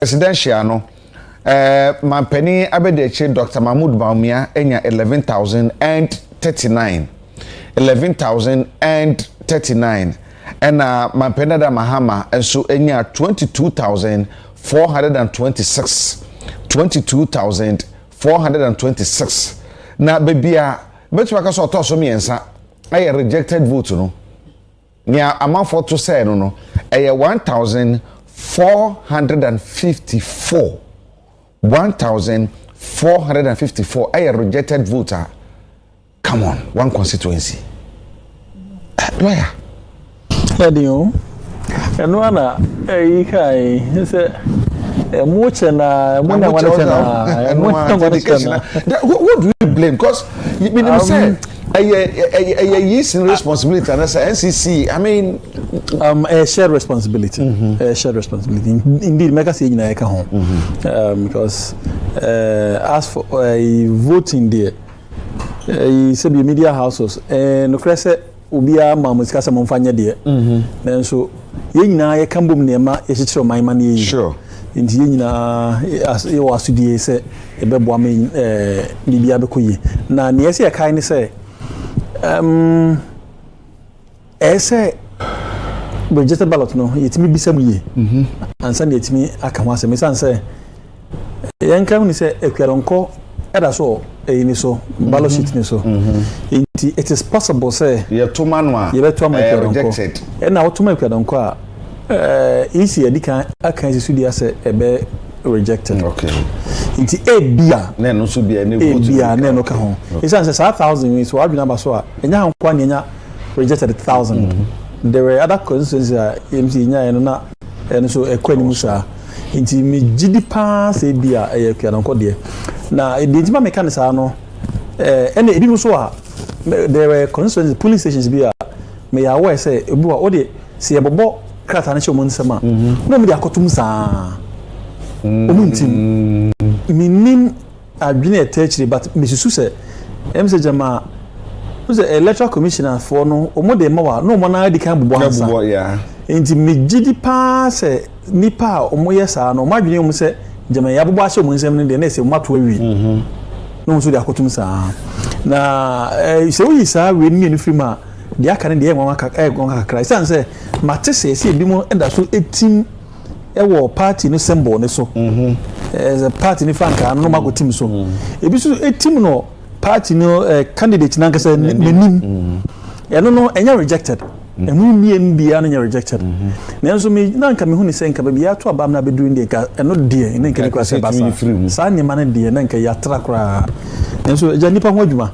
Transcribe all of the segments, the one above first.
Presidential no Mampeni Abedeche Dr. Mahmoud Bawumia enya 11,039 11,039 and Mampena da Mahama enso enya 22,426 na bebia betu ka so otoso miensa aye rejected vote no nia amanfo to say no aye 1,454 a rejected voter. Come on, one constituency. Lawyer. Edio. Eno ana kai say much na what do you blame? Because you mean say a responsibility and as NCC, I mean a shared responsibility. A shared responsibility. Indeed, make us say na eka ho. Because as for voting there, say be media houses no crese ubia mamusika se momfanya there. Then so ye nyina ye kambom nema ye chichiro man ye. Sure. Inti ye nyina as ye wasudie se ebebo am bibia bekoye. Na ne ye se kai ni se ese registered ballot no yetimi bisam ye ansa na yetimi aka ho asem san say yenkam ni say ekweronko eda so eyini so ballot sheet ni so it is possible say ye to manwa ye beto am rejected e na wotoma ekweronko a isi edika aka sisu dia say ebe rejected. Okay. Inti ebia na no so bia ne vote ebia na no ka ho isan say 1,000 so adu number so a enya hankwa ne enya rejected 1,000. There were other constituencies MC nya no na eno so ekwani musa inti me gidi pass ebia ekwa no de na edintima mechanics no ene ebi so a there were constituencies police stations bia me ya aware say ebu a ode se ebobo krata na chomo nsema no me de akotum saa omuntim minim adwene etechiri but misusu se MC jama the electoral commissioner for no omode mawa no mo na di kan bubo ansa yeah enti megidi pass nipa omoye sa no madwene mu se jama ya bubo ahye mu nsem ne de na se mato awi no mo so di akotum sa na se wi sa we ni frima di aka ne de enwa aka kakra san se mate se bi mu enda so etim ewo party no symbol ne so as a party ni fanka no magotim so ebi so etim no party no candidate na nkasa nanim eno no enya rejected emu miem bia no nya rejected na nso me na nka me hu ni se nka bia to abam na bedu ndi ka eno de na nka kwa se basa sa nyema na de na nka ya tra kra nso ja nipa ho adwuma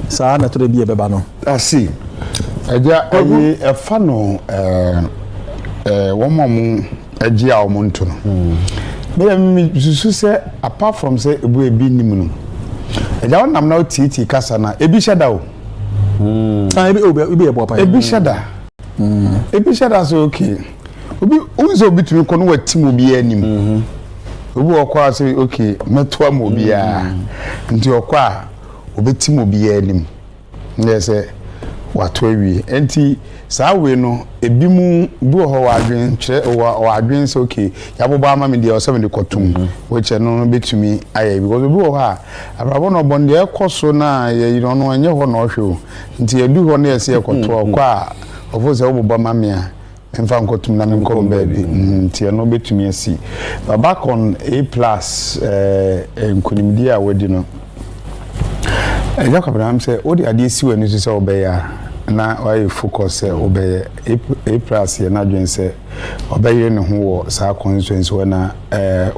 sa na to de bia beba no asi eja ayi efa no wo mom agia o monto no me susu se apart from say ebu ebi nim no eja won nam na titi kasa na ebi sheda o ebi ebo pa ebi sheda so okay obi unzo bitumi kono watim obi anim obi okwa say okay meto am obi a nti okwa obetim obi anim nese wato awie enti saa we no ebi mu bu ho wadwen kire wadwen so okay yaboba ama me de o se me de kotum weche no betumi aye because bu ho ha abrabo no bonde ekoso na ye no anye ho no hwe nti edu ho na yesi ekoto kwa ofo se oboba mame a emfa nkotum na me nkom baabi nti no betumi asi back on A+ nkunimdi a wadi no Abraham say odi ade si wani so say obeya na why focus obey A+ ye na dwen say obey ne ho wo sa constituency na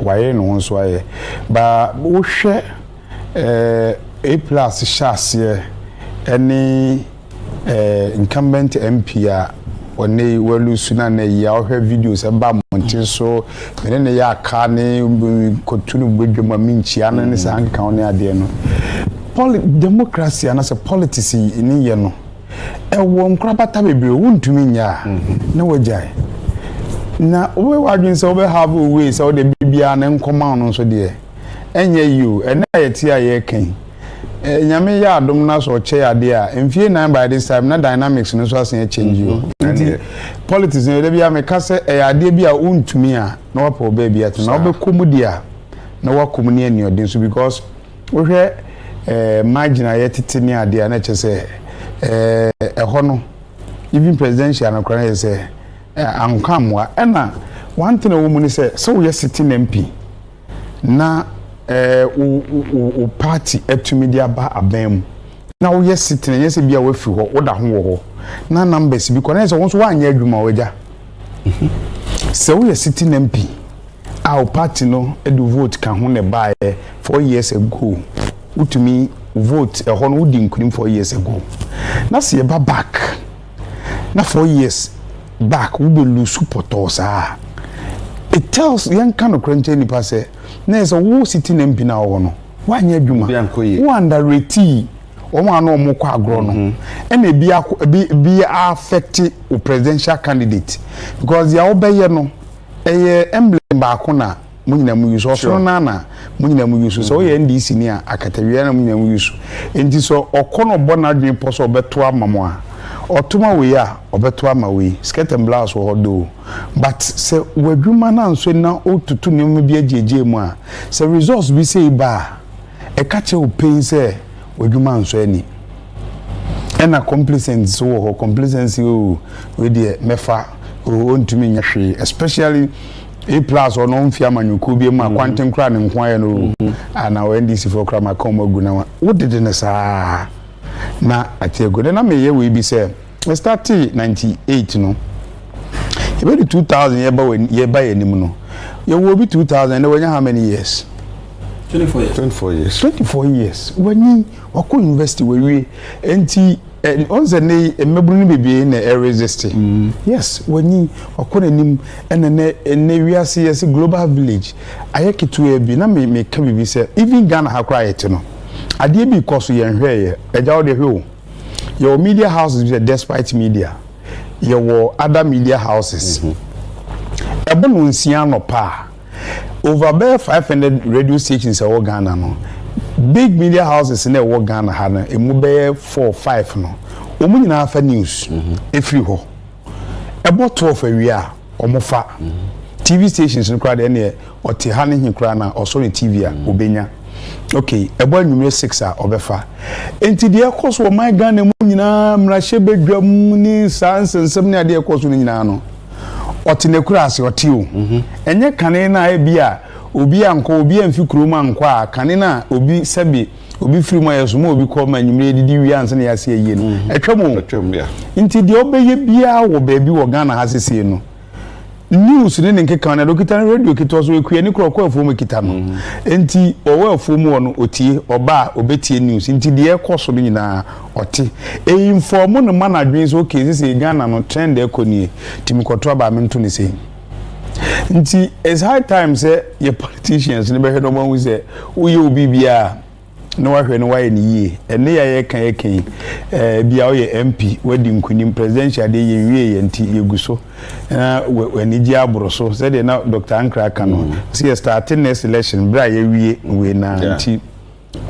why ne ho so aye ba wo hwe A+ shase any incumbent MP a one walu suna na ya ohwe videos e ba monte so me ne ya aka ne kotunu gbedwama minchia na ne sa anka one ade no democracy and as a politics in ye no e wo nkrabata bebre wontumi nya na wajai na we wadwen se we have a way so the bibia na nkoma no so de enye you e na ye ti aye kan nyame ya adom na so che ade a mfie nan by this time na dynamics no so asen change you politics no dey bia me ka se ade bia untumi a na wapo ba bia to na obekomu dia na wakomu ne ani odin so because wo hwe margin ayetete ne ade a na che se ho no even presidential na kran say ankamwa na one thing a woman say so we sitting MP na o party etumi dia ba abem na wo sitting yes bia we fi ho wo da ho wo na numbers bi kona say won so wanya adwuma waja so we sitting MP our party no edu vote kan ho ne ba 4 years ago utumi vote ho no wudi nkunim 4 years ago na se ba back na 4 years back we be lose support us it tells young kind of crunch any pass na is a wo sitting MP na wo no wanya adwuma wo underrate o ma na o mo kwa agro no e bi affect o presidential candidate because ya obeye no emblem ba ko na munyina mu use so na munyina mu use so ye NDC ni akatawie na munyina mu use enti so okono bona adwen poso obeto amamo a otuma we a obeto ama we skirt and blouse wo do but se wadwuma na nso na otutu ne mu bi ajeje mu a se results bi say ba e ka che o pain se wadwuma nso ani ena complacency wo complacency o we de mefa o ntumi nyahwe especially A+ or no mfia manyuku bi ma kwanten kra ne nkwan ya no ana o NDC for kra ma kom agu na wo de ne saa na atego na me ye we bi say we start 98 no e be 2000 ye ba ye nim no ye wo bi 2000 na wanya how many years 24 years wani wako university we enti onze ne emebru ni bebie na resist yes wani wako nanim ene wiase yes global village ayekitu e bi na me ka bibi se even Ghana ha kra yete no ade bi koso ye hwe ye eja wo de hwe o your media houses despite media your other media houses ebonu nsia no pa over 500 radio stations in Ghana no big media houses in Ghana ha na emu be 4-5 no omu nyina fa news efri ho ebo 12 awia omofa TV stations no kra de ne ote ha ne hin kra na osori TV a obenya okay ebo anwumre 6 a obefa enti de ekoso o my Ghana mu nyina mrahye bedwam ni sansensem ne ade ekoso no nyina no otinekura ase otio enye kane na ebia obi anko obi amfi kuroma anko a kane na obi sabi obi firi mo yeso mo obi ko ma nyumre didi wi anse na yase yie no etwam ya nti de obeye bia wo baabi wo Ghana ha sese no news ne nkeka na dokita radio kito so ekua ni kroko afuo kita no nti owe afuo mu no otie oba obetie news nti de ekoso no nyina ote inform no manadwen so okay sese Ghana no trend ekonie timikoto aba mento ne sei nti it's high time say your politicians ne be hwe no mo say uye obi bia no wahwe no waye ni yie ene ya ye kan bia o ye MP wadi nkunim presidential de ye wie ye nti yeguso na wani ji aburo so say de na Dr. Ankra kano see starting next election bra ye wie we na nti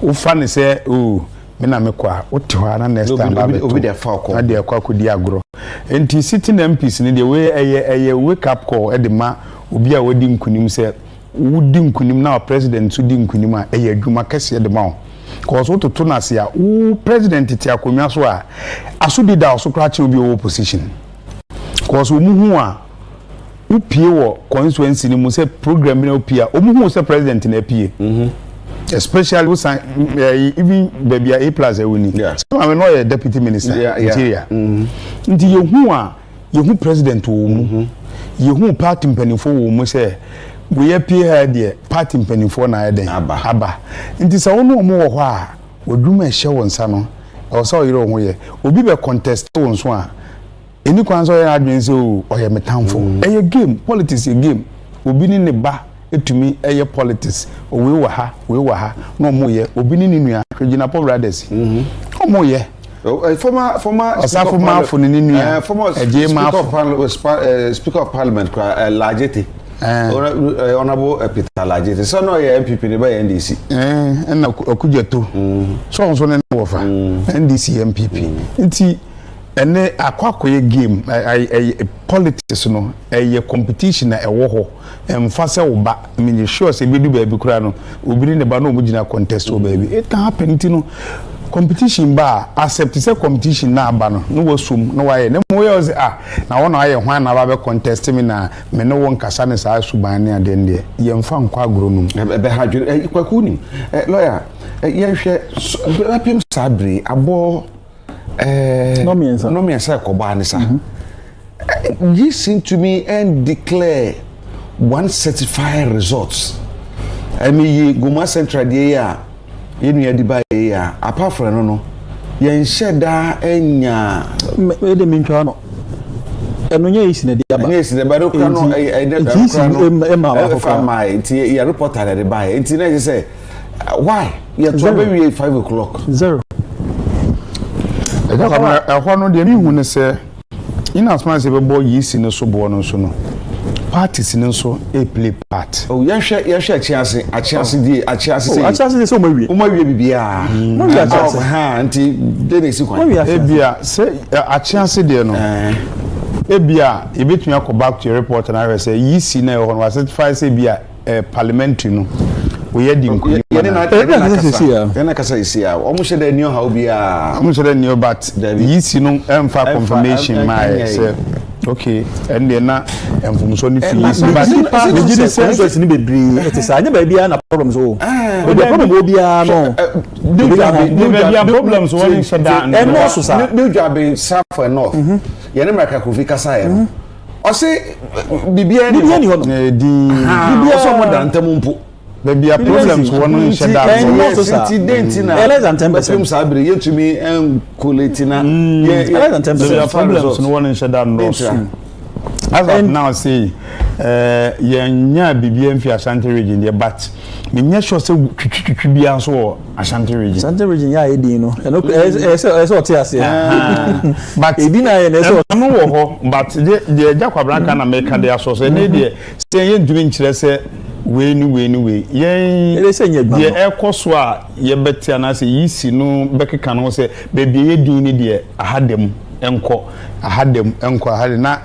ufa ne say oh me na me kwa wote ho na next time obi de fa ko ade akwa kodi agro nti sitting MPs ne de we eye wake up call e de ma obi a wadi nkunim say wudi nkunim na president so di nkunim a eye adwuma kese de ma cause what to na sia wo president ti akonwa so a asudi da so kra che obi wo position cause omuhu a upie wo constituency ni mu say program na upie omuhu say president na apie especially we even baby A+ ewuni so am no deputy minister interior nti yehu president wo mu yehu party mpanifo wo mu say we apie ha de party mpanifo na eden aba nti sa wono mo wo ho a oduma ehye wonsa no o sa oyire ho ye obi be contest wonso a eni kwanso ya adwen se o ye metamfo eye game politics e game obi ni ne ba etumi eye politics o we wa ha no mo ye obi ni nua Regina Paul Brothers o mo ye former speaker of parliament Lajete honorable Peter Laje so no ye MPP ne ba NDC na akujeto so ne wofa NDC MPP nti ene akwakoye game politics no competition na ewo ho emfa se wo ba me sure se bedu ba bi kura no obiri ne ba no mo gina contest wo ba bi it can happen nti no competition ba accept say competition na aba no no wasum no waye ne mo ye na wona aye hwan na ba be contest me na me no won kasa ne sa suban ne ade ne ye mfa nkwa agro no be ha dwene kwaku ni lawyer ye hwe apim sabri abo no me say koba ni sa you seem to me and declare one certified results I mean Goma Central dey ya yenu ya diba ya apart from no ye nsheda enya e de mentwa no eno nya isi na dia ba nya isi na ba do kra no e ma nti ya reporter de ba nti na je say why you to be 5 o'clock zero ehwa no de mi hu ne se ina asman se be boy yisi ne so bo no so no parties ne so e play part oh ye hwe achiase say so mawie bibia ha nti de ne si kwan e bia se achiase de no e bia e betumi akọ to your report na say yisi na e ho no certify say bia parliamentary no we had in yana kasa isia omo shede ni ha obia omo shede ni but yisi no emfa confirmation my say okay and then na emfumso ni fees but the gidi sense ni bebre it is anya ba bia na problems o the problem obia no the problems one shut down and also sir no job in south for north yana marka ko fi kasa ya o say bibia ni ho bibia so mo dan tamumpo there be problems one shut down incident na less than 10% sabre yetumi collect na less than 10% problems one shut down no as of now say yenya bibia mfi Ashanti region there but me nya sure say twitwi bia so Ashanti region Ashanti region ya edin no so otiase but edin na ye so no wo ho but the Jakwabranka na make dey so say ne dey say yendumi nkire say we yen say nya ye ekoso a ye betia na say yisi no bekeka no say bebi ye din ni de ahadem enko na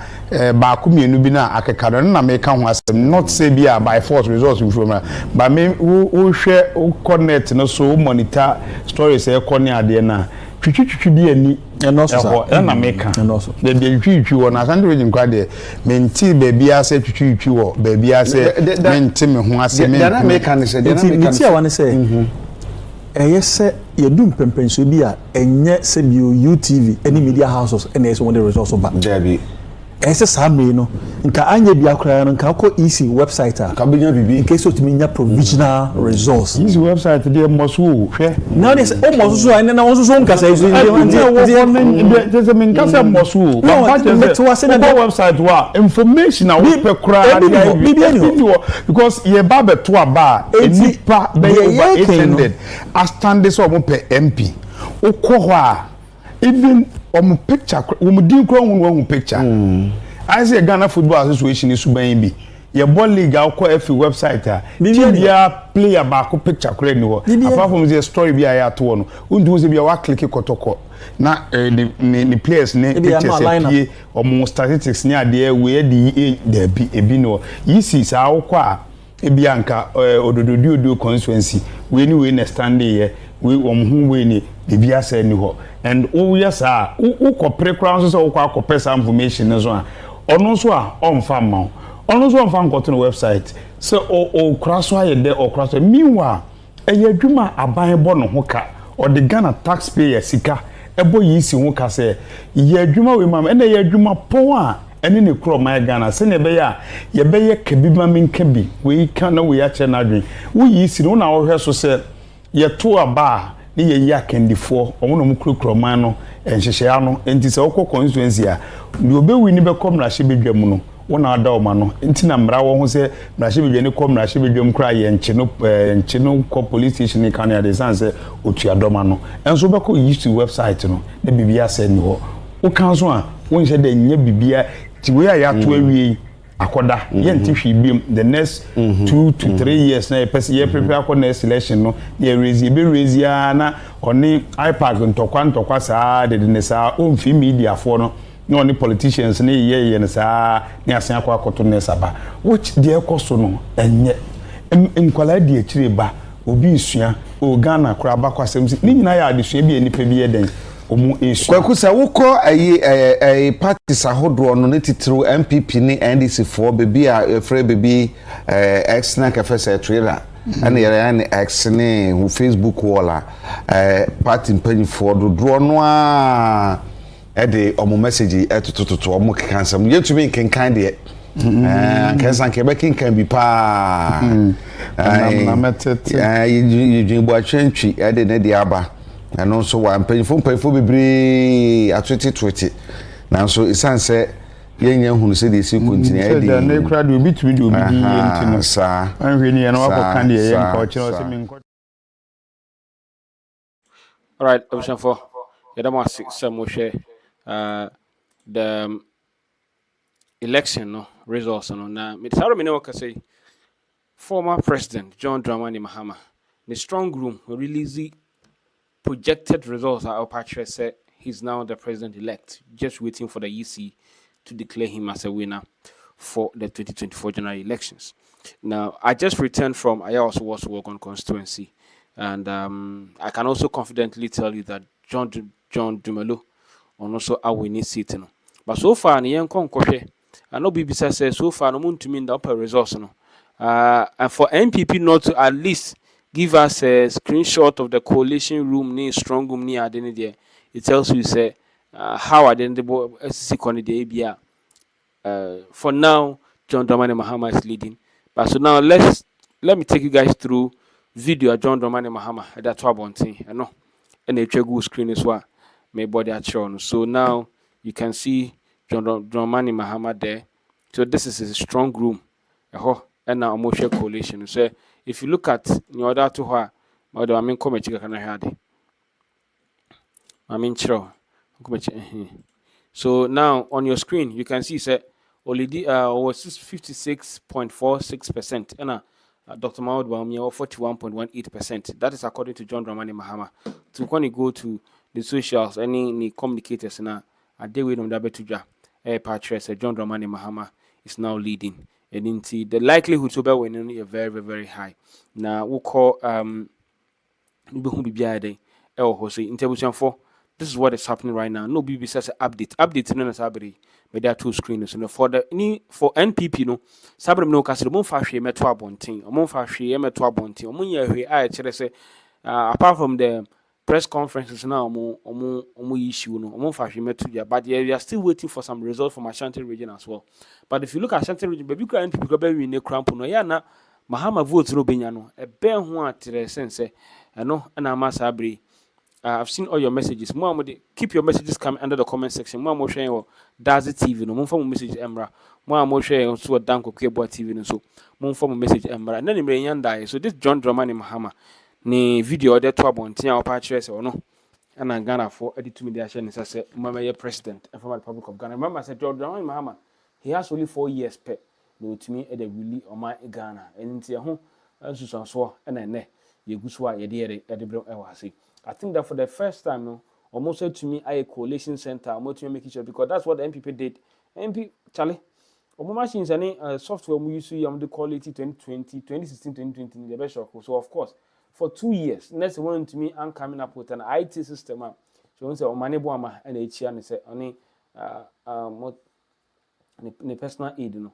ba ku mienu bi na akeka no na me ka ho asem not say bia by force results from but me wo hwe connect no so monitor stories e ko ne ade na twitwi bi ani eno so na me ka de bi twitwi wo na Ashanti region kwa de menti baby ase twitwi wo baby ase menti me ho ase me na me ka ne se de na me ka ti awane se eyese yedum pempenso bi a enye se bi UTV any media houses ene so the results ba Debbie ese samre no nka anya bi akra no nka ko EC website a ka binya bibi nke so tumi nya provisional results EC website dey moso hwe na ne o moso so ene na won so nka say so there's a minka say moso no website wa information na we pe kra because ye ba beto aba enipa be over 800 as stand so mo pe MP ukọ a even picture din kro hu picture I say Ghana Football Association is suban bi ye ball league akọ every website a bia player ba ko picture kro ni ho apart from the story bia ya to no undu se bia wa click kotoko na the players ne pictures e omo statistics ni ade we dey bi ebi no yisi sa akọ a ebia nka odododio constituency we ni we na standing here we omhu we ni bibia sa ni ho and yes who pre-crown so who person information so ono so a onfa ma ono so onfa nkoto no website so o kraso aye de o kraso meanwhile eye adwuma aban bo no ho ka o de Ghana taxpayer sika ebo yisi ho ka se ye adwuma we ma ena ye adwuma pon a ene ne kro ma Ghana se ne be ya ye be ye kabima menka bi we kan na we ya che na adwen wo yisi no na wo hwe so se ye to aba ni ye ya kendifo omo no mukro man no enhyehyɛ ano enti sɛ okɔ constituency a ni obewi ni be kom na hye bedwam no wona ada o ma no enti na mra wo ho sɛ na hye bedwam ni kom na hye bedwam kra ye nche no ko police station ni kan ya de sanse otuadoma no enso be ko yisu website no na bibia sɛ ni ho wo kan so a wo nhye de nya bibia ti we ya to awie akoda yenti hwibim the next 2 to 3 years na ye prepare for next election no ye raise na oni iPad ntokwa saa de ne saa onfi media for no na oni politicians na ye ne saa ne asen akoto ne saba which de ekoso no enye nkwala de akire ba obi isua o Ghana kura ba kwasem ni nyina ya adesua bi enipa bi eden omu esu kwakusa wukọ ayi parties ahodo no ne titiro MPP ni NDC for bebi a free bebi X na kafese trailer ana yare ne X ne hu Facebook wall party mpanyifo do no a de omo message etototo omo kansam yetumi nkenkan de kansan ke bekin kan bi pa na metet you bo atwentwi de ne de aba and also one painful bebre at 2020 now so isanse yenye hunu se dey see continue e dey na kra do bitumi do bi yentino sa anhwe ni na wakoka ne ye nko kire o se mi nko. All right, option 4 yadama some share the election no results no na me tsaro me ne waka say former president John Dramani Mahama the strong room release projected results are Patrick said he's now the president-elect, just waiting for the EC to declare him as a winner for the 2024 general elections. Now, I just returned from Ayawaso Wogon constituency, and I can also confidently tell you that John Dumelo on also our winning seat. But so far, I know BBC says so far, no moon to mean the upper results. And for NPP not to at least give us a screenshot of the coalition room near strong room near identity. It tells you say how identifiable SCC candidate for now John Dramani Mahama is leading. But so now let me take you guys through video of John Dramani Mahama at that 12 know and a good screen as well. My body at shown. So now you can see John Dramani Mahama there. So this is a strong room. And now emotional coalition. So if you look at the other to her, I mean, come and I mean, so now on your screen, you can see say already was 56.46%, and Dr. Mahmoud Bawumia 41.18%. That is according to John Dramani Mahama. So when you go to the socials, any communicators now, a day with them that betuja, Patrick John Dramani Mahama is now leading. And the likelihood to be winning is very, very, very high. Now we call intervention 4. This is what is happening right now. No BBC says update. Update no sabri. But there are two screens. So for NPP no sabri no kasi mo fa hwe meto abonten. Mo fa hwe meto abonten. Mo nya hwe a kire say apart from the press conferences now omo issue no omo fa hwe meto ya, but we are still waiting for some results from Ashanti region as well. But if you look at Ashanti region, baby NPP go be win cramp no ya na Mahama vote no benya no e ben ho atere sense no na ma sabri. I've seen all your messages. Keep your messages coming under the comment section. More sharing or Dazi TV. No more form message Emra. More sharing also a Danko Keyboard TV. No so more form message Emra. And then in die. So this John Dramani Mahama ni video there 12 tia Patrick or no. And I Ghana for edit to me the action is say Mama president and from the Republic of Ghana. Remember I said John Dramani Mahama. He has only 4 years pay. No to me at the really on my Ghana. And in tia home as you saw and then you go so ye dear at the Ewasi. I think that for the first time, no, almost said to me, I a coalition center, I'm going to make sure because that's what the MPP did. MP, Charlie, machines any software we use to the quality 2020, 2016, 2020, the best shock. So, of course, for 2 years, next one to me, I'm coming up with an IT system. So, say, money boama and HCN and say, only personal aid, no,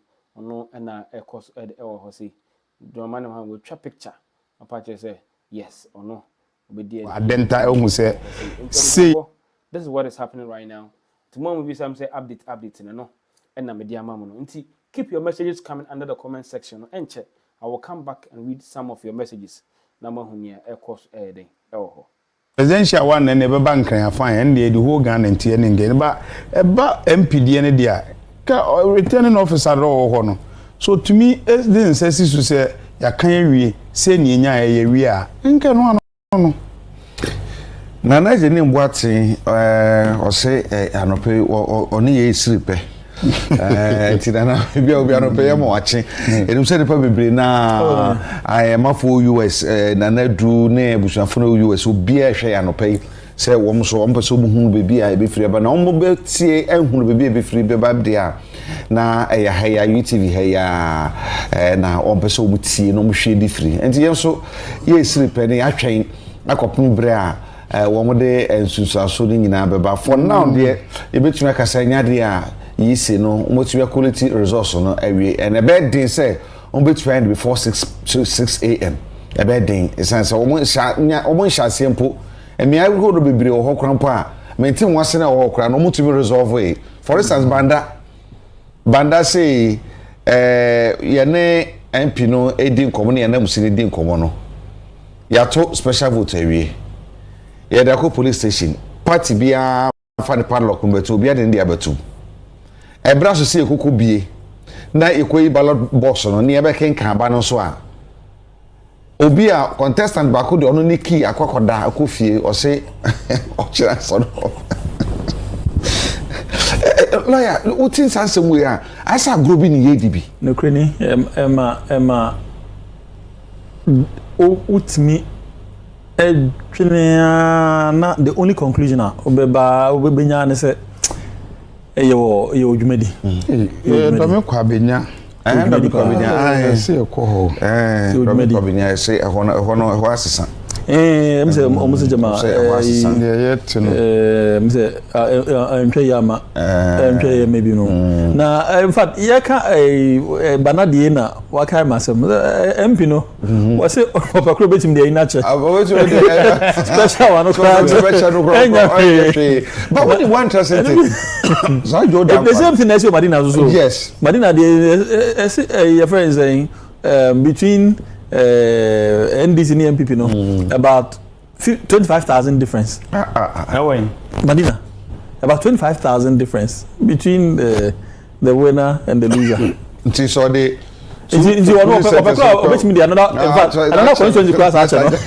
and a course at our say, the man will trap picture. Apache say, yes or no. See, this is what is happening right now. Tomorrow will be some say update no and na media mamu. Keep your messages coming under the comment section and check. I will come back and read some of your messages. Number hunia course day. Presidential one and never bank and fine and the whole gun and TN again. But MPD and dia returning officer or so to me, as the says to say, ya can we say nya we are. No. Na je ni mbwati o se anope oni ye siripe Tina bia obi anope ye mo wache enum se nipa bebre na mafo US na nadu na ebusuafo na US obi a hwe anope se wom so wom pese obuhunu bebi a ebefiri ba na wom be tie ehunu bebi ebefiri be ba de a na ya haya UTV haya na wom pese omu tie no mu hwe difiri enti yenso ye siri pene atwen akopum bre a wom de ensusaso ni nyina beba for now de ebetumi akasa nyade a yisi no motumi quality resource no awie and a bad day say on between before 6 a.m. a bad day essence omo sha sempo emi I go do bebre o hokran a mentin wase na o hokran no motumi resolve e for instance banda say ye ne MP no edin komo ne na musini din komo no ya to special vote awie ye da ko police station party bia fa the padlock mbeto bia den dia betu ebra so se ekoko bie na ekoyi ballot box no ne ebe kenkan ba no so a obi a contestant ba ko de ono ni key akokoda akofie o se o kira so no lawyer utin sansem we a asa grobi ni yedibi no kreni ema o utmi na the only conclusion obeba ne se yo dwumadi do me kwa benya do kwa benya se ko ho do me kwa benya se ho asesa mse omuse jama yet no mse ntwe yama ntwe maybe no na in fact yeka banadie na waka masem MP no wase opakro betim de ina che special one special but what the one interesting thing so Jordan the same thing as Madina so yes Madina the your friends saying between NDC and MPP no about 25,000 difference. Madina, about 25,000 difference between the winner and the loser. Until so they. Obet me the another constituency class actually.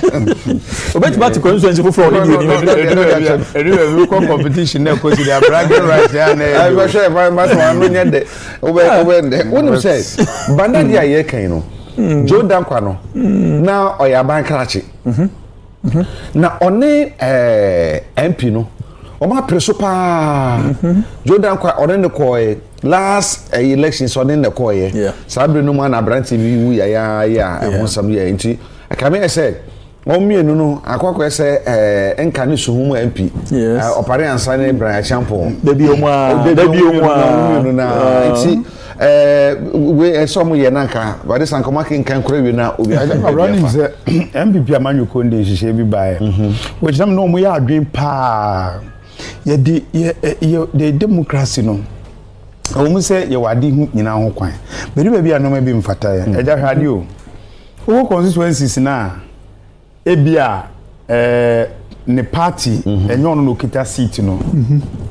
Obet back to constituency for fraud. Anyway, competition now because they are bragging right there. I was sure my man no nyɛ de. Over there. Wonu say banda dia ye kan no. Jordan kwano na oyaban krachi na one MP no o ma preso pa Jordan kwa one ne koy last election so ne koy sabre no ma na brand TV wu ya won sam ya nti akame say o mienu no akoko say enka ne suhum MP opare ansa ne Brian Champo debi omu na nti we some ye nanka but this anka making kan kura we na obi running say MPP amanyo konde hihye bi bae we jam no mo ya adwen pa ye the democracy no o mu say ye wade hu nyina ho kwan beri ba bia no ma bi mfata ya eja hwade o constituencies na ebia ne party enyo no kita seat no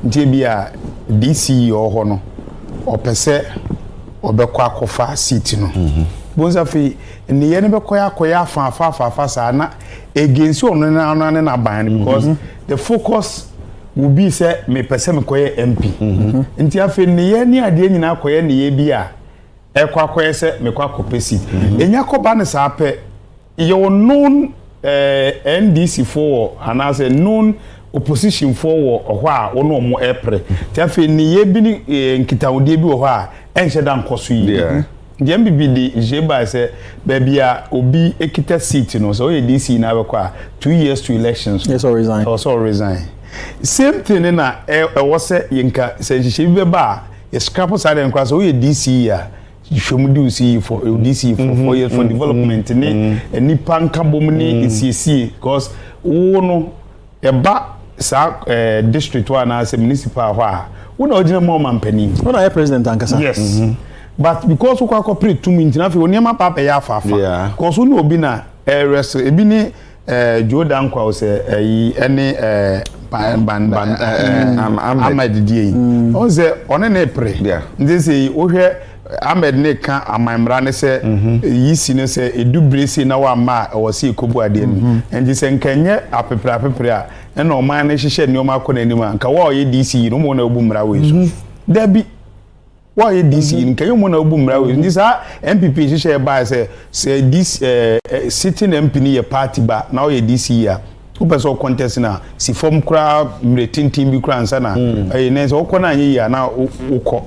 ntie bia DC ho no opese obekọ akofa seat no bonza fi ne ye ne bekoya afa sa na against ono na ban because the focus will be say me pese me koye MP nti afi ne ye ni ade nyina koye ne ye bi a ekwakoye se me kwakopa seat enya koba ne sa pe ye known NDC for and as a known opposition for ho a ono mo epre ti afi ne ye bi ni nkitawde bi ho a enche dan koso yi dem bi di jeba say baby a obi ekita seat no so ye DC na be kwa 2 years to elections yes or resign same thing na was say yinka say hihye bi ba ye scrap side en kwa so ye DC ya hwemudi usi for DC for 4 years for development ni nipa nkabom ni ecc because wo no e ba sa district one as municipal ho a wo na ogina mo mampani wo na president ankasa yes but because we cooperate 2 minutes na fi oniema papa ya afafa because we obi na rest ebi ni Jordan kwa say any Ahmed die on say one na pre ndi say wo hwe Ahmed ne ka amamra ne say yisi ne say edubresi na wa ma wo say kobu ade ni ndi say nkanye apepre a na o man ne hihye ne o ma kọ na anim anka wo ye DC no mo na obu mra we so da bi why DC in can you mona obumra we this MPP she buy say this sitting MP ni party ba now ye DC ya upeso contest na si form kra mretintin bi kra ansa na na so ukọ na anyi ya na ukọ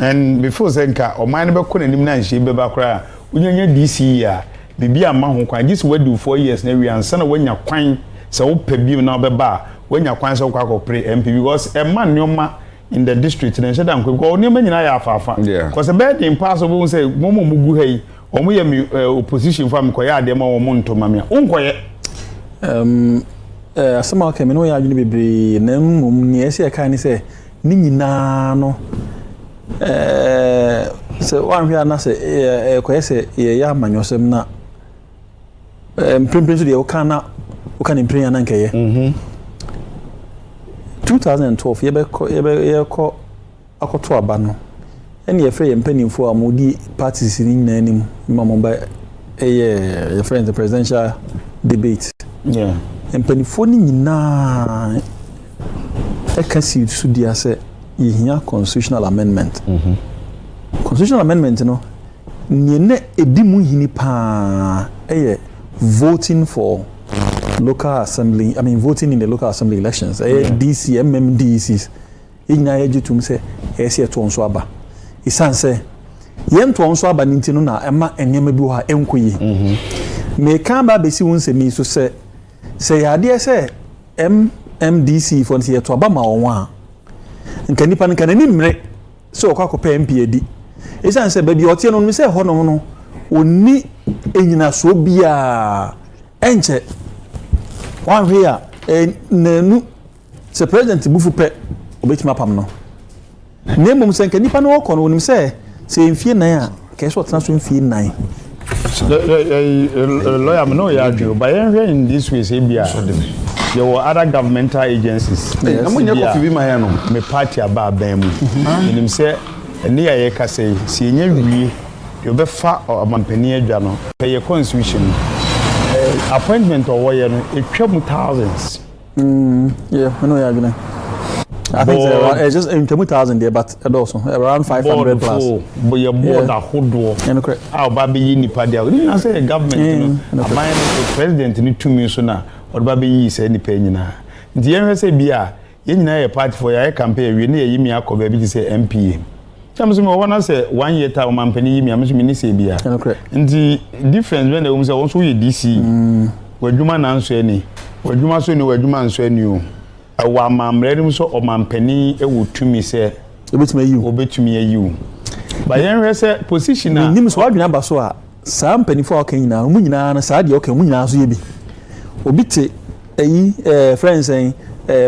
and before say nka o man be kọ nanim na nhye be ba kra unyanya DC ya bibi ama ho kwan this we do 4 years na we ansa na wanya kwan se wo pa bi na be ba wanya kwan se kwa ko pre MP because a man nyoma in the district na sheda nkwe ko oni manyina ya afafa because bed impossible say momo mugu hey omo ye opposition fa mko ya ade ma wo ntoma me unkoye asama ka me no ya adwene bebre na mmom ne ese ya kan ni say ni nyina no se wan hwe na se koye se ye ya amanyosem na mprempren so de o kana impren na nkeye 2012 yebeko akoto aba no ene ye frɛ ye mpanimfo amodi parties ni nyina anim mamomba ye friend the presidential debate mpanimfo ni nyina ekasi su dia sɛ yehia constitutional amendment constitutional amendment no ne edimu hini pa voting for local assembly, I mean voting in the local assembly elections. DC, MMDCs. Igna ejitum se ese to onso aba. Isan se yem to onso aba nintino na ema enyema bi ho ha enkoyi. Me kan ba besi won se mi so se yade se MMDC for se to aba ma won a. Nka nipa nka nani mre se okwa ko MP edi. Isan se ba bi otie no se ho no oni enyina so bia enche one here nanu se president bufu pe obetima pam no nemum se nka nipa no woko no onim se mfie nan a ke so tena so mfie nan lawyer no ya do but in this way say bia there were other governmental agencies amunya ko fi bi ma he no me party aba ban mu enim se ene ya ye ka say si enya wie you be fa amampani adwa no pay constitution appointment or where it trouble thousands. Yeah, I know you're gonna. I think it's just in 2,000 there, but also around 500 plus. But you're bored a whole door. Our baby in the party. I say government, the president need 2 million now. Or baby is any penny now. The NSA BR, you a party for your campaign, we need a Yimia baby to say MP. Sometimes one say 1 year time man penny me am say bia. And the difference when they also DC. Wadwuma na nso ani. Wadwuma so ni wadwuma nso ani o. Awa mamrem so o man penny e wotumi se obetumi ayi. Ba yen hwe se position na nim so wadwuna ba so a saa mpanifo aka nyina mu nyina na saa de aka mu nyina so ye bi. Obi te friends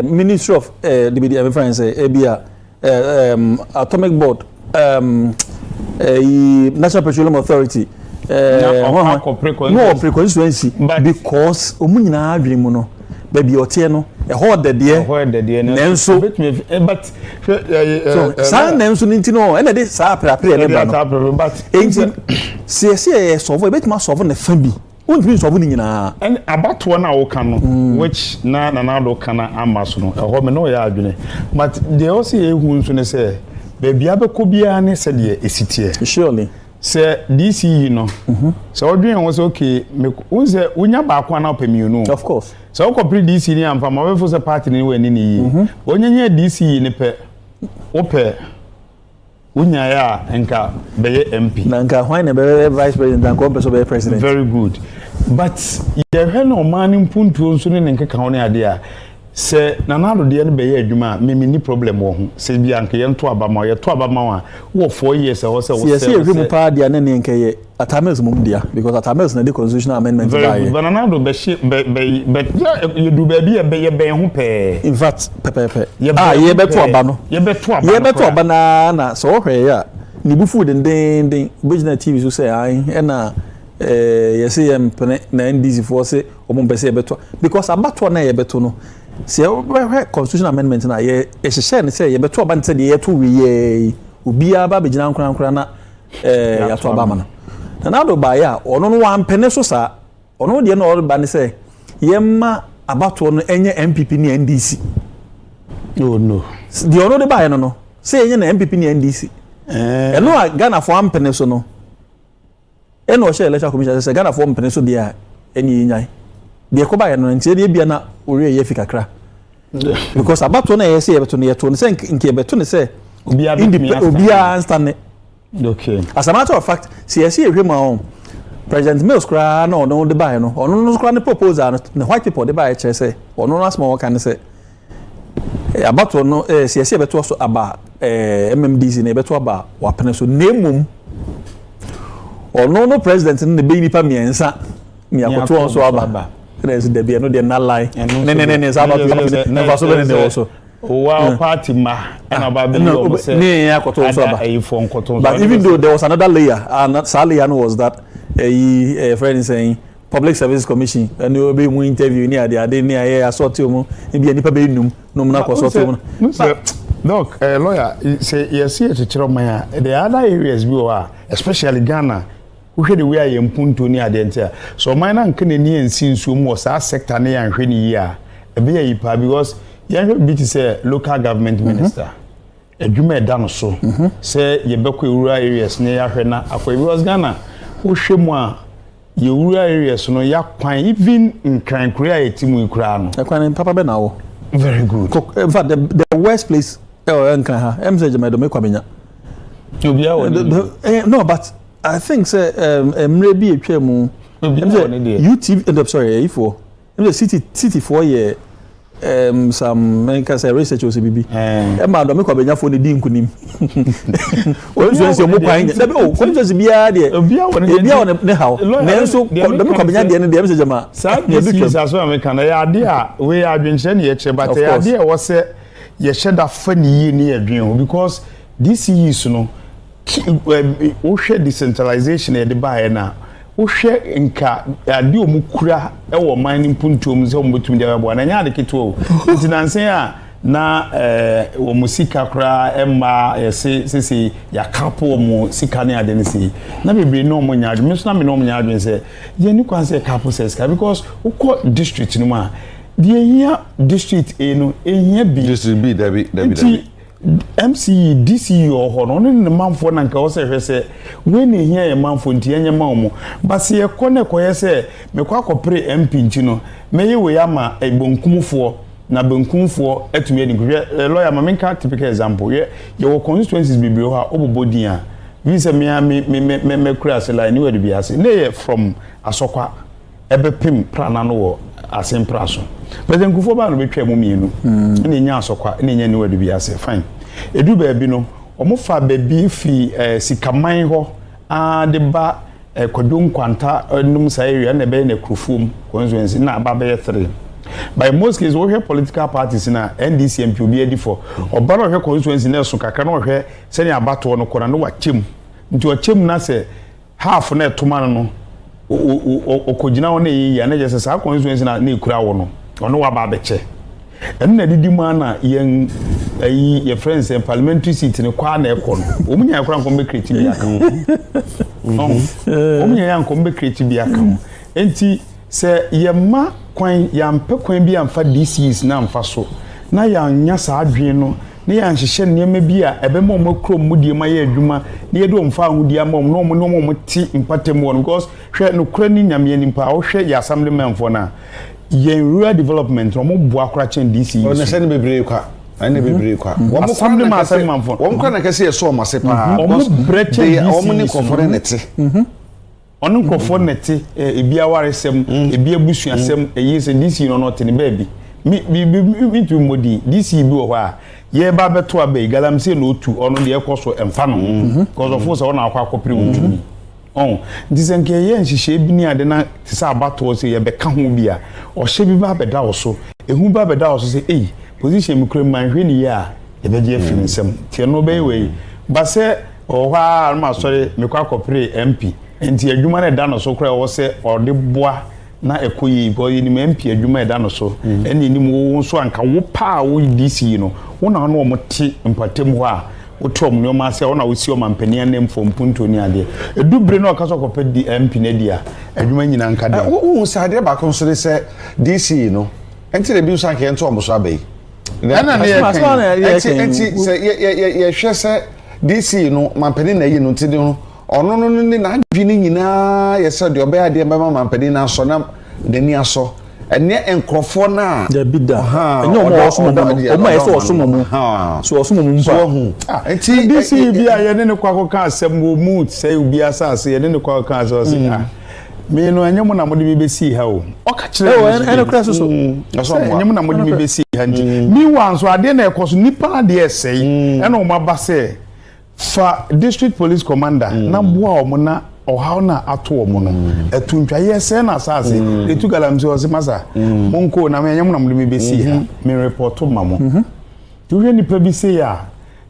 Ministry of the friends bia Atomic Board National Petroleum Authority no pre-constituency because omunyina adwene mu no baby otie no hold the dear nenso but so nenso ninti no ena de sa prapre ne ba no but enti se solve e betima solve na fa bi won't solve ni nyina and about one na wo kan no which na do kana amaso no ho me no ya adwene but they also ehu nso ne say baby abeko bia ne se de esitie surely say DC you know so odwen was okay me unse unya ba kwa na opemiunu of course so we complete DC ni amfa ma we for say party ni we ni yi onyenye DC ni pe ope unya ya nka be MP na nka hwan na be vice president and ko be president very good but ye hwe no man mpuntuo nso ne nka kan ne ade a se nanado de ne be ye adwuma me ni problem wo ho se bia nka ye nto abama ye to abama wa wo 4 years wo se yes ye hwe mu pa dia ne nka ye atamels mum dia because atamels na the constitutional amendment very good nanado be you do be ye ho pe in fact pepe ye be to aba no ye be to aba na so hwe ya ni bufu den bujina TV so say ai na yes ye mpene na NDC for say omo be say ye be to because abato na ye be to no se constitutional amendment na ye ehye ne say ye beto aba nte de ye to wiye obi aba be gina nkran na ya to aba ma no na do ba ya ono no wan pene so sa ono de na o ba ne say ye ma abato no enye MPP ni NDC no de ono de ba ye no say enye na MPP ni NDC eno a Ghana for ampene so no eno o share election commission say Ghana for ampene so dia eni nyai de ko ba ye no ntie de bia na ori ye fikakra because abato na ye say ye beto ne ye to ne say nke beto ne say obia stand okay as a matter of fact see ye hwe ma on President Mills kra na ono de buy no ono no kra ne proposal no white people de buy che say ono no small kan say abato no see ye beto so aba MMDC na beto aba wa pene so nemum ono no president ne be nipa miensa mi akoto on so aba there's the be no de na lie ne sa about never so be ne also wow party ma and about be no say ne akoto so aba but even though there was another layer and that layer was that friend saying Public Services Commission and you be mu interview ni ade ni aye assorti omo e bi nipa be num no na ko assorti omo doc lawyer say yes here to chiro man the other areas bi o especially Ghana we the way I mpunto ni ade ntia so man na nka ni ensi nsuo mu sa sector na ya nhwe ni yi a e be yi pa because ya nhwe bi ti say local government minister adwuma e da no so say ye be ko rural areas ne ya hwe na akwa because Ghana wo hwe mu a ye rural areas no ya kwan even in Kran Korea etimu ikura no kwan papa be na wo very good in fact the worst place nkan ha emse jemedo me kwabenya no but I think say emre bi etwa mu UTV sorry ifo city for year some say research o bibi ma do me kwabenya fo ne di nkunim o so se mo kwan da bi o ko so bia de bia won ne haw na so do me kwabenya de ne de emse jema sa de so America na ya de a we adwenche ne ye che but ya de e wo se ye sheda fa ni yi ne adwen ho because this is no o hwe decentralization e de bae na o hwe nka ade o mukura e wo man ni mpuntom ze o mbetum de abo na nya de keto ntinansen a na wo musika kra emma se ya kapo mo sika ne ade ne si na bebre no mo nya adwen so na me no mo nya adwen se ye ni kwan se kapo se ska because uko district no ma the here district A no ehia bi district B David MCE DCE or no ne manfo na nka wo se hwese we ne hia ye manfo nti enye ma omo base ye kone koye se me kwa kopre MP nti no me ye we ama ebonkumfo na bonkumfo atumi ani hwe lawyer ma menka typical example ye wo constituencies bibiro ha obobodin a we se me kura se line we de biase ne ye from asokwa ebepim prana no wo asempraso president Kufuor ba no betwa mu mienu ne nya asokwa ne nya ne wadu biase fine edu ba bi no omo fa ba bi fi sikaman ho a de ba kodon kwanta num sa area na be na Kufuom constituency na ba be 3 by most cases we hear political parties na NDC MP obi edi for obara we constituency na so kakra na we se ne abato no kora no wa chem nti o chem na se half na etoma no okojina wona yi na je se sa constituency na ikura wo no ono wa ba beche en na didi ma na yen ayi ye friends en parliamentary seat ne kwa na ekọ no omunya yakura nko be create bi aka omunya yanko be create bi aka enti se ye ma kwan ya mpe kwan bi amfa DCs na amfa so na ya nya sa adwen no ne ya nhihye nneema bi a ebe ma mo krom mudie ma ye adwuma ne ye do mfa ahudie ma no mo ti mpatem won because hwe no kura ni nyame ni mpa wo hwe ya assemblyman fo na ye rural development no mo bo akora chen DC o ne se ne bebre kwa ane bebre kwa wo mo assemblyman fo wo mo na kase ye so mase pa wo mo breche wo mo ni kofore nete onu kofore nete ebi awaresem ebi abusuasem eyi se DC no no te ne ba bi mi tu modi DC bi wo ha ye ba beto abai galamse no tu ono de ekoso emfa no because of force ona akwa akopre wutumi ndisenke ye nhihye bi ni ade na tisa abato se ye beka ho bia o hye bi ba beda wo so ehu ba beda wo so se position mi kure man hwe ni ya ye be je afiri nsem tie no be we ba se o ha ma sori mi kwa akopre MP enti adwuma na da no so kure wo se o de boa na ekoyi bo yi ni MP adwuma da no so eni ni mo so anka wo pa wo DC no wo na no mo ti empatem ho a wo tom no ma se wo na wo si o mampania nem fo mpunto ni ade edubre no kaso kopɛ di MP na dia adwuma nyina nka da wo sa ade ba kon so se DC no enti de bi so anka ento omo so abai na enti se ye hwɛ se DC no mampani na yi no ntidi no ono no ne na adwini nyina yesa de obe ade bema mampani na so na dani aso ene enkrofo na da bida enye omo osumo no omo yeso osumo mu so osumo mu mpa enti DC bia ye ne kwakoka asem wo mu say obi asase ye ne kwakoka asase me no enye mo na mo de bibesi ha o oka kire ene kra so enye mo na mo de bibesi ha nti mi wan so ade na ekoso nipa na de esei ene o ma ba se fa district police commander na boa o mo na ohaw na ato o mo no etuntwa ye se na asase etu galamse o se masa monko na me enye mo na mo de bibesi ha me report ma mo tuwe nipa bi se ya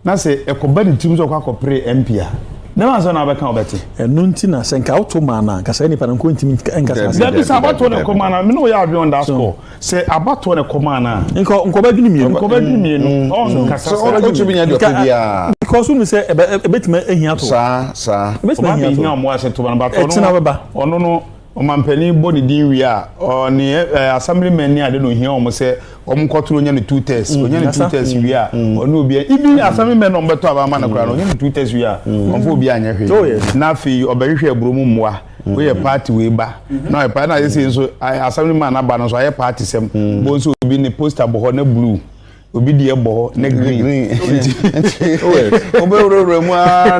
na se ekoba ni tim so kwa kopre MP a na wanso na abeka obeti enu nti na senka auto mana kasa nipa na nko ntimi nkasa se bi sabato ne komana me no ya adwe on that score se abato ne komana nko ba dwini mienu on kasa o tu binya de opia because unu se ebetima ehia to sa ebetima ehia mo ase to ba no ono no o mampani body din wi a oni assemblyman ni ade no hia o mo se o mo kotoro nya ne 2 tests onya ne 2 tests wi a ono obi ibi assemblyman no mbeto aba ma na kra no nya ne 2 tests wi a onfo obi anya hwe na fi obehwe abromu mmoa we ye party we ba na e pa na ye se so assemblyman na ba no so aye party sem bo so obi ne poster bo na blue obi die bo na green obe mu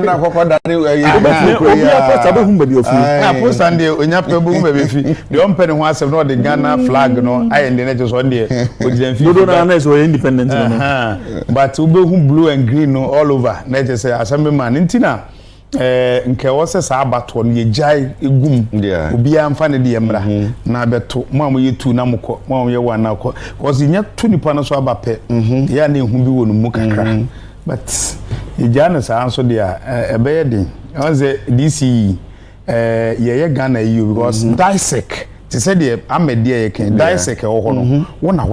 na kokoda ni obi poster bo humba bi ofi na poster ndi onya pe bo humba bi fi de on pe ne ho asem no de Ghana flag no aye ndi ne so ndi odidan fi dodo na so independent no but obe hum blue and green no all over na je say assemblyman ntina nke wose sa abato no ye jai egum obi amfa ne de yemra na beto mo am ye tu na mko mo am ye wa na ko cause nya tu nipa no so abape ya na ehu bi wonu mu kakra but ejana sa anso de ebe ye din onze DC ye Ghana you because dissect ti said the amede ye ken dissect ho ho no wona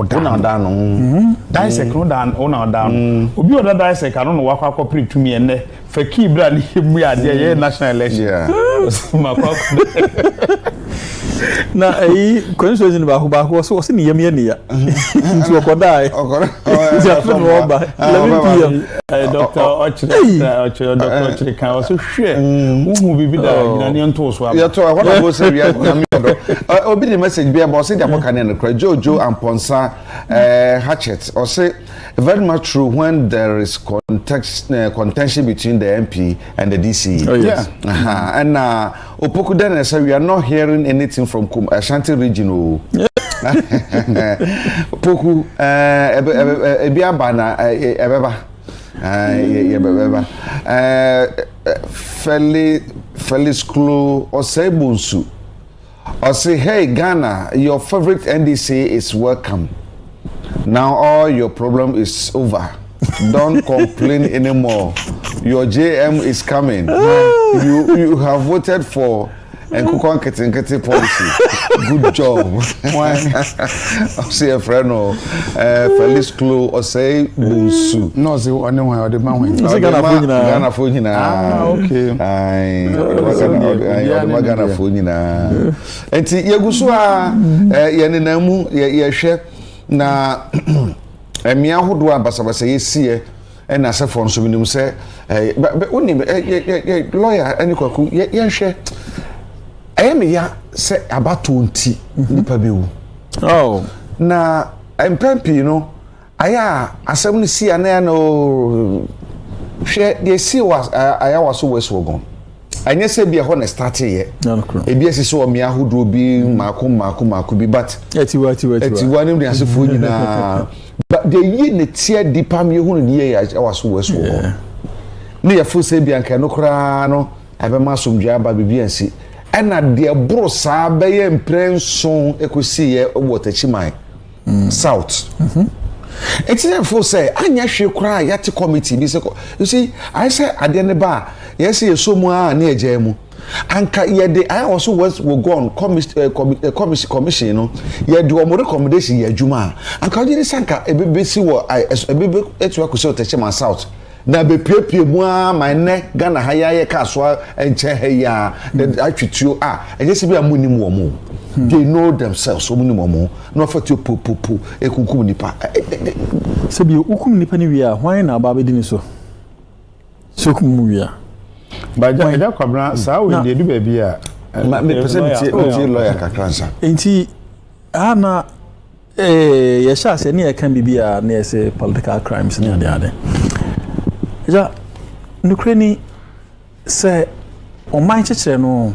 da no dissect no da wona da no obi oda dissect no wakwa akopre tumi ene faki bra ni mu ya de ye national election na constitution ba ko so ni yem ne ya nti okodai ti afro no ba 11 pm doctor ochire kan so hwe hu bibi da gina ne nto so aba ya to what about say ya na mi do obi the message be about say the abokan ne kra Jojo Amponsa Hatchet or say very much true when there is contention between the MP and the DC. Oh, yes. And Opoku then say we are not hearing anything from Ashanti region. Opoku ebiabana ebeba Felix Klo or say Bunsu or say hey Ghana, your favorite NDC is welcome. Now all your problem is over. Don't complain anymore. Your JM is coming. You have voted for Nkukwan Ketenkete policy. Good job. I say a friend Felix Klo or say Bunsu. No, say one or the man. Ghana phone na. Okay. Ghana phone na. Enti yeguso a ye nenamu ye hwe na emia hodo abasabasa yesie na asefo nso binim se onim lawyer ani kwaku yenhwe ayemiya se abato nti nipa bewu na empempi no aya asem ni sia na no hwe de si was aya waso weswogon anya se bia ho na start ye ebi asise o mia hodo bi mako bi but etiwa nim de asefo nyina but the ye ne tie dipa me hu ne ye awaso weswogon ne ya fo se bia nka no kra no abema somdwa aba bibi ansi ena de bro sa be ye mprenson ekosi ye obotachiman south it's not for say anya hwe kra yate committee bi say you see I say ade ne ba yes ye so mu a na eje mu anka ye de I also was will go on commission no ye do mo recommendation ye adwuma anka je sanka ebebesi wo ebebe etu akoso otachiman south na be piepie mu a my Ghana haya ye ka so enche heya atwituo ejesi bi amunim wo mu they know themselves so many momo no fatu popopo ekukum nipa se bi ukum nipa ni wi a hwan na aba be dini so Sokumuya. Baja eda kwabra saa we dey do baby a. Me person ti lawyer kakransa. Enti ana ya sha se ne kan bibia na say political crimes ne ade. Ja nukreni se o man chechire no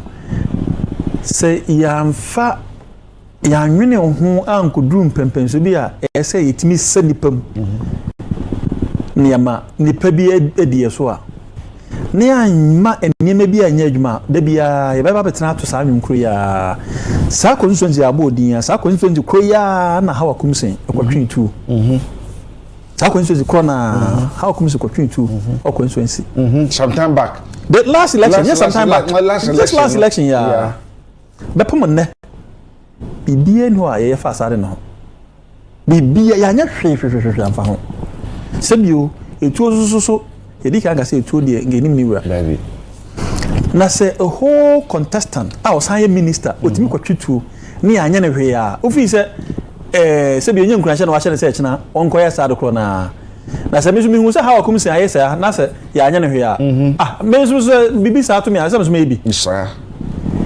se yamfa yanwene ho ankoduru mpempenso bi a ese yetimi sanipam nipa bi edie so a ne anma enema bi anya adwuma da bia ye baba betena to saa nwunkro ya saa constituency abodin ya saa constituency kro ya na hawa kumsen ekwatwen tu saa constituency kro na hawa kumsen ekwatwen tu o constituency sometime back the last election yes sometime back last election yeah bepom ne bibie no a ye fa sare no bibie ya nya hwe amfa ho sebio etu so edika anga say etu de ngenim ni wura David na say a whole contestant a osan minister otimi kwatwitu ni anya ne hwe a ofi say sebio nya nkuranhye na wa hye say china onko ya sade kro na say mesu mi hu say hawa kumsi aye say na say ya anya ne hwe a mesu so bibi sa to me say mesu me bi isa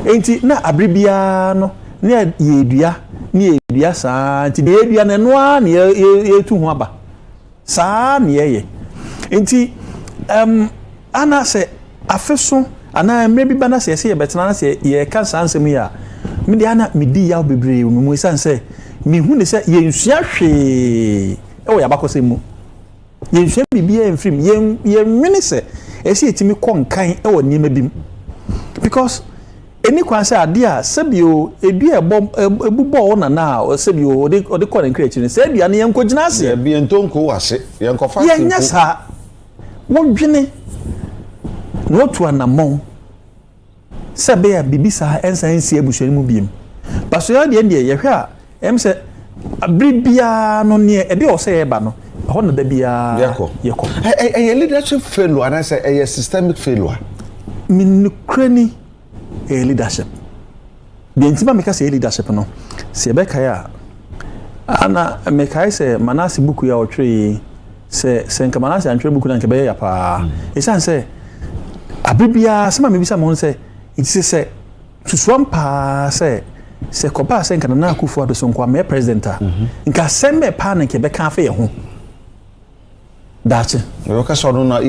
enti na abribia no ne ye edua sa nti de edua na no a ne ye tu ho aba sa ne ye enti ana se afeso ana mrebi bana se ye betena na se ye ka sansem ya me de ana me di yaw bebre mu san se me hu ne se ye nsua hwe e wo ya bakose mu ye nsua bibia enfrim ye nwene se ese etimi konkan e wo niema bim because eni kwan se ade a sebio edu ebubo ona na sebio ode kọ na nkre chiri se edua ne yenko gina ase ya bi entonko wase yenko fa ye nya sa wodwene no to anamon sebe ya bibisa ensa ensi ebushani mu biem paso ya de ye hwe a em se abribia no ne ebe o se ye ba no ho na da bia yeko leadership failure and I say a systemic failure min krani leadership de ntima meka say leadership no se be kai a ana meka say manase buku ya otwe se nka manase antwe buku na nke be ya pa esan se abibia sema me bisa mo se iti se suswam pa se kopa se nka na akufu ado so nkwa me president a nka sembe pa na nke be ka fa ye ho dache yo ka so no na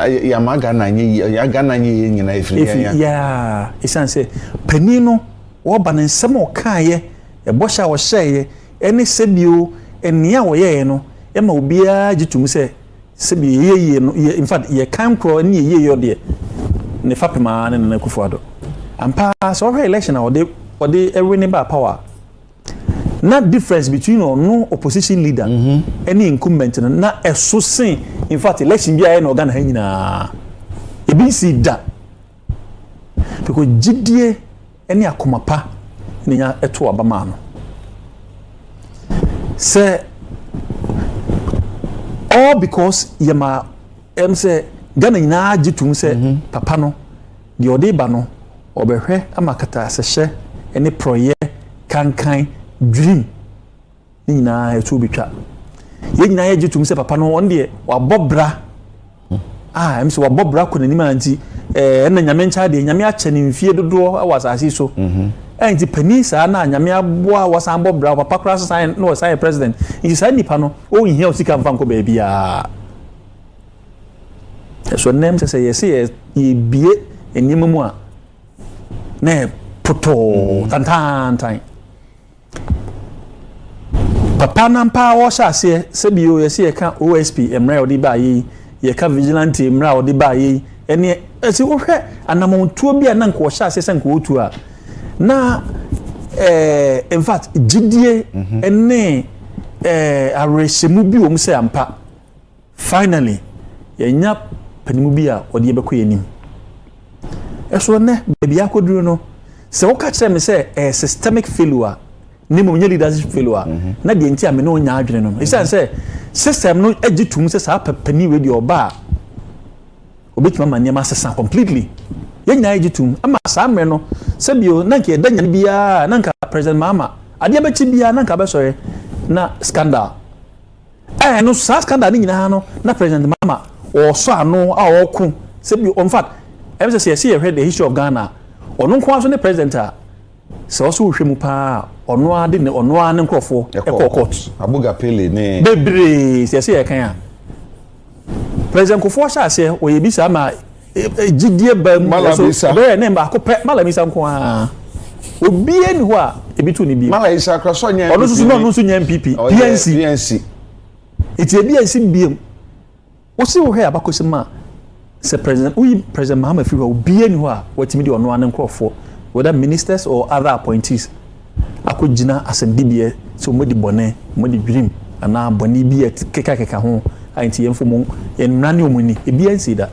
ya maga na nyi ya ga na nyi nyina ifiri ya esan se panino wo ba na nsem o kan ye e bo sha wo hye ene sebio enia wo ye no e ma obia gitum se sebio ye no in fact ye kan kro ne ye yo de ne fapema ne na kufu ado ampa so election na ode every neighbor power not difference between no opposition leader any incumbent na eso sen in fact election bi aye na organ ha nyina e bi si da because gidie any akomapa ne nya eto abama no say all because yema say Ghana nyina agitum say papa no de ode ba no obehwe amakata sehye ene proye kankan dream ni na etu bitwa ye nyina ye gitum se papa no on de wabobra em se wabobra ko nanim anti na nyame ncha de nyame ache ne mfie dodo awasase so enti pani saa na nyame aboa wasan bobra papa kra san no san president nti saa nipa no o hia o sika mfa nko ba bia so nem se ye bie enyem mu a na poto tantan papa nampa wo sha se sebio ye se ka OSP emra odi ba yi ye ka vigilante emra odi ba yi ene esi wo hwe anamontuo bia na nko sha se nko otu a na in fact gidie ene areshemu bi wo mse ampa finally ye nya panimu bi a odi be koyenim eso ne bia koduru no se wo ka kire me se systemic failure ni mo nya leadership failure na de nti ame no nya adwene no isa se system no agitum se sa pani we de oba obetima mania ma sesa completely ye nya agitum ama sa amre no se bio na nke da nya bia na nka president mama ade ba chi bia na nka be sore na scandal no sa scandal ni nyina no na president mama o so ano a o ku Sebi in fact em say see heard the history of Ghana ono nko aso ne president a se oso hwe mu pa ono ade ne ono ane nkrofo e court Abuga Pele ne bebre see e kan a president Kofo sha se o ye bi sa ma gidie ba mu so be ne ba ko pe Malamisa nko a obi eni ho a ebitu ni bi Malamisa kraso nya ono susu no nso nya MPP PNC iti PNC biem o si wo he abakosi ma se president Mahama Fiwa obi eni ho a watimi de ono ane nkrofo whether ministers or other appointees akogina asendibie so modi bone modi dream ana bone bi keka ho anti yemfomo enrane omuni PNC da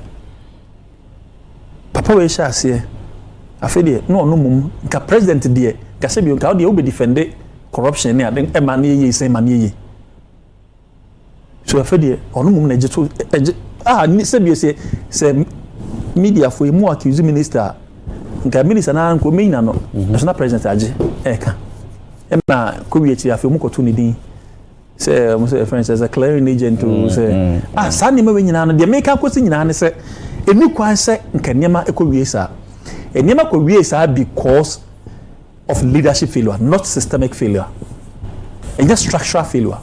papa we sha ase afede no mum nka president de ka se bi nka de obe defend corruption ne aden e ma ne ye se ma ne ye so afede ono mum na jeto ni se bi se media for emu accuse minister nka minister na nko meina no national president age eka e ma ko wi eti afi mu ko to ni din se mo se friends as a clearing agent to say sa ni ma we nyina no de make ko si nyina ne se eni kwan se nka niema ekowie sa eniema ko wie sa because of leadership failure not systemic failure and just structural failure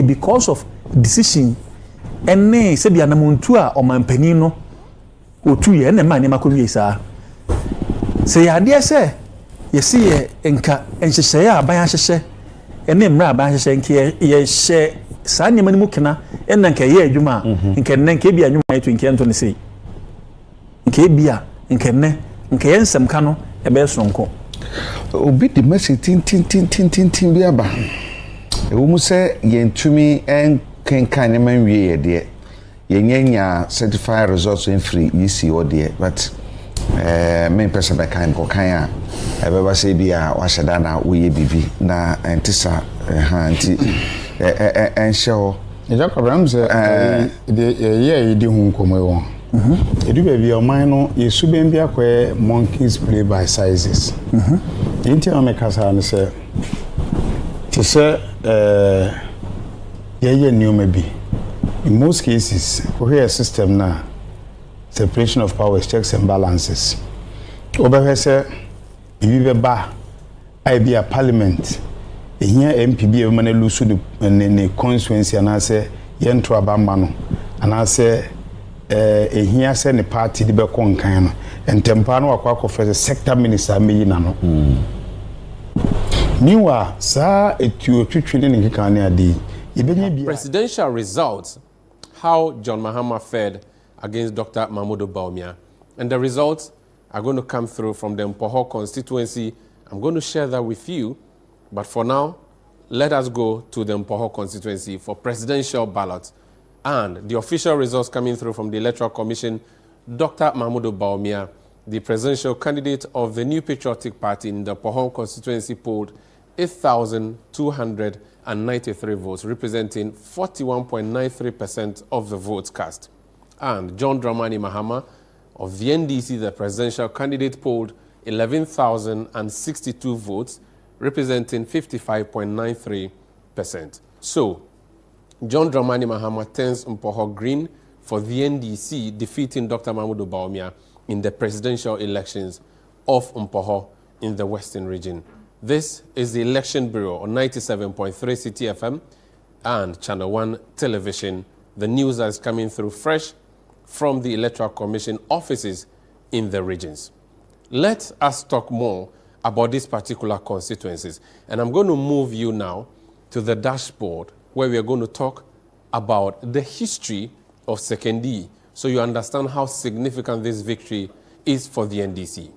because of decision ene se bia na muntu a o mampanin no otu ye na ma niema ko wie sa se ya de se ye se ye nka enhyehyɛ a ban ahyehyɛ ene mra aban ahyehyɛ nke ye hye saa niema ni mu kena ena nka ye adwuma nka nne nka bia adwuma etu nke ento ne sei nka bia nka nne nka ye nsɛm ka no ebe sonko obi de message tin bi aba ewo mu sɛ yentumi enkenkan ne man wie ye de yenya certified results in free EC or de but me person be kan ko kan a ebe ba se bia wa hyeda na wo ye bibi na entisa anti enhye Eja Abraham se de ye di hu nkomo won edu ba bia oman no yesu ben bia kwa monkeys play by sizes inti ame kasa ne se ti se ye nneoma bi in most cases we have a system na separation of powers, checks and balances. Over say, if you ba, I be a parliament. Here MPB of many lose the constituency and I say, yen to a bambano. And I say, here send the party the Becon can and Tempano Aquaco for the sector minister me nano. Meanwhile, sir, it you training in Kikania D. Presidential results, how John Mahama fared against Dr. Mahmoud Bawumia. And the results are going to come through from the Mpoho constituency. I'm going to share that with you. But for now, let us go to the Mpoho constituency for presidential ballots. And the official results coming through from the Electoral Commission, Dr. Mahmoud Bawumia, the presidential candidate of the New Patriotic Party in the Mpoho constituency, polled 8,293 votes, representing 41.93% of the votes cast. And John Dramani Mahama of the NDC, the presidential candidate, polled 11,062 votes, representing 55.93%. So, John Dramani Mahama turns Mpoho green for the NDC, defeating Dr. Mahmoud Bawumia in the presidential elections of Mpoho in the Western region. This is the Election Bureau on 97.3 City FM and Channel 1 Television. The news that is coming through fresh from the Electoral Commission offices in the regions. Let us talk more about these particular constituencies. And I'm going to move you now to the dashboard where we are going to talk about the history of Sekondi so you understand how significant this victory is for the NDC.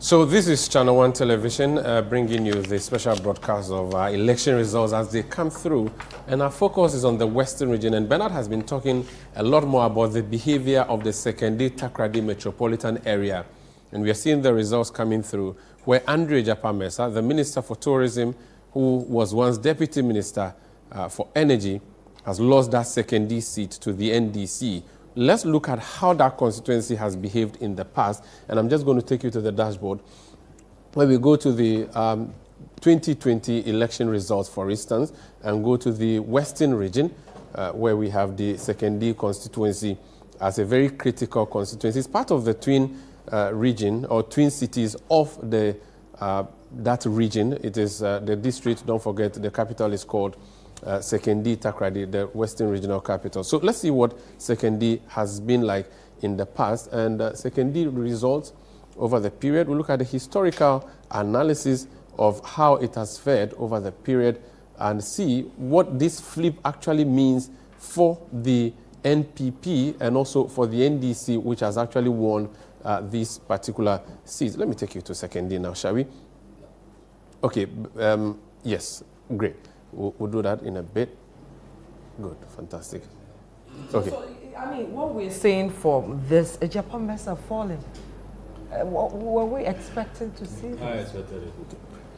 So this is Channel One Television bringing you the special broadcast of our election results as they come through. And our focus is on the Western region. And Bernard has been talking a lot more about the behavior of the Sekondi Takoradi metropolitan area. And we are seeing the results coming through where Andrew Egyapa-Mercer, the Minister for Tourism, who was once Deputy Minister for Energy, has lost that Sekondi seat to the NDC. Let's look at how that constituency has behaved in the past. And I'm just going to take you to the dashboard where we go to the 2020 election results, for instance, and go to the Western region where we have the Sekondi constituency as a very critical constituency. It's part of the twin region or twin cities of the that region. It is the district, don't forget, the capital is called Sekondi Takoradi, the Western Regional Capital. So let's see what Sekondi has been like in the past. And Sekondi results over the period. We look at the historical analysis of how it has fared over the period and see what this flip actually means for the NPP and also for the NDC, which has actually won these particular seats. Let me take you to Sekondi now, shall we? Okay, yes, great. We'll do that in a bit. Good, fantastic. Okay. So, I mean, what we're saying for this, Egyapa-Mercer falling, were we expecting to see this? I expected it.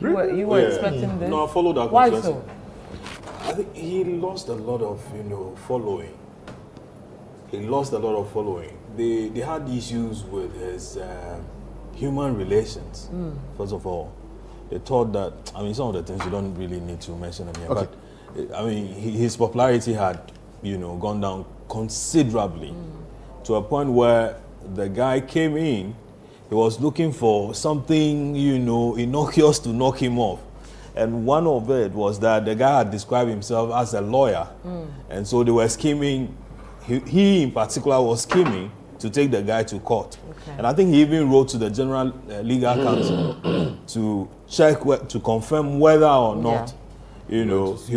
You were expecting this? No, I followed that. Why so? I think he lost a lot of, following. He lost a lot of following. They had issues with his human relations, first of all. They thought that, some of the things you don't really need to mention them here, okay. But, his popularity had, gone down considerably to a point where the guy came in, he was looking for something, innocuous to knock him off. And one of it was that the guy had described himself as a lawyer. And so they were scheming, he in particular was scheming to take the guy to court. Okay. And I think he even wrote to the General Legal Counsel to check, to confirm whether or not, he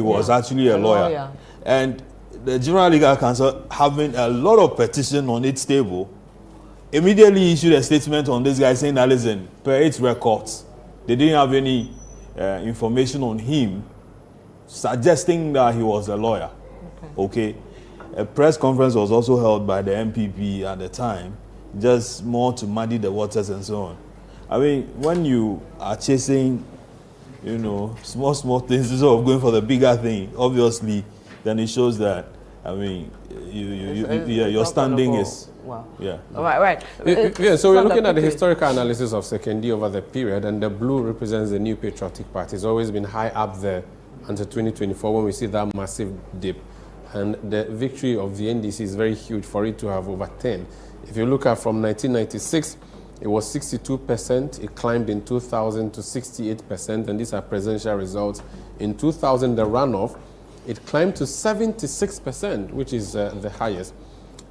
was actually a lawyer. And the General Legal Counsel, having a lot of petition on its table, immediately issued a statement on this guy saying that, listen, per its records, they didn't have any information on him suggesting that he was a lawyer. Okay. A press conference was also held by the MPP at the time, just more to muddy the waters and so on. When you are chasing, small things instead of going for the bigger thing, obviously, then it shows that, your standing is... Wow. Yeah. Right. Yeah, so we're looking at the historical analysis of Sekondi over the period, and the blue represents the New Patriotic Party. It's always been high up there until 2024 when we see that massive dip. And the victory of the NDC is very huge for it to have overturned. If you look at from 1996, it was 62%. It climbed in 2000 to 68%, and these are presidential results. In 2000, the runoff, it climbed to 76%, which is the highest.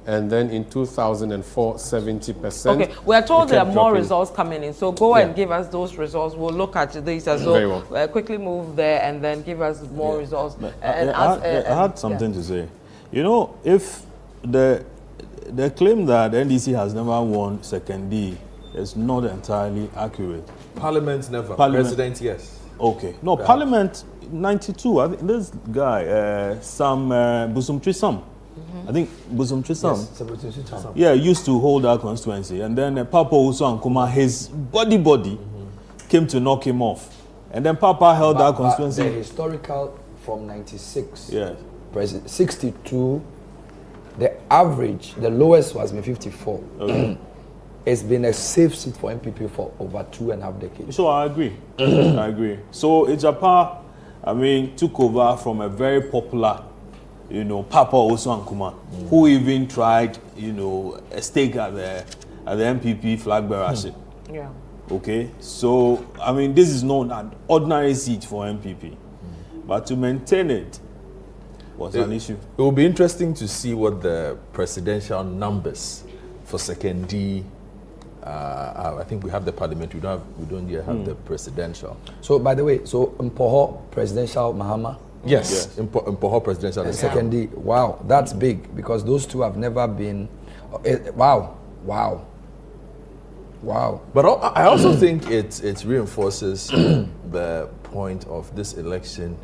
And then in 2004, 70%. Okay, we are told there are more results coming in. So go and give us those results. We'll look at these as well. Quickly move there and then give us more results. I had something to say. If the claim that NDC has never won Sekondi is not entirely accurate. Parliament never. President, yes. Okay. No, Parliament 92. I think this guy, Sam Busum-Trisam. I think Busum-Trisam, used to hold that constituency. And then Papa Uso Ankuma, his body came to knock him off. And then Papa held that constituency. The historical from 96, 62, the average, the lowest was 54. Okay. It's been a safe seat for MPP for over 2.5 decades. So I agree. I agree. So Egyapa, took over from a very popular Papa Osu Ankuma, who even tried, a stake at the MPP flag bearership. Yeah. Okay, so this is not an ordinary seat for MPP, but to maintain it was an issue. It will be interesting to see what the presidential numbers for Sekondi. I think we have the parliament. We don't yet have the presidential. So, by the way, Mpoho presidential Mahama. Yes. Mpoho presidential. And Sekondi, wow, that's big because those two have never been. Wow. Wow. But I also think it reinforces the point of this election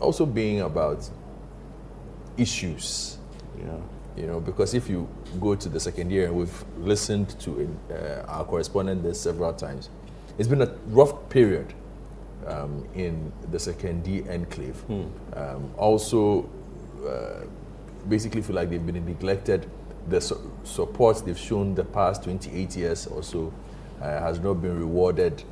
also being about issues. Yeah. Because if you go to the second year, and we've listened to our correspondent there several times, it's been a rough period in the second D enclave. Also, basically feel like they've been neglected. The support they've shown the past 28 years or so has not been rewarded.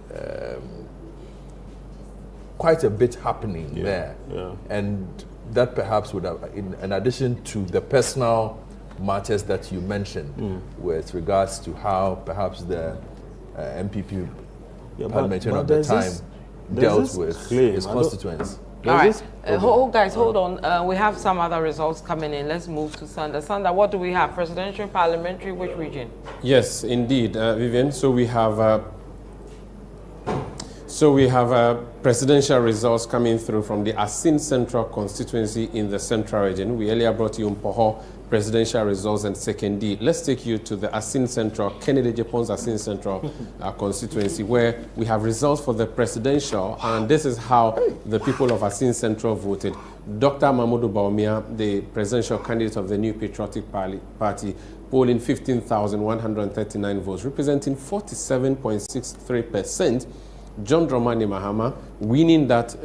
Quite a bit happening there. Yeah. And that perhaps would have, in addition to the personal matters that you mentioned with regards to how perhaps the MPP parliamentarian of the time dealt with his constituents. All right, guys, hold on. We have some other results coming in. Let's move to Sanda. Sanda, what do we have? Presidential, parliamentary, which region? Yes, indeed, Vivian. So we have presidential results coming through from the Asin Central constituency in the Central region. We earlier brought you Mpoho presidential results and second D. Let's take you to the Asin Central, Kennedy Japon's Asin Central constituency, where we have results for the presidential, and this is how the people of Asin Central voted. Dr. Mahamudu Bawumia, the presidential candidate of the New Patriotic Party, polling 15,139 votes, representing 47.63%. John Dramani Mahama winning that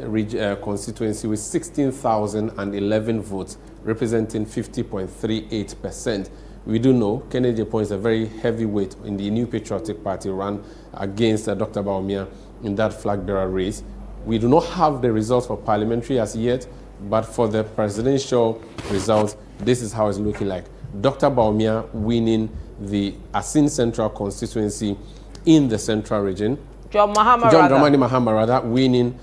constituency with 16,011 votes, representing 50.38%. We do know Kennedy Japan is a very heavyweight in the New Patriotic Party run against Dr. Bawumia in that flag bearer race. We do not have the results for parliamentary as yet, but for the presidential results, this is how it's looking like. Dr. Bawumia winning the Asin Central constituency in the Central region. John Dramani Mahama winning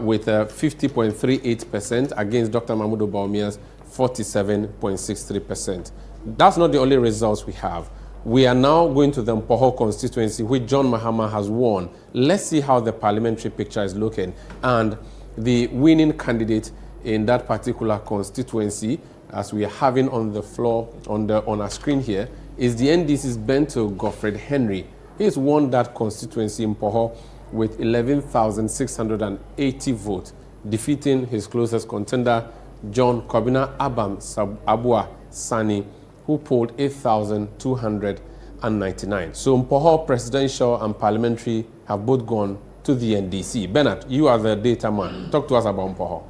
with 50.38% against Dr. Mahamudu Bawumia's 47.63%. That's not the only results we have. We are now going to the Mpoho constituency, which John Mahama has won. Let's see how the parliamentary picture is looking. And the winning candidate in that particular constituency, as we are having on the floor, on our screen here, is the NDC's Bento Godfred Henry. He's won that constituency in Mpoho with 11,680 votes, defeating his closest contender, John Kobina Abua Sani, who polled 8,299. So Mpoho presidential and parliamentary have both gone to the NDC. Bernard, you are the data man. Talk to us about Mpoho.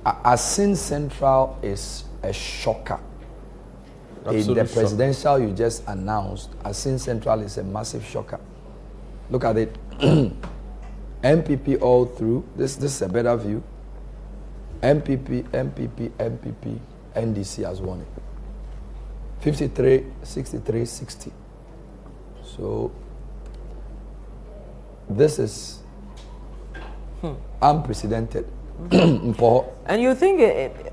Asin Central is a shocker. Absolute in the presidential you just announced, Asin Central is a massive shocker. Look at it. MPP all through. This is a better view. MPP, NDC has won it. 53, 63, 60. So this is unprecedented. And you think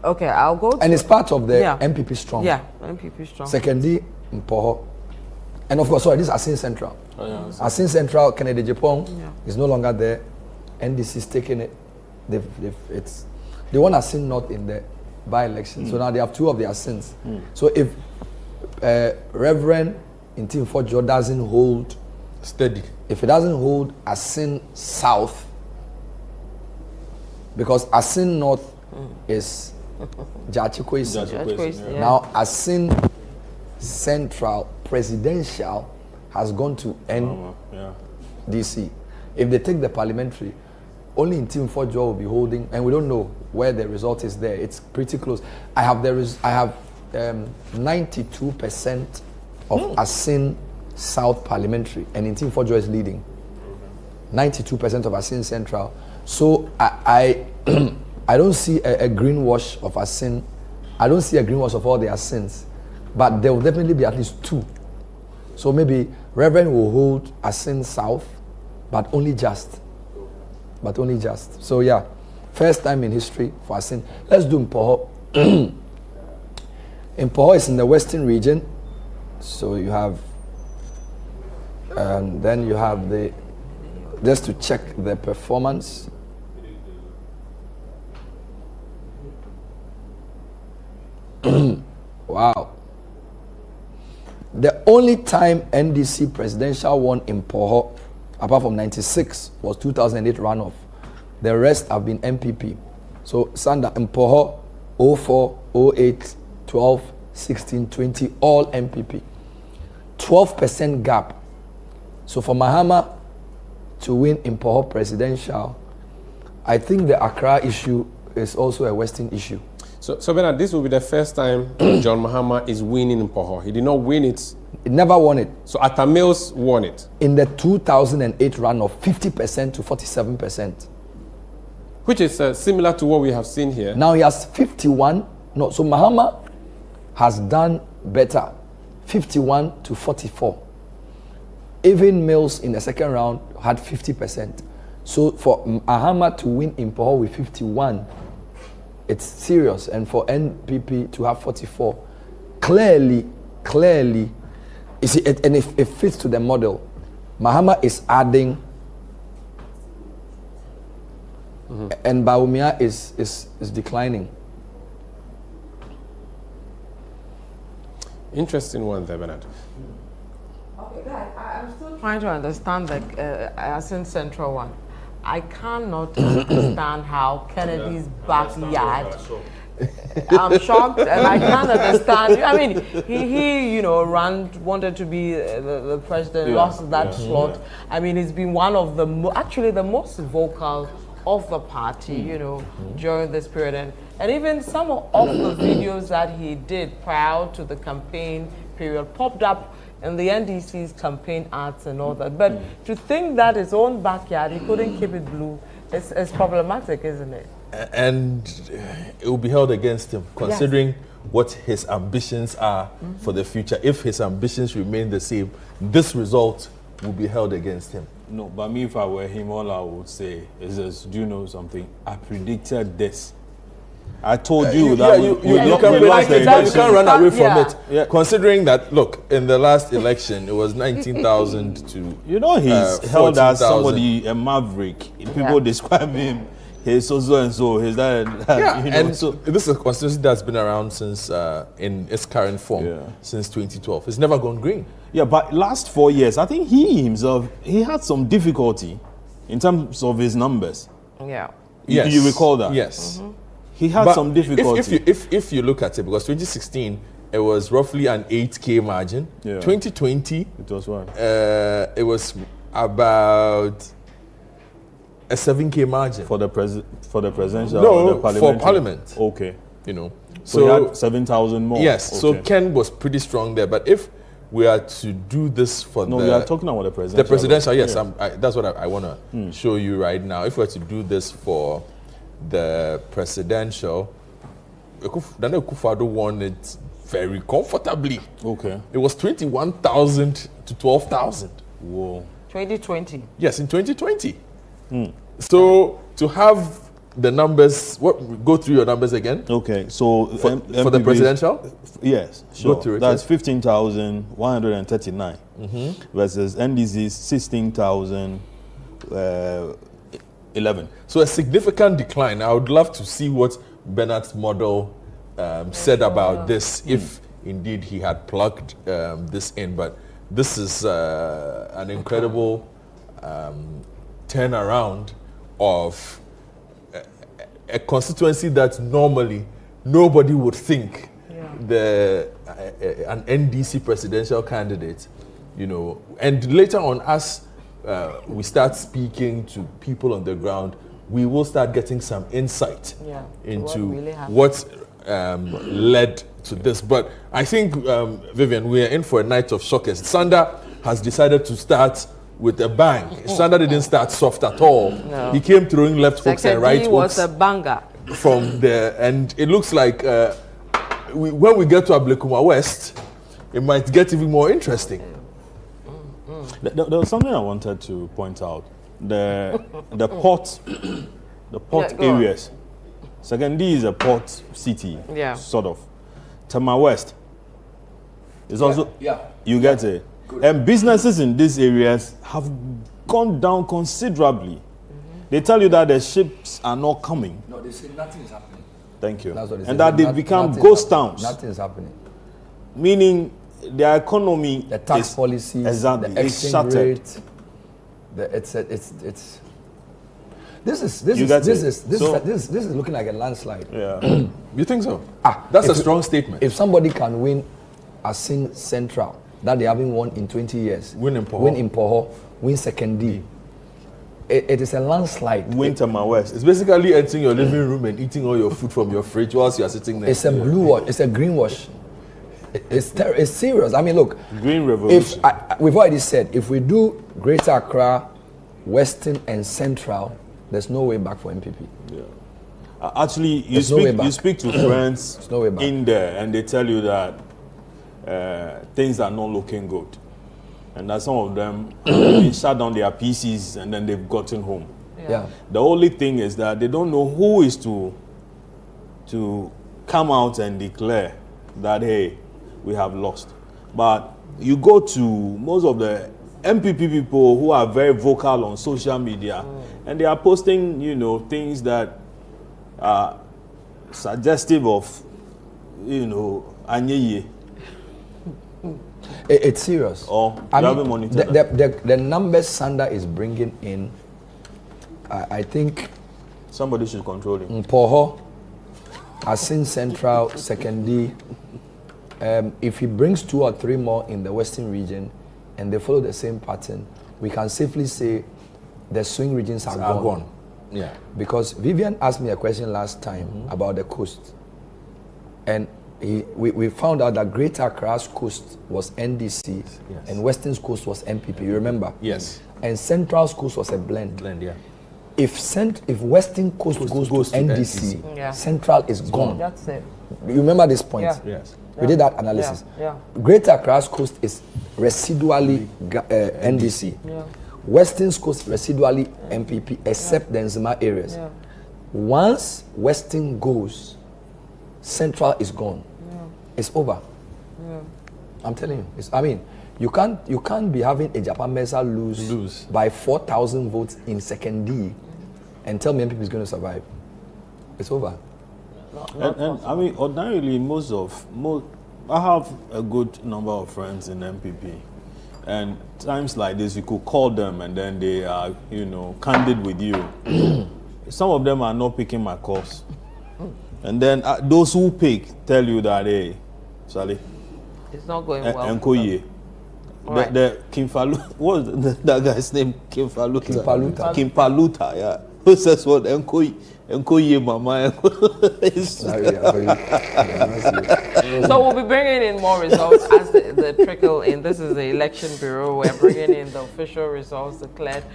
okay, I'll go to and it's part of the MPP strong. Yeah, MPP strong. Secondly, Mpoho. And of course, sorry, this is Asin Central. Asin Central, Kennedy Japan is no longer there. NDC is taking it. They want Asin North in the by-election. So now they have two of their Asins. So if Reverend Intim Fojo doesn't hold steady, if it doesn't hold Asin South, because Asin North is Jachikwesi. Now Asin Central presidential has gone to NDC. If they take the parliamentary, only in Team Fojo will be holding, and we don't know where the result is there. It's pretty close. I have 92% of Asin South parliamentary, and in Team Fojo is leading. 92% of Asin Central. So I don't see a greenwash of Asin. I don't see a greenwash of all the Asins, but there will definitely be at least two. So maybe Reverend will hold Asin South, but only just. So yeah, first time in history for Asin. Let's do Mpoho. Mpoho is in the western region. So you have, and then you have just to check the performance. Wow. The only time NDC presidential won in Poho, apart from 96, was 2008 runoff. The rest have been MPP. So Sanda in Poho, 04, 08, 12, 16, 20, all MPP. 12% gap. So for Mahama to win in Poho presidential, I think the Accra issue is also a Western issue. So Bernard, this will be the first time John Mahama is winning in Poho. He did not win it. He never won it. So Atta Mills won it. In the 2008 runoff, 50% to 47%. Which is similar to what we have seen here. Now he has 51. No, so Mahama has done better. 51 to 44. Even Mills in the second round had 50%. So for Mahama to win in Poho with 51, it's serious. And for NPP to have 44, clearly, you see, and it fits to the model. Mahama is adding, and Bawumia is declining. Interesting one there, Bernard. Okay, I'm still trying to understand the Asin Central one. I cannot understand how Kennedy's backyard. I'm shocked, and I can't understand. I mean, he wanted to be the president, lost that slot. I mean, he's been one of the actually the most vocal of the party, during this period, and even some of the videos that he did prior to the campaign period popped up in the NDC's campaign ads and all that. But to think that his own backyard, he couldn't keep it blue, is problematic, isn't it? And it will be held against him, considering what his ambitions are for the future. If his ambitions remain the same, this result will be held against him. No, but me, if I were him, all I would say is this: do you know something? I predicted this. I told you that you can't run away from it. Yeah. Considering that, look, in the last election, it was 19,000 to he's held as somebody, a maverick. People describe him. He's so and so. He's that. And so this is a constituency that's been around since in its current form since 2012. It's never gone green. Yeah, but last 4 years, I think he himself had some difficulty in terms of his numbers. Yeah. Yes. You recall that? Yes. He had some difficulty. If you look at it, because 2016 it was roughly an 8K margin. Yeah. 2020 it was what? It was about a 7K margin for the presidential. No, for parliament. Okay. So he had 7,000 more. Yes. Okay. So Ken was pretty strong there, but if we are to do this for we are talking about the presidential. The presidential, yes. Yeah. That's what I want to show you right now. If we are to do this for the presidential, Daniel Akufo-Addo won it very comfortably. Okay. It was 21,000 to 12,000. Whoa. 2020. Yes, in 2020. So to have the numbers, go through your numbers again. Okay, so for the presidential, yes, sure. Go through it. That's 15,139 versus NDC's 16,011. So a significant decline. I would love to see what Bernard's model said about this, if indeed he had plugged this in. But this is an incredible turnaround of a constituency that normally nobody would think an NDC presidential candidate, and later on as we start speaking to people on the ground, we will start getting some insight into what led to this. But I think, Vivian, we are in for a night of shockers. Sanda has decided to start with a bang. Sanda didn't start soft at all. No. He came throwing left hooks and right hooks. He was a banger. From there, and it looks like when we get to Ablekuma West, it might get even more interesting. There was something I wanted to point out. The port areas. Sekondi is a port city, sort of. Tema West is also, you get it. Good. And businesses in these areas have gone down considerably. They tell you that the ships are not coming. No, they say nothing is happening. Thank you. That's what they say. And that they've become ghost towns. Nothing is happening. Meaning, their economy, the tax policy, exactly, the exchange rate, this is looking like a landslide. Yeah. You think so? That's a strong statement. If somebody can win Asin Central that they haven't won in 20 years, win in Poho, win Second D, it is a landslide. Win Tema West. It's basically entering your living room and eating all your food from your fridge whilst you are sitting there. It's a blue wash. It's a green wash. It's serious. I mean, look. Green revolution. We've already said, if we do Greater Accra, Western and Central, there's no way back for MPP. Yeah. Actually, you speak to friends in there, and they tell you that things are not looking good, and that some of them shut down their PCs and then they've gotten home. Yeah. The only thing is that they don't know who is to come out and declare that, hey, we have lost. But you go to most of the MPP people who are very vocal on social media, and they are posting, things that are suggestive of, Anyeye. It's serious. The numbers Sanda is bringing in, I think somebody should control him. Poho, Asin Central, Second D. If he brings 2 or 3 more in the Western region, and they follow the same pattern, we can safely say the swing regions are gone. Yeah. Because Vivian asked me a question last time about the coast, and we found out that Greater Accra's coast was NDC, and Western's coast was MPP. You remember? Yes. And Central's coast was a blend. Yeah. If Western coast goes to NDC, Central is gone. That's it. You remember this point? Yeah. Yes. We did that analysis. Yeah. Greater Accra's coast is residually NDC. Yeah. Western's coast residually MPP, except the Nzima areas. Yeah. Once Western goes, Central is gone. Yeah. It's over. Yeah. I'm telling you. You can't be having a Japan Mesa lose by 4,000 votes in Second D and tell me MPP is going to survive. It's over. And ordinarily, I have a good number of friends in MPP, and times like this, you could call them, and then they are, candid with you. Some of them are not picking my calls, and then those who pick tell you that, hey, Sally, it's not going well. Nkoye. Right. The Kimfalu, what was that guy's name? Kimpaluta, yeah. Who says what? Nkoye mama. So we'll be bringing in more results as the trickle in. This is the Election Bureau. We're bringing in the official results declared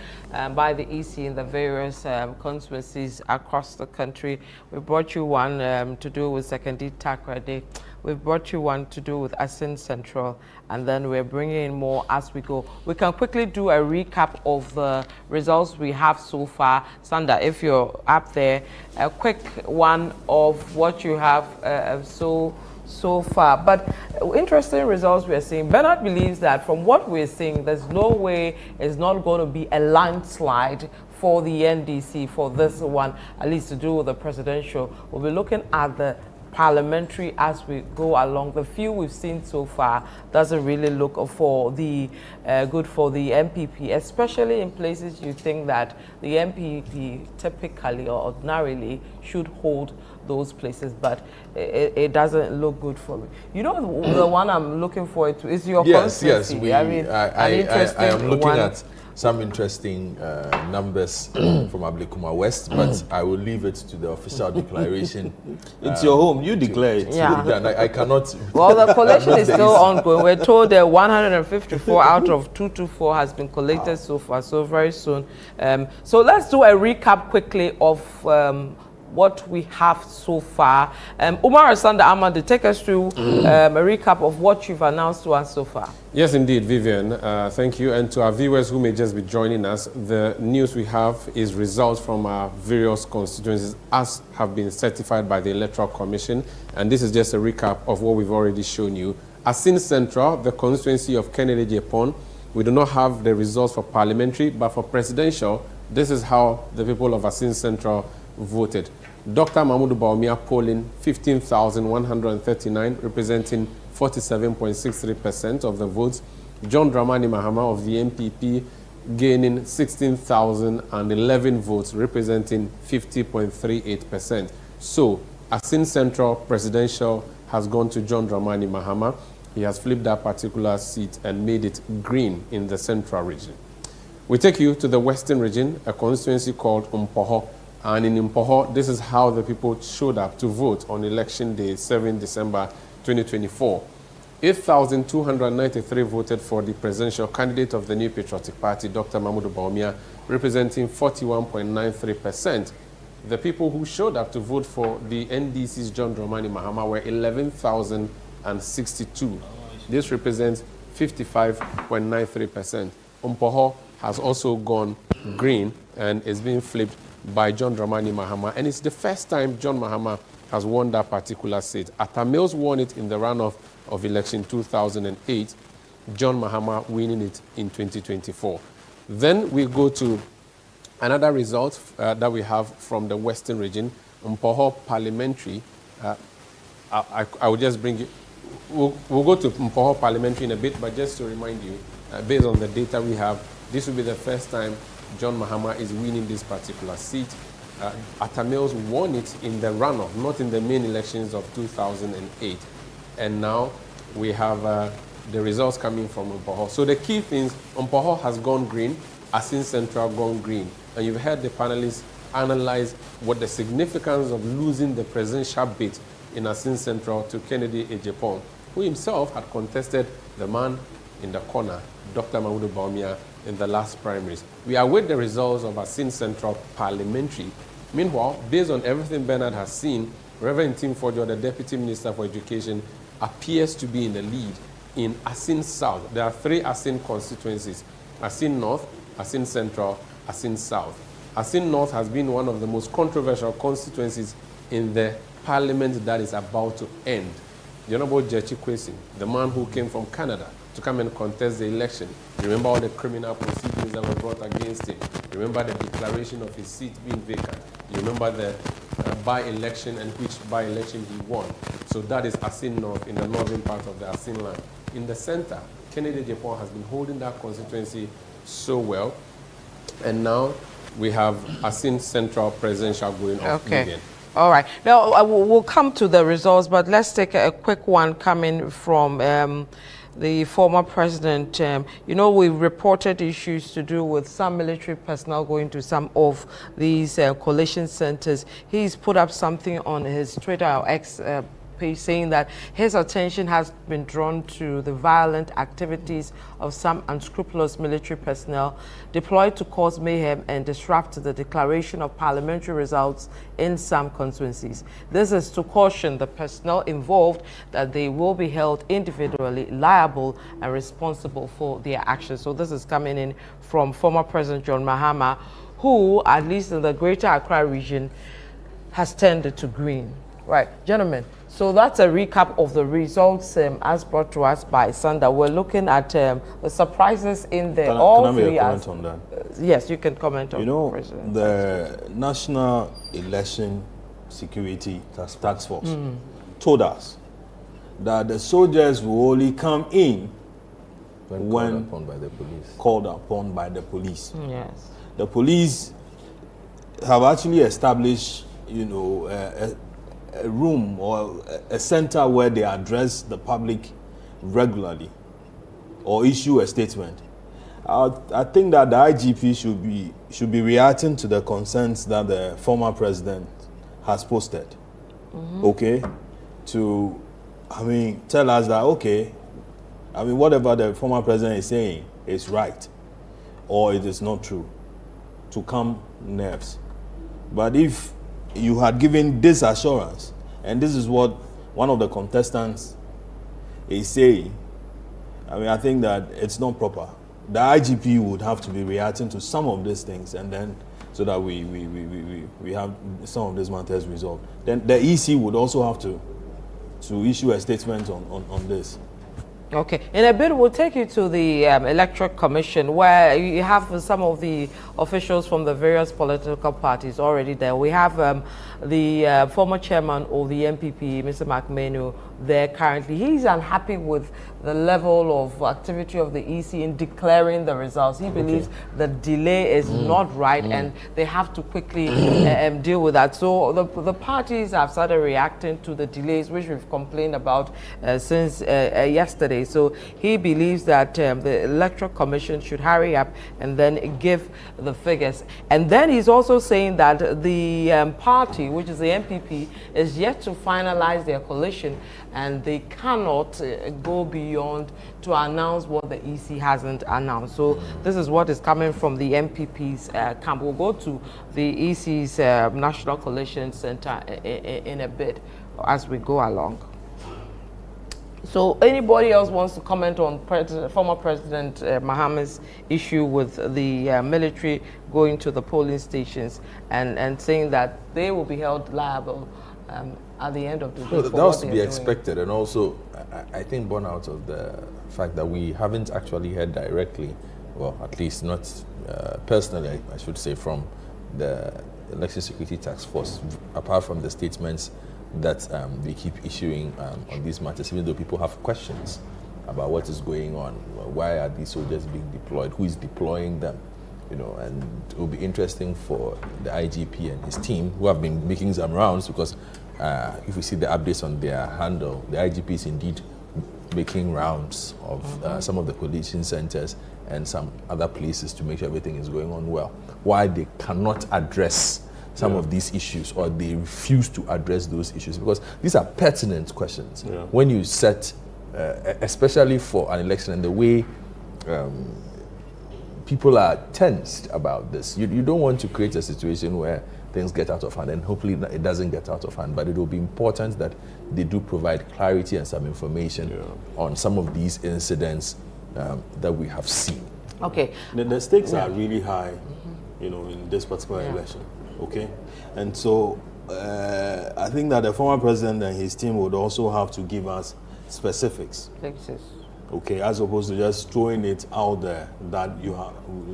by the EC in the various constituencies across the country. We brought you one to do with Second D Takrade Day. We've brought you one to do with Asin Central, and then we're bringing in more as we go. We can quickly do a recap of the results we have so far. Sanda, if you're up there, a quick one of what you have so far. But interesting results we're seeing. Bernard believes that from what we're seeing, there's no way it's not going to be a landslide for the NDC for this one, at least to do with the presidential. We'll be looking at the parliamentary as we go along. The few we've seen so far doesn't really look for the good for the MPP, especially in places you think that the MPP typically or ordinarily should hold those places, but it doesn't look good for me. The one I'm looking forward to is your constituency. Yes. I am looking at some interesting numbers from Ablekuma West, but I will leave it to the official declaration. It's your home, you declare it. Yeah. I cannot. Well, the collation is still ongoing. We're told that 154 out of 224 has been collected so far, so very soon. So let's do a recap quickly of what we have so far. Umar Sanda Ahmad, take us through a recap of what you've announced to us so far. Yes, indeed, Vivian. Thank you. And to our viewers who may just be joining us, the news we have is results from our various constituencies as have been certified by the Electoral Commission. And this is just a recap of what we've already shown you. Asin Central, the constituency of Kennedy Japon, we do not have the results for parliamentary, but for presidential, this is how the people of Asin Central voted. Dr. Mahmoud Bawumia polling 15,139, representing 47.63% of the votes. John Dramani Mahama of the NPP gaining 16,011 votes, representing 50.38%. So, Asin Central Presidential has gone to John Dramani Mahama. He has flipped that particular seat and made it green in the central region. We take you to the western region, a constituency called Mpoho. And in Mpoho, this is how the people showed up to vote on election day, 7 December 2024. 8,293 voted for the presidential candidate of the New Patriotic Party, Dr. Mahmoud Bawumia, representing 41.93%. The people who showed up to vote for the NDC's John Dramani Mahama were 11,062. This represents 55.93%. Mpoho has also gone green and is being flipped by John Dramani Mahama. And it's the first time John Mahama has won that particular seat. Atta Mills won it in the runoff of election 2008. John Mahama winning it in 2024. Then we go to another result that we have from the western region, Mpoho Parliamentary. I will just bring it. We'll go to Mpoho Parliamentary in a bit, but just to remind you, based on the data we have, this will be the first time John Mahama is winning this particular seat. Atta Mills won it in the runoff, not in the main elections of 2008. And now we have the results coming from Mpoho. So the key things, Mpoho has gone green, Asin Central gone green. And you've heard the panelists analyze what the significance of losing the presidential bid in Asin Central to Kennedy Ejepong, who himself had contested the man in the corner, Dr. Mahmoud Bawumia, in the last primaries. We await the results of Asin Central Parliamentary. Meanwhile, based on everything Bernard has seen, Reverend Tim Forjo, the Deputy Minister for Education, appears to be in the lead in Asin South. There are 3 Asin constituencies: Asin North, Asin Central, Asin South. Asin North has been one of the most controversial constituencies in the parliament that is about to end. The Honorable Jechi Kwesi, the man who came from Canada to come and contest the election. Remember all the criminal proceedings that were brought against him. Remember the declaration of his seat being vacant. You remember the by-election and which by-election he won. So that is Asin North in the northern part of the Asin land. In the center, Kennedy Ejepong has been holding that constituency so well. And now we have Asin Central Presidential going off again. All right. Now, we'll come to the results, but let's take a quick one coming from the former president. You know, we reported issues to do with some military personnel going to some of these collation centers. He's put up something on his Twitter or X page saying that his attention has been drawn to the violent activities of some unscrupulous military personnel deployed to cause mayhem and disrupt the declaration of parliamentary results in some constituencies. This is to caution the personnel involved that they will be held individually liable and responsible for their actions. So this is coming in from former President John Mahama, who, at least in the Greater Accra region, has tended to green. Right, gentlemen. So that's a recap of the results as brought to us by Sanda. We're looking at the surprises in the Can I make a comment on that? Yes, you can comment on You know, President. the National Election Security Task Force told us that the soldiers will only come in when called upon by the police. Yes. The police have actually established, you know, a room or a center where they address the public regularly or issue a statement. I think that the IGP should be reacting to the concerns that the former president has posted. Okay, to tell us that whatever the former president is saying is right or it is not true, to calm nerves. But if you had given this assurance, and this is what one of the contestants is saying, I think that it's not proper. The IGP would have to be reacting to some of these things, and then so that we have some of these matters resolved. Then the EC would also have to issue a statement on this. Okay, in a bit we'll take you to the Electoral Commission, where you have some of the officials from the various political parties already there. We have the former chairman of the MPP, Mr. McMenu, there currently. He's unhappy with the level of activity of the EC in declaring the results. He believes the delay is not right and they have to quickly deal with that. So the parties have started reacting to the delays, which we've complained about since yesterday. So he believes that the Electoral Commission should hurry up and then give the figures. And then he's also saying that the party, which is the MPP, is yet to finalize their coalition, and they cannot go beyond to announce what the EC hasn't announced. So this is what is coming from the MPP's camp. We'll go to the EC's National Coalition Center in a bit as we go along. So anybody else wants to comment on former President Mahama's issue with the military going to the polling stations and saying that they will be held liable at the end of the day? That was to be expected, and also I think born out of the fact that we haven't actually heard directly, well, at least not personally, I should say, from the Election Security Task Force, apart from the statements that they keep issuing on these matters, even though people have questions about what is going on. Why are these soldiers being deployed? Who is deploying them? You know, and it will be interesting for the IGP and his team, who have been making some rounds, because if we see the updates on their handle, the IGP is indeed making rounds of some of the coalition centers and some other places to make sure everything is going on well. Why they cannot address some of these issues, or they refuse to address those issues, because these are pertinent questions. When you set, especially for an election, and the way people are tensed about this, you don't want to create a situation where things get out of hand, and hopefully it doesn't get out of hand, but it will be important that they do provide clarity and some information on some of these incidents that we have seen. Okay. The stakes are really high, you know, in this particular election. Okay, and so I think that the former president and his team would also have to give us specifics. Okay, as opposed to just throwing it out there that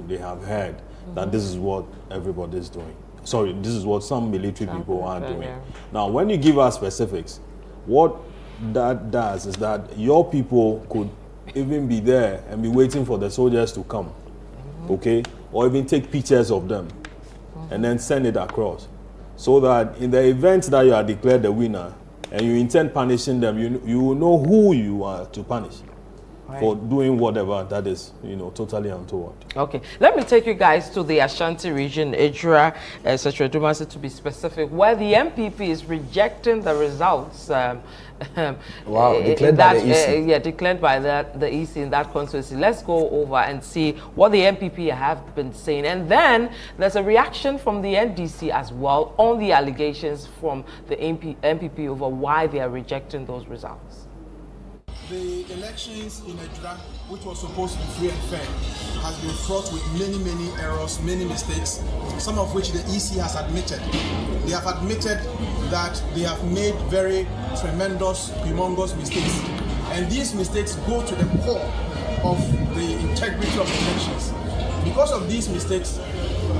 they have heard that this is what everybody is doing. Sorry, this is what some military people are doing. Now, when you give us specifics, what that does is that your people could even be there and be waiting for the soldiers to come, okay, or even take pictures of them and then send it across, so that in the event that you are declared the winner and you intend punishing them, you will know who you are to punish for doing whatever that is, you know, totally untoward. Okay, let me take you guys to the Ashanti region, Ejura, Secretary Dumasi to be specific, where the MPP is rejecting the results. Declared by the EC. Declared by the EC in that constituency. Let's go over and see what the MPP have been saying. And then there's a reaction from the NDC as well on the allegations from the MPP over why they are rejecting those results. The elections in Ejura, which was supposed to be free and fair, has been fraught with many errors, many mistakes, some of which the EC has admitted. They have admitted that they have made very tremendous, humongous mistakes. And these mistakes go to the core of the integrity of the elections. Because of these mistakes,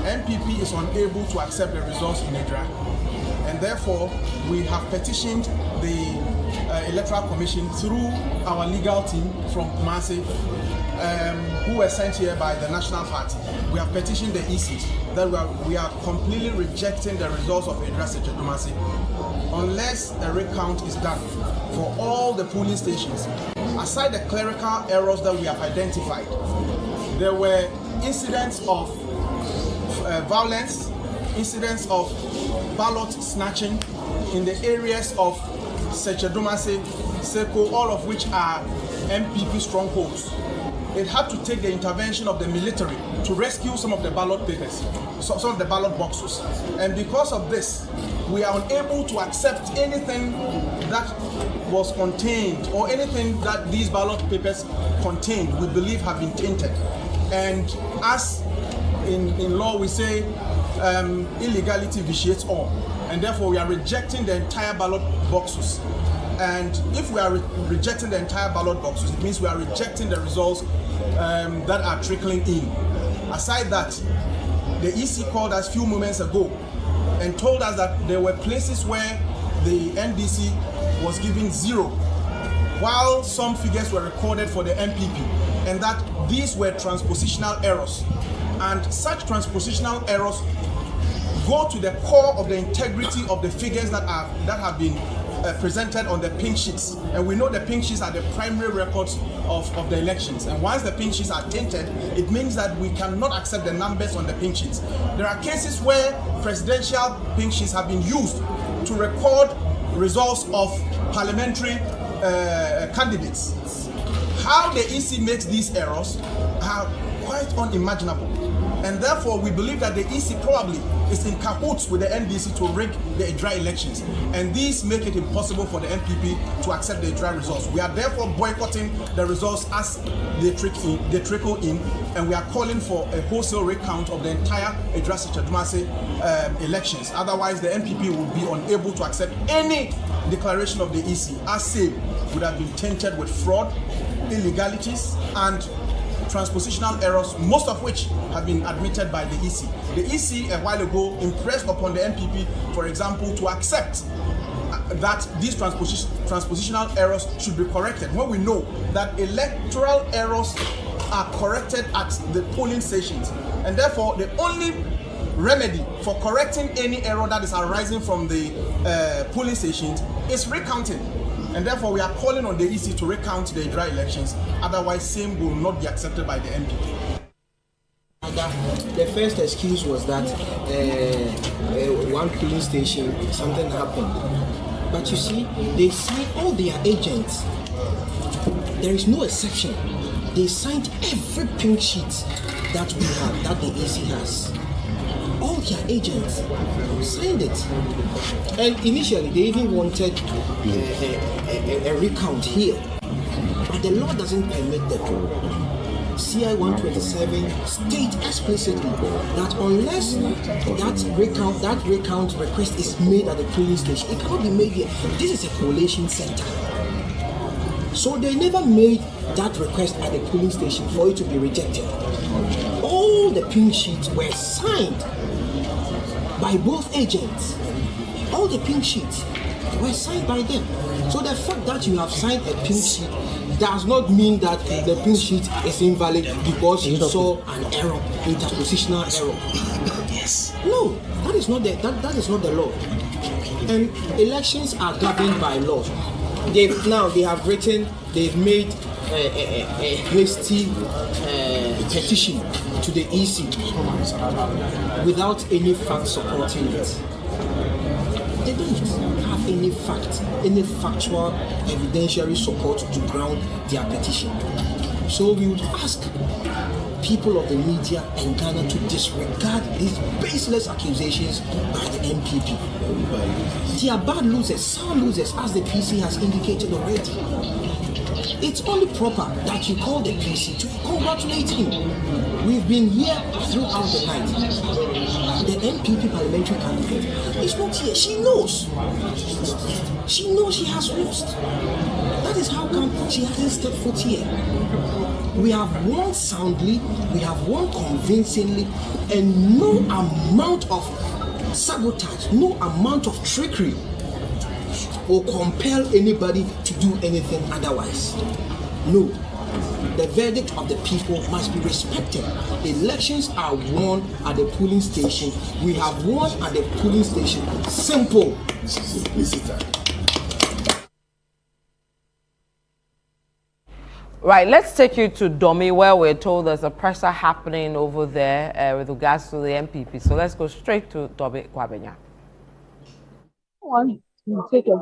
MPP is unable to accept the results in Ejura. And therefore, we have petitioned the Electoral Commission through our legal team from Kumasi, who were sent here by the National Party. We have petitioned the EC that we are completely rejecting the results of Ejura Secretary Dumasi unless a recount is done for all the polling stations. Aside the clerical errors that we have identified, there were incidents of violence, incidents of ballot snatching in the areas of Secretary Dumasi, Seko, all of which are MPP strongholds. It had to take the intervention of the military to rescue some of the ballot papers, some of the ballot boxes. And because of this, we are unable to accept anything that was contained or anything that these ballot papers contained, we believe have been tainted. And as in law we say, illegality vitiates all. And therefore we are rejecting the entire ballot boxes. And if we are rejecting the entire ballot boxes, it means we are rejecting the results that are trickling in. Aside that, the EC called us a few moments ago and told us that there were places where the NDC was giving 0, while some figures were recorded for the MPP, and that these were transpositional errors. And such transpositional errors go to the core of the integrity of the figures that have been presented on the pink sheets. And we know the pink sheets are the primary records of the elections. And once the pink sheets are tainted, it means that we cannot accept the numbers on the pink sheets. There are cases where presidential pink sheets have been used to record results of parliamentary candidates. How the EC makes these errors are quite unimaginable. And therefore, we believe that the EC probably is in cahoots with the NDC to rig the EDRA elections. And these make it impossible for the MPP to accept the EDRA results. We are therefore boycotting the results as they trickle in, and we are calling for a wholesale recount of the entire EDRA Sechadumase elections. Otherwise, the MPP will be unable to accept any declaration of the EC, as said, would have been tainted with fraud, illegalities, and transpositional errors, most of which have been admitted by the EC. The EC a while ago impressed upon the MPP, for example, to accept that these transpositional errors should be corrected, when we know that electoral errors are corrected at the polling stations. And therefore, the only remedy for correcting any error that is arising from the polling stations is recounting. And therefore, we are calling on the EC to recount the EDRA elections. Otherwise, same will not be accepted by the MPP. The first excuse was that one polling station, something happened. But you see, they signed all their agents. There is no exception. They signed every pink sheet that we have, that the EC has. All their agents signed it. And initially, they even wanted a recount here. But the law doesn't permit that. CI 127 states explicitly that unless that recount request is made at the polling station, it cannot be made here. This is a collation center. So they never made that request at the polling station for it to be rejected. All the pink sheets were signed by both agents. All the pink sheets were signed by them. So the fact that you have signed a pink sheet does not mean that the pink sheet is invalid because you saw an error, interpositional error. Yes. No, that is not the law. And elections are governed by law. They've made a hasty petition to the EC without any fact supporting it. They don't have any fact, any factual evidentiary support to ground their petition. So we would ask people of the media in Ghana to disregard these baseless accusations by the MPP. They are bad losers, sour losers, as the PC has indicated already. It's only proper that you call the PC to congratulate him. We've been here throughout the night. The MPP parliamentary candidate is not here. She knows. She knows she has lost. That is how come she hasn't stepped foot here. We have won soundly, we have won convincingly, and no amount of sabotage, no amount of trickery will compel anybody to do anything otherwise. No. The verdict of the people must be respected. Elections are won at the polling station. We have won at the polling station. Simple. Simplicity. Right, let's take you to Domi, where we're told there's a pressure happening over there with regards to the MPP. So let's go straight to Domi Kwabenya. Take it.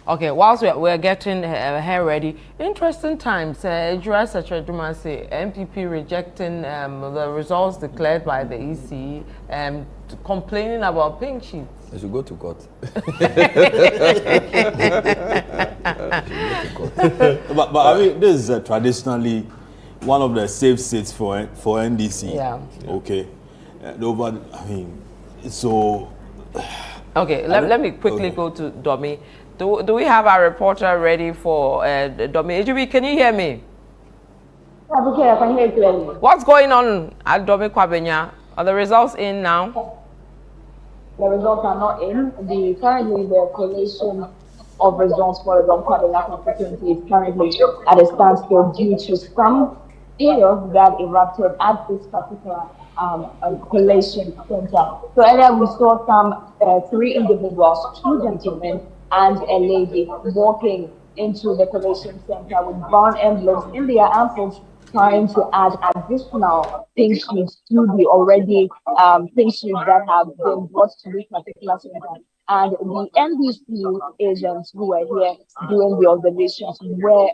Okay, whilst we're getting her ready, interesting times. EDRA Sechadumase, MPP rejecting the results declared by the EC, complaining about pink sheets. They should go to court. but I mean, this is traditionally one of the safe seats for NDC. Yeah. Okay. But I mean, So. Okay, let me quickly go to Domi. Do we have our reporter ready for Domi? Ejubi, can you hear me? Okay, I can hear you clearly. What's going on at Domi Kwabenya? Are the results in now? The results are not in. Currently, the collation of results for the Domi Kwabenya constituency is currently at a standstill due to some chaos that erupted at this particular collation center. So earlier we saw some 3 individuals, 2 gentlemen and a lady, walking into the collation center with brown envelopes in their armpits, trying to add additional pink sheets to the already pink sheets that have been brought to this particular center. And the NDC agents who were here doing the observations were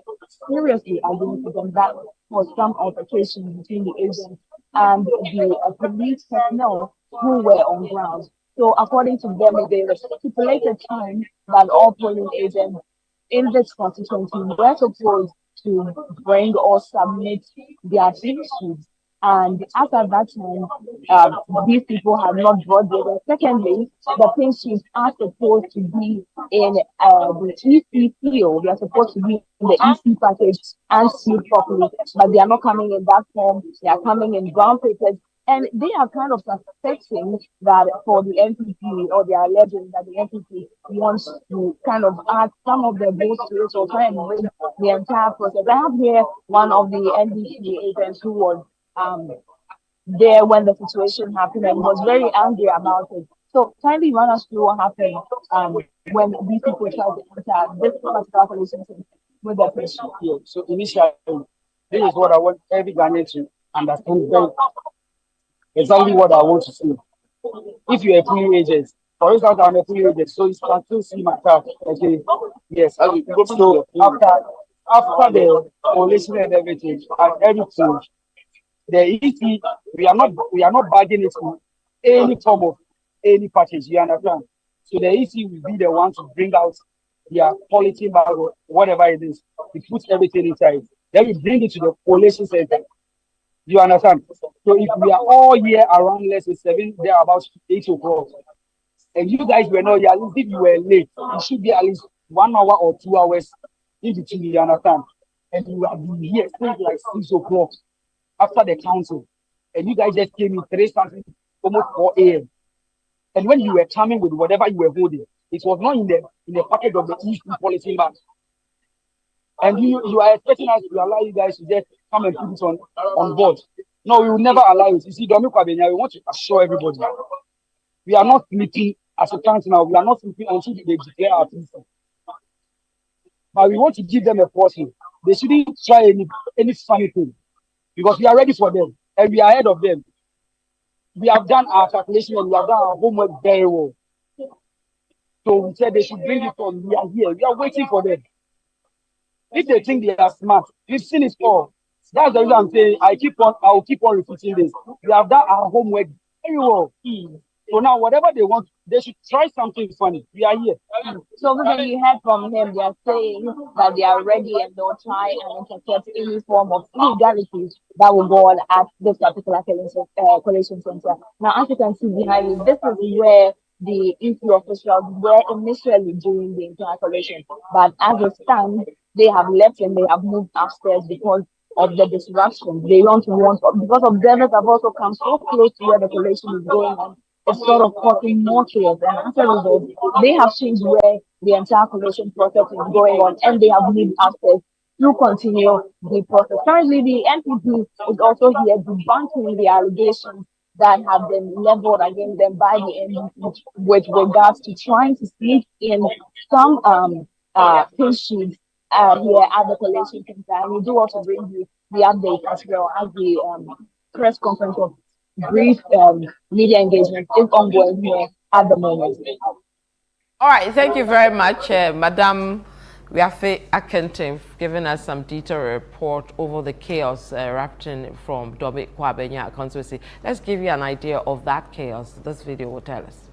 seriously arguing with them that for some altercation between the agents and the police personnel who were on ground. So according to them, they stipulated time that all polling agents in this constituency were supposed to bring or submit their pink sheets. And after that time, these people have not brought them. Secondly, the pink sheets are supposed to be in the EC seal. They are supposed to be in the EC package and sealed properly, but they are not coming in that form. They are coming in brown papers. And they are kind of suspecting that for the NPP, or they are alleging that the NPP wants to kind of add some of their votes to it or try and win the entire process. I have here one of the NDC agents who was there when the situation happened and was very angry about it. So kindly run us through what happened when these people tried to enter this particular solution with their patient. So initially, this is what I want every Ghanaian to understand very exactly what I want to see. If you're a free agent, for instance, I'm a free agent, so you can still see my card. Okay, yes. So after the coalition and everything, the EC, we are not bargaining it to any form of any package. You understand? So the EC will be the one to bring out their quality bag or whatever it is. We put everything inside. Then we bring it to the coalition center. You understand? So if we are all here around, let's say 7, there about 8 o'clock, and you guys were not here, at least if you were late, it should be at least 1 hour or 2 hours in between. You understand? And you have been here since like 6 o'clock after the council, and you guys just came in 3 something, almost 4 a.m. And when you were coming with whatever you were holding, it was not in the package of the EC policy bag. And you are expecting us to allow you guys to just come and put it on board. No, we will never allow it. You see, Domi Kwabenya, we want to assure everybody. We are not sleeping as a country now. We are not sleeping until they declare our peace. But we want to give them a portion. They shouldn't try any funny thing, because we are ready for them and we are ahead of them. We have done our calculation and we have done our homework very well. So we said they should bring it on. We are here. We are waiting for them. If they think they are smart, we've seen it all. That's the reason I'm saying I will keep on repeating this. We have done our homework very well. So now whatever they want, they should try something funny. We are here. So when you heard from him, they are saying that they are ready and they'll try and intercept any form of illegalities that will go on at this particular collation center. Now, as you can see behind me, this is where the EC officials were initially doing the entire collation. But as it stands, they have left and they have moved upstairs because of the disruption. They don't want, because observers have also come so close to where the collation is going on. It's sort of causing more chaos, and as a result, they have changed where the entire collation process is going on, and they have moved upstairs to continue the process. Currently, the NPP is also here debunking the allegations that have been leveled against them by the NPP with regards to trying to sneak in some pink sheets here at the collation center. And we do also bring you the update as well as the press conference of brief media engagement is ongoing here at the moment. All right, thank you very much, Madam Wiafe Akintin, giving us some detailed report over the chaos erupting from Domi Kwabenya constituency. Let's give you an idea of that chaos. This video will tell us.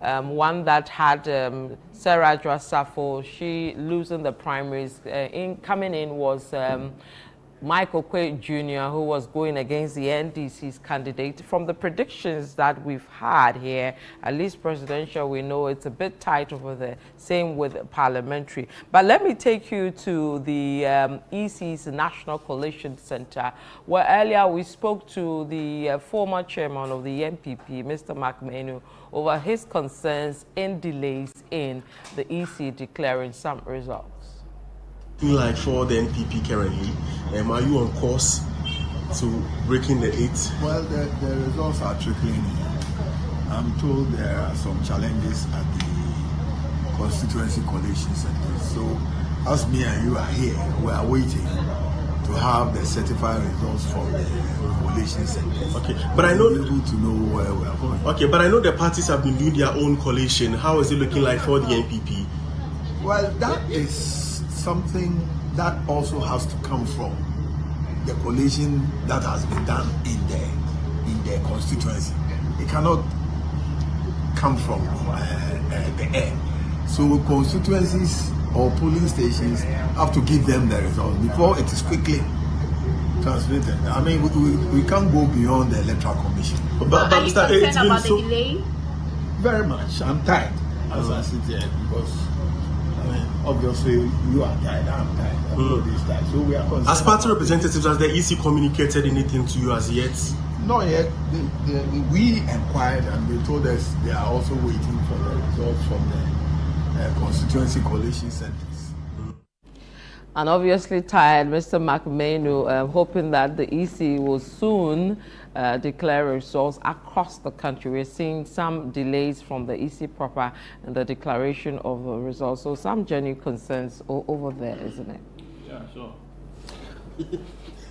one that had Sarah Joasafo, she losing the primaries. Coming in was Michael Quay Jr., who was going against the NDC's candidate. From the predictions that we've had here, at least presidential, we know it's a bit tight over there. Same with parliamentary. But let me take you to the EC's National Coalition Center, where earlier we spoke to the former chairman of the NPP, Mr. McMahon, over his concerns in delays in the EC declaring some results. Like for the NPP currently, are you on course to breaking the 8? Well, the results are trickling in. I'm told there are some challenges at the constituency coalition centers. So, as me and you are here, we are waiting to have the certified results from the coalition centers. Okay, but I know we're able to know where we are going. Okay, but I know the parties have been doing their own coalition. How is it looking like for the NPP? Well, that is something that also has to come from the coalition that has been done in the constituency. It cannot come from the air. So constituencies or polling stations have to give them the results before it is quickly transmitted. I mean, we can't go beyond the Electoral Commission. But are you concerned about the delay? Very much. I'm tired as I sit here because obviously you are tired, I'm tired, everybody's tired. So we are concerned. As party representatives, has the EC communicated anything to you as yet? Not yet. We inquired and they told us they are also waiting for the results from the constituency coalition centers. And obviously tired, Mr. McMahon, hoping that the EC will soon declare results across the country. We're seeing some delays from the EC proper in the declaration of results. So some genuine concerns over there, isn't it? Yeah, sure.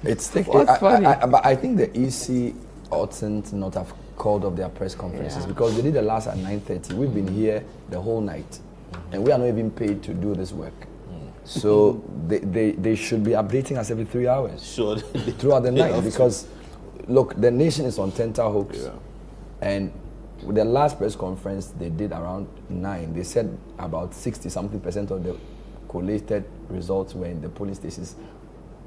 It's funny? But I think the EC oughtn't not have called off their press conferences because they did the last at 9:30. We've been here the whole night, and we are not even paid to do this work. So they should be updating us every 3 hours throughout the night because, look, the nation is on tenterhooks. And with the last press conference they did around 9, they said about 60-something% of the collated results were in the polling stations.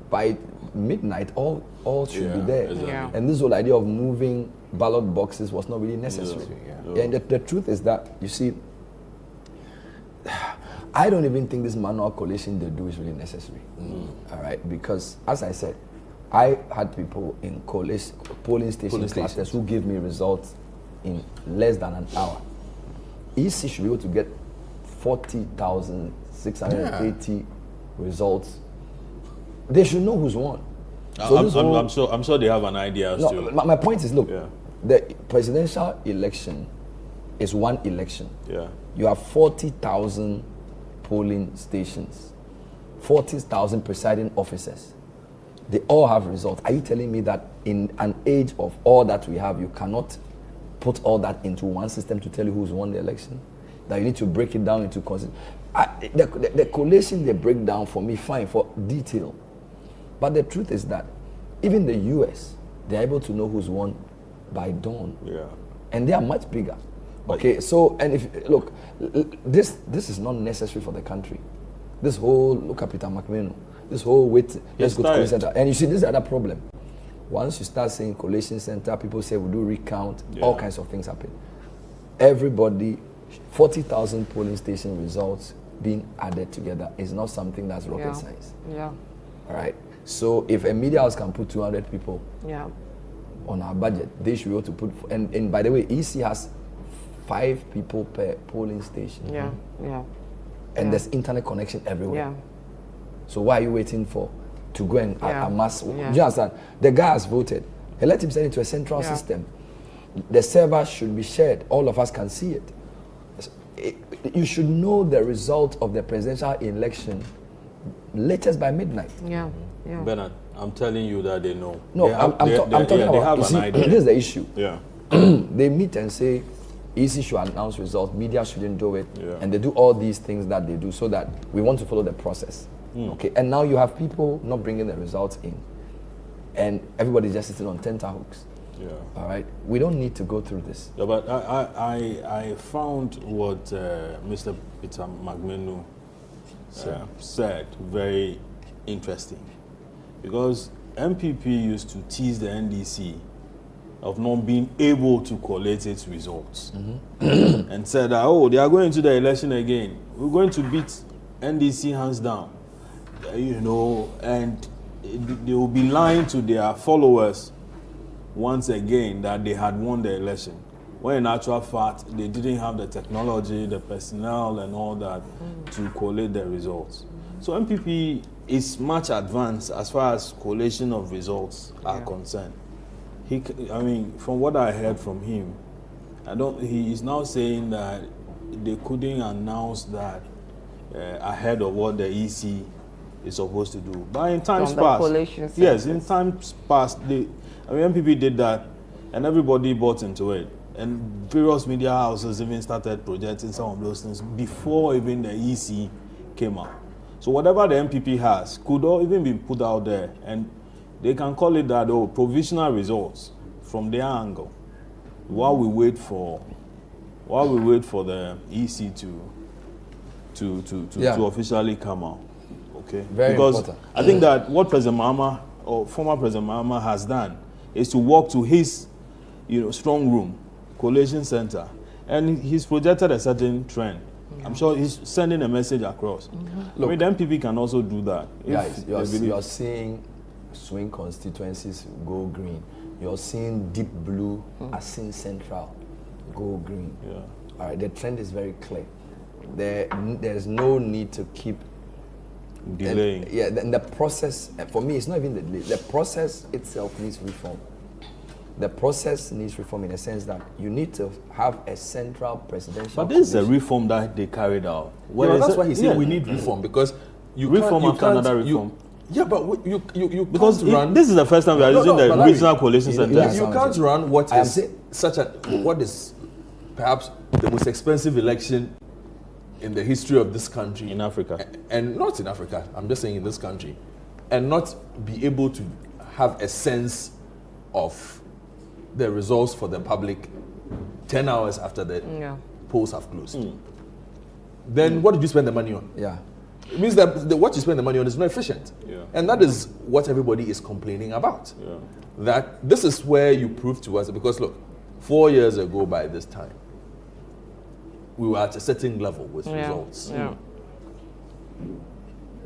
By midnight, all should be there. Exactly. And this whole idea of moving ballot boxes was not really necessary. And the truth is that, you see, I don't even think this manual collation they do is really necessary. All right, because as I said, I had people in polling station clusters who give me results in less than an hour. EC should be able to get 40,680 results. They should know who's won. So I'm sure they have an idea as to. My point is, look, the presidential election is one election. You have 40,000 polling stations, 40,000 presiding officers. They all have results. Are you telling me that in an age of all that we have, you cannot put all that into one system to tell you who's won the election? That you need to break it down into the collation they break down for me, fine, for detail. But the truth is that even the US, they're able to know who's won by dawn. And they are much bigger. Okay, so, and if, look, this is not necessary for the country. This whole, look at Peter McMahon, this whole wait, let's go to coalition center. And you see, this is another problem. Once you start saying coalition center, people say we'll do recount, all kinds of things happen. Everybody, 40,000 polling station results being added together is not something that's rocket science. All right, so if a media house can put 200 people on our budget, they should be able to put, and by the way, EC has 5 people per polling station. And there's internet connection everywhere. So why are you waiting to go and amass? Do you understand? The guy has voted. He let him send it to a central system. The server should be shared. All of us can see it. You should know the result of the presidential election latest by midnight. Bernard, I'm telling you that they know. No, I'm talking about. They have you see, an idea. This is the issue. They meet and say, EC should announce results, media shouldn't do it, and they do all these things that they do so that we want to follow the process. Okay, and now you have people not bringing the results in, and everybody's just sitting on tenterhooks. Yeah. All right, we don't need to go through this. Yeah, but I found what Mr. Peter Magmenu said very interesting, because MPP used to tease the NDC of not being able to collate its results, and said that, oh, they are going to the election again. We're going to beat NDC hands down, you know, and they will be lying to their followers once again that they had won the election, when in actual fact they didn't have the technology, the personnel and all that to collate the results. So MPP is much advanced as far as collation of results are concerned. I mean, from what I heard from him, he is now saying that they couldn't announce that ahead of what the EC is supposed to do. But in times past, yes, in times past, MPP did that, and everybody bought into it. And various media houses even started projecting some of those things before even the EC came out. So whatever the MPP has could all even be put out there, and they can call it that, provisional results from their angle, while we wait for the EC to officially come out. Okay, because important. I think that what President Mahama or former President Mahama has done is to walk to his, strong room, collation center, and he's projected a certain trend. I'm sure he's sending a message across. Look, I mean, the MPP can also do that. Guys, you're seeing swing constituencies go green. You're seeing deep blue as in central go green. Yeah. All right, the trend is very clear. There's no need to keep delaying. And the process, for me, it's not even the delay. The process itself needs reform. The process needs reform in the sense that you need to have a central presidential. But this is a reform that they carried out. That's why he said we need reform, because you reform after another reform. Because this is the first time we are using the regional coalition center. You can't run what is perhaps the most expensive election in the history of this country. In Africa. And not in Africa, I'm just saying in this country. And not be able to have a sense of the results for the public 10 hours after the polls have closed. Then what did you spend the money on? Yeah. It means that what you spend the money on is not efficient. Yeah. And that is what everybody is complaining about. Yeah. That this is where you prove to us, because look, 4 years ago by this time, we were at a certain level with results. Yeah.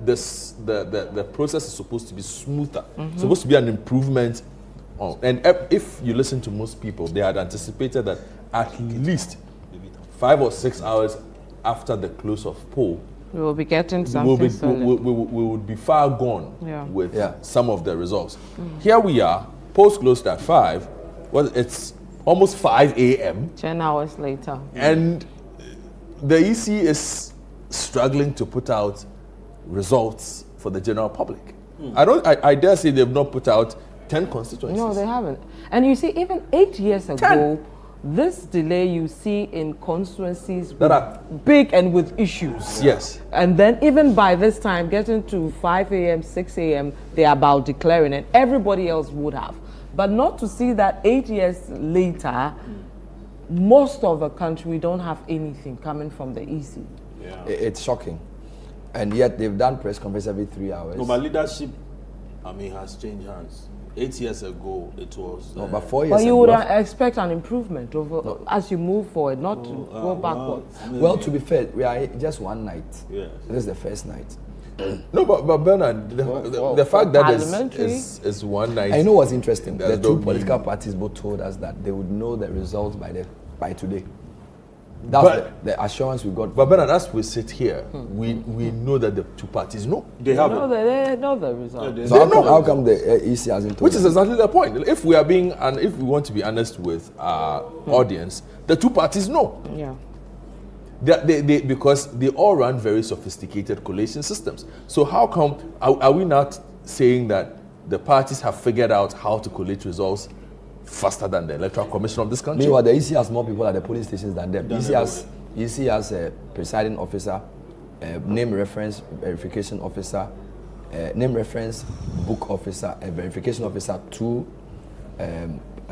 The process is supposed to be smoother, supposed to be an improvement. And if you listen to most people, they had anticipated that at least 5 or 6 hours after the close of poll, we will be getting something solid. We would be far gone with some of the results. Here we are, polls closed at 5. Well, it's almost 5 a.m. 10 hours later. And the EC is struggling to put out results for the general public. I dare say they've not put out 10 constituencies. No, they haven't. And you see, even 8 years ago, this delay you see in constituencies that are big and with issues. Yes. And then even by this time, getting to 5 a.m., 6 a.m., they're about declaring it. Everybody else would have. But not to see that 8 years later, most of the country, we don't have anything coming from the EC. Yeah. It's shocking. And yet they've done press conference every 3 hours. No, but leadership, has changed hands. 8 years ago, it was. No, but 4 years ago. But you would expect an improvement as you move forward, not to go backwards. Well, to be fair, we are just one night. Yes. This is the first night. No, but Bernard, the fact that is one night. I know what's interesting. The two political parties both told us that they would know the results by today. That's the assurance we got. But Bernard, as we sit here, we know that the two parties know. They know the results. So how come the EC hasn't told Which is exactly the point. If we are being, and if we want to be honest with our audience, the two parties know. Yeah. They because they all run very sophisticated collation systems. So how come are we not saying that the parties have figured out how to collate results faster than the Electoral Commission of this country? Meanwhile, the EC has more people at the polling stations than them. EC has a presiding officer, a name reference verification officer, a name reference book officer, a verification officer, 2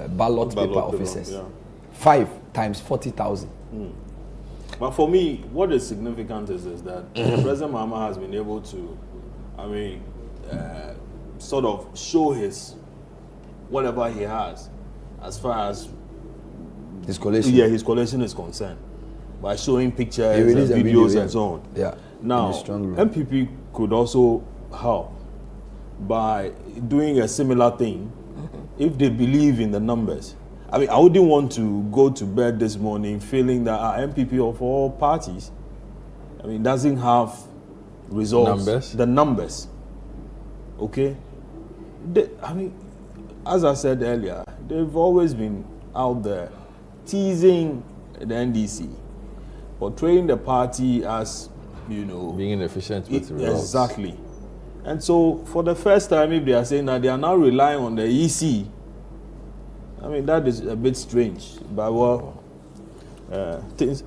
ballot paper officers. 5 times 40,000. But for me, what is significant is that President Mahama has been able to, sort of show his whatever he has as far as his coalition. Yeah, his coalition is concerned by showing pictures and videos and so on. Yeah. Now, MPP could also help by doing a similar thing if they believe in the numbers. I mean, I wouldn't want to go to bed this morning feeling that our MPP of all parties, doesn't have results. The numbers. Okay? As I said earlier, they've always been out there teasing the NDC, portraying the party as, being inefficient with results. Exactly. And so, for the first time, if they are saying that they are now relying on the EC, that is a bit strange. But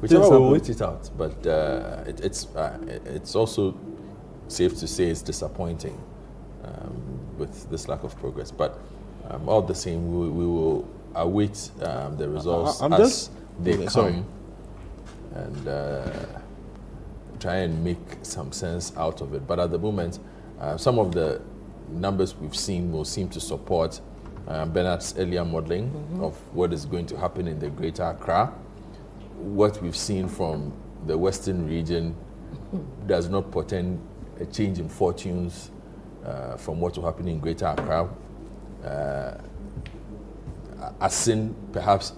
whichever will wait it out. But it's also safe to say it's disappointing with this lack of progress. But all the same, we will await the results as they come and try and make some sense out of it. But at the moment, some of the numbers we've seen will seem to support Bernard's earlier modeling of what is going to happen in the Greater Accra. What we've seen from the Western region does not portend a change in fortunes from what will happen in Greater Accra. Asin perhaps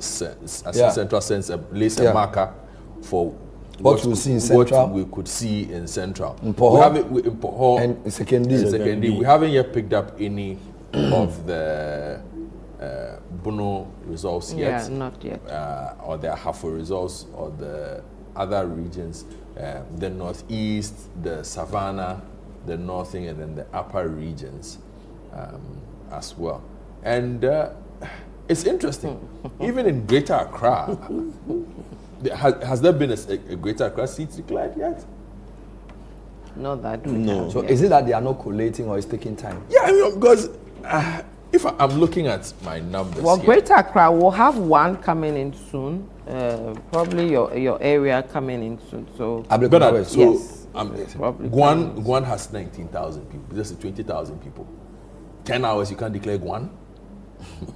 Central sense lays a marker for what we see in Central. What we could see in Central. Mpoho, we have it in Mpoho and Sekendi. We haven't yet picked up any of the Bono results yet. Yeah, not yet. Or the Ahafo results, or the other regions, the Northeast, the Savannah, the Northern, and then the upper regions as well. And it's interesting. Even in Greater Accra, has there been a Greater Accra seat declared yet? Not that. No. So is it that they are not collating, or it's taking time? Yeah, because if I'm looking at my numbers, well, Greater Accra will have one coming in soon. Probably your area coming in soon. So, yes. Guan Guan has 19,000 people. Just 20,000 people. 10 hours you can't declare Guan.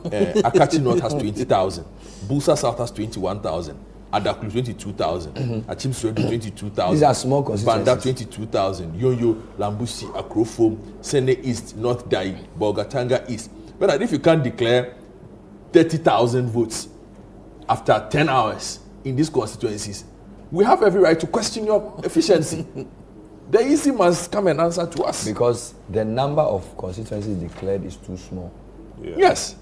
Akachi North has 20,000. Busa South has 21,000. Adaklu 22,000. Achimsredu 22,000. These are small constituencies. Banda 22,000. Yoyo, Lambusi, Akrofom, Sene East, North Dai, Bolgatanga East. But if you can't declare 30,000 votes after 10 hours in these constituencies, we have every right to question your efficiency. The EC must come and answer to us. Because the number of constituencies declared is too small. Yeah. Yes.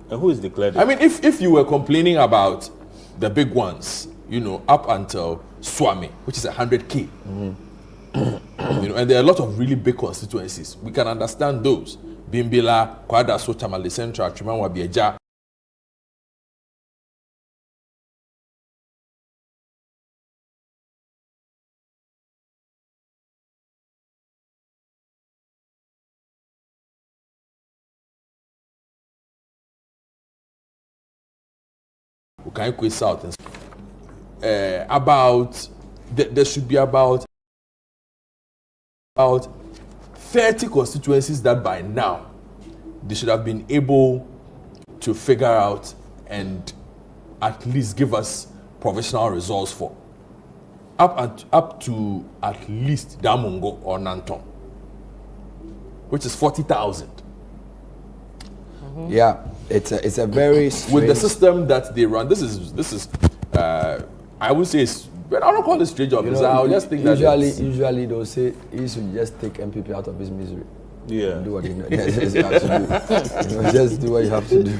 And who is declared? I mean, if you were complaining about the big ones, up until Swami, which is 100K, and there are a lot of really big constituencies. We can understand those. Bimbila, Kwadaso, Tamale Central, Chimanwa Bieja. Ukaikwe South, there should be about 30 constituencies that by now they should have been able to figure out and at least give us provisional results for. Up to at least Damongo or Nanton, which is 40,000. Yeah, it's a very strange... With the system that they run, this is I would say but I don't call it strange job. I'll just think usually they'll say you should just take MPP out of his misery. Yeah. Do what you have to do. Just do what you have to do.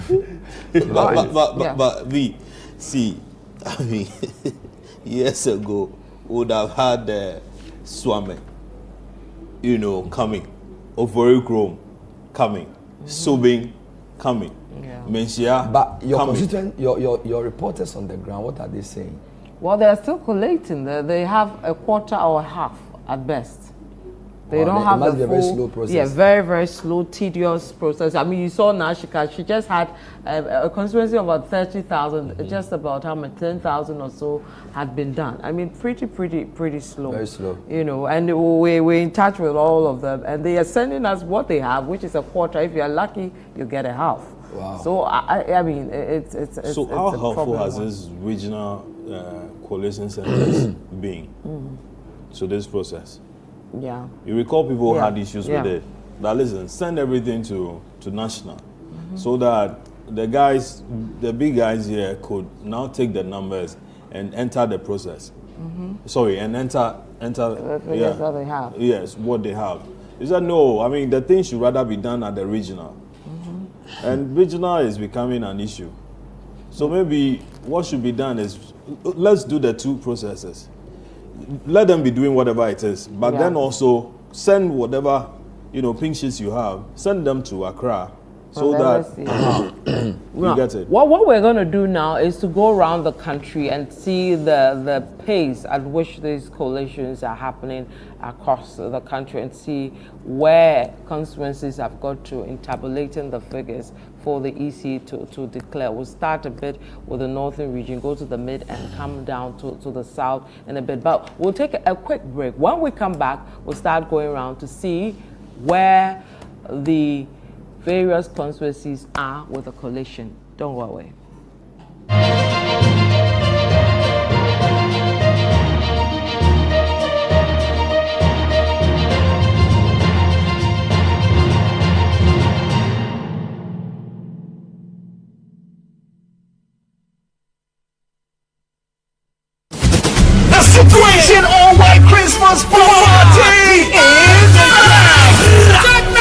But we see, years ago would have had Swami, coming, Ovorikrom coming, Sobing coming. Mensia. But your constituent, your reporters on the ground, what are they saying? Well, they are still collating. They have a quarter or a half at best. They don't have it must the be a very full, slow process. Yeah, very, very slow, tedious process. I mean, you saw Nashika, she just had a constituency of about 30,000, just about how much, 10,000 or so had been done. I mean, pretty slow. Very slow. You know, and we're in touch with all of them, and they are sending us what they have, which is a quarter. If you're lucky, you get a half. Wow. So, I mean, it's so how helpful has this regional coalition centers been to this process? Yeah. You recall people had issues with it. But listen, send everything to national so that the big guys here could now take the numbers and enter the process. Sorry, and enter the figures that they have. Yes, what they have. Is that no? I mean, the thing should rather be done at the regional. And regional is becoming an issue. So maybe what should be done is, let's do the two processes. Let them be doing whatever it is, but then also send whatever, pink sheets you have, send them to Accra so that you get it. What we're going to do now is to go around the country and see the pace at which these coalitions are happening across the country and see where constituencies have got to in tabulating the figures for the EC to declare. We'll start a bit with the northern region, go to the mid and come down to the south in a bit. But we'll take a quick break. When we come back, we'll start going around to see where the various constituencies are with the coalition. Don't go away. Situation all-white Christmas party is back!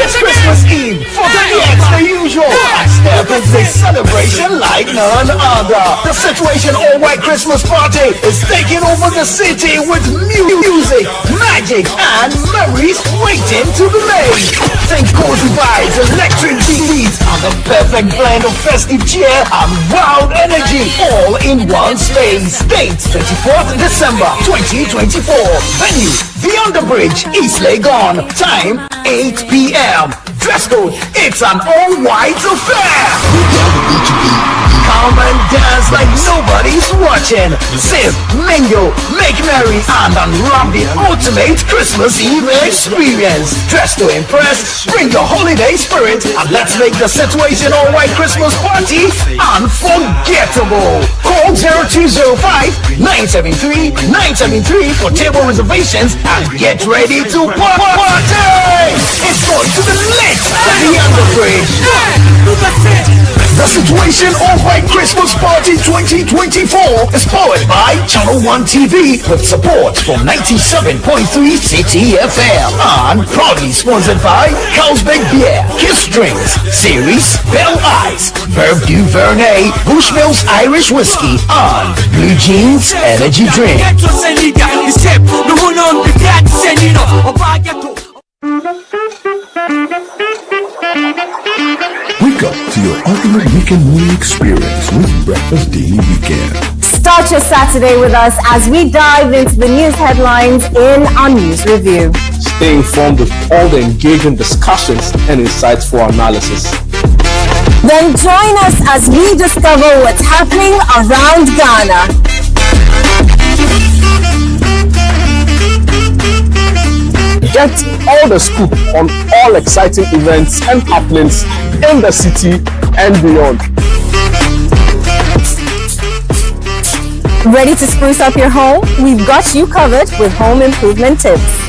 It's Christmas Eve, for the usual. Step is a celebration like none other. The Situation all-white Christmas party is taking over the city with music, magic, and memories waiting to be made. Think cozy vibes, electric beats, and the perfect blend of festive cheer and wild energy, all in one space. Date 24th December 2024. Venue The Underbridge, East Legon. Time 8 p.m. Dress code, it's an all-white affair. Come and dance like nobody's watching. Sip, mingle, make merry, and unwrap the ultimate Christmas Eve experience. Dress to impress, bring your holiday spirit, and let's make the Situation all-white Christmas party unforgettable. Call 0205-973-973 for table reservations and get ready to party! It's going to be lit at the Underbridge. The Situation all-white Christmas Party 2024 is powered by Channel 1 TV with support from 97.3 City FM and proudly sponsored by Carlsberg Beer, Kiss Drinks, Series, Bell Ice, Verve du Vernet, Bushmills Irish Whiskey, and Blue Jeans Energy Drink. Wake up to your ultimate weekend morning experience with Breakfast Daily Weekend. Start your Saturday with us as we dive into the news headlines in our news review. Stay informed with all the engaging discussions and insightful analysis. Then join us as we discover what's happening around Ghana. Get all the scoop on all exciting events and happenings in the city and beyond. Ready to spruce up your home? We've got you covered with home improvement tips.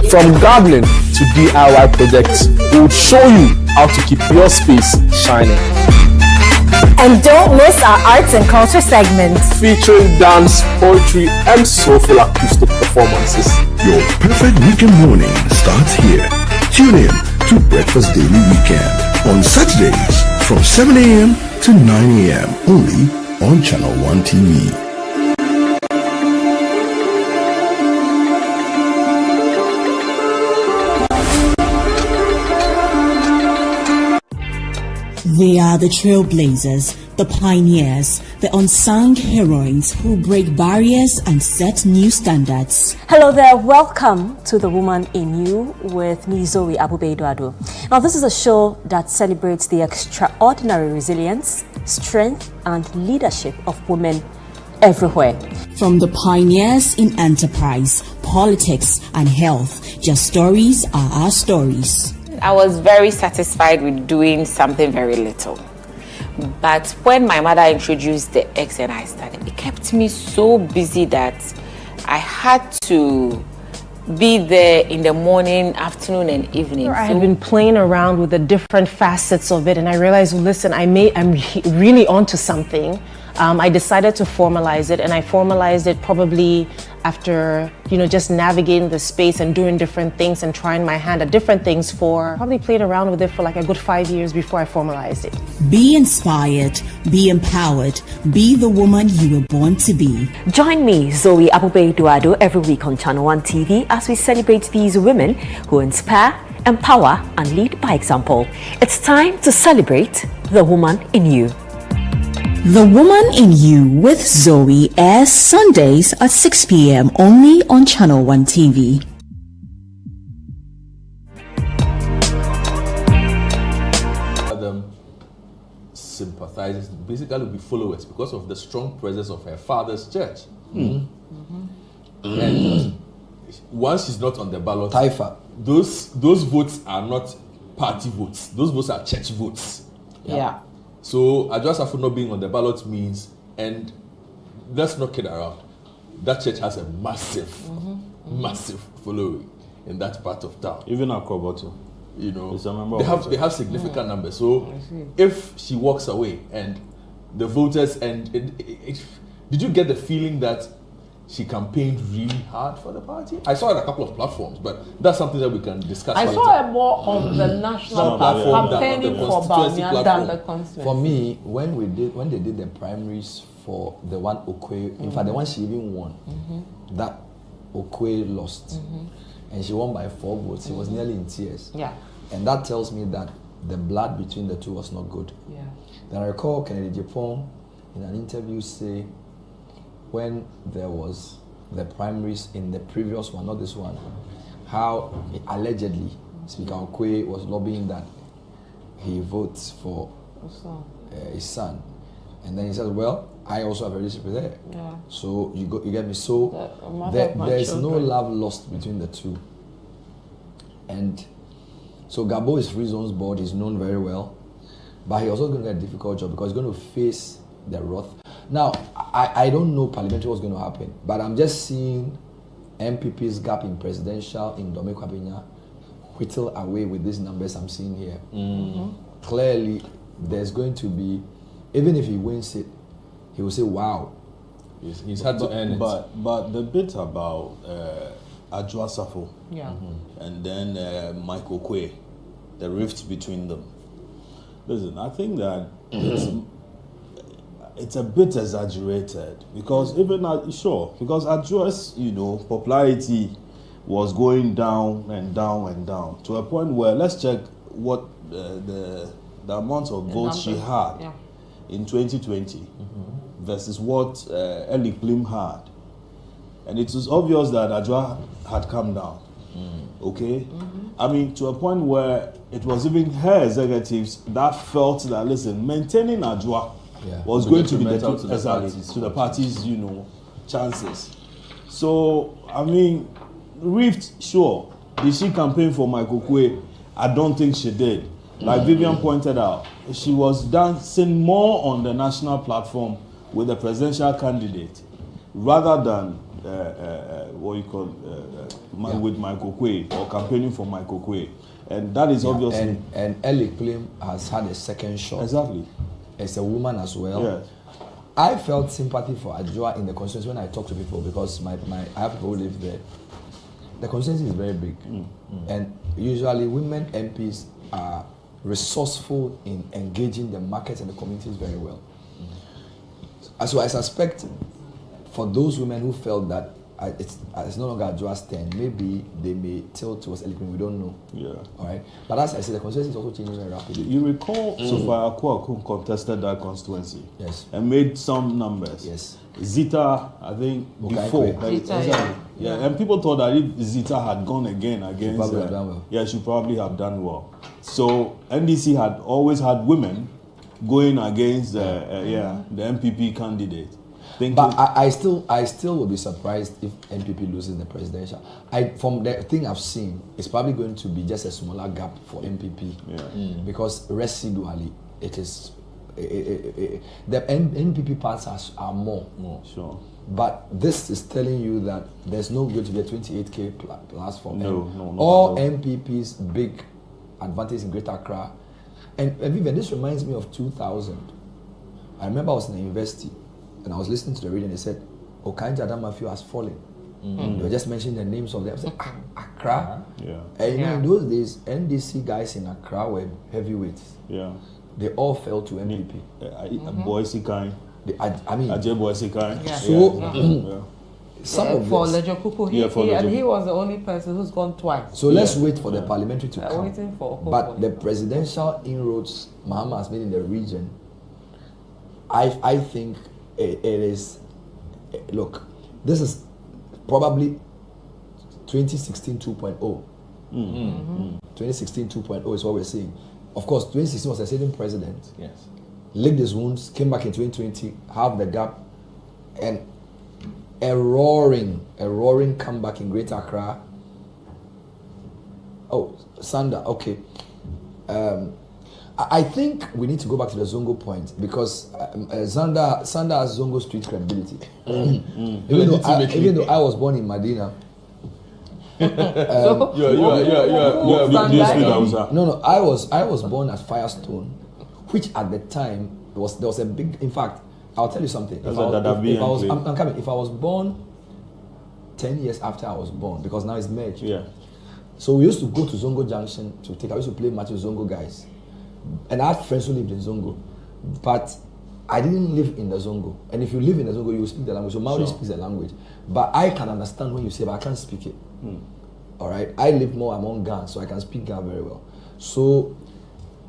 From gardening to DIY projects, we will show you how to keep your space shining. And don't miss our arts and culture segment, featuring dance, poetry, and soulful acoustic performances. Your perfect weekend morning starts here. Tune in to Breakfast Daily Weekend on Saturdays from 7 a.m. to 9 a.m. only on Channel 1 TV. They are the trailblazers, the pioneers, the unsung heroines who break barriers and set new standards. Hello there, welcome to The Woman in You with me, Zoe Abubey-Duado. Now, this is a show that celebrates the extraordinary resilience, strength, and leadership of women everywhere. From the pioneers in enterprise, politics, and health, their stories are our stories. I was very satisfied with doing something very little. But when my mother introduced the eggs and I started, it kept me so busy that I had to be there in the morning, afternoon, and evening. I had been playing around with the different facets of it, and I realized, listen, I'm really onto something. I decided to formalize it, and I formalized it probably after, just navigating the space and doing different things and trying my hand at different things probably played around with it for like a good 5 years before I formalized it. Be inspired, be empowered, be the woman you were born to be. Join me, Zoe Abubey-Duado, every week on Channel One TV as we celebrate these women who inspire, empower, and lead by example. It's time to celebrate the woman in you. The Woman in You with Zoe airs Sundays at 6 p.m. only on Channel One TV. Them sympathizers, basically be followers because of the strong presence of her father's church. And once she's not on the ballot, Taifa. Those votes are not party votes. Those votes are church votes. Yeah. So Adwoa Safo not being on the ballot means, and let's not kid around, that church has a massive following in that part of town. Even Akoboto. They have significant numbers. So if she walks away and the voters, did you get the feeling that she campaigned really hard for the party? I saw it on a couple of platforms, but that's something that we can discuss I later. saw her more on the national platform campaigning for Bawumia than the constituency. For me, when they did the primaries for the one Okwe, in fact the one she even won, that Okwe lost, and she won by 4 votes. She was nearly in tears. Yeah. And that tells me that the blood between the two was not good. Yeah. Then I recall Kennedy Japong in an interview say, when there was the primaries in the previous one, not this one, how allegedly Speaker Okwe was lobbying that he votes for his son. And then he says, well, I also have a relationship with her. Yeah. So you get me. So there's no love lost between the two. And so Gabo is Free Zones board, he's known very well, but he's also going to get a difficult job because he's going to face the wrath. Now, I don't know parliamentary what's going to happen, but I'm just seeing MPP's gap in presidential in Dome Kwabena whittle away with these numbers I'm seeing here. Clearly, there's going to be, even if he wins it, he will say, wow. He's had to earn it. But the bit about Adwoa Safo and then Mike Okwe, the rift between them. Listen, I think that it's a bit exaggerated because because Adwoa's popularity was going down and down and down to a point where, let's check what the amount of votes she had in 2020 versus what Ellie Plim had, and it was obvious that Adwoa had come down. Okay, I mean, to a point where it was even her executives that felt that, listen, maintaining Adwoa was going to be to the party's chances. So I mean, rift, sure. Did she campaign for Mike Okwe? I don't think she did. Like Vivian pointed out, she was dancing more on the national platform with the presidential candidate rather than with Mike Okwe or campaigning for Mike Okwe. And that is obviously... And Ellie Plim has had a second shot. Exactly. As a woman as well. Yes. I felt sympathy for Adwoa in the constituency when I talk to people because I have people who live there. The constituency is very big. And usually women MPs are resourceful in engaging the markets and the communities very well. So I suspect for those women who felt that it's no longer a dual stand. Maybe they may tilt towards Elipin. We don't know. Yeah. All right. But as I said, the constituency is also changing very rapidly. You recall Sophia Akua contested that constituency. Yes. And made some numbers. Yes. Zita, I think, before. Zita, yeah. And people thought that if Zita had gone again against... She probably have done well. Yeah, she probably have done well. So NDC had always had women going against the MPP candidate. But I still would be surprised if NPP loses the presidential. From the thing I've seen, it's probably going to be just a smaller gap for NPP because residually it is the NPP parts are more. Sure. But this is telling you that there's no going to be a 28k platform. No. All MPP's big advantage in Greater Accra, and Vivian, this reminds me of 2000. I remember I was in the university. And I was listening to the radio and they said, Okanja Adamafio has fallen. They were just mentioning the names of them. I said, Accra? Yeah. And you know, in those days, NDC guys in Accra were heavyweights. Yeah. They all fell to NPP. Boise Kai. I mean, Ajay Boise Kai. Yeah. So, some of for this. Lejo Kuku, he was the only person who's gone twice. So let's wait for the parliamentary to come. Waiting for But the presidential inroads Mahama has made in the region, I think it is, look, this is probably 2016 2.0. 2016 2.0 is what we're seeing. Of course, 2016 was a sitting president. Yes. Licked his wounds, came back in 2020, halved the gap, and a roaring comeback in Greater Accra. Oh, Sanda, okay. I think we need to go back to the Zongo point because Sanda has Zongo street credibility. Even though I was born in Medina. No, I was born at Firestone, which at the time there was a big. In fact, I'll tell you something. If I was born 10 years after I was born, because now it's merged. Yeah. So we used to go to Zongo Junction to take. I used to play match with Zongo guys. And I had friends who lived in Zongo, but I didn't live in the Zongo. And if you live in the Zongo, you speak the language. So Maori speaks the language, but I can understand when you say, but I can't speak it. All right, I live more among Ga, so I can speak Ga very well. So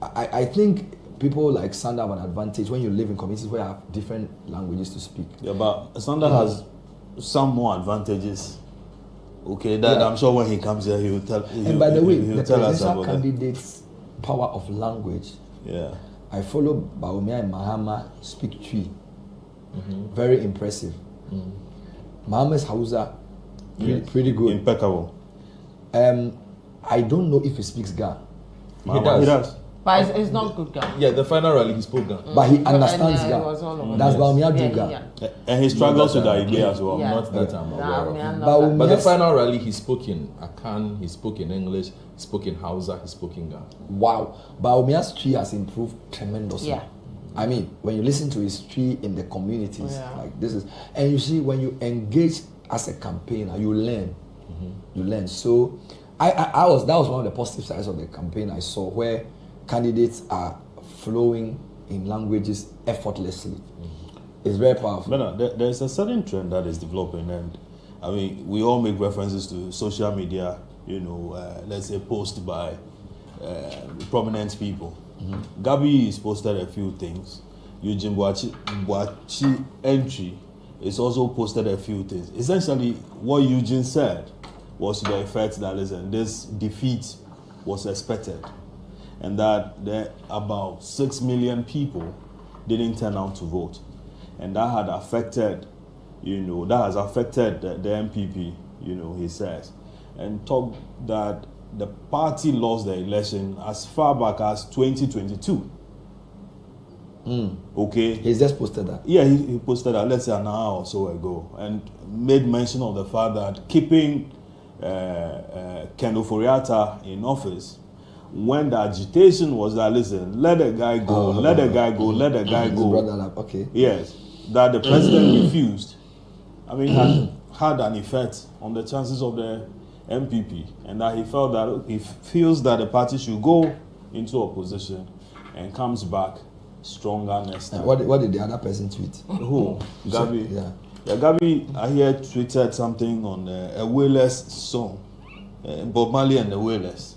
I think people like Sanda have an advantage when you live in communities where you have different languages to speak. Yeah, but Sanda has some more advantages. Okay, that I'm sure when he comes here, he will tell. And by the way, the presidential candidates' power of language. Yeah. I follow Bawumia and Mahama speak Twi. Very impressive. Mahama's Hausa, pretty good. Impeccable. I don't know if he speaks Ga. He does. But it's not good Ga. Yeah, the final rally he spoke Ga. But he understands Ga. That's Bawumia do Ga. And he struggles with the idea as well. Not that I'm aware of. But the final rally he spoke in Akan, he spoke in English, he spoke in Hausa, he spoke in Ga. Wow. Bawumia's Twi has improved tremendously. Yeah. I mean, when you listen to his Twi in the communities, like this is, and you see when you engage as a campaigner, you learn. You learn. So that was one of the positive sides of the campaign I saw, where candidates are flowing in languages effortlessly. It's very powerful. But there's a certain trend that is developing, and I mean, we all make references to social media, let's say post by prominent people. Gabi has posted a few things. Eugene Boachi entry is also posted a few things. Essentially, what Eugene said was to the effect that, listen, this defeat was expected, and that about 6 million people didn't turn out to vote, and that had affected, that has affected the MPP, he says, and talked that the party lost the election as far back as 2022. Okay. He's just posted that. Yeah, he posted that, let's say an hour or so ago, and made mention of the fact that keeping Ken Ofori-Atta in office, when the agitation was that, listen, let the guy go, let the guy go, let the guy go. Brought that up. Okay. Yes, that the president refused. I mean, had an effect on the chances of the MPP, and that he felt that he feels that the party should go into opposition and comes back stronger next time. What did the other person tweet? Who? Gabi. Yeah. Yeah, Gabby, I hear tweeted something on a Wailers song. Bob Marley and the Wailers.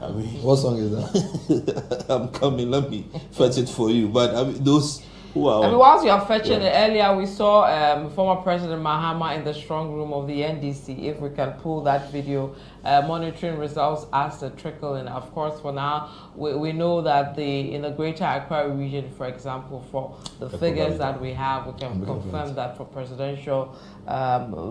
I mean, what song is that? I'm coming. Let me fetch it for you. But I mean, those who are. I mean, whilst you are fetching it earlier, we saw former President Mahama in the strong room of the NDC. If we can pull that video, monitoring results as they trickle in. Of course, for now, we know that in the Greater Accra region, for example, for the figures that we have, we can confirm that for presidential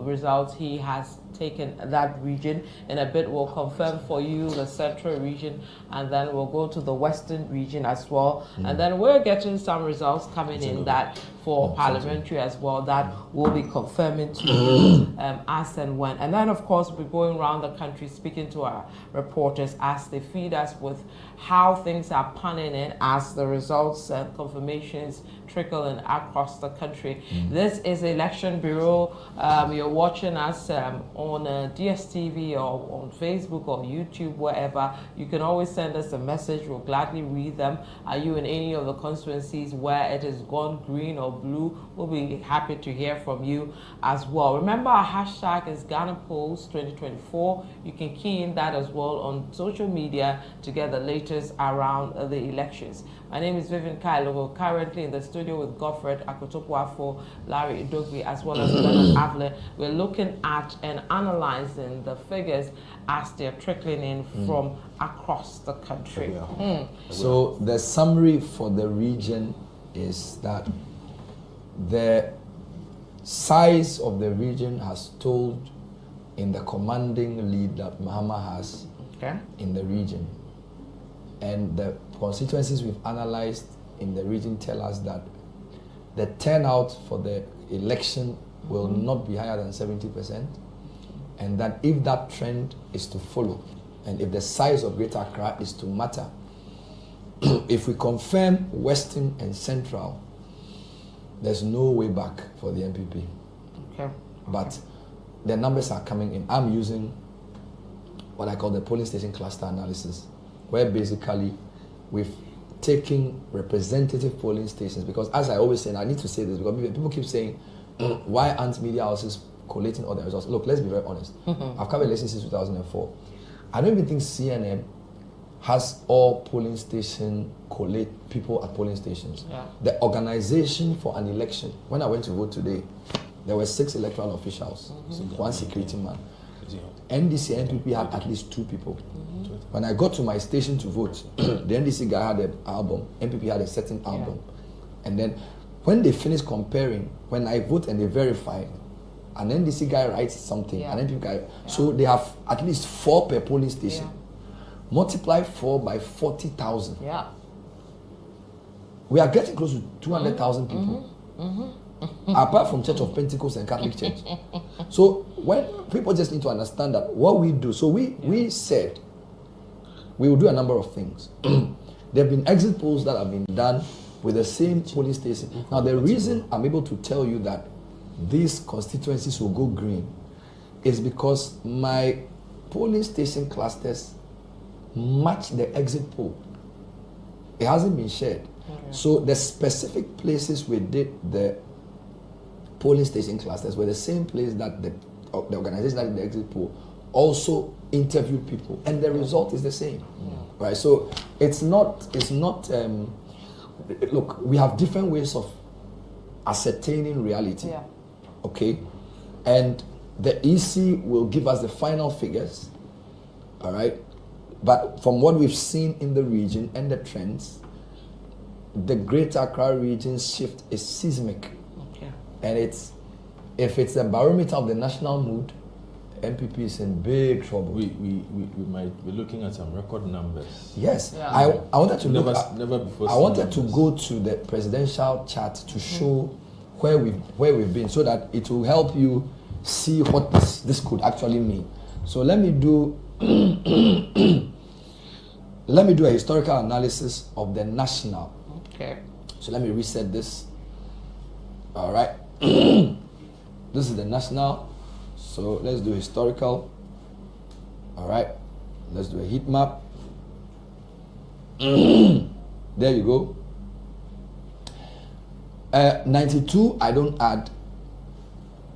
results, he has taken that region. In a bit, we'll confirm for you the central region, and then we'll go to the western region as well. And then we're getting some results coming in that for parliamentary as well that we'll be confirming to you as and when. And then, of course, we'll be going around the country speaking to our reporters as they feed us with how things are panning in as the results and confirmations trickle in across the country. This is Election Bureau. You're watching us on DSTV or on Facebook or YouTube, wherever. You can always send us a message. We'll gladly read them. Are you in any of the constituencies where it has gone green or blue? We'll be happy to hear from you as well. Remember, our hashtag is Ghana Polls 2024. You can key in that as well on social media to get the latest around the elections. My name is Vivian Kailogo, currently in the studio with Godfred Akotokwafor, Larry Idogbi, as well as Leonard Avle. We're looking at and analyzing the figures as they're trickling in from across the country. So the summary for the region is that the size of the region has told in the commanding lead that Mahama has in the region. And the constituencies we've analyzed in the region tell us that the turnout for the election will not be higher than 70%, and that if that trend is to follow, and if the size of Greater Accra is to matter, if we confirm Western and Central, there's no way back for the MPP. But the numbers are coming in. I'm using what I call the polling station cluster analysis, where basically we've taken representative polling stations, because as I always say, and I need to say this because people keep saying, why aren't media houses collating all the results? Look, let's be very honest. I've covered elections since 2004. I don't even think CNN has all polling station collate people at polling stations. The organization for an election, when I went to vote today, there were 6 electoral officials, 1 security man. NDC and NPP had at least 2 people. When I got to my station to vote, the NDC guy had an album, NPP had a certain album. And then when they finished comparing, when I vote and they verify, an NDC guy writes something, an NPP guy, so they have at least 4 per polling station. Multiply 4 by 40,000. We are getting close to 200,000 people. Apart from Church of Pentecost and Catholic Church. So when people just need to understand that what we do, so we said we will do a number of things. There have been exit polls that have been done with the same polling station. Now the reason I'm able to tell you that these constituencies will go green is because my polling station clusters match the exit poll. It hasn't been shared. So the specific places we did the polling station clusters were the same place that the organization that did the exit poll also interviewed people, and the result is the same. Right? So it's not look, we have different ways of ascertaining reality. Okay? And the EC will give us the final figures. All right? But from what we've seen in the region and the trends, the Greater Accra region's shift is seismic. And if it's a barometer of the national mood, MPP is in big trouble. We might be looking at some record numbers. Yes, I wanted to look at, never before. I wanted to go to the presidential chart to show where we've been, so that it will help you see what this could actually mean. So let me do a historical analysis of the national. So let me reset this. All right. This is the national. So let's do historical. All right. Let's do a heat map. There you go. 92, I don't add.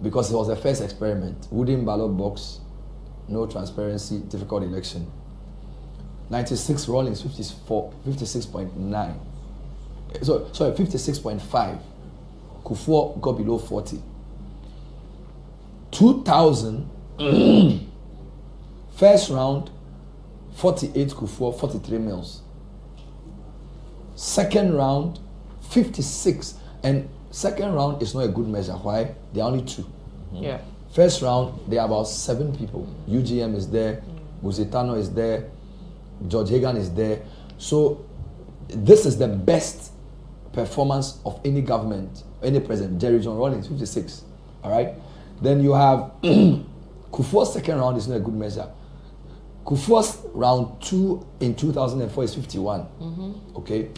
because it was the first experiment. Wooden ballot box, no transparency, difficult election. 96 Rawlings 56.9. Sorry, 56.5. Kufuor got below 40. 2000 first round 48 Kufuor, 43 Mills. Second round 56, and second round is not a good measure. Why? There are only two. Yeah. First round there are about 7 people. UGM is there, Musitano is there, George Hagan is there. So this is the best performance of any government, any president. Jerry John Rawlings 56. All right. Then you have Kufuor's second round is not a good measure. Kufuor's round 2 in 2004 is 51. Okay.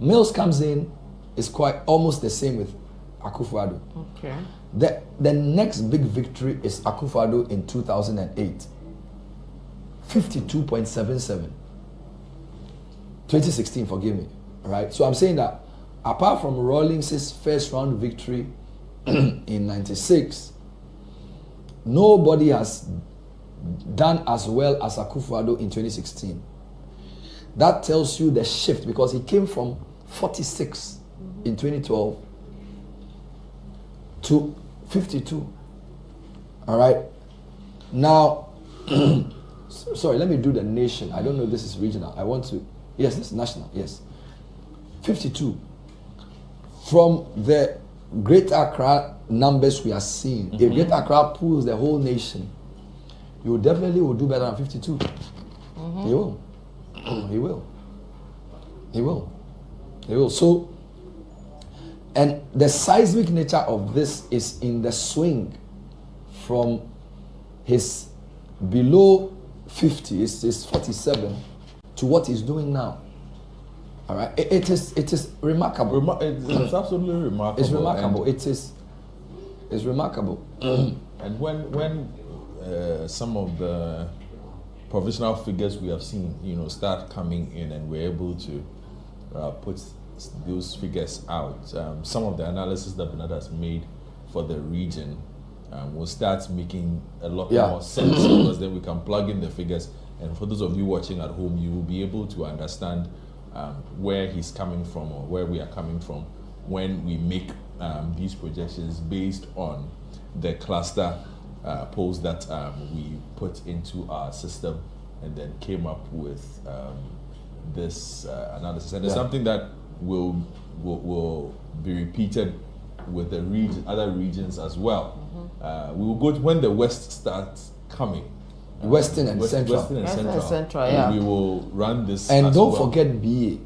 Mills comes in, is quite almost the same with Akufo-Addo. Okay. The next big victory is Akufo-Addo in 2008. 52.77. 2016, forgive me. All right. So I'm saying that apart from Rawlings' first round victory in 96, nobody has done as well as Akufo-Addo in 2016. That tells you the shift, because he came from 46 in 2012 to 52. All right. Now, sorry, let me do the nation. I don't know if this is regional. I want to, yes, this is national, yes. 52. From the Greater Accra numbers we are seeing, if Greater Accra pulls the whole nation, you definitely will do better than 52. He will. He will. He will. He will. So, and the seismic nature of this is in the swing from his below 50, it's 47, to what he's doing now. All right. It is remarkable. It's absolutely remarkable. It's remarkable. It's remarkable. And when some of the provisional figures we have seen, start coming in, and we're able to put those figures out, some of the analysis that Bernard has made for the region will start making a lot more sense, because then we can plug in the figures, and for those of you watching at home, you will be able to understand where he's coming from, or where we are coming from, when we make these projections based on the cluster polls that we put into our system, and then came up with this analysis. And it's something that will be repeated with the other regions as well. We will go to when the West starts coming. Western and Central. Western and Central. Yeah. We will run this. And as don't well. forget BA.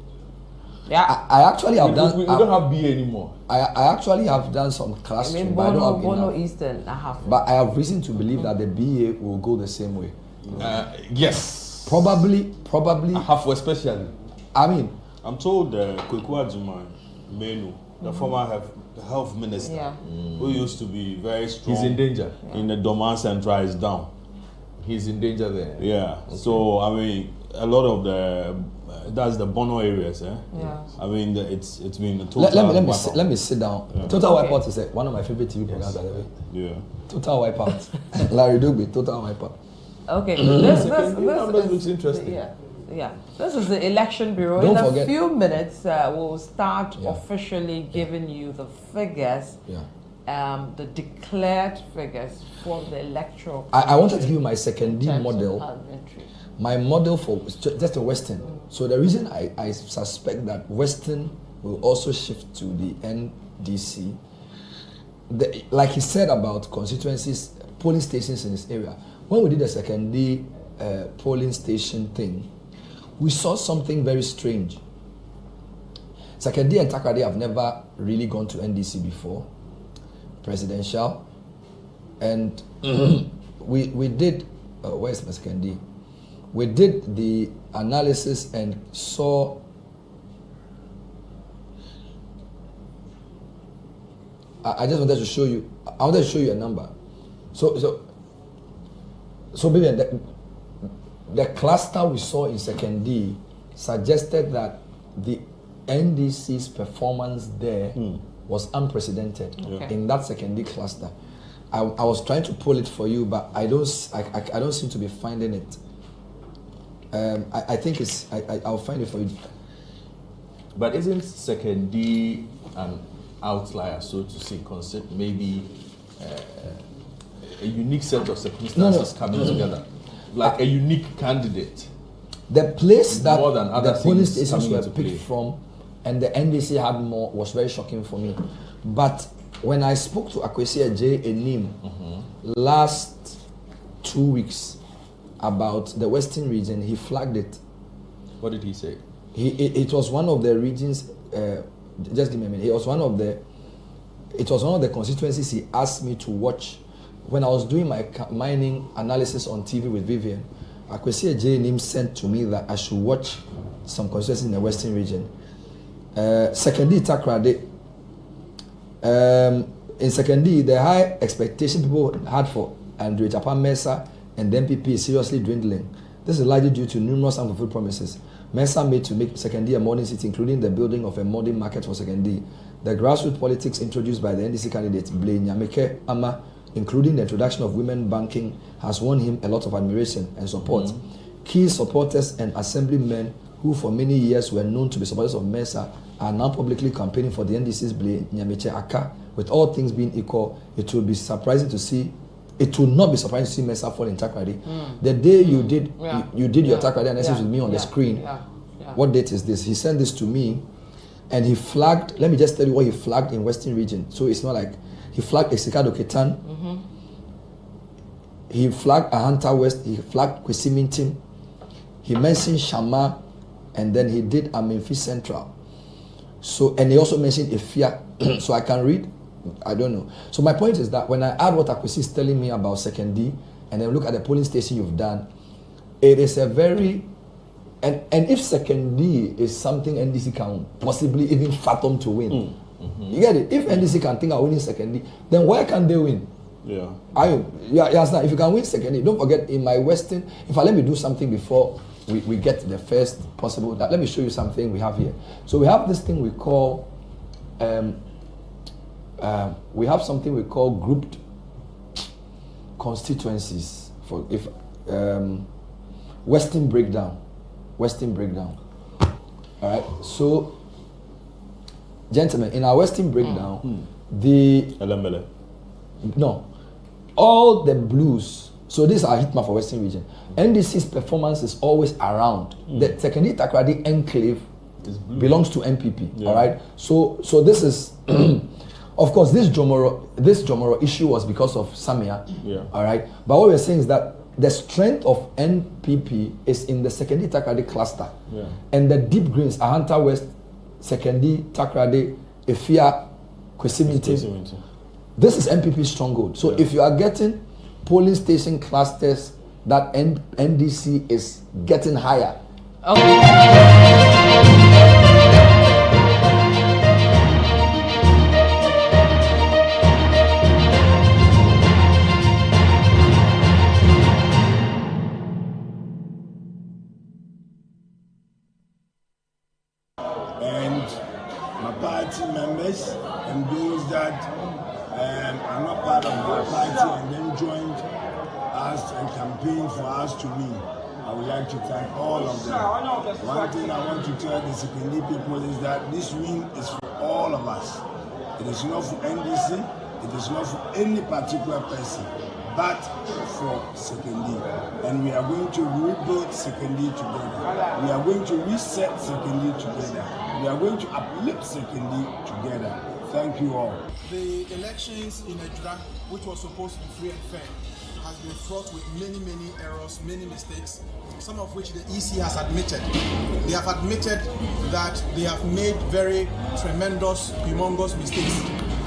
Yeah. I actually have done. We don't have BA anymore. I actually have done some classroom, but I don't have Bono enough. Eastern, I have. But I have reason to believe that the BA will go the same way. Yes. Probably. Half especially. I mean, I'm told Kweku Adjumah Menu, the former health minister, who used to be very strong. He's in danger. In the Doman Central is down. He's in danger there. Yeah. Okay. So I mean, a lot of that's the Bono areas. Yeah. I mean, it's been a total. Let me sit down. Yeah. Total Wipeout is one of my favorite TV programs, by the way. Yeah. Total Wipeout. Larry Dugbe, Total Wipeout. Okay. This looks interesting. Yeah. This is the Election Bureau. In a few minutes, we'll start officially giving you the figures. The declared figures for the electoral. I wanted to give you my second D model. My model for just the Western. So the reason I suspect that Western will also shift to the NDC, like he said about constituencies, polling stations in this area. When we did the second D polling station thing, we saw something very strange. Second D and Takoradi have never really gone to NDC before, presidential, and we did. Where's my second D? We did the analysis and saw I just wanted to show you. I wanted to show you a number. So maybe the cluster we saw in second D suggested that the NDC's performance there was unprecedented Okay. in that secondary cluster. I was trying to pull it for you, but I don't seem to be finding it. I think it's I'll find it for you. But isn't second D an outlier, so to say, concept maybe a unique set of circumstances coming together, like a unique candidate? The place that more than other the police things stations coming were into play. picked from and the NDC had more was very shocking for me. But when I spoke to Akwesi J. Enim last 2 weeks about the Western region, he flagged it. What did he say? It was one of the regions. Just give me a minute. It was one of the constituencies he asked me to watch when I was doing my mining analysis on TV with Vivian. Akwesi J. Enim sent to me that I should watch some constituencies in the Western region. Secondly, Takrade. In secondly, the high expectation people had for Andrew Japan Mensah and the MPP is seriously dwindling. This is largely due to numerous unfulfilled promises. Mensah made to make Secondly a modern city, including the building of a modern market for Secondly. The grassroots politics introduced by the NDC candidate Blaine Nyameke Ama, including the introduction of women banking, has won him a lot of admiration and support. Key supporters and assemblymen who for many years were known to be supporters of Mensah are now publicly campaigning for the NDC's Blaine Nyameke Aka. With all things being equal, it will not be surprising to see Mensah fall in Takrady. The day you did your Takrady analysis with me on the screen, what date is this? He sent this to me and he flagged, let me just tell you what he flagged in Western region. So it's not like, he flagged Exikado Ketan, he flagged Ahanta West, he flagged Kwesimintim, he mentioned Shama, and then he did Amenfi Central. So, and he also mentioned Efia. So I can read, I don't know. So my point is that when I add what Akwesi is telling me about Second D, and then look at the polling station you've done, it is a very, and if Second D is something NDC can possibly even fathom to win. You get it? If NDC can think of winning Second D, then why can't they win? Yeah. If you can win Second D, don't forget in my Western, let me do something before we get to the first possible, let me show you something we have here. So we have this thing we call, grouped constituencies for Western breakdown. All right. So, gentlemen, in our Western breakdown, all the blues. So this is our hitmap for Western region. NDC's performance is always around. The Secondary Takrady enclave belongs to MPP. All right. So this is. Of course, this Jomoro issue was because of Samia. All right. But what we're saying is that the strength of NPP is in the Secondary Takrady cluster. And the deep greens, Ahanta West, Secondary Takrady, Efia, Kwesimintim. This is MPP's stronghold. So if you are getting polling station clusters that NDC is getting higher. And my party members and those that are not part of my party and then joined us and campaigned for us to win. I would like to thank all of them. One thing I want to tell the Secondary people is that this win is for all of us. It is not for NDC, it is not for any particular person, but for Secondary. And we are going to rebuild Secondary together. We are going to reset Secondary together. We are going to uplift Secondary together. Thank you all. The elections in Edra, which was supposed to be free and fair, has been fraught with many errors, many mistakes, some of which the EC has admitted. They have admitted that they have made very tremendous, humongous mistakes.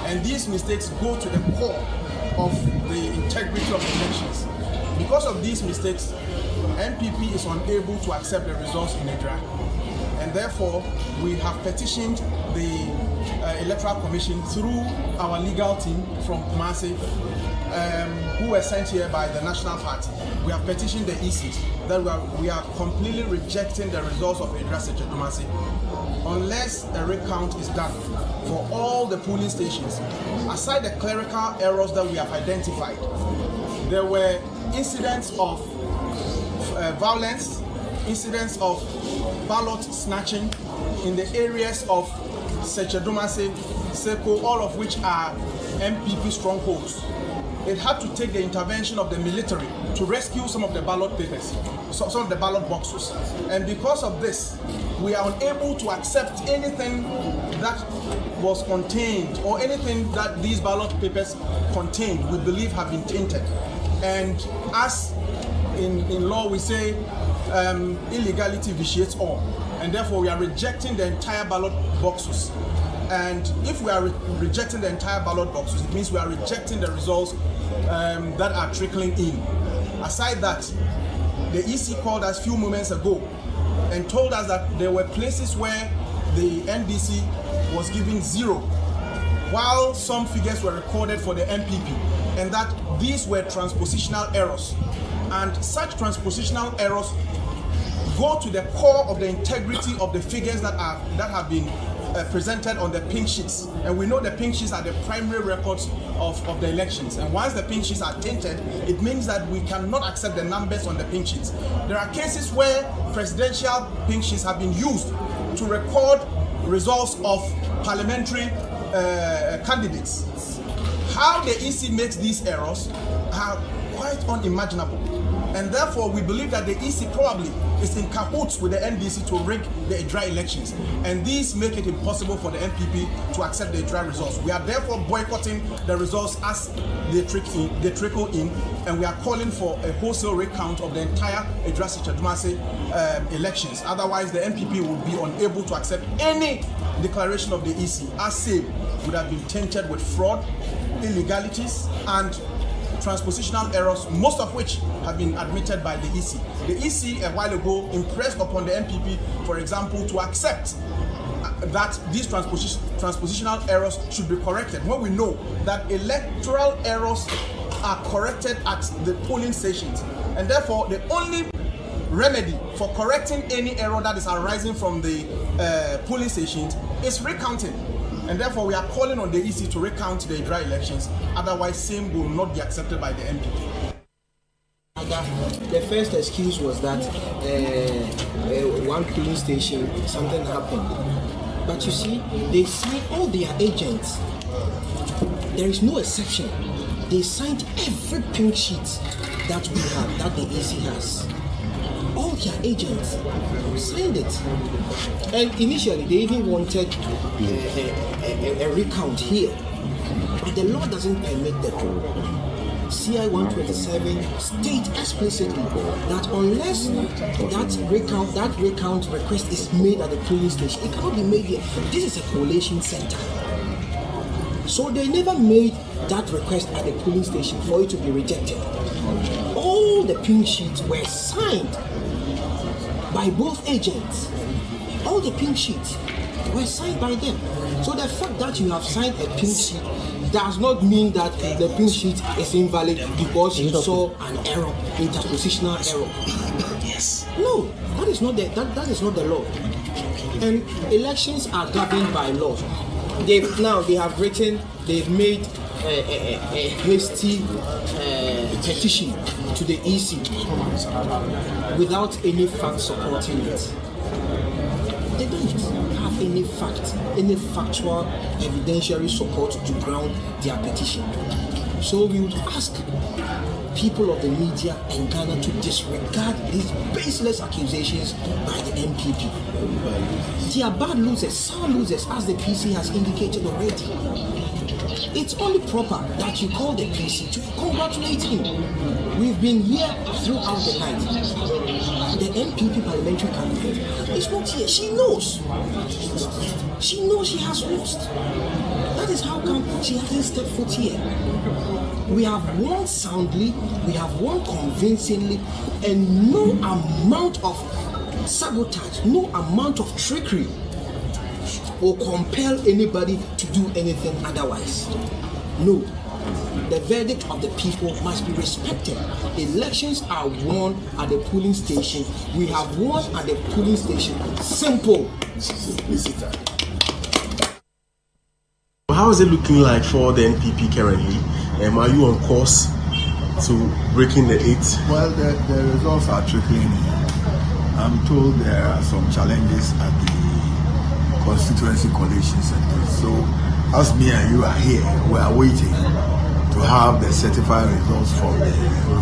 And these mistakes go to the core of the integrity of elections. Because of these mistakes, MPP is unable to accept the results in Edra. And therefore, we have petitioned the Electoral Commission through our legal team from Kumasi, who were sent here by the National Party. We have petitioned the EC that we are completely rejecting the results of Edra Kumasi. unless a recount is done for all the polling stations, aside the clerical errors that we have identified, there were incidents of violence, incidents of ballot snatching in the areas of Sechedumase, Seko, all of which are MPP strongholds. It had to take the intervention of the military to rescue some of the ballot papers, some of the ballot boxes. And because of this, we are unable to accept anything that was contained or anything that these ballot papers contain, we believe have been tainted. And as in law we say, illegality vitiates all. And therefore we are rejecting the entire ballot boxes. And if we are rejecting the entire ballot boxes, it means we are rejecting the results that are trickling in. Aside that, the EC called us a few moments ago and told us that there were places where the NDC was giving 0, while some figures were recorded for the MPP, and that these were transpositional errors. And such transpositional errors go to the core of the integrity of the figures that have been presented on the pink sheets. And we know the pink sheets are the primary records of the elections. And once the pink sheets are tainted, it means that we cannot accept the numbers on the pink sheets. There are cases where presidential pink sheets have been used to record results of parliamentary candidates. How the EC makes these errors are quite unimaginable. And therefore, we believe that the EC probably is in cahoots with the NDC to rig the EDRA elections. And these make it impossible for the MPP to accept the EDRA results. We are therefore boycotting the results as they trickle in, and we are calling for a wholesale recount of the entire EDRA Sechedumase elections. Otherwise, the MPP would be unable to accept any declaration of the EC, as same would have been tainted with fraud, illegalities, and transpositional errors, most of which have been admitted by the EC. The EC a while ago impressed upon the MPP, for example, to accept that these transpositional errors should be corrected, when we know that electoral errors are corrected at the polling stations. And therefore, the only remedy for correcting any error that is arising from the polling stations is recounting. And therefore, we are calling on the EC to recount the EDRA elections. Otherwise, same will not be accepted by the MPP. The first excuse was that one polling station, something happened. But you see, they signed all their agents. There is no exception. They signed every pink sheet that we have, that the EC has. All their agents signed it. And initially, they even wanted a recount here. But the law doesn't permit that. CI 127 states explicitly that unless that recount request is made at the polling station, it cannot be made here. This is a collation center. So they never made that request at the polling station for it to be rejected. All the pink sheets were signed by both agents. All the pink sheets were signed by them. So the fact that you have signed a pink sheet does not mean that the pink sheet is invalid because you saw an error, interpositional error. Yes. No, that is not the law. And elections are governed by law. They've made a hasty petition to the EC without any fact supporting it. They don't have any fact, any factual evidentiary support to ground their petition. So we would ask people of the media in Ghana to disregard these baseless accusations by the MPP. They are bad losers, sour losers, as the PC has indicated already. It's only proper that you call the PC to congratulate him. We've been here throughout the night. The MPP parliamentary candidate is not here. She knows. She knows she has lost. That is how come she hasn't stepped foot here. We have won soundly, we have won convincingly, and no amount of sabotage, no amount of trickery will compel anybody to do anything otherwise. No. The verdict of the people must be respected. Elections are won at the polling station. We have won at the polling station. Simple. How is it looking like for the NPP currently? Are you on course to breaking the 8? Well, the results are trickling in. I'm told there are some challenges at the constituency coalition centers. So, as me and you are here, we are waiting to have the certified results from the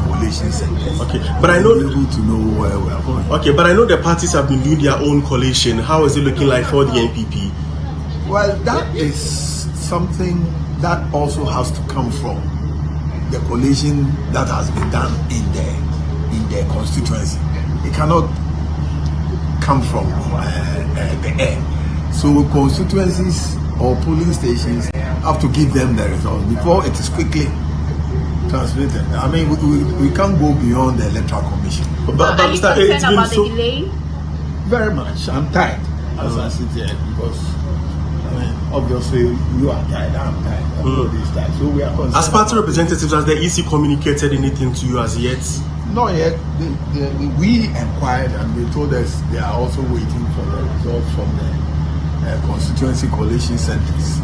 coalition centers. Okay, but I know we're able to know where we are going. Okay, but I know the parties have been doing their own coalition. How is it looking like for the NPP? Well, that is something that also has to come from the coalition that has been done in the constituency. It cannot come from the air. So constituencies or polling stations have to give them the results before it is quickly transmitted. I mean, we can't go beyond the electoral commission. But are you concerned about the delay? Very much. I'm tired as I sit here because obviously you are tired, I'm tired. So we are concerned. As party representatives, has the EC communicated anything to you as yet? Not yet. We inquired and they told us they are also waiting for the results from the constituency coalition centers.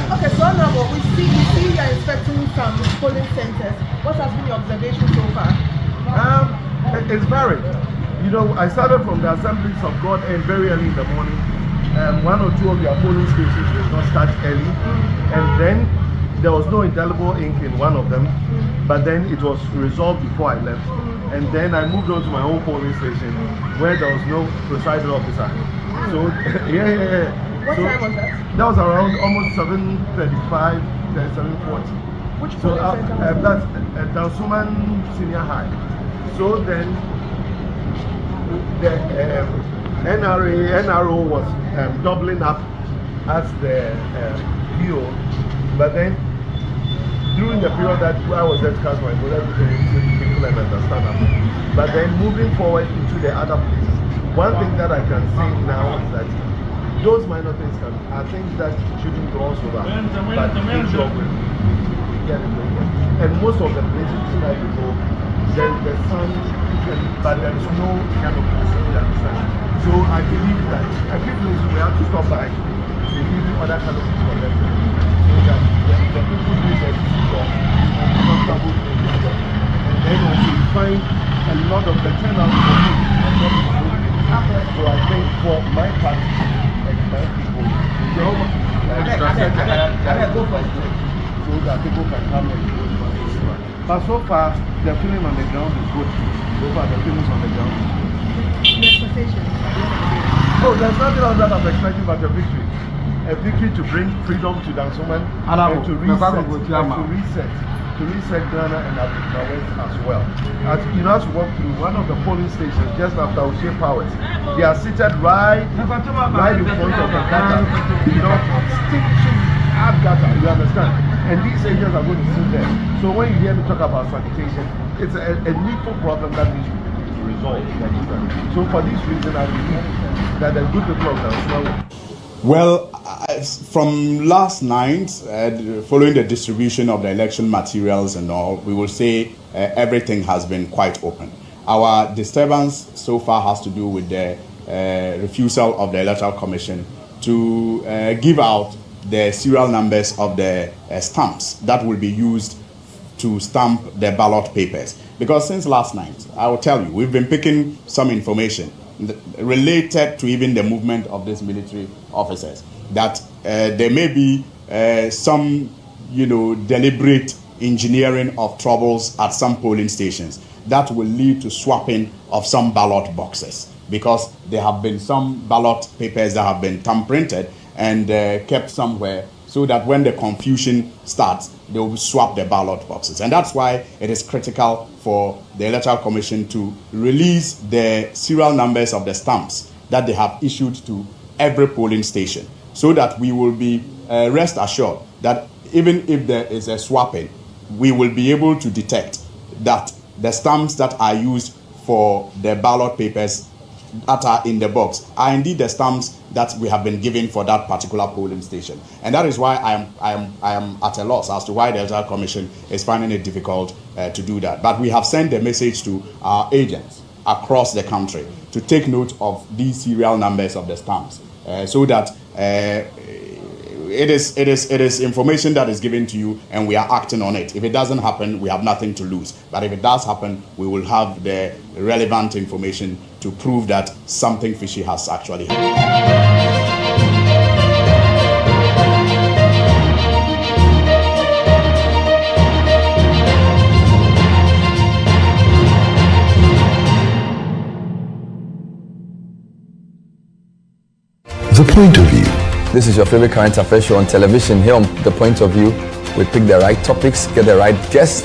Okay, so now we see you are inspecting some polling centers. What has been your observation so far? It's varied. You know, I started from the Assemblies of God and very early in the morning. One or two of their polling stations did not start early, and then there was no indelible ink in one of them, but then it was resolved before I left. And then I moved on to my own polling station where there was no presiding officer. So, yeah. What time was that? That was around almost 7:35, 7:40. Which so polling center? That's Dansuman Senior High. So then the NRO was doubling up as the PO, but then during the period that I was there to cast my vote, people and understand that. But then moving forward into the other places, one thing that I can say now is that those minor things are things that shouldn't gloss over, but they job with. Get it going. And most of the places like before, there is the sun, but there is no canopy. So I believe that every place we have to stop by to give other canopies for them. So that the people do that comfortable in their job. And then also you find a lot of the turnout for me. So I think for my party and my people, so that people can come and do it. But so far, the feeling on the ground is good. So far, the feelings on the ground is good. Oh, there's nothing else that I'm expecting but a victory. A victory to bring freedom to Dansoman and to reset Ghana and Africa West as well. As you know, as we walk through one of the polling stations just after O'Shea Powers, they are seated right in front of the gutter. You know, stinking up gutter, you understand? And these agents are going to sit there. So when you hear me talk about sanitation, it's a needful problem that needs to be resolved. So for this reason, I believe that the good people of Dansoman. Well, from last night, following the distribution of the election materials and all, we will say everything has been quite open. Our disturbance so far has to do with the refusal of the Electoral Commission to give out the serial numbers of the stamps that will be used to stamp the ballot papers. Because since last night, I will tell you, we've been picking some information related to even the movement of these military officers, that there may be some, deliberate engineering of troubles at some polling stations that will lead to swapping of some ballot boxes. because there have been some ballot papers that have been thumb-printed and kept somewhere, so that when the confusion starts, they will swap the ballot boxes. And that's why it is critical for the Electoral Commission to release the serial numbers of the stamps that they have issued to every polling station, so that we will be rest assured that even if there is a swapping, we will be able to detect that the stamps that are used for the ballot papers that are in the box are indeed the stamps that we have been given for that particular polling station. And that is why I am at a loss as to why the Electoral Commission is finding it difficult to do that. But we have sent a message to our agents across the country to take note of these serial numbers of the stamps, so that it is information that is given to you and we are acting on it. If it doesn't happen, we have nothing to lose. But if it does happen, we will have the relevant information to prove that something fishy has actually happened. The Point of View. This is your favorite current affairs show on television. Here on The Point of View, we pick the right topics, get the right guests.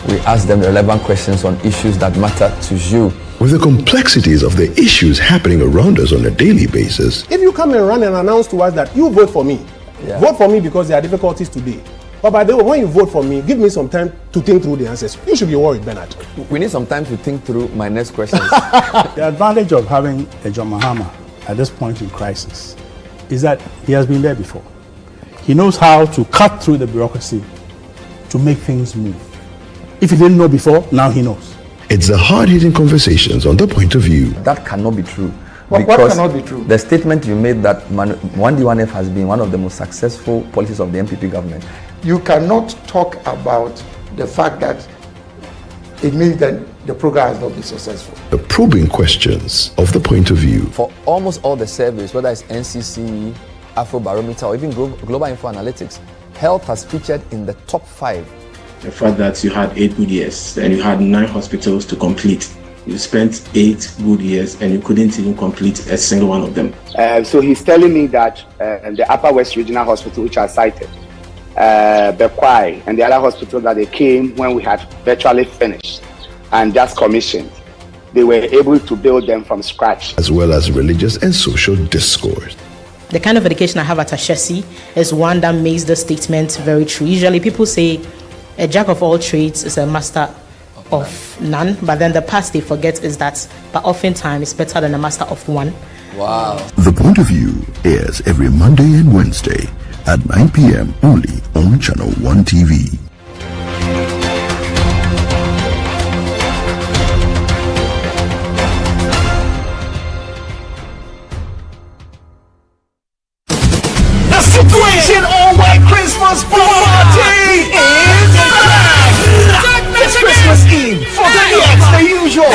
We ask them relevant questions on issues that matter to you. With the complexities of the issues happening around us on a daily basis, If you come and run and announce to us that you vote for me, vote for me because there are difficulties today. But by the way, when you vote for me, give me some time to think through the answers. You should be worried, Bernard. We need some time to think through my next questions. The advantage of having a John Mahama at this point in crisis is that he has been there before. He knows how to cut through the bureaucracy to make things move. If he didn't know before, now he knows. it's the hard-hitting conversations on The Point of View. That cannot be true. What cannot be true? The statement you made that 1D1F has been one of the most successful policies of the MPP government. You cannot talk about the fact that it means that the program has not been successful. The probing questions of The Point of View. For almost all the surveys, whether it's NCC, Afrobarometer, or even Global Info Analytics, health has featured in the top 5. The fact that you had 8 good years and you had 9 hospitals to complete. You spent 8 good years and you couldn't even complete a single one of them. So he's telling me that the Upper West Regional Hospital, which I cited, Bekwai, and the other hospitals that they came when we had virtually finished and just commissioned, they were able to build them from scratch. As well as religious and social discourse. The kind of education I have at Ashesi is one that makes the statement very true. Usually people say a jack of all trades is a master of none, but then the part they forget is that, but oftentimes it's better than a master of one. Wow. The Point of View airs every Monday and Wednesday at 9 p.m. only on Channel 1 TV. The Situation All-White Christmas Party is back! It's Christmas Eve for the next, the usual.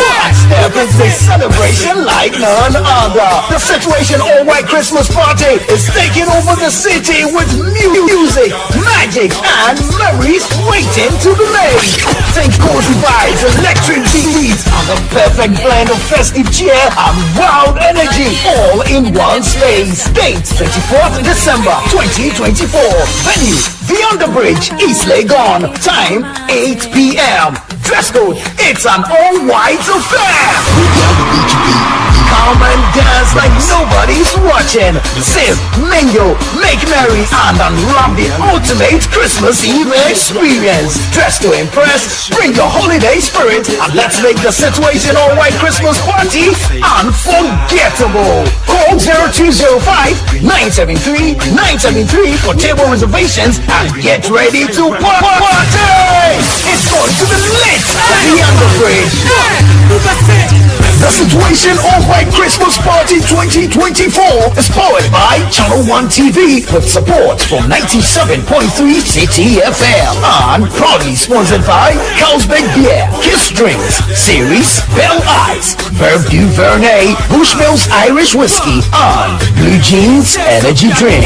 There is a celebration like none other. The Situation All-White Christmas Party is taking over the city with music, magic, and memories waiting to be made. Think cozy vibes, electric beats, and the perfect blend of festive cheer and wild energy all in one space. Date 24th December 2024. Venue The Underbridge, East Legon. Time 8 p.m. Dress code, it's an all-white affair. Come and dance like nobody's watching. Sip, mingle, make merry, and unwrap the ultimate Christmas Eve experience. Dress to impress, bring your holiday spirit, and let's make the Situation All-White Christmas Party unforgettable. Call 0205-973-973 for table reservations and get ready to party! It's going to be lit at the Underbridge. The Situation All-White Christmas Party 2024 is powered by Channel 1 TV with support from 97.3 City FM and proudly sponsored by Carlsberg Beer, Kiss Drinks, Series, Bell Ice, Verve du Vernet, Bushmills Irish Whiskey, and Blue Jeans Energy Drink.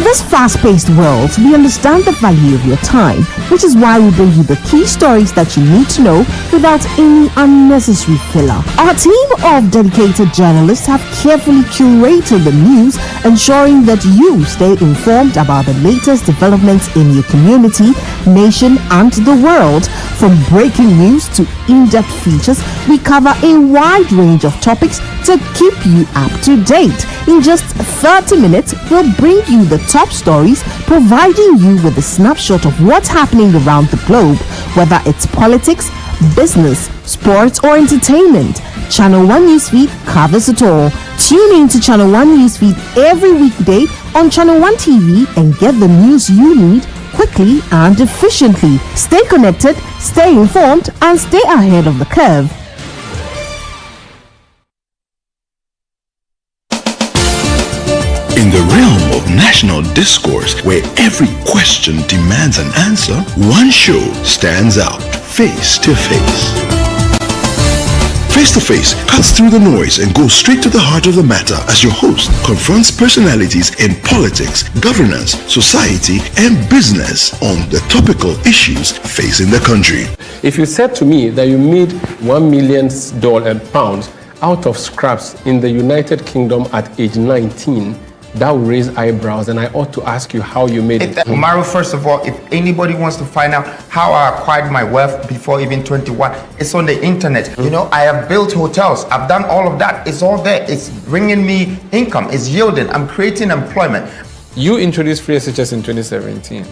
this fast-paced world, we understand the value of your time, which is why we bring you the key stories that you need to know without any unnecessary filler. Our team of dedicated journalists have carefully curated the news, ensuring that you stay informed about the latest developments in your community, nation, and the world. From breaking news to in-depth features, we cover a wide range of topics to keep you up to date. In just 30 minutes, we'll bring you the top stories, providing you with a snapshot of what's happening around the globe, whether it's politics, business, sports, or entertainment. Channel 1 Newsfeed covers it all. Tune in to Channel 1 Newsfeed every weekday on Channel 1 TV and get the news you need quickly and efficiently. Stay connected, stay informed, and stay ahead of the curve. In the realm of national discourse, where every question demands an answer, one show stands out: Face to Face. Face to Face cuts through the noise and goes straight to the heart of the matter as your host confronts personalities in politics, governance, society, and business on the topical issues facing the country. If you said to me that you made £1 million out of scraps in the United Kingdom at age 19, that will raise eyebrows, and I ought to ask you how you made it. Maru, first of all, if anybody wants to find out how I acquired my wealth before even 21, it's on the internet. You know, I have built hotels. I've done all of that. It's all there. It's bringing me income. It's yielding. I'm creating employment. You introduced free SHS in 2017,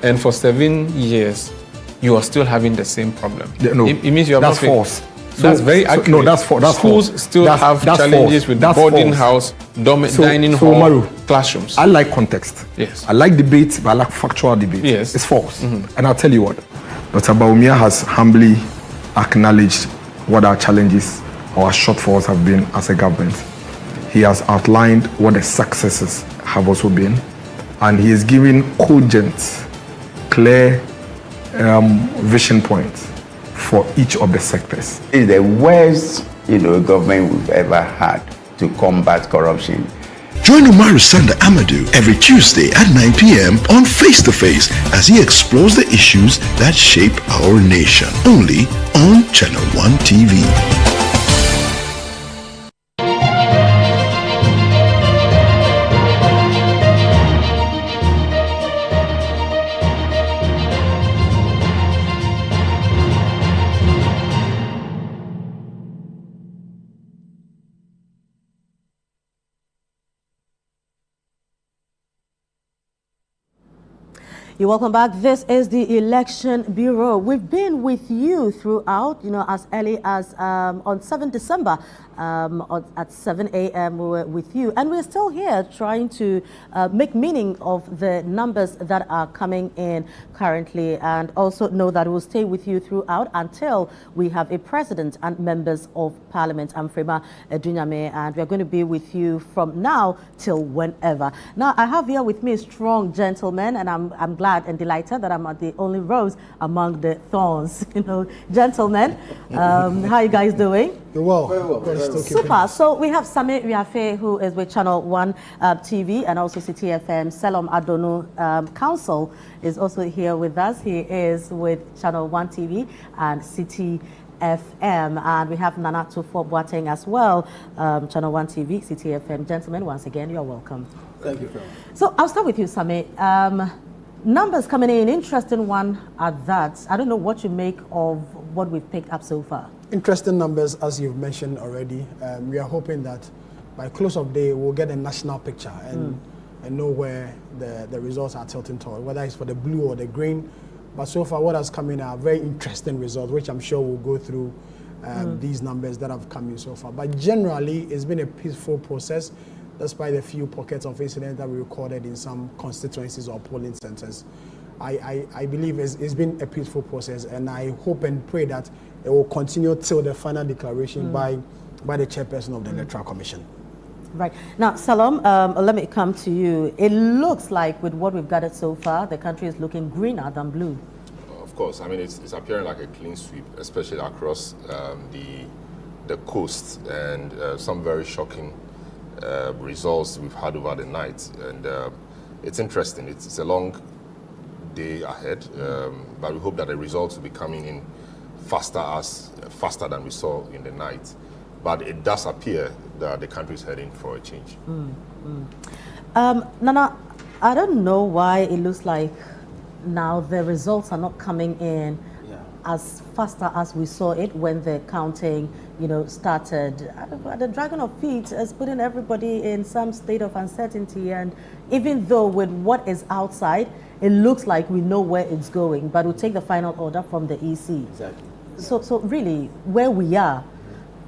and for 7 years, you are still having the same problem. No, it means you have that's not false. That's very accurate. No, that's false. Schools still have challenges with boarding house, dining hall, Maru, classrooms. I like context. Yes. I like debate, but I like factual debate. Yes. It's false. And I'll tell you what. Dr. Bawumia has humbly acknowledged what our challenges, our shortfalls have been as a government. He has outlined what the successes have also been. And he is giving cogent, clear vision points for each of the sectors. It's the worst, government we've ever had to combat corruption. Join Umaru Sanda Amadou every Tuesday at 9 p.m. on Face to Face as he explores the issues that shape our nation. Only on Channel 1 TV. You're welcome back. This is the Election Bureau. We've been with you throughout, as early as on 7 December at 7 a.m. we were with you. And we're still here trying to make meaning of the numbers that are coming in currently, and also know that we'll stay with you throughout until we have a president and members of parliament. I'm Frema Edunyame, and we're going to be with you from now till whenever. Now, I have here with me strong gentlemen, and I'm glad and delighted that I'm at the only rose among the thorns. Gentlemen, how are you guys doing? You're well. Very well. Super. So we have Sami Riafe, who is with Channel 1 TV and also City FM. Selom Adonu Council is also here with us. He is with Channel 1 TV and City FM. And we have Nana Tufo Boateng as well, Channel 1 TV, City FM. Gentlemen, once again, you're welcome. Thank you, Phil. So I'll start with you, Sami. Numbers coming in, interesting one at that. I don't know what you make of what we've picked up so far. Interesting numbers, as you've mentioned already. We are hoping that by close of day, we'll get a national picture and know where the results are tilting toward, whether it's for the blue or the green. But so far, what has come in are very interesting results, which I'm sure we'll go through these numbers that have come in so far. But generally, it's been a peaceful process, despite a few pockets of incidents that we recorded in some constituencies or polling centers. I believe it's been a peaceful process, and I hope and pray that it will continue till the final declaration by the chairperson of the Electoral Commission. Right. Now, Selom, let me come to you. It looks like with what we've gathered so far, the country is looking greener than blue. Of course. I mean, it's appearing like a clean sweep, especially across the coast, and some very shocking results we've had over the night. And it's interesting. It's a long day ahead, but we hope that the results will be coming in faster than we saw in the night. But it does appear that the country is heading for a change. Nana, I don't know why it looks like now the results are not coming in as faster as we saw it when the counting, started. The Dragon of Feet is putting everybody in some state of uncertainty, and even though with what is outside, it looks like we know where it's going, but we'll take the final order from the EC. Exactly. So really, where we are,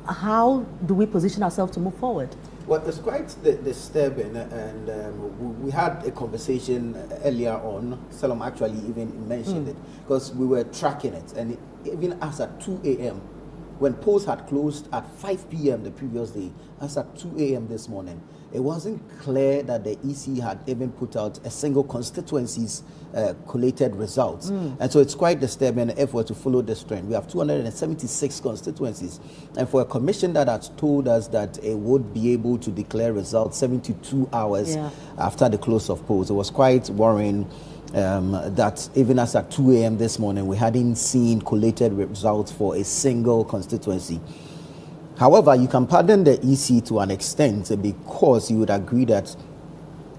how do we position ourselves to move forward? Well, it's quite disturbing, and we had a conversation earlier on. Salom actually even mentioned it, because we were tracking it, and even as at 2 a.m., when polls had closed at 5 p.m. the previous day, as at 2 a.m. this morning, it wasn't clear that the EC had even put out a single constituency's collated results. And so it's quite disturbing if we're to follow this trend. We have 276 constituencies. And for a commission that has told us that it would be able to declare results 72 hours after the close of polls, it was quite worrying that even as at 2 a.m. this morning, we hadn't seen collated results for a single constituency. However, you can pardon the EC to an extent because you would agree that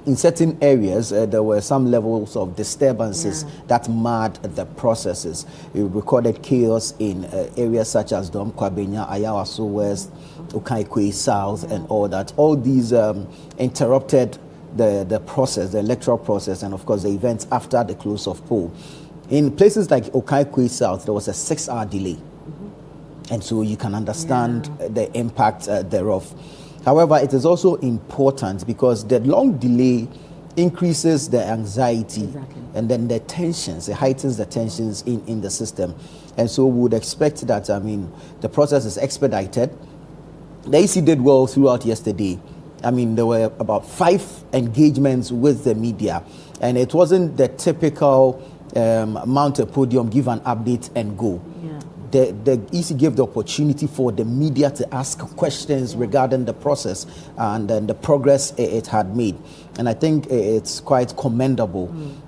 in certain areas there were some levels of disturbances that marred the processes. We recorded chaos in areas such as Dom Kwabenya, Ayawaso West, Okaikwe South, and all that. All these interrupted the process, the electoral process, and of course the events after the close of poll. In places like Okaikwe South, there was a 6-hour delay. And so you can understand the impact thereof. However, it is also important because the long delay increases the anxiety and then the tensions, it heightens the tensions in the system. And so we would expect that, the process is expedited. The EC did well throughout yesterday. There were about 5 engagements with the media, and it wasn't the typical mount a podium, give an update and go. The EC gave the opportunity for the media to ask questions regarding the process and then the progress it had made. And I think it's quite commendable.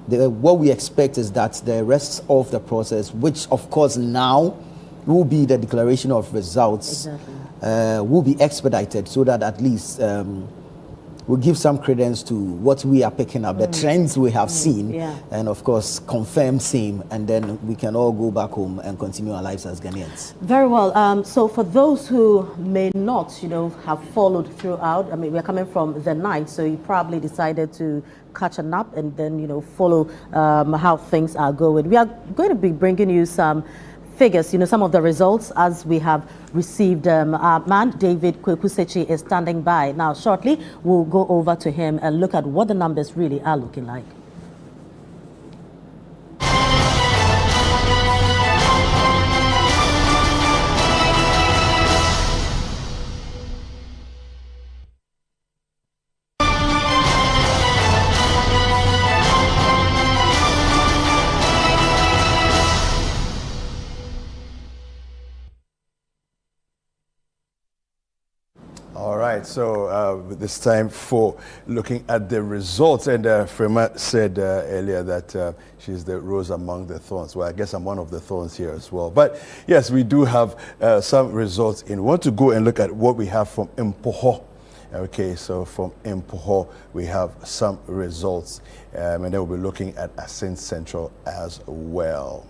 What we expect is that the rest of the process, which of course now will be the declaration of results, will be expedited so that at least we'll give some credence to what we are picking up, the trends we have seen, and of course confirm same, and then we can all go back home and continue our lives as Ghanaians. Very well. So for those who may not, have followed throughout, we're coming from the night, so you probably decided to catch a nap and then, follow how things are going. We are going to be bringing you some figures, some of the results as we have received. Our man David Kwekusechi is standing by. Now shortly we'll go over to him and look at what the numbers really are looking like. So this time for looking at the results, and Frema said earlier that she's the rose among the thorns. Well, I guess I'm one of the thorns here as well. But yes, we do have some results in. We want to go and look at what we have from Mpoho. Okay, so from Mpoho we have some results, and then we'll be looking at Assin Central as well.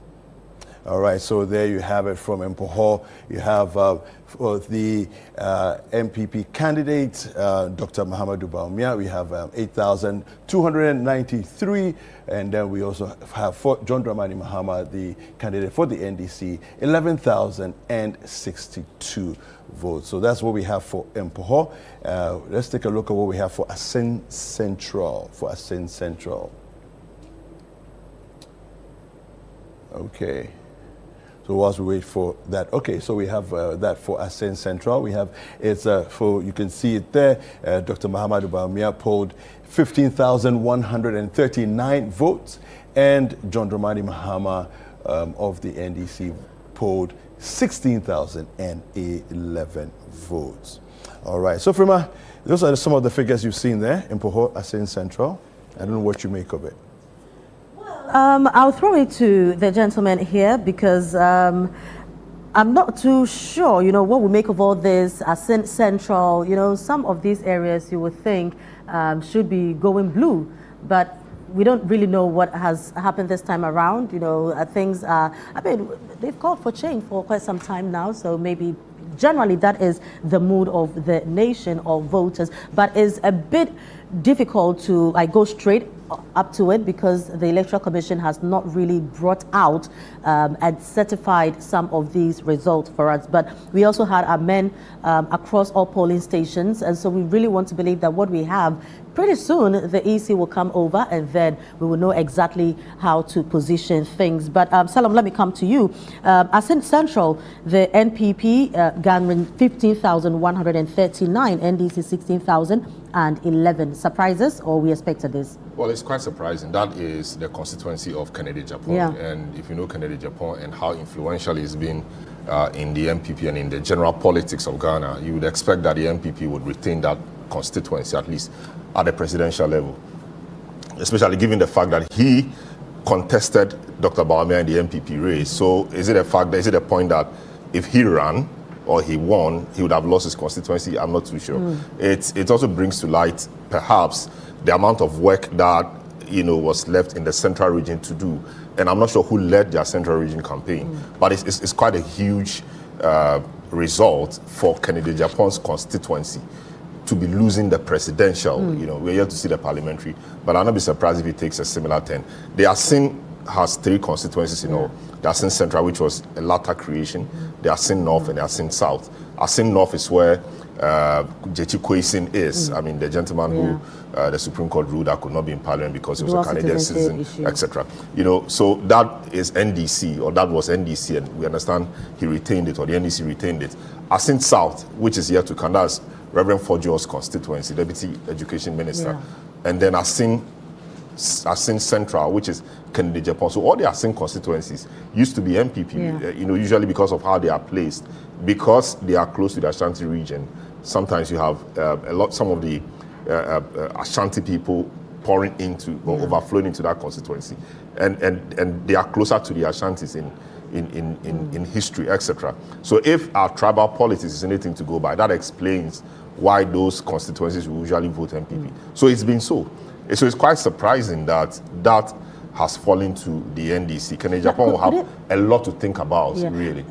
All right, so there you have it from Mpoho. You have for the MPP candidate, Dr. Mahamadou Bawumia, we have 8,293. And then we also have for John Dramani Mahama, the candidate for the NDC, 11,062 votes. So that's what we have for Mpoho. Let's take a look at what we have for Assin Central. Okay. So whilst we wait for that, okay, so we have that for Assin Central. We have, it's for, you can see it there, Dr. Mahamadou Bawumia polled 15,139 votes, and John Dramani Mahama of the NDC polled 16,011 votes. All right, so Frema, those are some of the figures you've seen there in Mpoho, Assin Central. I don't know what you make of it. I'll throw it to the gentleman here because I'm not too sure, what we make of all this. Assin Central, some of these areas you would think should be going blue, but we don't really know what has happened this time around. Things are, they've called for change for quite some time now, so maybe generally that is the mood of the nation or voters, but it's a bit difficult to go straight up to it because the Electoral Commission has not really brought out and certified some of these results for us. But we also had our men across all polling stations, and so we really want to believe that what we have, pretty soon the EC will come over and then we will know exactly how to position things. But Salam, let me come to you. Assin Central, the NPP garnering 15,139, NDC 16,011. Surprises, or we expected this? Well, it's quite surprising. That is the constituency of Kennedy Japan. Yeah. And if you know Kennedy Japan and how influential it's been in the MPP and in the general politics of Ghana, you would expect that the MPP would retain that constituency, at least at the presidential level, especially given the fact that he contested Dr. Bawumia in the MPP race. So is it a point that if he ran or he won, he would have lost his constituency? I'm not too sure. It also brings to light, perhaps, the amount of work that was left in the central region to do. And I'm not sure who led their central region campaign, but it's quite a huge result for Kennedy Japan's constituency to be losing the presidential. We're yet to see the parliamentary, but I'll not be surprised if it takes a similar turn. The Assin has 3 constituencies in all. The Assin Central, which was a latter creation, the Assin North and the Assin South. Assin North is where Jechi Kwesin is. I mean, the gentleman who the Supreme Court ruled that could not be in parliament because he was a Canadian citizen, etc. So that is NDC, or that was NDC, and we understand he retained it, or the NDC retained it. Assin South, which is yet to come, that's Reverend Fojo's constituency, Deputy Education Minister. And then Assin Central, which is Kennedy Japan. So all the Assin constituencies used to be MPP, usually because of how they are placed. Because they are close to the Ashanti region, sometimes you have some of the Ashanti people pouring into or overflowing into that constituency. And they are closer to the Ashantis in history, etc. So if our tribal politics is anything to go by, that explains why those constituencies will usually vote MPP. So it's been so. So it's quite surprising that has fallen to the NDC. Kennedy Japan will have a lot to think about, really.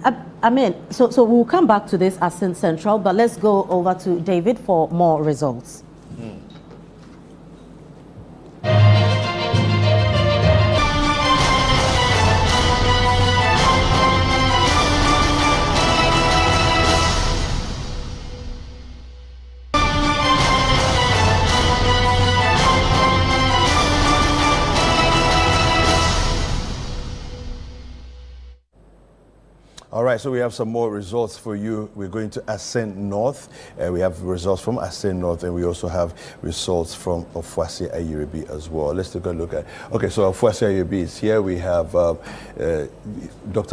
So we'll come back to this Assin Central, but let's go over to David for more results. All right, so we have some more results for you. We're going to Assin North. We have results from Assin North, and we also have results from Ofuase Ayiribi as well. Let's take a look at. Okay, so Ofuase Ayiribi is here. We have Dr.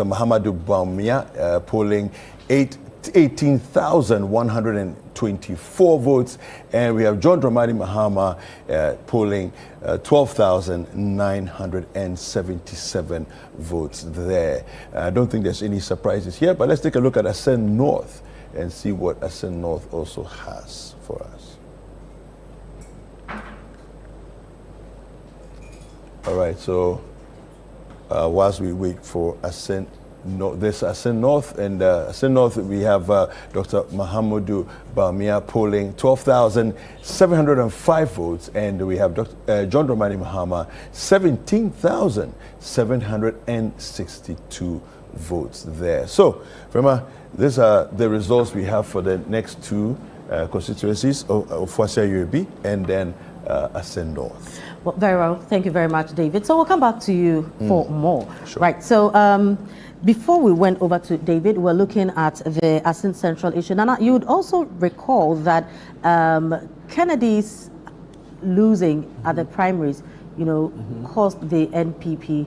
Mahamudu Bawumia polling 18,124 votes, and we have John Dramani Mahama polling 12,977 votes there. I don't think there's any surprises here, but let's take a look at Assin North and see what Assin North also has for us. All right, so whilst we wait for Assin North, and Assin North, we have Dr. Mahamudu Bawumia polling 12,705 votes, and we have John Dramani Mahama 17,762 votes there. So, Frema, these are the results we have for the next 2 constituencies of Ofuase Ayiribi and then Assin North. Well, very well. Thank you very much, David. So we'll come back to you for more. Sure. Right. So before we went over to David, we're looking at the Assin Central issue. Nana, you would also recall that Kennedy's losing at the primaries, cost the NPP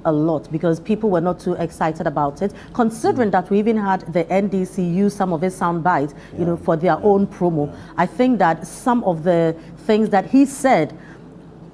a lot because people were not too excited about it, considering that we even had the NDC use some of his sound bites, for their own promo. I think that some of the things that he said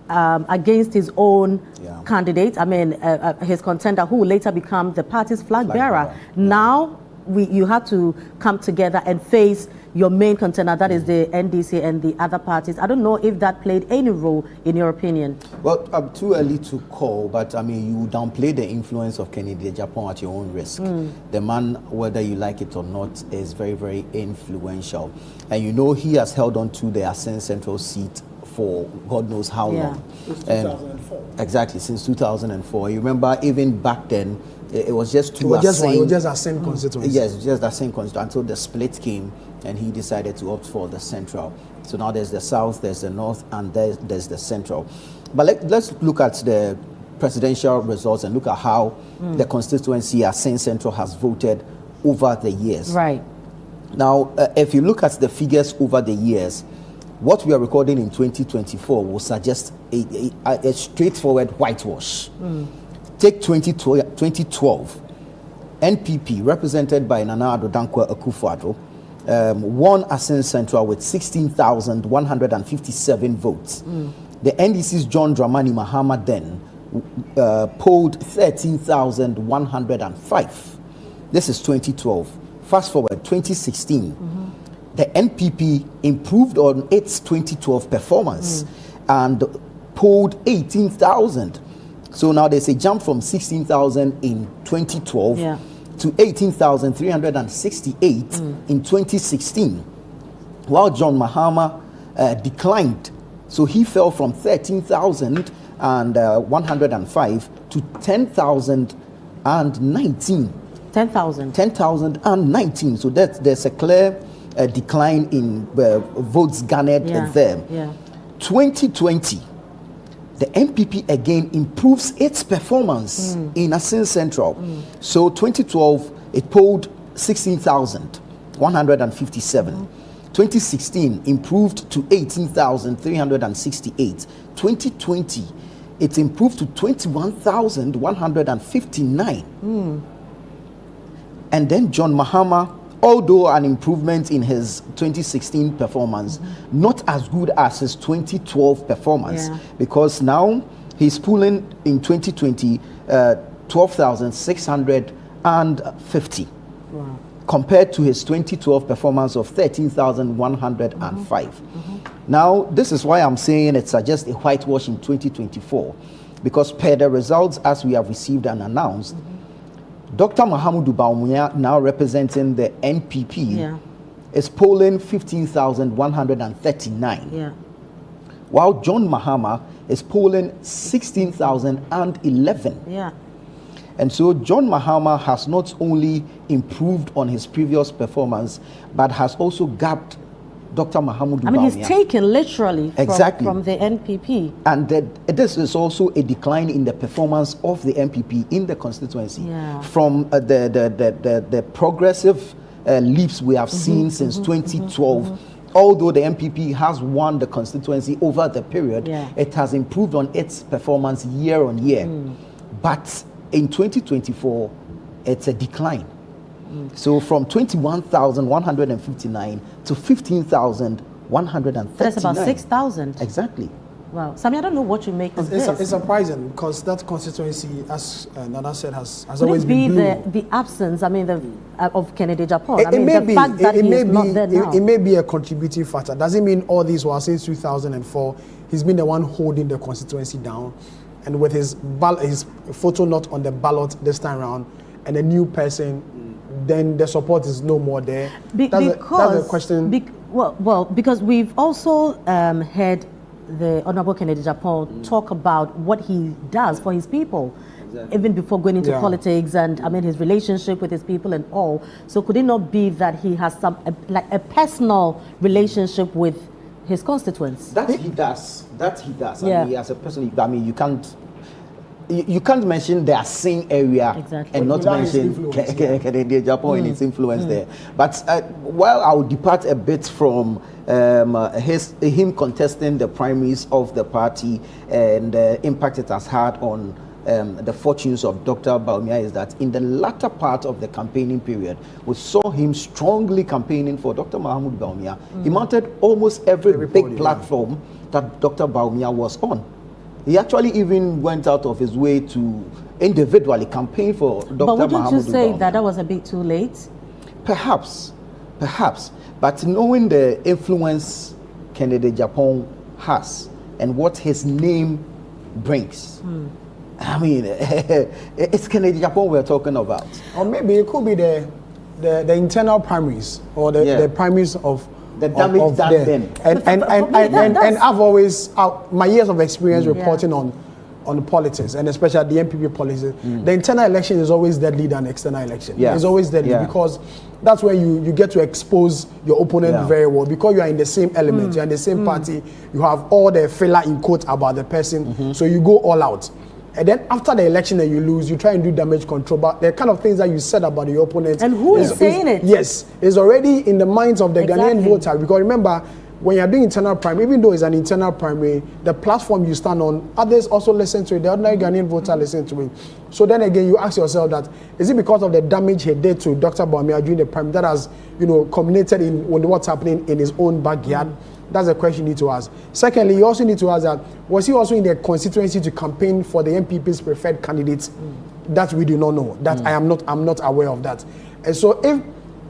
against his own candidate. I mean, his contender, who will later become the party's flag bearer. Now, you had to come together and face your main contender, that is the NDC and the other parties. I don't know if that played any role in your opinion. Well, I'm too early to call, but I mean, you downplay the influence of Kennedy Agyapong at your own risk. The man, whether you like it or not, is very, very influential. And you know he has held on to the Asen Central seat for God knows how long. Since 2004. Exactly, since 2004. You remember even back then, it was just It was just a same constituency. Yes, just the same constituency until the split came and he decided to opt for the central. So now there's the south, there's the north, and there's the central. But let's look at the presidential results and look at how the constituency Asen Central has voted over the years. Right. Now, if you look at the figures over the years, what we are recording in 2024 will suggest a straightforward whitewash. Take 2012, NPP, represented by Nana Addo Dankwa Akufo-Addo, won Asen Central with 16,157 votes. The NDC's John Dramani Mahama then polled 13,105. This is 2012. Fast forward, 2016. The NPP improved on its 2012 performance and polled 18,000. So now there's a jump from 16,000 in 2012 to 18,368 in 2016, while John Mahama declined. So he fell from 13,105 to 10,019. 10,019. So there's a clear decline in votes garnered there. 2020. The NPP again improves its performance in Asen Central. So 2012, it polled 16,157. 2016 improved to 18,368. 2020, it improved to 21,159. And then John Mahama, although an improvement in his 2016 performance, not as good as his 2012 performance, because now he's pulling in 2020 12,650 compared to his 2012 performance of 13,105. Now, this is why I'm saying it suggests a whitewash in 2024, because per the results as we have received and announced, Dr. Mahamudu Bawumia, now representing the NPP, is polling 15,139. While John Mahama is polling 16,011. And so John Mahama has not only improved on his previous performance, but has also gapped Dr. Mahamudu Bawumia. I mean, he's taken literally from the NPP. And this is also a decline in the performance of the NPP in the constituency. From the progressive leaps we have seen since 2012. Although the NPP has won the constituency over the period, it has improved on its performance year on year. But in 2024, it's a decline. So from 21,159 to 15,139. That's about 6,000. Exactly. Wow. Sammy, I don't know what you make of this. It's surprising because that constituency, as Nana said, has Would always it be been blue. the absence, of Kennedy Agyapong? It I mean, may the be, fact that it he may is be, not there now. it may be a contributing factor. Doesn't mean all these were since 2004. He's been the one holding the constituency down, and with his photo not on the ballot this time around, and a new person, then the support is no more there. That's a question. Because we've also heard the Honorable Kennedy Agyapong talk about what he does for his people, even before going into politics, and I mean his relationship with his people and all. So could it not be that he has a personal relationship with his constituents? That he does. I mean, as a person, I mean, you can't mention the Asen area and not mention Kennedy Agyapong and its influence there. But while I'll depart a bit from him contesting the primaries of the party and the impact it has had on the fortunes of Dr. Bawumia, is that in the latter part of the campaigning period, we saw him strongly campaigning for Dr. Mahamudu Bawumia. He mounted almost every big platform that Dr. Bawumia was on. He actually even went out of his way to individually campaign for Dr. But wouldn't you Mahamudu say Bawumia. that was a bit too late? Perhaps. But knowing the influence Kennedy Japan has and what his name brings, I mean, it's Kennedy Japan we're talking about. Or maybe it could be the internal primaries or the primaries of the damage done then. And I've always my years of experience reporting on politics and especially the MPP policies. The internal election is always deadly than external election. It's always deadly because that's where you get to expose your opponent very well because you are in the same element, you're in the same party, you have all the filler in quote about the person, so you go all out. And then after the election that you lose, you try and do damage control. But the kind of things that you said about your opponent. And who is saying it? Yes, is already in the minds of the Ghanaian voter. Because remember, when you're doing internal primary, even though it's an internal primary, the platform you stand on, others also listen to it. The ordinary Ghanaian voter listen to it. So then again, you ask yourself that, is it because of the damage he did to Dr. Bawumia during the primary that has, culminated in what's happening in his own backyard? That's a question you need to ask. Secondly, you also need to ask that, was he also in the constituency to campaign for the MPP's preferred candidates? That we do not know. That I'm not aware of that. And so if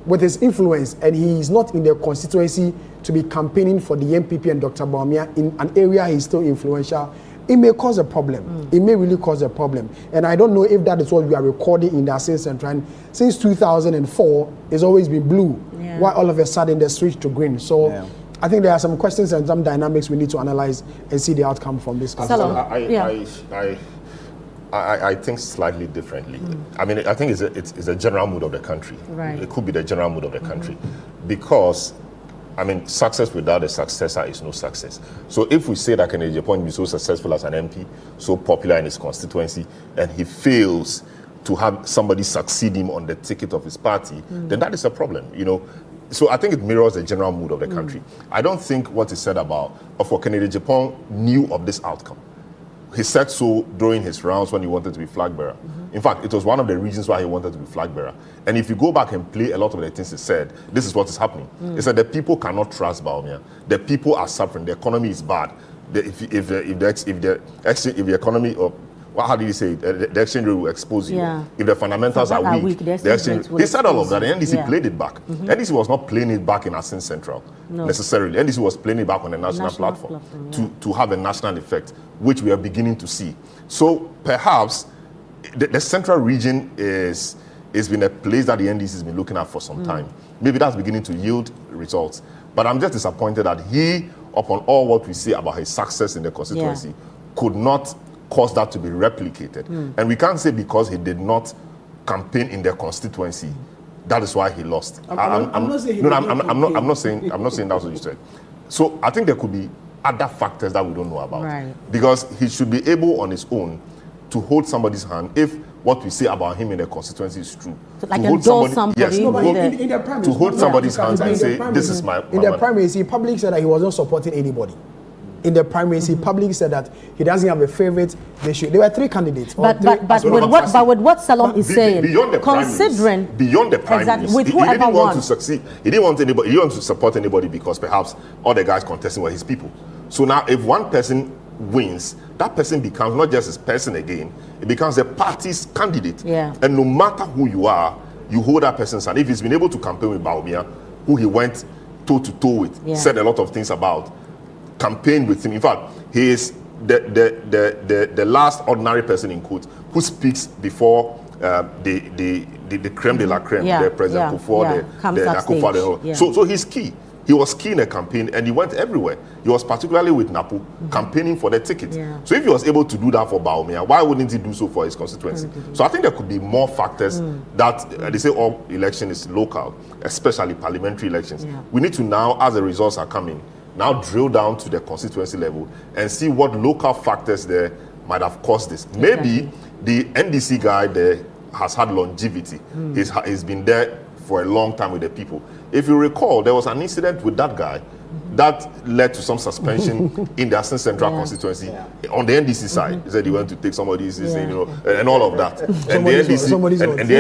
with his influence and he is not in the constituency to be campaigning for the MPP and Dr. Bawumia in an area he's still influential, it may cause a problem. It may really cause a problem. And I don't know if that is what we are recording in the Assist Central. And since 2004, it's always been blue. Why all of a sudden they switched to green? So I think there are some questions and some dynamics we need to analyze and see the outcome from this. I think slightly differently. I mean, I think it's a general mood of the country. Right. It could be the general mood of the country because, I mean, success without a successor is no success. So if we say that Kennedy Japan is so successful as an MP, so popular in his constituency, and he fails to have somebody succeed him on the ticket of his party, then that is a problem, So I think it mirrors the general mood of the country. I don't think what is said about Kennedy Japan knew of this outcome. He said so during his rounds when he wanted to be flag bearer. In fact, it was one of the reasons why he wanted to be flag bearer. And if you go back and play a lot of the things he said, this is what is happening. He said the people cannot trust Bawumia. The people are suffering. The economy is bad. If the economy, or how did he say it? The exchange rate will expose you. If the fundamentals are weak, the exchange rate. He said all of that, and NDC played it back. NDC was not playing it back in Assist Central necessarily. NDC was playing it back on a national platform to have a national effect, which we are beginning to see. So perhaps the central region is been a place that the NDC has been looking at for some time. Maybe that's beginning to yield results. But I'm just disappointed that he, upon all what we say about his success in the constituency, could not cause that to be replicated. And we can't say because he did not campaign in their constituency, that is why he lost. I'm not saying that's what you said. So I think there could be other factors that we don't know about. Because he should be able on his own to hold somebody's hand if what we say about him in the constituency is true. So like endorse somebody. In the primaries, to hold somebody's hands and say, this is my in the primaries, he publicly said that he wasn't supporting anybody. In the primaries, he publicly said that he doesn't have a favorite. There were three candidates. But with what Salom is saying, beyond the considering beyond the primaries, with he didn't want to succeed. He didn't want anybody. He didn't want to support anybody because perhaps all the guys contesting were his people. So now, if one person wins, that person becomes not just his person again. It becomes the party's candidate. And no matter who you are, you hold that person's hand. If he's been able to campaign with Bawumia, who he went toe to toe with, said a lot of things about, campaigned with him. In fact, he is the last ordinary person in quotes who speaks before the creme de la creme, the President Kufuor, the Akufo. So he's key. He was key in the campaign and he went everywhere. He was particularly with Napo campaigning for the ticket. So if he was able to do that for Bawumia, why wouldn't he do so for his constituency? So I think there could be more factors that they say all election is local, especially parliamentary elections. We need to now, as the results are coming, now drill down to the constituency level and see what local factors there might have caused this. Maybe the NDC guy there has had longevity. He's been there for a long time with the people. If you recall, there was an incident with that guy That led to some suspension in the Asin Central constituency. On the NDC side, he said he went to take somebody's, you know, and all of that. And the NDC, and the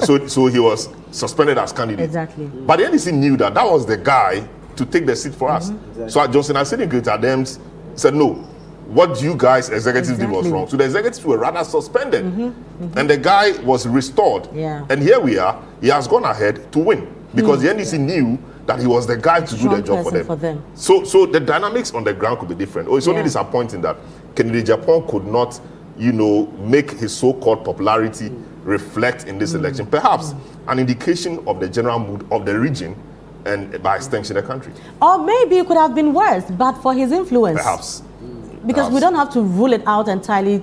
NDC, so he was suspended as candidate. Exactly. But the NDC knew that was the guy to take the seat for us. Exactly. So Johnson Asini Greater Adams said, no, what you guys executives did was wrong. So the executives were rather suspended. And the guy was restored. And here we are, he has gone ahead to win. Because the NDC knew that he was the guy to do the job for them. So the dynamics on the ground could be different. It's only disappointing that Kennedy Japan could not, you know, make his so-called popularity reflect in this election. Perhaps an indication of the general mood of the region and by extension the country. Or maybe it could have been worse, but for his influence. Perhaps. Because we don't have to rule it out entirely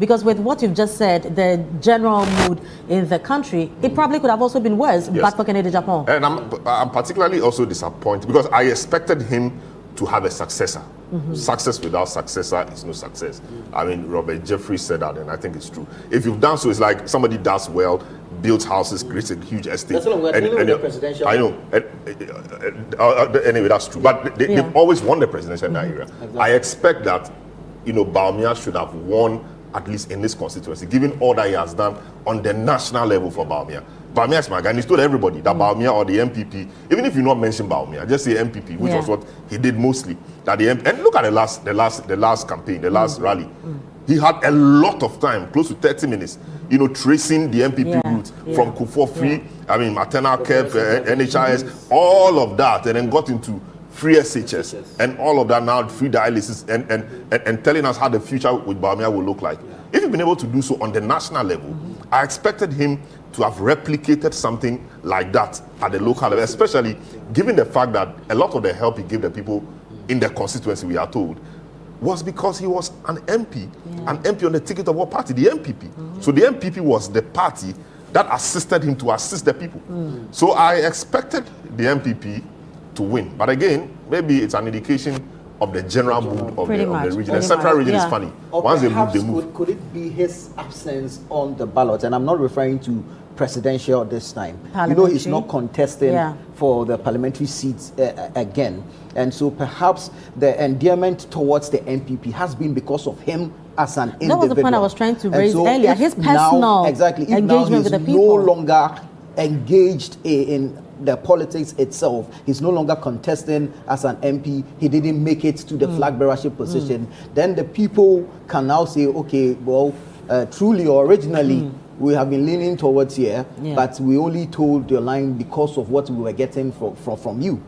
because with what you've just said, the general mood in the country, it probably could have also been worse, but for Kennedy Japan. And I'm particularly also disappointed because I expected him to have a successor. Success without successor is no success. I mean, Robert Jeffrey said that, and I think it's true. If you've done so, it's like somebody does well, builds houses, creates a huge estate. That's what the presidential. I know. Anyway, that's true. But they've always won the presidential in that area. Exactly. I expect that, you know, Bawumia should have won at least in this constituency, given all that he has done on the national level for Bawumia. Bawumia is my guy, and he's told everybody that Bawumia or the MPP, even if you not mention Bawumia, just say MPP, which was what he did mostly. That the and look at the last campaign, the last rally. He had a lot of time, close to 30 minutes, you know, tracing the MPP route from Kufuor Free, I mean, maternal care, NHIS, all of that, and then got into free SHS and all of that now, free dialysis, and telling us how the future with Bawumia will look like. If you've been able to do so on the national level, I expected him to have replicated something like that at the local level, especially given the fact that a lot of the help he gave the people in the constituency, we are told, was because he was an MP on the ticket of what party? The MPP. So the MPP was the party that assisted him to assist the people. So I expected the MPP to win. But again, maybe it's an indication of the general mood of the region. The central region is funny. Or once perhaps they move. Could it be his absence on the ballot? And I'm not referring to presidential this time. You know, he's not contesting for the parliamentary seats again. And so perhaps the endearment towards the MPP has been because of him as an individual. That was the point I was trying to raise earlier. His personal engagement with the people. No longer engaged in the politics itself. He's no longer contesting as an MP. He didn't make it to the flag bearership position. Then the people can now say, okay, well, truly or originally, we have been leaning towards here, but we only told your line because of what we were getting from you.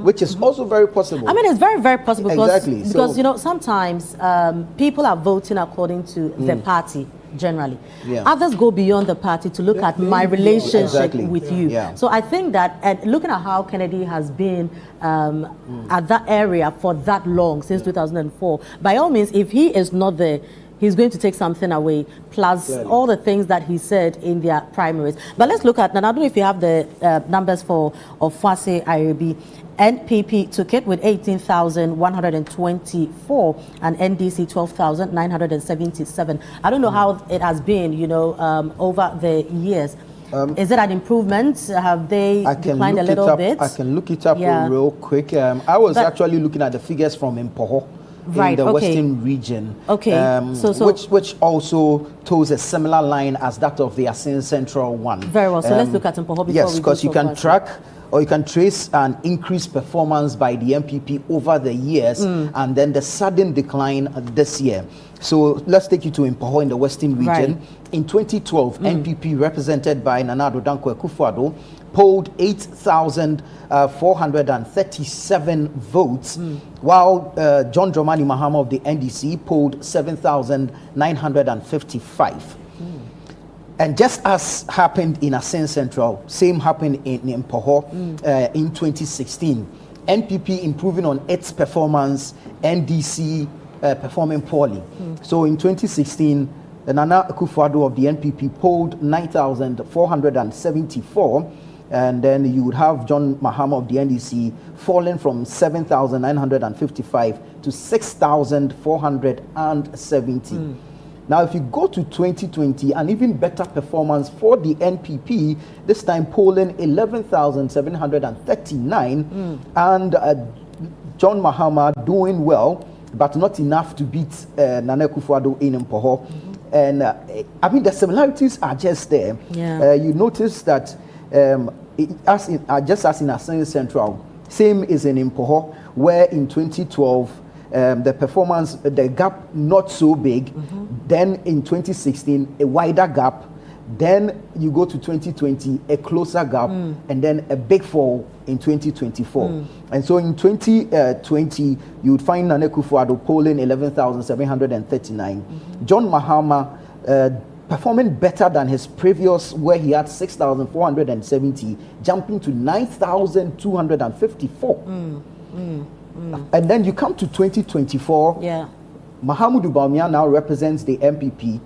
Which is also very possible. I mean, it's very, very possible because you know, sometimes people are voting according to the party generally. Others go beyond the party to look at my relationship with you. So I think that looking at how Kennedy has been at that area for that long, since 2004, by all means, if he is not there, he's going to take something away, plus all the things that he said in their primaries. But let's look at, and I don't know if you have the numbers for Ofuase Ayrebi. NPP took it with 18,124 and NDC 12,977. I don't know how it has been, you know, over the years. Is it an improvement? Have they declined a little bit? I can look it up real quick. I was actually looking at the figures from Impoho. In the Western region, which also toes a similar line as that of the Asin Central one. Very well. So let's look at Impoho before yes, because you can track or you can trace an increased performance by the MPP over the years, and then the sudden decline this year. So let's take you to Impoho in the Western region. In 2012, NPP represented by Nana Addo Dankwa Akufo-Addo polled 8,437 votes, while John Dramani Mahama of the NDC polled 7,955. And just as happened in Asin Central, same happened in Impoho in 2016. NPP improving on its performance, NDC performing poorly. So in 2016, Nana Akufo-Addo of the NPP polled 9,474, and then you would have John Mahama of the NDC falling from 7,955 to 6,470. Now, if you go to 2020, an even better performance for the NPP, this time polling 11,739, and John Mahama doing well, but not enough to beat Nana Akufo-Addo in Mpoho. And I mean, the similarities are just there. Yeah. You notice that just as in Assin Central, same is in Mpoho, where in 2012, the performance, the gap not so big. Then in 2016, a wider gap. Then you go to 2020, a closer gap, and then a big fall in 2024. And so in 2020, you would find Nana Akufo-Addo polling 11,739. John Mahama performing better than his previous, where he had 6,470, jumping to 9,254. And then you come to 2024. Yeah. Mahamudu Bawumia now represents the MPP,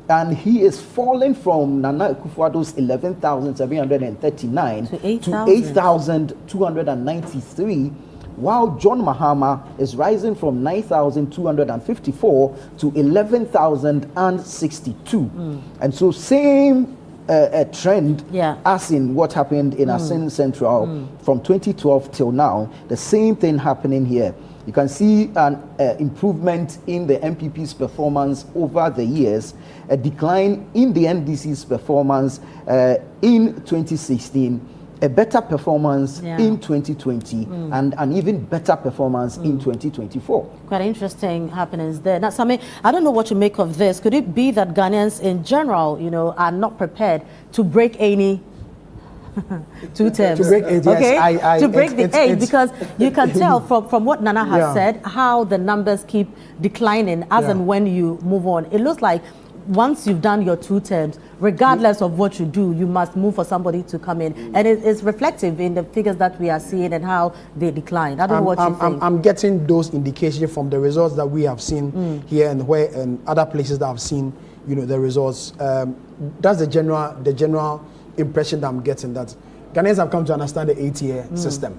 and he is falling from Nana Akufo-Addo's 11,739 to 8,293, while John Mahama is rising from 9,254 to 11,062. And so same trend as in what happened in Assin Central from 2012 till now, the same thing happening here. You can see an improvement in the MPP's performance over the years, a decline in the NDC's performance in 2016, a better performance in 2020, and an even better performance in 2024. Quite interesting happenings there. Now, Sami, I don't know what you make of this. Could it be that Ghanaians in general, are not prepared to break any two terms? To break it, yes. Okay? To break the eight, because you can tell from what Nana has said how the numbers keep declining as and when you move on. It looks like once you've done your 2 terms, regardless of what you do, you must move for somebody to come in. And it's reflective in the figures that we are seeing and how they decline. I don't know what you think. I'm getting those indications from the results that we have seen here and where and other places that I've seen, the results. That's the general impression that I'm getting, that Ghanaians have come to understand the 8-year system.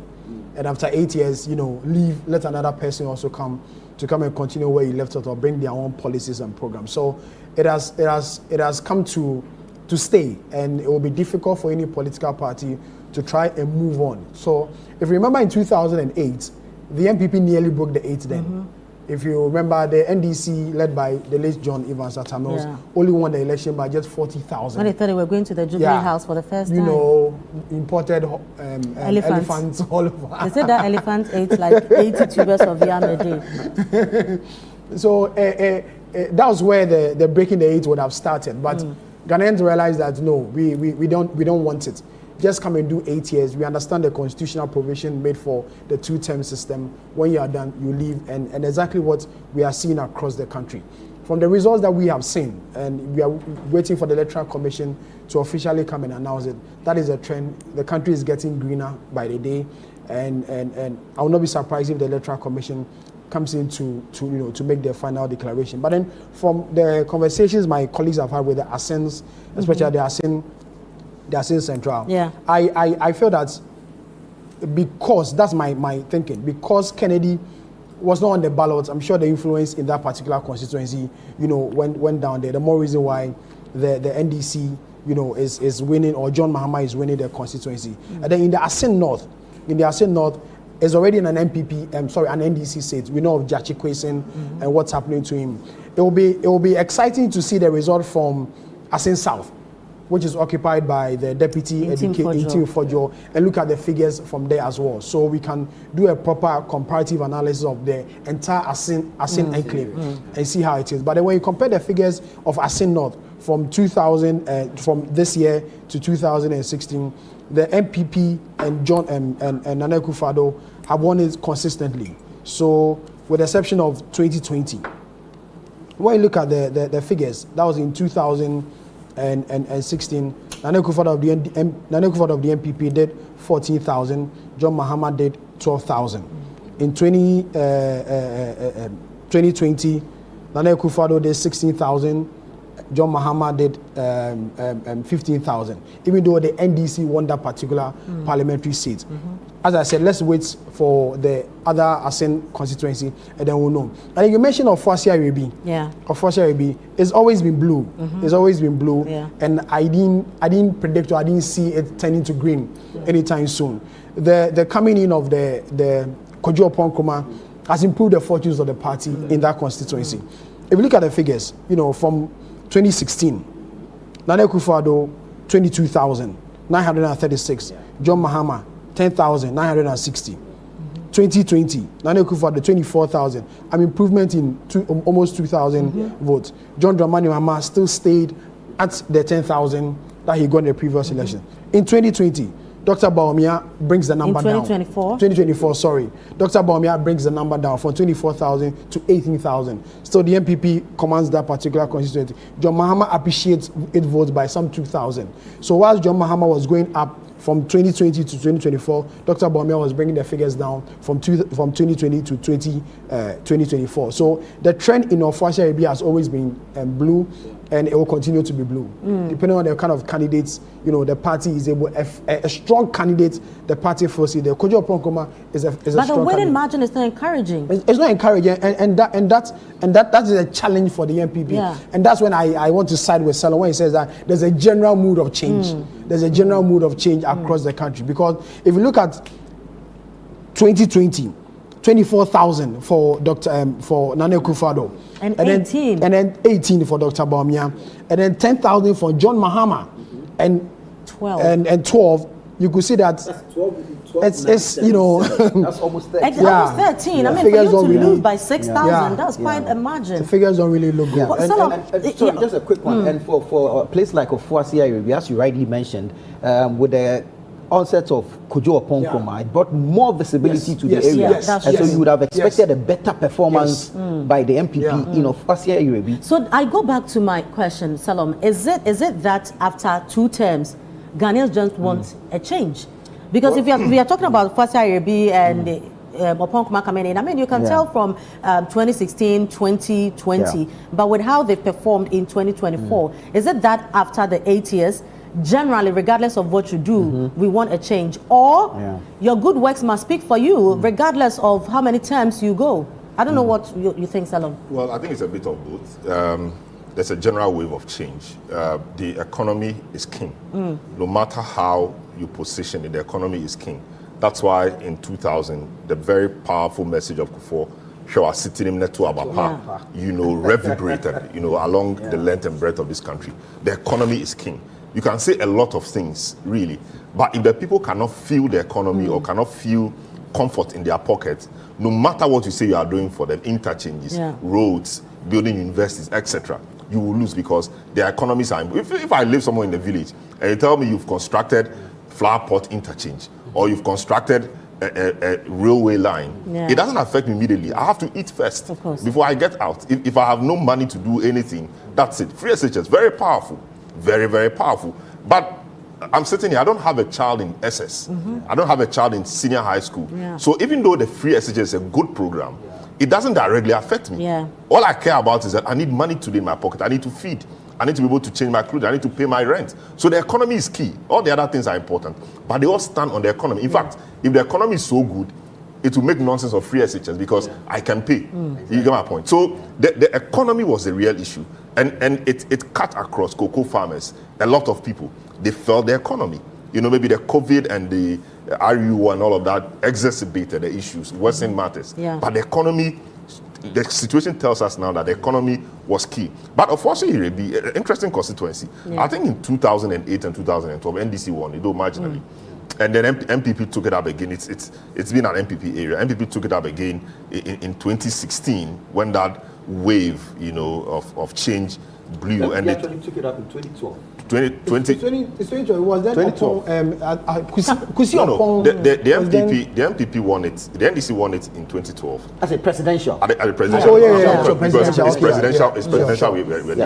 And after 8 years, let another person also come and continue where he left off, or bring their own policies and programs. So it has come to stay, and it will be difficult for any political party to try and move on. So if you remember in 2008, the MPP nearly broke the 8 then. If you remember, the NDC led by the late John Evans Atta-Mills only won the election by just 40,000. When they thought they were going to the Jubilee House for the first time. Imported elephants all over. They said that elephant ate like 80 tubers of yam a day. So that was where the breaking the 8 would have started. But Ghanaians realized that no, we don't want it. Just come and do 8 years. We understand the constitutional provision made for the 2-term system. When you are done, you leave, and exactly what we are seeing across the country. From the results that we have seen, and we are waiting for the Electoral Commission to officially come and announce it, that is a trend. The country is getting greener by the day, and I will not be surprised if the Electoral Commission comes in to make their final declaration. But then from the conversations my colleagues have had with the Assins, especially the Assin Central, I feel that because, that's my thinking, because Kennedy was not on the ballot, I'm sure the influence in that particular constituency, went down there. The more reason why the NDC, is winning, or John Mahama is winning the constituency. And then in the Assin North, is already an MPP, an NDC seat. We know of Jachi Kwesen and what's happening to him. It will be exciting to see the result from Assin South, which is occupied by the Deputy Intim Fojo, and look at the figures from there as well. So we can do a proper comparative analysis of the entire Assin enclave and see how it is. But then when you compare the figures of Assin North from from this year to 2016, the MPP and John and Nana Akufo-Addo have won it consistently. So with the exception of 2020, when you look at the figures, that was in 2016, Nana Akufo-Addo of the MPP did 14,000, John Mahama did 12,000. In 2020, Nana Akufo-Addo did 16,000, John Mahama did 15,000, even though the NDC won that particular parliamentary seat. As I said, let's wait for the other Asen constituency and then we'll know. And you mentioned Ofoasia Arebi. Yeah. Ofoasia Arebi, it's always been blue. It's always been blue. Yeah. And I didn't predict or I didn't see it turning to green anytime soon. The coming in of the Kojo Oppong has improved the fortunes of the party in that constituency. If you look at the figures, from 2016, Nana Akufo-Addo 22,936, John Mahama 10,960. 2020, Nana Akufo-Addo 24,000, an improvement in almost 2,000 votes. John Dramani Mahama still stayed at the 10,000 that he got in the previous election. In 2020, Dr. Bawumia brings the number down. 2024, sorry. Dr. Bawumia brings the number down from 24,000 to 18,000. So the MPP commands that particular constituency. John Mahama appreciates its votes by some 2,000. So whilst John Mahama was going up from 2020 to 2024, Dr. Bawumia was bringing the figures down from 2020 to 2024. So the trend in Ofoasia Arebi has always been blue, and it will continue to be blue. Depending on the kind of candidates, the party is able, a strong candidate, the party foresee. The Kojo Oppong is a strong candidate. But the winning margin is not encouraging. It's not encouraging, and that is a challenge for the MPP. Yeah. And that's when I want to side with Salon when he says that there's a general mood of change. There's a general mood of change across the country, because if you look at 2020, 24,000 for for Nana Akufo-Addo. And 18. And then 18 for Dr. Bawumia. And then 10,000 for John Mahama. And 12. And 12. You could see that That's 12, it's that's almost 13. It's almost 13. I mean, for you to lose by 6,000, that's quite a margin. The figures don't really look good. Sorry, just a quick one. And for a place like Ofoasia Arebi, as you rightly mentioned, with the onset of Kojo Oppong, it brought more visibility to the area. And so you would have expected a better performance by the MPP in Ofoasia Arebi. So I go back to my question, Salom. Is it that after 2 terms, Ghanaians just want a change? Because if we are talking about Ofoasia Arebi and Oppong coming in, I mean, you can tell from 2016, 2020, but with how they performed in 2024, is it that after the 8 years, generally, regardless of what you do, we want a change? Or your good works must speak for you, regardless of how many terms you go? I don't know what you think, Salom. Well, I think it's a bit of both. There's a general wave of change. The economy is king. No matter how you position it, the economy is king. That's why in 2000, the very powerful message of Kufuor, Shaw sitting in Neto Abapa, reverberated, along the length and breadth of this country. The economy is king. You can say a lot of things, really, but if the people cannot feel the economy or cannot feel comfort in their pockets, no matter what you say you are doing for them, interchanges, roads, building universities, etc., you will lose, because their economies are. If I live somewhere in the village and you tell me you've constructed Flower Pot interchange or you've constructed a railway line, it doesn't affect me immediately. I have to eat first before I get out. If I have no money to do anything, that's it. Free SHS, very powerful. Very, very powerful. But I'm sitting here, I don't have a child in SS. I don't have a child in senior high school. So even though the free SHS is a good program, it doesn't directly affect me. All I care about is that I need money today in my pocket. I need to feed. I need to be able to change my clothes. I need to pay my rent. So the economy is key. All the other things are important. But they all stand on the economy. In fact, if the economy is so good, it will make nonsense of free SHS because I can pay. You get my point? So the economy was the real issue. And it cut across cocoa farmers. A lot of people, they felt the economy. Maybe the COVID and the RU and all of that exacerbated the issues, worsened matters. But the economy, the situation tells us now that the economy was key. But Ofoasia Arebi, an interesting constituency. I think in 2008 and 2012, NDC won, though marginally. And then MPP took it up again. It's been an MPP area. MPP took it up again in 2016 when that wave, of change blew. And they actually took it up in 2012. 2020 was that 2012. The MPP won it. The NDC won it in 2012 as a presidential. At the presidential. It's presidential.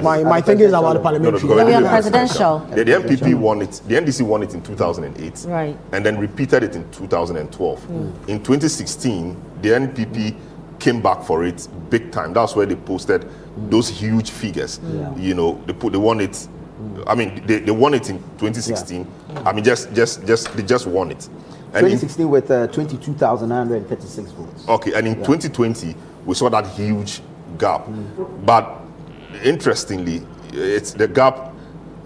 My thinking is about the parliamentary. We are presidential. The MPP won it. The NDC won it in 2008. Right. And then repeated it in 2012. In 2016, the NPP came back for it big time. That's where they posted those huge figures. You know, they won it. I mean, they won it in 2016. I mean, they just won it. And 2016 with 22,936 votes. Okay, and in 2020 we saw that huge gap, but interestingly, it's the gap,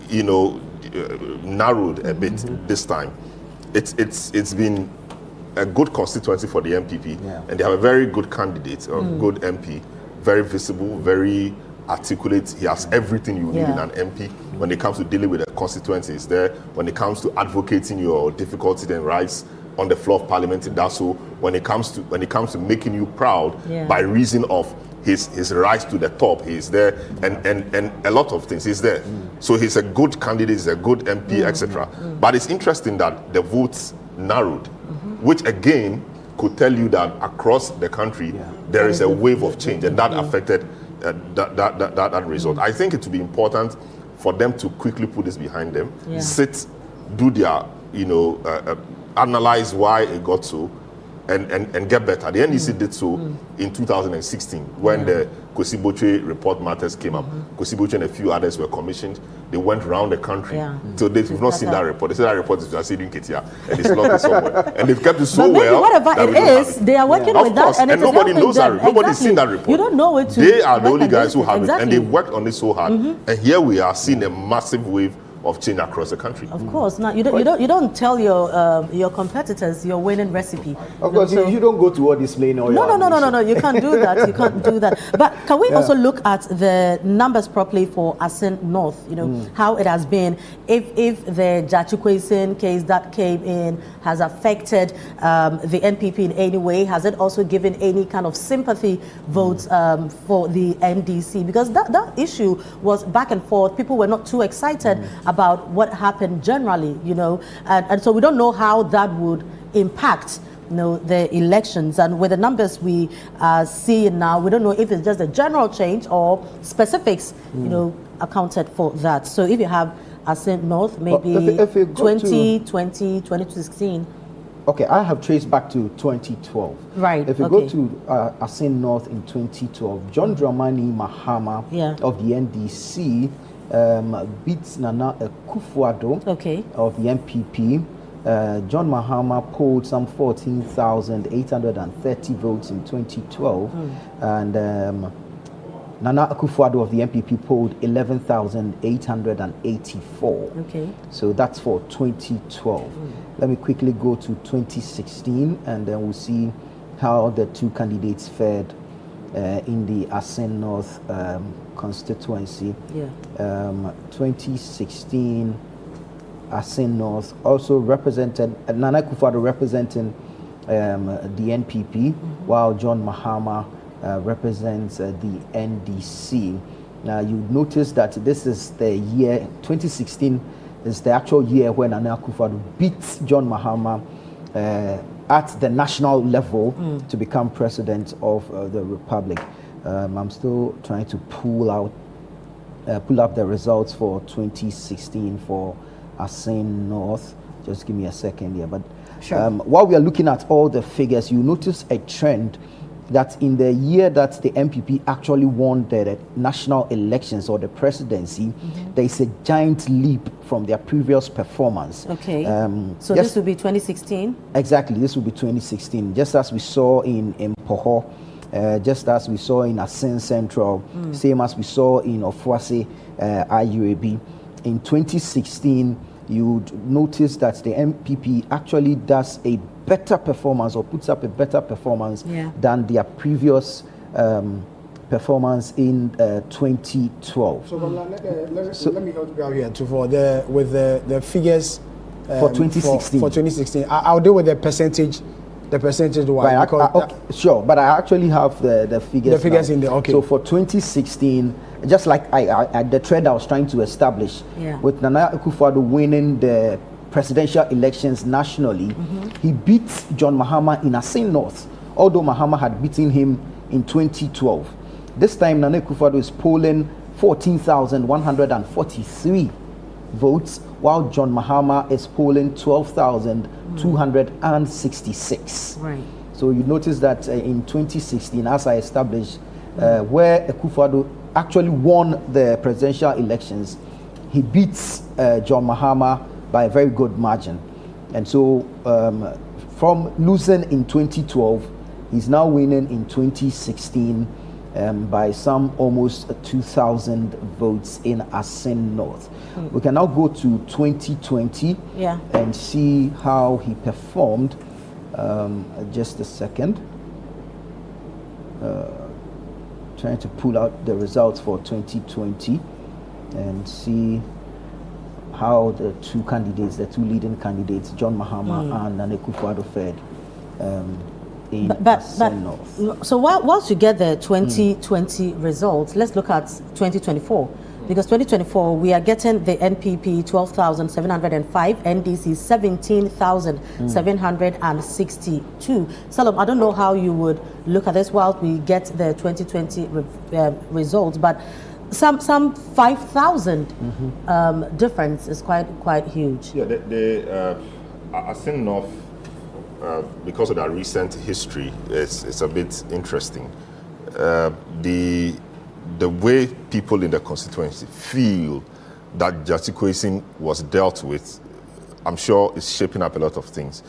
you know, narrowed a bit this time. It's been a good constituency for the MPP, and they have a very good candidate, a good MP, very visible, very articulate. He has everything you need in an MP. When it comes to dealing with a constituency, he's there. When it comes to advocating your difficulties and rights on the floor of Parliament, he does so. When it comes to making you proud by reason of his rise to the top, he's there, and a lot of things, he's there. So he's a good candidate, he's a good MP, etc. But it's interesting that the votes narrowed, which again could tell you that across the country there is a wave of change, and that affected that result. I think it would be important for them to quickly put this behind them, sit, do their, you know, analyze why it got so, and get better. The NDC did so in 2016 when the Kwesi Botwe report matters came up. Kwesi Botwe and a few others were commissioned. They went around the country. So they've not seen that report. They said that report is just sitting Ketia and it's locked somewhere. And they've kept it so well. Whatever it is, they are working with that, and nobody knows that. Nobody's seen that report. You don't know it. They are the only guys who have it, and they've worked on it so hard. And here we are seeing a massive wave of change across the country. Of course. Now you don't tell your competitors your winning recipe. Of course, you don't go to all displaying all your No. You can't do that. You can't do that. But can we also look at the numbers properly for Asin North? You know how it has been. If the Jachukwesin case that came in has affected the NPP in any way, has it also given any kind of sympathy votes for the NDC? Because that issue was back and forth. People were not too excited about what happened generally, you know, and so we don't know how that would impact, you know, the elections. And with the numbers we see now, we don't know if it's just a general change or specifics, you know, accounted for that. So if you have Asin North, maybe if 2020, 2016. Okay, I have traced back to 2012. Right. If you go to Asin North in 2012, John Dramani Mahama of the NDC beats Nana Akufo-Addo of the MPP. John Mahama polled some 14,830 votes in 2012, and Nana Akufo-Addo of the MPP polled 11,884. Okay. So that's for 2012. Let me quickly go to 2016, and then we'll see how the two candidates fared in the Asin North constituency. 2016, Asin North also represented Nana Akufo-Addo representing the NPP, while John Mahama represents the NDC. Now you notice that this is the year 2016 is the actual year when Nana Akufo-Addo beats John Mahama at the national level to become president of the Republic. I'm still trying to pull up the results for 2016 for Asin North. Just give me a second here. But while we are looking at all the figures, you notice a trend that in the year that the MPP actually won the national elections or the presidency, there is a giant leap from their previous performance. Okay. So this will be 2016? Exactly, this will be 2016. Just as we saw in Poho, just as we saw in Asin Central, same as we saw in Ofuase, IUAB. In 2016, you'd notice that the MPP actually does a better performance or puts up a better performance than their previous performance in 2012. So, let me help you out here too with the figures for 2016. For 2016, I'll deal with the percentage wise. Right, sure, but I actually have the figures. The figures now. in there. Okay. So for 2016, just like the trend I was trying to establish, with Nana Akufo-Addo winning the presidential elections nationally, he beat John Mahama in Asin North, although Mahama had beaten him in 2012. This time, Nana Akufo-Addo is polling 14,143 votes, while John Mahama is polling 12,266. Right. So you notice that in 2016, as I established, where Akufo-Addo actually won the presidential elections, he beats John Mahama by a very good margin. And so from losing in 2012, he's now winning in 2016 by some almost 2,000 votes in Asin North. We can now go to 2020 and see how he performed. Just a second. Trying to pull out the results for 2020 and see how the two leading candidates, John Mahama and Nana Akufo-Addo, fared in Asin North. So whilst you get the 2020 results, let's look at 2024. Because 2024, we are getting the NPP 12,705, NDC 17,762. Salam, I don't know how you would look at this while we get the 2020 results, but some 5,000 difference is quite huge. Yeah, the Asin North, because of that recent history, it's a bit interesting. The way people in the constituency feel that Gyakye Quayson was dealt with, I'm sure is shaping up a lot of things.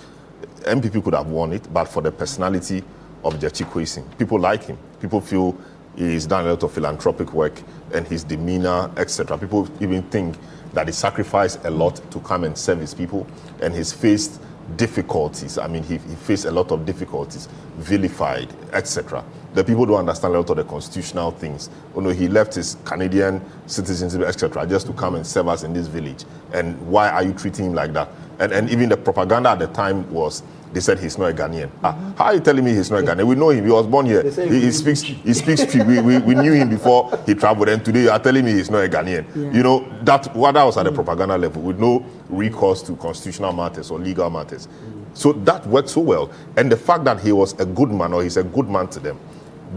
MPP could have won it, but for the personality of Gyakye Quayson, people like him. People feel he's done a lot of philanthropic work and his demeanor, etc. People even think that he sacrificed a lot to come and serve his people, and he's faced difficulties. I mean, he faced a lot of difficulties, vilified, etc. The people don't understand a lot of the constitutional things. You know, he left his Canadian citizenship, etc., just to come and serve us in this village. And why are you treating him like that? And even the propaganda at the time was, they said he's not a Ghanaian. How are you telling me he's not a Ghanaian? We know him. He was born here. He speaks Twi. We knew him before he traveled. And today you are telling me he's not a Ghanaian. Yeah. You know, that was at the propaganda level with no recourse to constitutional matters or legal matters. So that worked so well. And the fact that he was a good man, or he's a good man to them,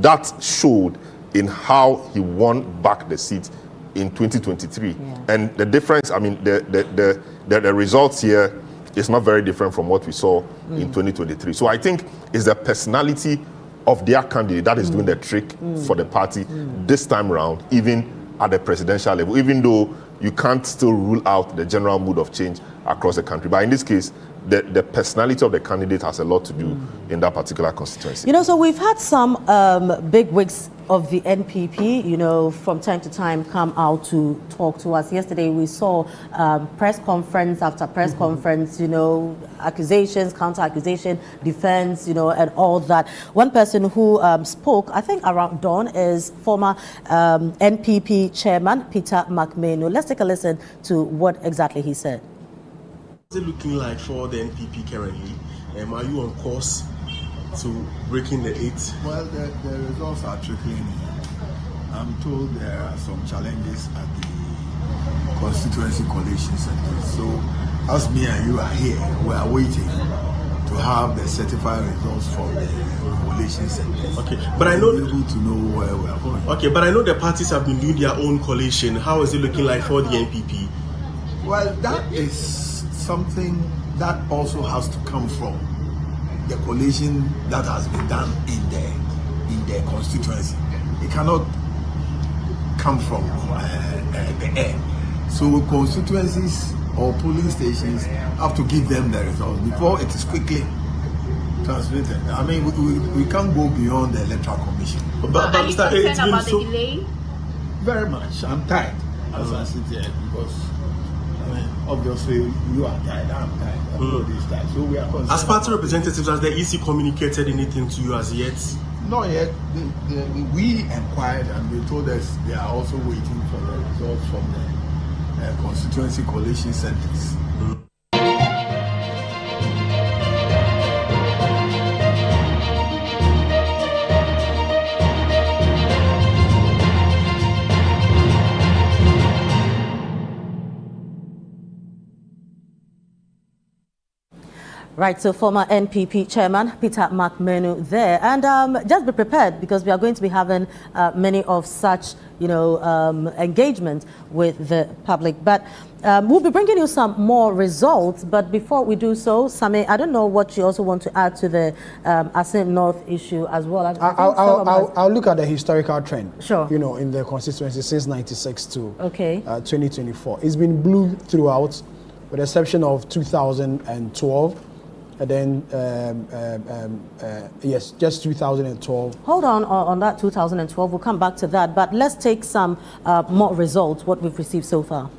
that showed in how he won back the seat in 2023. Yeah. And the difference, I mean, the results here is not very different from what we saw in 2023. So I think it's the personality of their candidate that is doing the trick for the party this time around, even at the presidential level, even though you can't still rule out the general mood of change across the country. But in this case, the personality of the candidate has a lot to do in that particular constituency. You know, so we've had some big wigs of the NPP, you know, from time to time come out to talk to us. Yesterday we saw press conference after press conference, you know, accusations, counter-accusation, defense, you know, and all that. One person who spoke, I think around dawn, is former NPP chairman Peter McMahon. Let's take a listen to what exactly he said. What's it looking like for the NPP currently? Are you on course to breaking the 8? Well, the results are trickling in. I'm told there are some challenges at the constituency coalition centers. So, as me and you are here, we are waiting to have the certified results from the coalition centers. Okay, but I know we're able to know where we are going. Okay, but I know the parties have been doing their own coalition. How is it looking like for the NPP? Well, that is something that also has to come from the coalition that has been done in their constituency. It cannot come from the air. So constituencies or polling stations have to give them the results before it is quickly transmitted. I mean, we can't go beyond the Electoral Commission. But are you concerned about the delay? Very much. I'm tired as I sit here because obviously you are tired, I'm tired. So we are concerned. As party representatives, has the EC communicated anything to you as yet? Not yet. We inquired and they told us they are also waiting for the results from the constituency coalition centers. Right, so former NPP chairman Peter McMenu there, and just be prepared because we are going to be having many of such, engagement with the public. But we'll be bringing you some more results. But before we do so, Sami, I don't know what you also want to add to the Asin North issue as well. I'll look at the historical trend. Sure. In the constituency since '96 to 2024. It's been blue throughout, with the exception of 2012. And then, yes, just 2012. Hold on that 2012. We'll come back to that. But let's take some more results, what we've received so far.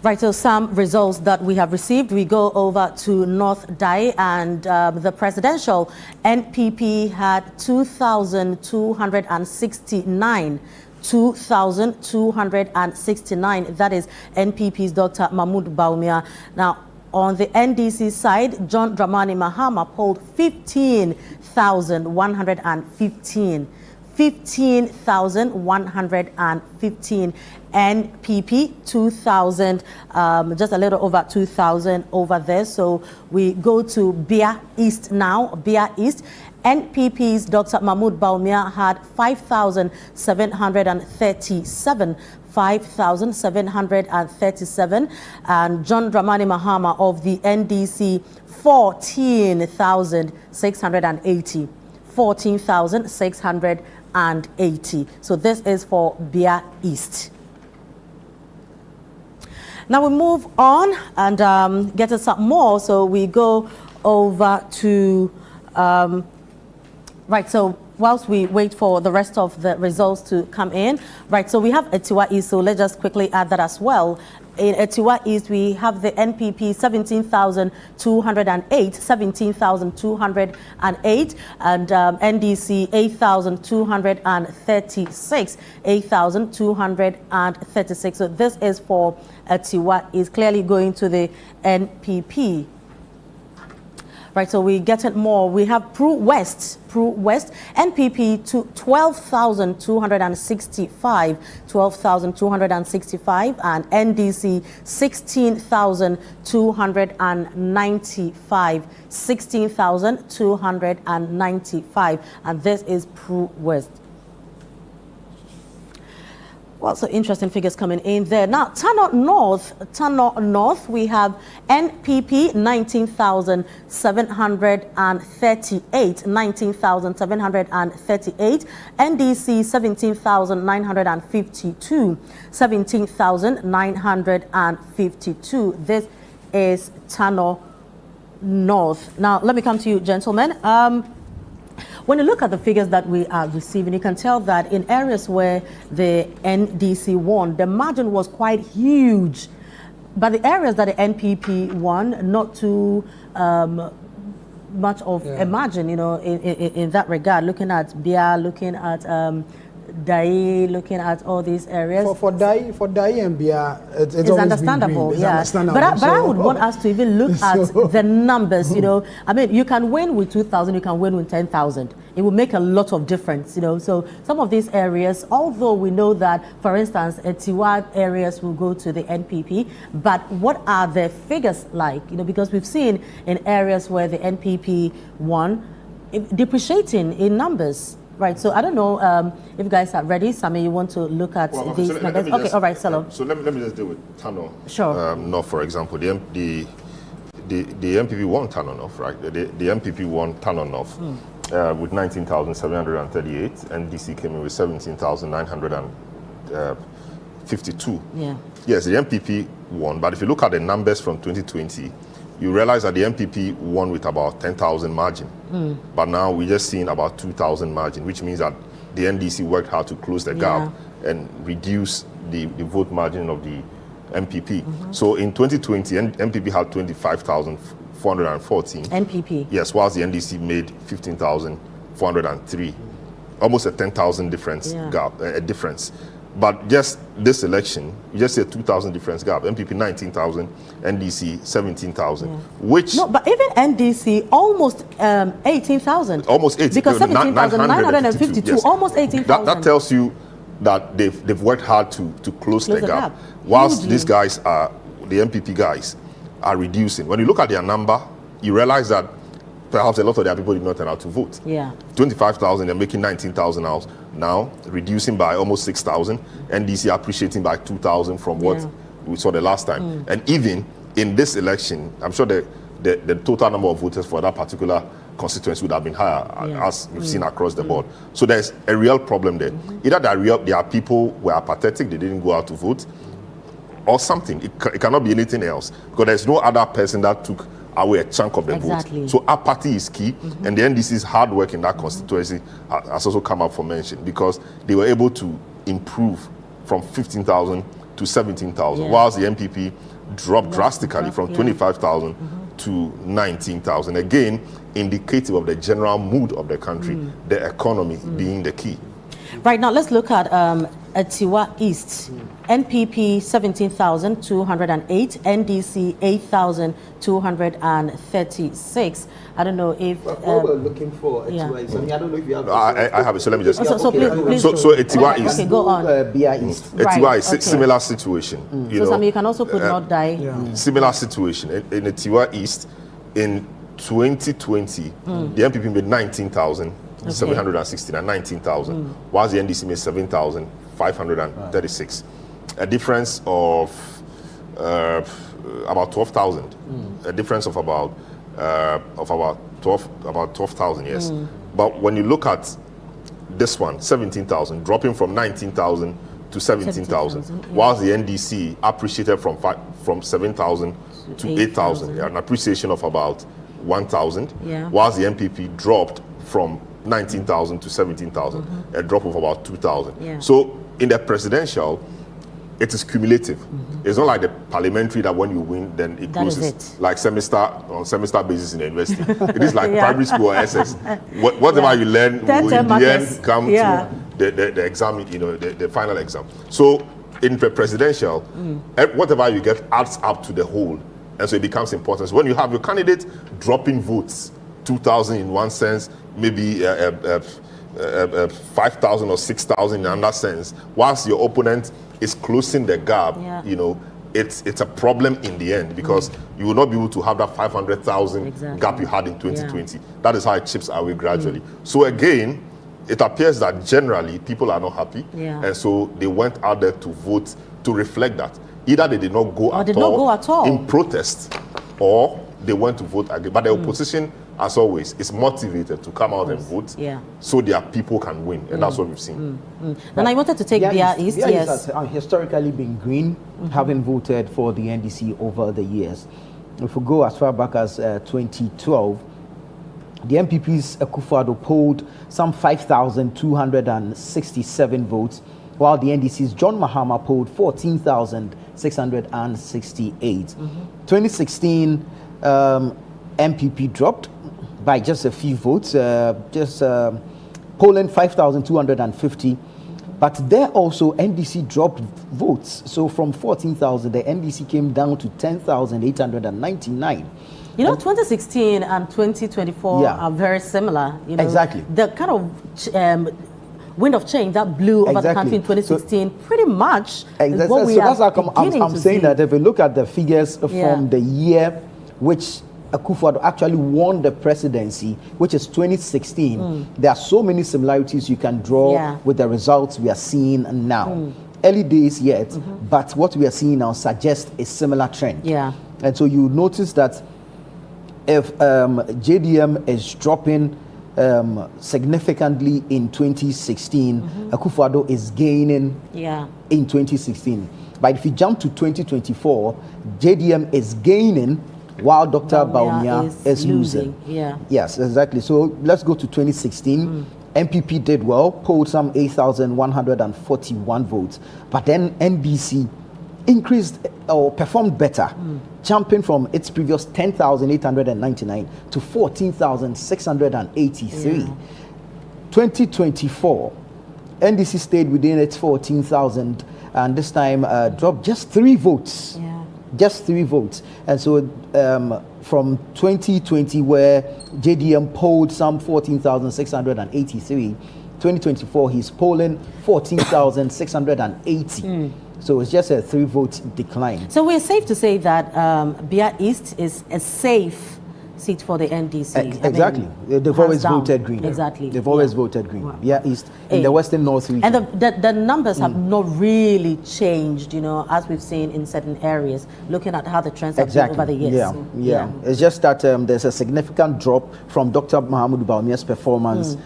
Right, so some results that we have received. We go over to North Dai, and the presidential NPP had 2,269. 2,269. That is NPP's Dr. Mahmoud Bawumia. Now, on the NDC side, John Dramani Mahama polled 15,115. 15,115. NPP 2,000, just a little over 2,000 over there. So we go to Bia East now. Bia East. NPP's Dr. Mahmoud Bawumia had 5,737. 5,737, and John Dramani Mahama of the NDC 14,680. 14,680. So this is for Bia East. Now we move on and get us some more. So we go over to, right, so whilst we wait for the rest of the results to come in, right, so we have Etiwa East, so let's just quickly add that as well. In Etiwa East, we have the NPP 17,208, 17,208, and NDC 8,236, 8,236. So this is for Etiwa East, clearly going to the NPP. Right, so we get it more. We have Pru West, NPP to 12,265, 12,265, and NDC 16,295, 16,295, and this is Pru West. Well, so interesting figures coming in there. Now, Tano North, we have NPP 19,738, 19,738, NDC 17,952, 17,952. This is Tano North. Now, let me come to you, gentlemen. When you look at the figures that we are receiving, you can tell that in areas where the NDC won, the margin was quite huge. But the areas that the NPP won, not too much of a margin, in that regard. Looking at Bia, looking at Dai, looking at all these areas. For Dai and Bia, it's understandable, yeah. But I would want us to even look at the numbers, I mean, you can win with 2,000, you can win with 10,000. It will make a lot of difference, So some of these areas, although we know that, for instance, Etiwa areas will go to the NPP, but what are the figures like? Because we've seen in areas where the NPP won, depreciating in numbers. Right, so I don't know if you guys are ready. Sami, you want to look at these numbers? Okay, all right, Salo. So let me just deal with Tano. Sure. North, for example, the MPP won Tano North, right? The MPP won Tano North with 19,738, and NDC came in with 17,952. Yeah. Yes, the MPP won, but if you look at the numbers from 2020, you realize that the MPP won with about 10,000 margin. But now we're just seeing about 2,000 margin, which means that the NDC worked hard to close the gap and reduce the vote margin of the MPP. So in 2020, MPP had 25,414. NPP? Yes, whilst the NDC made 15,000 403. Almost a 10,000 difference gap, a difference. But just this election, you just see a 2,000 difference gap. MPP 19,000, NDC 17,000. Which no, but even NDC almost 18,000. Almost 18,000. Because 17,952, yes. almost 18,000. That tells you that they've worked hard to close the gap. Whilst these guys are, the MPP guys, are reducing. When you look at their number, you realize that perhaps a lot of their people did not turn out to vote. Yeah. 25,000, they're making 19,000 now, reducing by almost 6,000. NDC appreciating by 2,000 from what we saw the last time. And even in this election, I'm sure the total number of voters for that particular constituency would have been higher, as we've seen across the board. So there's a real problem there. Either there are people who are apathetic, they didn't go out to vote, or something. It cannot be anything else, because there's no other person that took away a chunk of the vote. So apathy is key, and the NDC's hard work in that constituency has also come up for mention, because they were able to improve from 15,000 to 17,000, whilst the MPP dropped drastically from 25,000 to 19,000. Again, indicative of the general mood of the country, the economy being the key. Right, now let's look at Atiwa East. NPP 17,208, NDC 8,236. I don't know if what we're looking for Atiwa East. I mean, I don't know if you have. I have it. So let me just. So please. So Atiwa East. Okay, go on. BI East. Atiwa East, similar situation. So you can also put not die. Similar situation in Atiwa East in 2020. The MPP made 19,769, 19,000, whilst the NDC made 7,536. A difference of about 12,000. A difference of about 12,000, yes. But when you look at this one, 17,000, dropping from 19,000 to 17,000, whilst the NDC appreciated from 7,000 to 8,000, an appreciation of about 1,000, whilst the MPP dropped from 19,000 to 17,000, a drop of about 2,000. So in the presidential, it is cumulative. It's not like the parliamentary that when you win, then it closes like on semester basis in the university. It is like primary school or SS. Whatever you learn will in the end come to the exam, the final exam. So in the presidential, whatever you get adds up to the whole, and so it becomes important. So when you have your candidate dropping votes, 2,000 in one sense, maybe 5,000 or 6,000 in another sense, whilst your opponent is closing the gap, it's a problem in the end, because you will not be able to have that 500,000 gap you had in 2020. That is how it chips away gradually. So again, it appears that generally people are not happy, and so they went out there to vote to reflect that. Either they did not go, at all in protest, or they went to vote again. But the opposition, as always, is motivated to come out and vote, so their people can win, and that's what we've seen. And I wanted to take BIA East. BIA East has historically been green, having voted for the NDC over the years. If we go as far back as 2012, the MPP's Akufo-Addo polled some 5,267 votes, while the NDC's John Mahama polled 14,668. 2016, MPP dropped by just a few votes, polling 5,250. But there also NDC dropped votes. So from 14,000, the NDC came down to 10,899. 2016 and 2024 are very similar. Exactly. The kind of wind of change that blew over the country in 2016, pretty much is what we are beginning I'm to saying see. that if you look at the figures from the year which Akufo-Addo actually won the presidency, which is 2016, there are so many similarities you can draw with the results we are seeing now. Early days yet, but what we are seeing now suggests a similar trend. And so you notice that if JDM is dropping significantly in 2016, Akufo-Addo is gaining in 2016. But if you jump to 2024, JDM is gaining while Dr. Bawumia is losing. Yes, exactly. So let's go to 2016. MPP did well, polled some 8,141 votes. But then NBC increased or performed better, jumping from its previous 10,899 to 14,683. 2024, NDC stayed within its 14,000, and this time dropped just 3 votes. Yeah. Just 3 votes. And so from 2020, where JDM polled some 14,683, 2024 he's polling 14,680. So it's just a 3-vote decline. So we're safe to say that Bia East is a safe seat for the NDC. Exactly. They've always voted green. Exactly. They've always voted green. Wow. Bia East in the Western North region. And the numbers have not really changed, as we've seen in certain areas, looking at how the trends have been over the years. Yeah. It's just that there's a significant drop from Dr. Mahamudu Bawumia's performance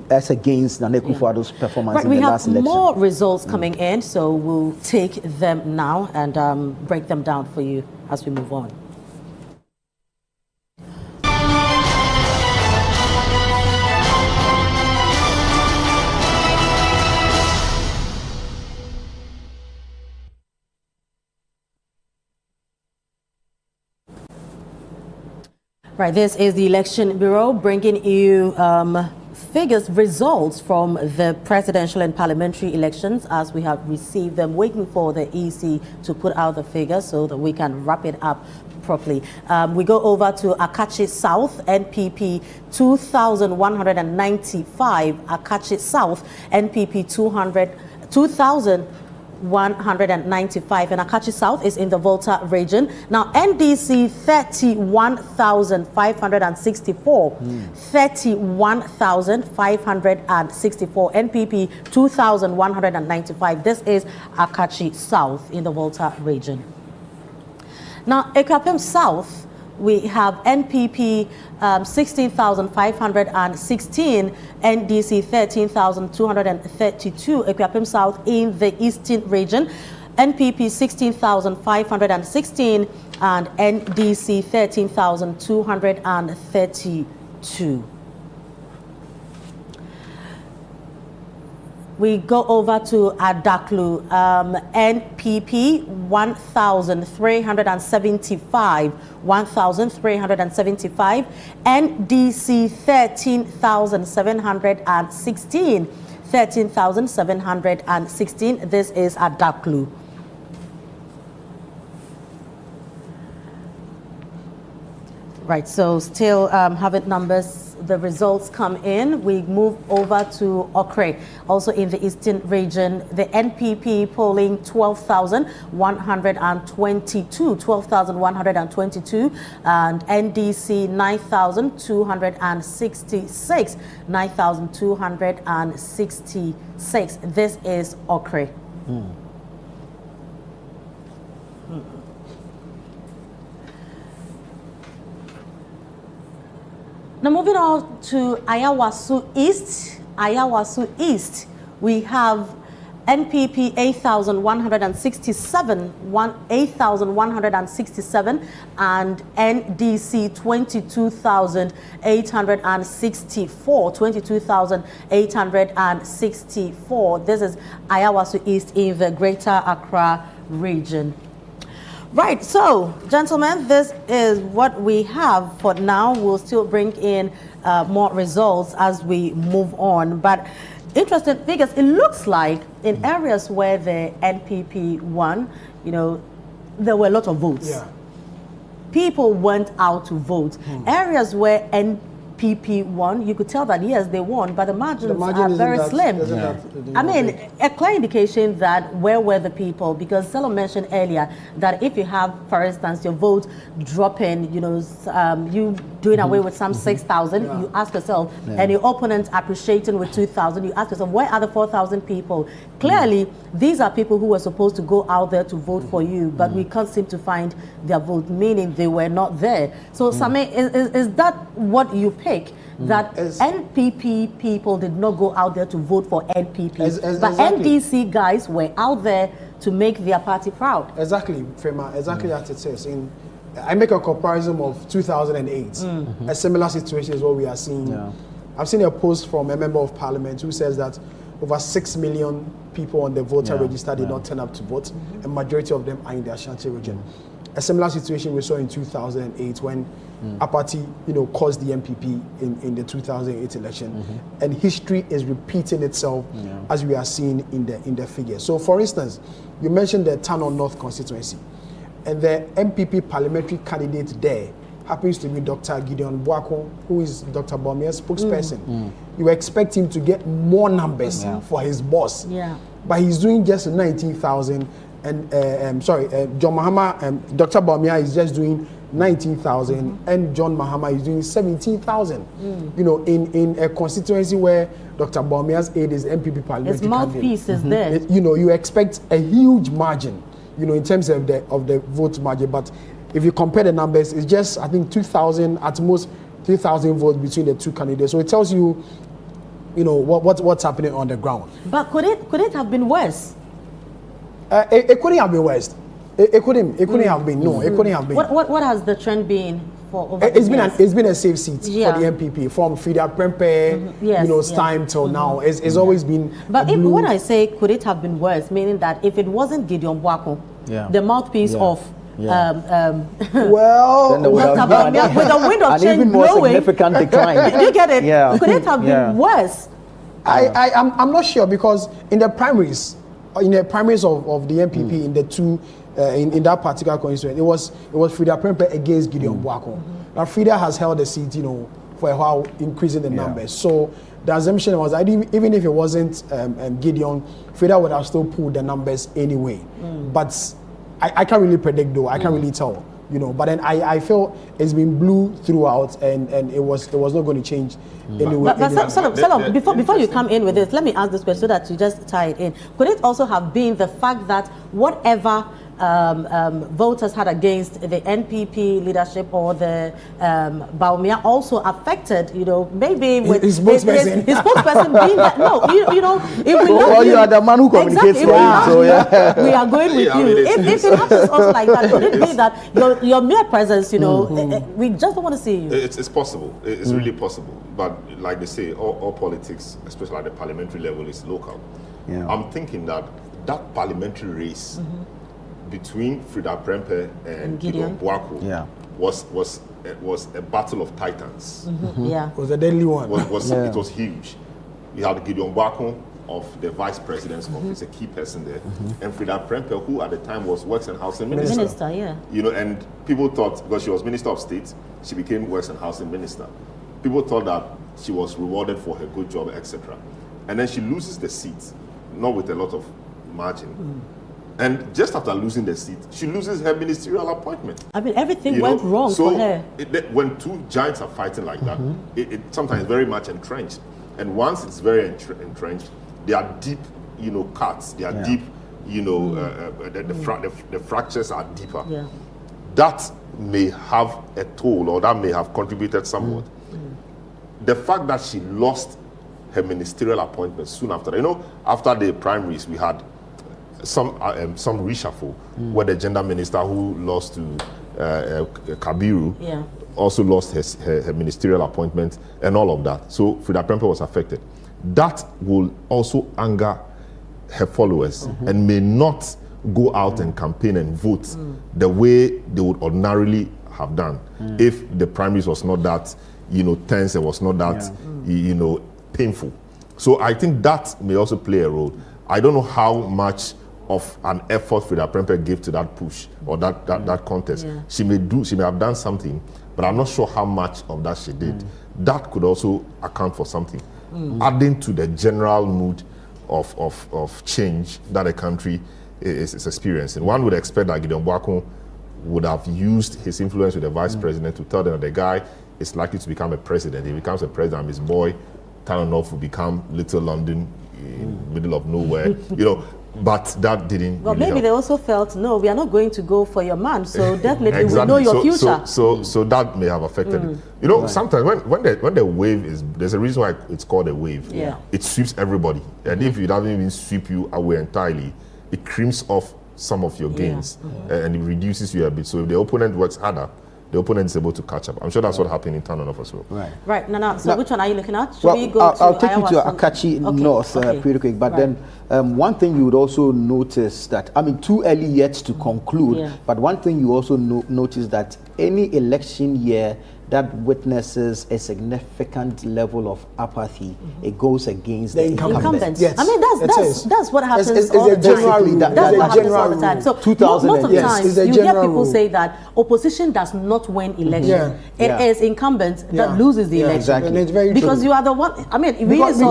as against Nana Akufo-Addo's performance in the last election. We have more results coming in, so we'll take them now and break them down for you as we move on. Right, this is the Election Bureau bringing you results from the presidential and parliamentary elections as we have received them, waiting for the EC to put out the figures so that we can wrap it up properly. We go over to Akachi South, NPP 2,195, Akachi South, NPP 2,195, and Akachi South is in the Volta region. Now, NDC 31,564, 31,564, NPP 2,195. This is Akachi South in the Volta region. Now, Ekuapem South, we have NPP 16,516, NDC 13,232, Ekuapem South in the eastern region, NPP 16,516, and NDC 13,232. We go over to Adaklu, NPP 1,375, 1,375, NDC 13,716, 13,716. This is Adaklu. Right, so still having numbers, the results come in. We move over to Okre, also in the eastern region. The NPP polling 12,122, 12,122, and NDC 9,266, 9,266. This is Okre. Now moving on to Ayawasu East. Ayawasu East, we have NPP 8,167, 8,167, and NDC 22,864, 22,864. This is Ayawasu East in the Greater Accra region. Right, so gentlemen, this is what we have for now. We'll still bring in more results as we move on. But interesting figures, it looks like in areas where the NPP won, there were a lot of votes. Yeah. People went out to vote. Areas where NPP won, you could tell that yes, they won, but the margins are very slim. I mean, a clear indication that where were the people? Because Selo mentioned earlier that if you have, for instance, your vote dropping, you doing away with some 6,000, you ask yourself, and your opponent appreciating with 2,000, you ask yourself, where are the 4,000 people? Clearly, these are people who were supposed to go out there to vote for you, but we can't seem to find their vote, meaning they were not there. So, Same, is that what you pick? That NPP people did not go out there to vote for NPP, but exactly. NDC guys were out there to make their party proud. Exactly, Frema, exactly as it says. I make a comparison of 2008. A similar situation is what we are seeing. Yeah. I've seen a post from a member of parliament who says that over 6 million people on the voter register did not turn up to vote. A majority of them are in the Ashanti region. a similar situation we saw in 2008 when Apathy, caused the MPP in the 2008 election, and history is repeating itself as we are seeing in the figure. So, for instance, you mentioned the Tano North constituency, and the MPP parliamentary candidate there happens to be Dr. Gideon Boakon, who is Dr. Bawumia's spokesperson. You expect him to get more numbers for his boss, but he's doing just 19,000. And John Mahama, Dr. Bawumia is just doing 19,000, and John Mahama is doing 17,000. In a constituency where Dr. Bawumia's aide is MPP parliamentary. His mouthpiece is there. You expect a huge margin, in terms of the vote margin. But if you compare the numbers, it's just, I think, 2,000 at most, 3,000 votes between the two candidates. So it tells you, what's happening on the ground. But could it have been worse? It couldn't have been worse. It couldn't have been. No, it couldn't have been. What has the trend been for over the years? It's been a safe seat for the MPP from Frida Prempeh, time till now. It's always been. But when I say could it have been worse, meaning that if it wasn't Gideon Boakon, the mouthpiece of well, with the wind of change blowing, significant decline. Do you get it? Yeah. Could it have been worse? I'm not sure, because in the primaries of the MPP in the two in that particular constituency, it was Frida Prempeh against Gideon Boakon. Now Frida has held the seat, for a while, increasing the numbers. So the assumption was that even if it wasn't Gideon, Frida would have still pulled the numbers anyway. But I can't really predict, though. I can't really tell. But then I feel it's been blue throughout, and it was not going to change anyway. But Salom, before you come in with this, let me ask this question so that you just tie it in. Could it also have been the fact that whatever voters had against the NPP leadership or the Bawumia also affected, maybe with his spokesperson being that, if we love you are the man who communicates for you, so we are going with you. If it happens also like that, could it be that your mere presence, we just don't want to see you? It's possible. It's really possible. But like they say, all politics, especially at the parliamentary level, is local. I'm thinking that parliamentary race between Frida Prempeh and Gideon Boakon was a battle of titans. It was a deadly one. It was huge. You had Gideon Boakon of the vice president's office, a key person there, and Frida Prempeh, who at the time was Works and Housing Minister. And people thought, because she was Minister of State, she became Works and Housing Minister. People thought that she was rewarded for her good job, etc. And then she loses the seat, not with a lot of margin. And just after losing the seat, she loses her ministerial appointment. I mean, everything went wrong for her. When two giants are fighting like that, it sometimes very much entrenched. And once it's very entrenched, there are deep, cuts. There are deep, the fractures are deeper. That may have a toll, or that may have contributed somewhat. The fact that she lost her ministerial appointment soon after that, after the primaries, we had some reshuffle where the gender minister who lost to Kabiru also lost her ministerial appointment and all of that. So Frida Prempeh was affected. That will also anger her followers and may not go out and campaign and vote the way they would ordinarily have done if the primaries was not that tense, it was not that painful. So I think that may also play a role. I don't know how much of an effort Frida Prempeh gave to that push or that contest. She may have done something, but I'm not sure how much of that she did. That could also account for something, adding to the general mood of change that the country is experiencing. One would expect that Gideon Boakon would have used his influence with the vice president to tell them that the guy is likely to become a president. If he becomes a president, his boy, Tano North, will become Little London in the middle of nowhere. But that didn't. Well, really maybe help. they also felt, no, we are not going to go for your man, so definitely we know your future. So that may have affected it. Sometimes when the wave is, there's a reason why it's called a wave. It sweeps everybody, and if it doesn't even sweep you away entirely, it creams off some of your gains and it reduces you a bit. So if the opponent works harder, the opponent is able to catch up. I'm sure that's what happened in Tanonof as well. Right, Nana, so which one are you looking at? Should Well, we go I'll take you to Ayawaso? Akachi North pretty quick, but then one thing you would also notice that, I mean, too early yet to conclude, but one thing you also notice that any election year that witnesses a significant level of apathy, it goes against the incumbents. Yes. I mean, that's what happens It's all a the general time. rule. That's what happens all the time. So most of the time, it's a you hear general people rule. say that opposition does not win election. It is incumbent that loses the election. Exactly. And it's very because true. you are the one. I mean, because if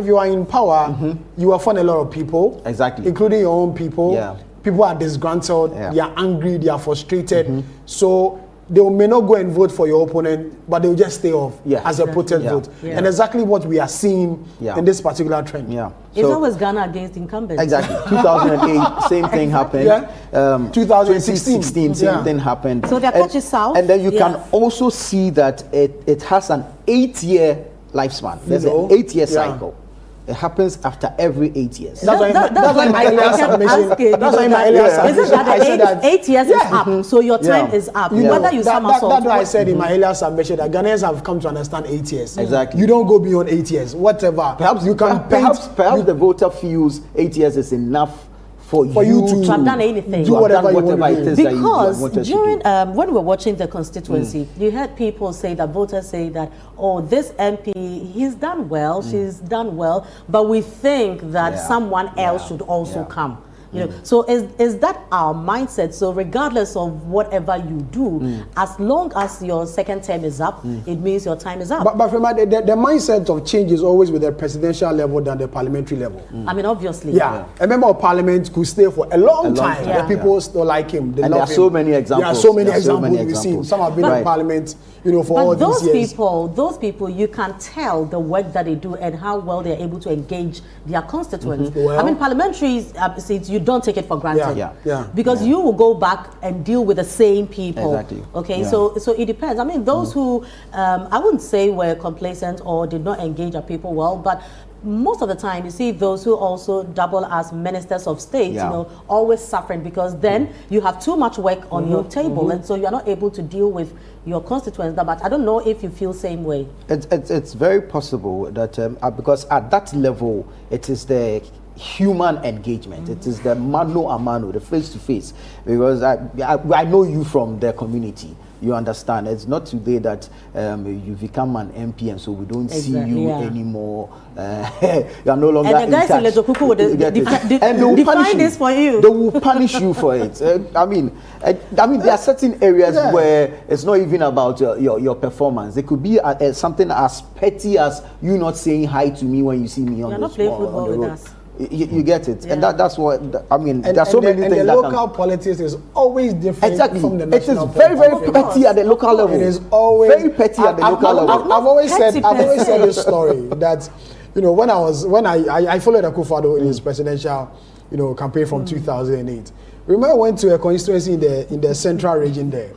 you are in power, you offend a lot of people, including your own people. People are disgruntled, they are angry, they are frustrated. So they may not go and vote for your opponent, but they will just stay off as a protest vote. And exactly what we are seeing in this particular trend. It's always Ghana against incumbents. Exactly. 2008, same thing happened. 2016, same thing happened. So the Akachi South. And then you can also see that it has an 8-year lifespan. There's an 8-year cycle. It happens after every 8 years. That's why my earlier submission. That's why my earlier submission. I said that 8 years is up, so your time is up. Whether you somersault. That's why I said in my earlier submission that Ghanaians have come to understand 8 years. Exactly. You don't go beyond 8 years. Whatever. Perhaps you can. Perhaps the voter feels 8 years is enough for you to have done anything, do whatever you want to do. Because during when we were watching the constituency, you heard people say that voters say that, oh, this MP, he's done well, she's done well, but we think that someone else should also come. You know, so is that our mindset? So regardless of whatever you do, as long as your second term is up, it means your time is up. But remember, the mindset of change is always with the presidential level than the parliamentary level. I mean, obviously. Yeah. A member of parliament could stay for a long time. The people still like him. They and love there are so many examples. There are so many examples we've seen. Some have been in parliament, you know, for all these years. But those people, you can tell the work that they do and how well they're able to engage their constituents. I mean, parliamentary seats, you don't take it for granted. Because you will go back and deal with the same people. Exactly. Okay, so it depends. I mean, those who, I wouldn't say were complacent or did not engage our people well, but most of the time you see those who also double as ministers of state, you know, always suffering because then you have too much work on your table and so you're not able to deal with your constituents. But I don't know if you feel same way. It's very possible that because at that level it is the human engagement. It is the mano a mano, the face to face. Because I know you from the community. You understand. It's not today that you become an MP and so we don't see you anymore. You are no longer and the guys in Lejokuku will define this for you. They will punish you for it. I mean, there are certain areas where it's not even about your performance. It could be something as petty as you not saying hi to me when you see me on the road. You're not playing football with us. You get it, and that's what I mean. There's so many things. And the local politics is always different from the national. It is very, very petty at the local level. It is always very petty at the local level. I've always said this story that, you know, when I followed Akufo-Addo in his presidential, you know, campaign from 2008. Remember, I went to a constituency in the central region there.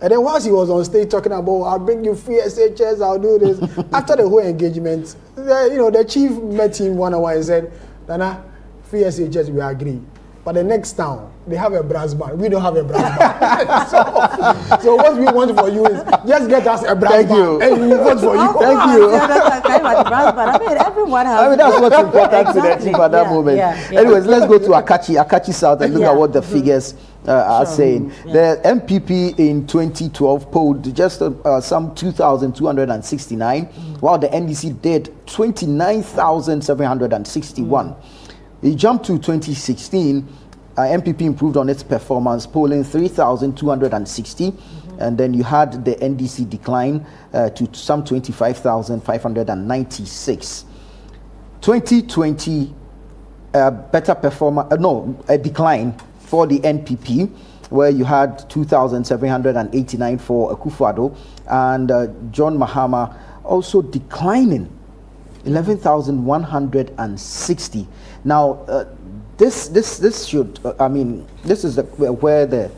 And then once he was on stage talking about, I'll bring you free SHS, I'll do this. After the whole engagement, the chief met him one-on-one and said, Nana, free SHS, we agree. But the next town, they have a brass band. We don't have a brass band. so what we want for you is just get us a brass band and we vote for you. Thank you. I mean, everyone has. I mean, that's what's important to the team at that moment. Anyways, let's go to Akachi South and look at what the figures are saying. The MPP in 2012 polled just some 2,269, while the NDC did 29,761. It jumped to 2016. MPP improved on its performance, polling 3,260, and then you had the NDC decline to some 25,596. 2020, better performance, a decline for the NPP, where you had 2,789 for Akufo-Addo, and John Mahama also declining 11,160. Now, this should, I mean, this is where the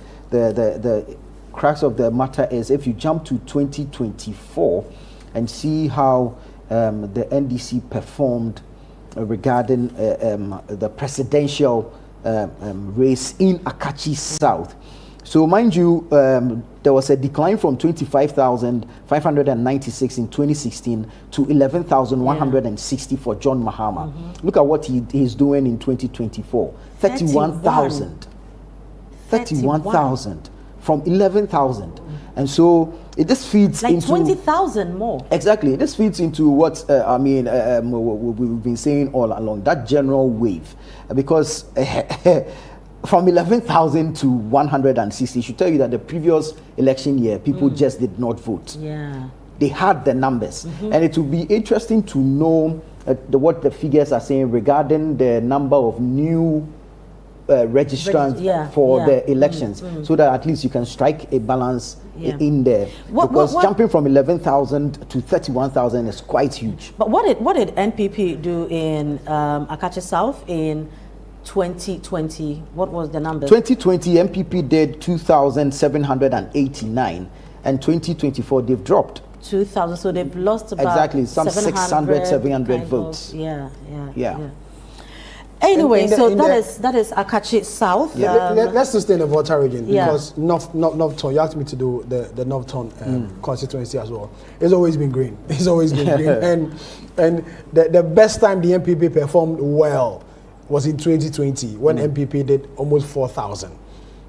crux of the matter is. If you jump to 2024 and see how the NDC performed regarding the presidential race in Akachi South, So mind you, there was a decline from 25,596 in 2016 to 11,160 for John Mahama. Look at what he's doing in 2024. 31,000. 31,000 from 11,000. And so it just feeds like into 20,000 more. Exactly. This feeds into what we've been saying all along, that general wave, because from 11,000 to 160 should tell you that the previous election year people just did not vote. Yeah. They had the numbers, and it will be interesting to know what the figures are saying regarding the number of new registrants for the elections, so that at least you can strike a balance in there. Because jumping from 11,000 to 31,000 is quite huge. But what did NPP do in Akachi South in 2020? What was the number? 2020 MPP did 2,789, and 2024 they've dropped 2,000. So they've lost about some 700 votes. Yeah. In Anyway, the- that is Akachi South. Let's just stay in the Volta region, because North you asked me to do the Northton constituency as well. It's always been green. It's always been green. And the best time the MPP performed well was in 2020 when MPP did almost 4,000.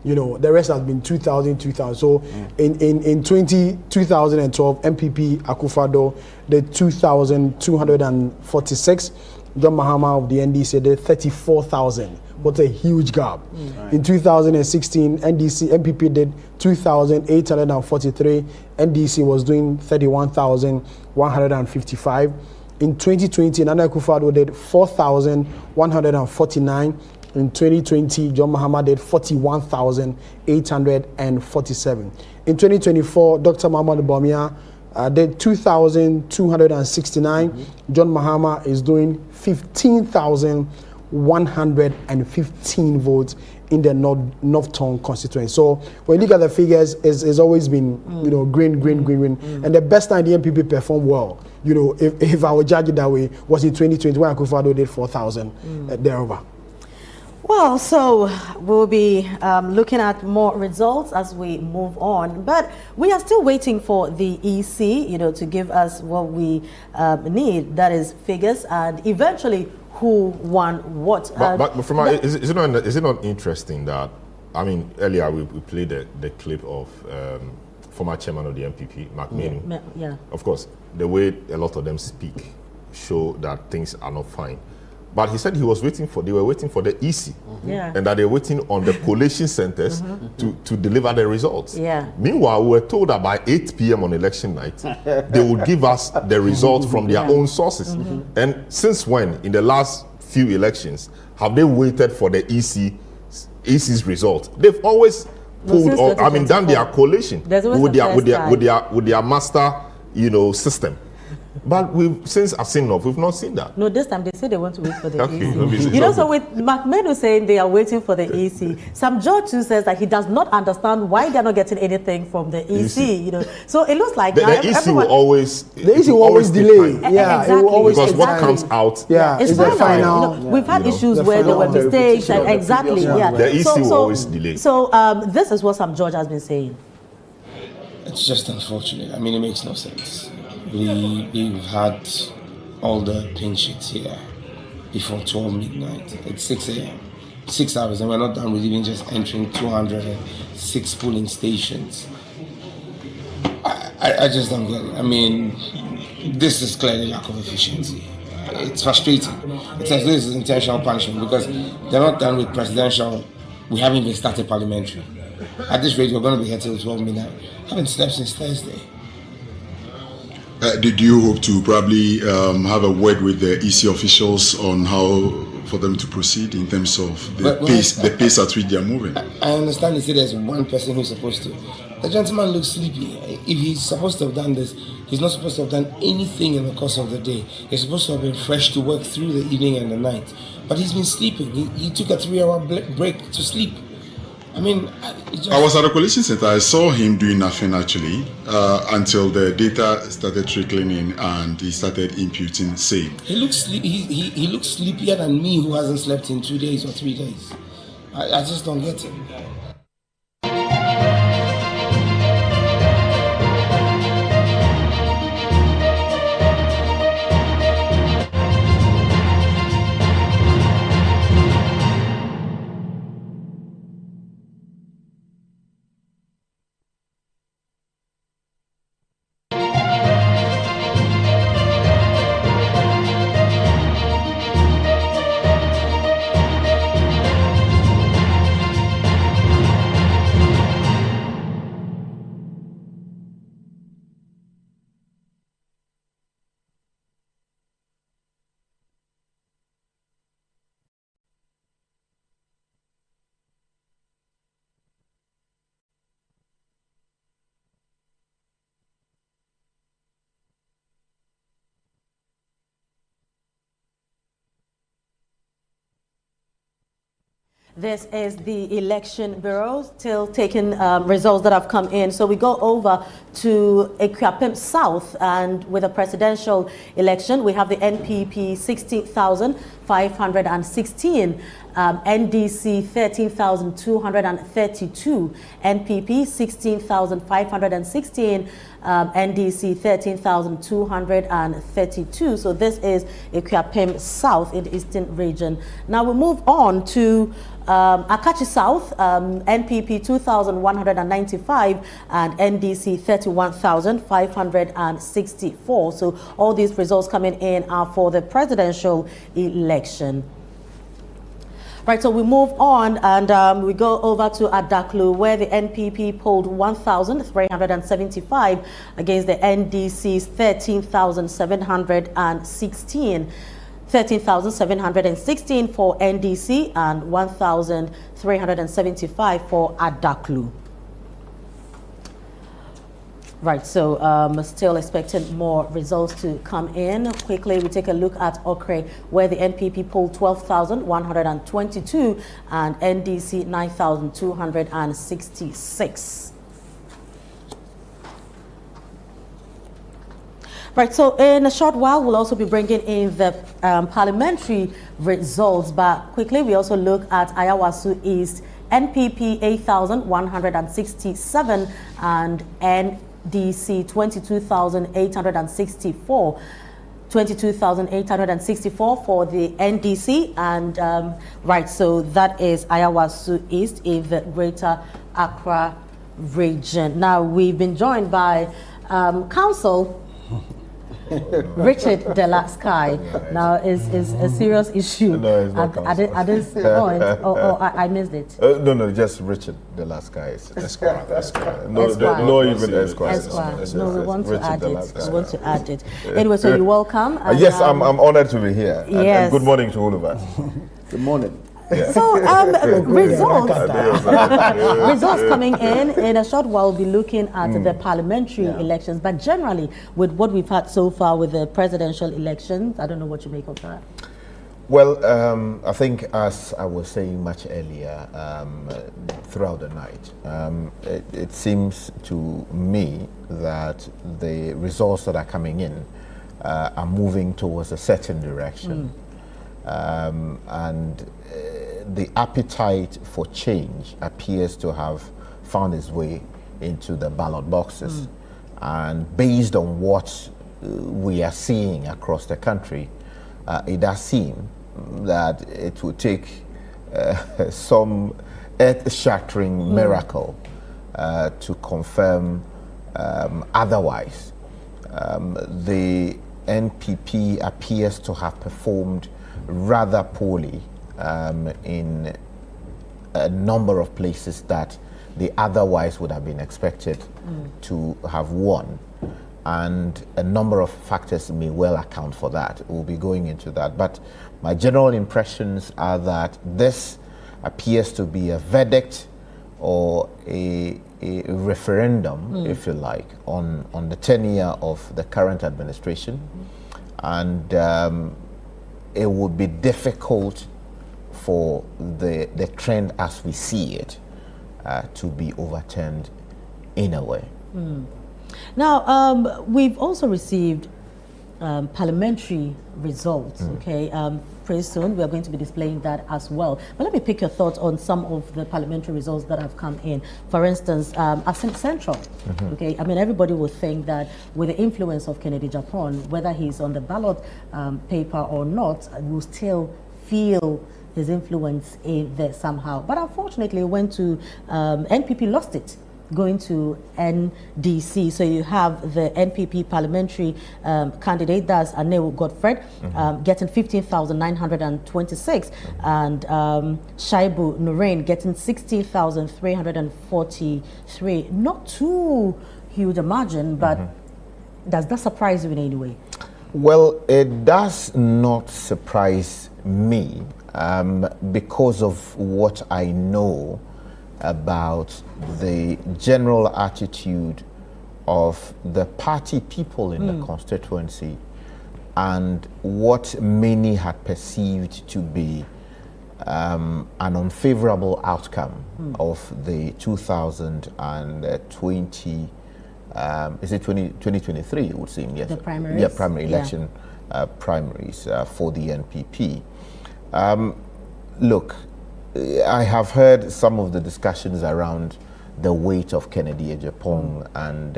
The rest has been 2,000. So in 2012, MPP Akufo-Addo did 2,246. John Mahama of the NDC did 34,000. What a huge gap. In 2016, MPP did 2,843. NDC was doing 31,155. In 2020, Nana Akufo-Addo did 4,149. In 2020, John Mahama did 41,847. In 2024, Dr. Mahmoud Bawumia did 2,269. John Mahama is doing 15,115 votes in the Northton constituency. So when you look at the figures, it's always been green. And the best time the MPP performed well, if I would judge it that way, was in 2020 when Akufo-Addo did 4,000 thereover. Well, so we'll be looking at more results as we move on, but we are still waiting for the EC, to give us what we need, that is figures, and eventually who won what. But from is it not interesting that, earlier we played the clip of former chairman of the MPP, Mark Manu. Yeah. Of course, the way a lot of them speak show that things are not fine. But he said they were waiting for the EC, and that they're waiting on the collation centers to deliver the results. Yeah. Meanwhile, we were told that by 8 p.m. on election night, they would give us the results from their own sources. And since when, in the last few elections, have they waited for the EC's result? They've always done their collation with their master, system. But since I've seen enough, we've not seen that. No, this time they say they want to wait for the Okay, EC. So with Mark Manu saying they are waiting for the EC, Sam George too says that he does not understand why they're not getting anything from the EC. So it looks like the EC will always delay. Exactly. It will always because what comes out it's final. We've had issues where there were mistakes and the EC will always delay. So this is what Sam George has been saying. It's just unfortunate. It makes no sense. We've had all the pin sheets here before 12 midnight. It's 6 a.m. 6 hours, and we're not done with even just entering 206 polling stations. I just don't get it. This is clearly lack of efficiency. It's frustrating. It's as though this is intentional punishment because they're not done with presidential. We haven't even started parliamentary. At this rate, we're going to be here till 12 midnight. I haven't slept since Thursday. Did you hope to probably have a word with the EC officials on how for them to proceed in terms of the pace at which they are moving? I understand they say there's one person who's supposed to. The gentleman looks sleepy. If he's supposed to have done this, he's not supposed to have done anything in the course of the day. He's supposed to have been fresh to work through the evening and the night. But he's been sleeping. He took a 3-hour break to sleep. I was at the collation center. I saw him doing nothing actually until the data started trickling in and he started imputing same. He looks he looks sleepier than me, who hasn't slept in 2 days or 3 days. I just don't get it. This is the Election Bureau still taking results that have come in. So we go over to Akuapem South, and with a presidential election, we have the NPP 16,516, NDC 13,232, NPP 16,516, NDC 13,232. So this is Akuapem South in the Eastern Region. Now we move on to Akachi South, NPP 2,195 and NDC 31,564. So all these results coming in are for the presidential election. Right, so we move on and we go over to Adaklu, where the NPP polled 1,375 against the NDC's 13,716. 13,716 for NDC and 1,375 for Adaklu. Right, so still expecting more results to come in. Quickly, we take a look at Okre, where the NPP polled 12,122 and NDC 9,266. Right, so in a short while, we'll also be bringing in the parliamentary results. But quickly, we also look at Ayawasu East, NPP 8,167 and NDC 22,864. 22,864 for the NDC. And right, so that is Ayawasu East in the Greater Accra region. Now, we've been joined by Council Richard Delasky. Now is a serious issue at this point, or I missed it. No, just Richard Delasky. Esquire. No, even Esquire. No, we want to add it. We want to add it. Anyway, so you're welcome. And, yes, I'm honored to be here. Yes. And good morning to all of us. Good morning. Yeah. So results coming in a short while. We'll be looking at the parliamentary elections, but generally with what we've had so far with the presidential elections, I don't know what you make of that. Well, I think as I was saying much earlier throughout the night, it seems to me that the results that are coming in are moving towards a certain direction. And the appetite for change appears to have found its way into the ballot boxes. And based on what we are seeing across the country, it does seem that it will take some earth-shattering miracle to confirm otherwise. The NPP appears to have performed rather poorly in a number of places that they otherwise would have been expected to have won. And a number of factors may well account for that. We'll be going into that. But my general impressions are that this appears to be a verdict or a referendum, if you like, on the tenure of the current administration. And it would be difficult for the trend as we see it to be overturned in a way. Now, we've also received parliamentary results, okay? Pretty soon we are going to be displaying that as well. But let me pick your thoughts on some of the parliamentary results that have come in. For instance, Asante Central, okay? I mean, everybody would think that with the influence of Kennedy Japan, whether he's on the ballot paper or not, we'll still feel his influence in there somehow. But unfortunately, it went to NPP lost it, going to NDC. So you have the NPP parliamentary candidate, that's Anew Godfred, getting 15,926, and Shaibu Nurain getting 16,343. Not too huge a margin, but does that surprise you in any way? Well, it does not surprise me because of what I know about the general attitude of the party people in the constituency and what many had perceived to be an unfavorable outcome of the 2020, is it 2023, it would seem, yes. The primaries? Yeah, primary election primaries for the NPP. Look, I have heard some of the discussions around the weight of Kennedy Agyapong and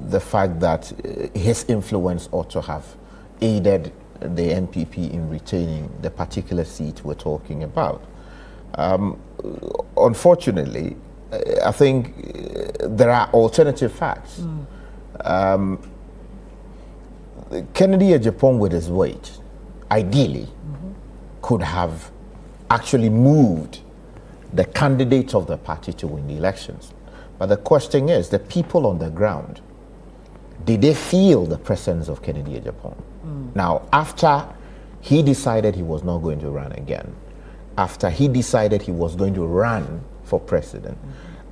the fact that his influence ought to have aided the NPP in retaining the particular seat we're talking about. Unfortunately, I think there are alternative facts. Kennedy Agyapong, with his weight, ideally could have actually moved the candidate of the party to win the elections. But the question is, the people on the ground, did they feel the presence of Kennedy Agyapong? Now, after he decided he was not going to run again, after he decided he was going to run for president,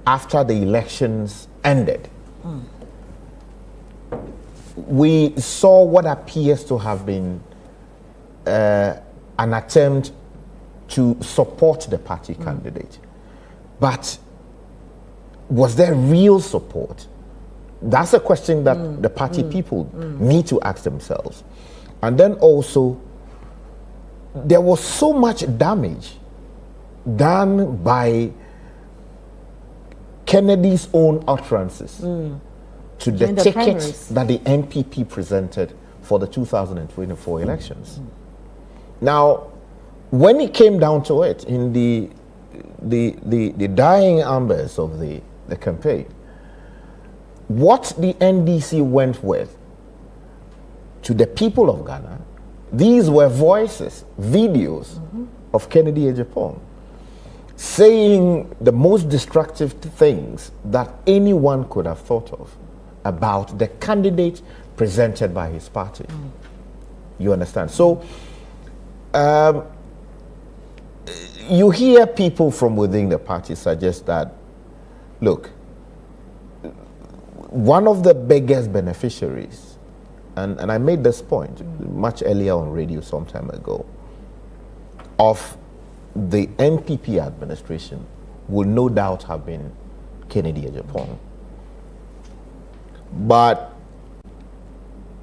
after the elections ended, we saw what appears to have been an attempt to support the party candidate. But was there real support? That's a question that the party people need to ask themselves. And then also, there was so much damage done by Kennedy's own utterances to the tickets that the NPP presented for the 2024 elections. Now, when it came down to it, in the dying embers of the campaign, what the NDC went with to the people of Ghana, these were voices, videos of Kennedy Agyapong saying the most destructive things that anyone could have thought of about the candidate presented by his party. You understand? So, you hear people from within the party suggest that, look, one of the biggest beneficiaries, and I made this point much earlier on radio some time ago, of the NPP administration will no doubt have been Kennedy Agyapong. But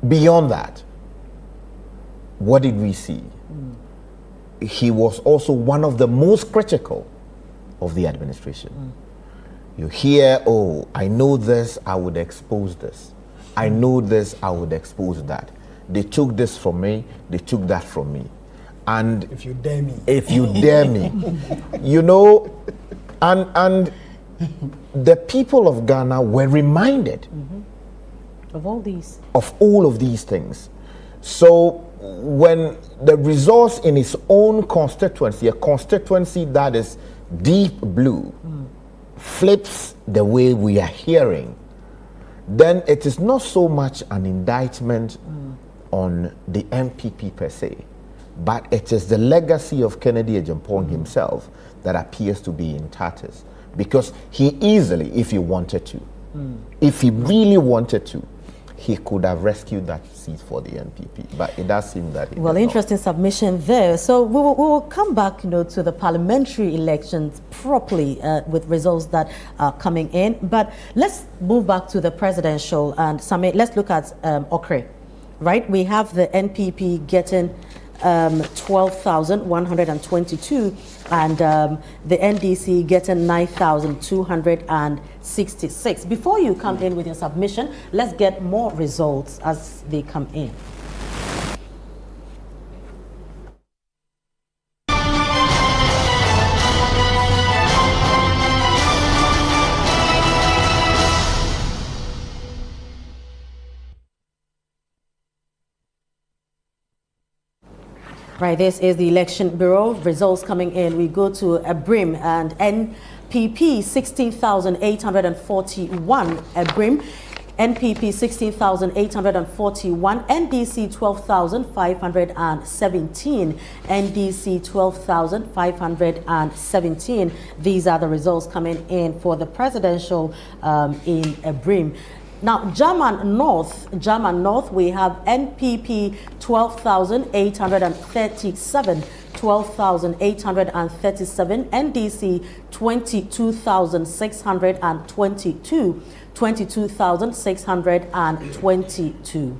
beyond that, what did we see? He was also one of the most critical of the administration. You hear, oh, I know this, I would expose this. I know this, I would expose that. They took this from me, they took that from me. And if you dare me. If you dare me. You know, and the people of Ghana were reminded of all these. Of all of these things. So when the results in its own constituency, a constituency that is deep blue, flips the way we are hearing, then it is not so much an indictment on the NPP per se, but it is the legacy of Kennedy Agyapong himself that appears to be in tatters. Because he easily, if he wanted to, if he really wanted to, he could have rescued that seat for the NPP, but it does seem that he well, interesting submission there. So we will come back, to the parliamentary elections properly with results that are coming in. But let's move back to the presidential and Sami. Let's look at Okre, right? We have the NPP getting 12,122 and the NDC getting 9,266. Before you come in with your submission, let's get more results as they come in. Right, this is the Election Bureau. Results coming in. We go to Abrim and NPP 16,841. Abrim, NPP 16,841. NDC 12,517. NDC 12,517. These are the results coming in for the presidential in Abrim. Now, German North, we have NPP 12,837, 12,837, NDC 22,622, 22,622.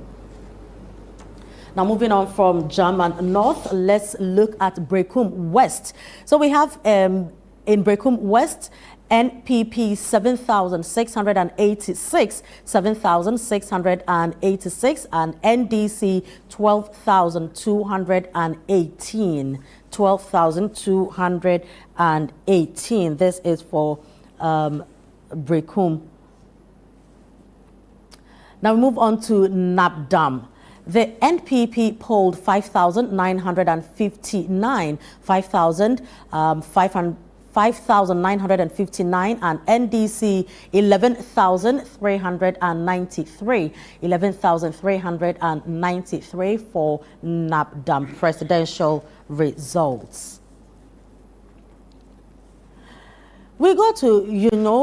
Now, moving on from German North, let's look at Brekum West. So we have in Brekum West, NPP 7,686, 7,686, and NDC 12,218, 12,218. This is for Brekum. Now we move on to Nabdam. The NPP polled 5,959, 5,959, and NDC 11,393, 11,393 for Nabdam presidential results. We go to,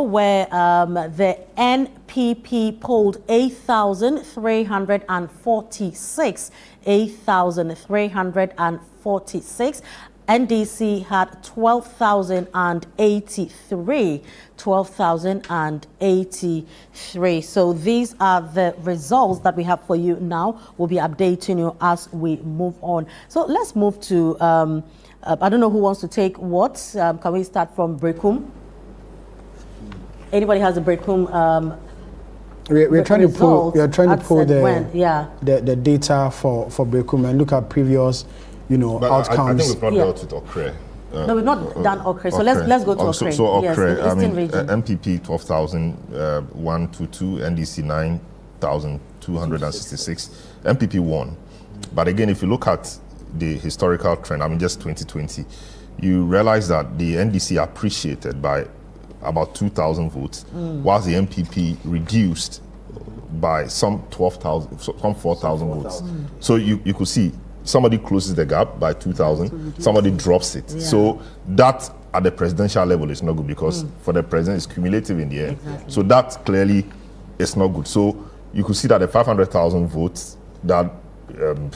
where the NPP polled 8,346, 8,346. NDC had 12,083, 12,083. So these are the results that we have for you now. We'll be updating you as we move on. So let's move to, I don't know who wants to take what. Can we start from Brekum? Anybody has a Brekum? We're trying to pull. We are trying to pull the data for Brekum and look at previous, outcomes. I think we probably dealt with Okre. No, we've not done Okre. So let's go to Okre. So Okre, yes, MPP 12,122, NDC 9,266. MPP won. But again, if you look at the historical trend, just 2020, you realize that the NDC appreciated by about 2,000 votes, whilst the MPP reduced by some 12,000, some 4,000 votes. So you could see somebody closes the gap by 2,000, somebody drops it. Yeah. So that at the presidential level is not good because for the president it's cumulative in the end. Exactly. So that clearly is not good. So you could see that the 500,000 votes that the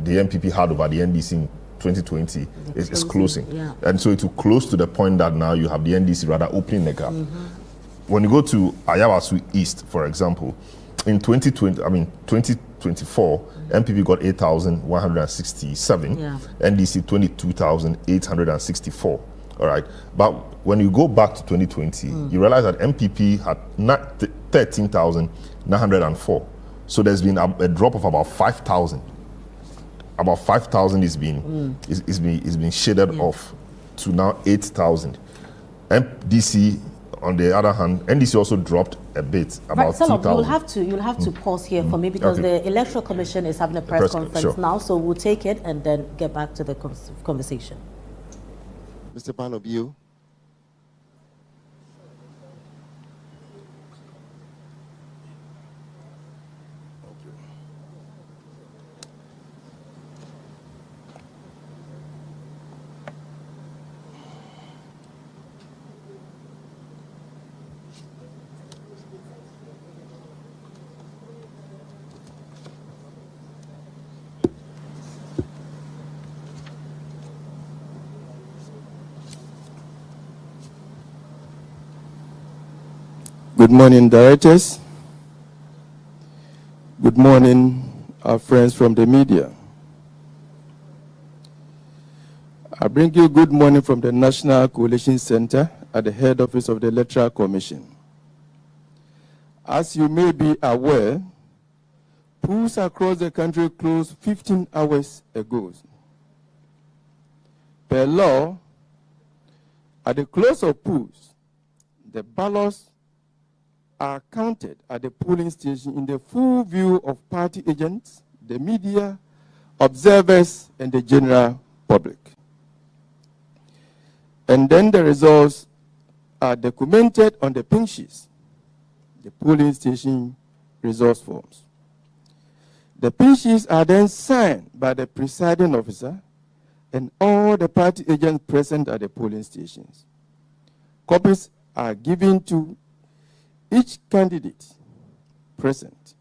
MPP had over the NDC in 2020 is closing. Yeah. And so it will close to the point that now you have the NDC rather opening the gap. When you go to Ayawasu East, for example, in 2024, MPP got 8,167, NDC 22,864. All right. But when you go back to 2020, you realize that MPP had 13,904. So there's been a drop of about 5,000. About 5,000 is being shaded off to now 8,000. NDC, on the other hand, NDC also dropped a bit, about 2,000. You'll have to pause here for me because the Electoral Commission is having a press conference now, so we'll take it and then get back to the conversation. Mr. Panobiu. Good morning, directors. Good morning, our friends from the media. I bring you good morning from the National Coalition Center at the head office of the Electoral Commission. As you may be aware, polls across the country closed 15 hours ago. Per law, at the close of polls, the ballots are counted at the polling station in the full view of party agents, the media, observers, and the general public. And then the results are documented on the pink sheets, the polling station results forms. The pink sheets are then signed by the presiding officer and all the party agents present at the polling stations. Copies are given to each candidate present,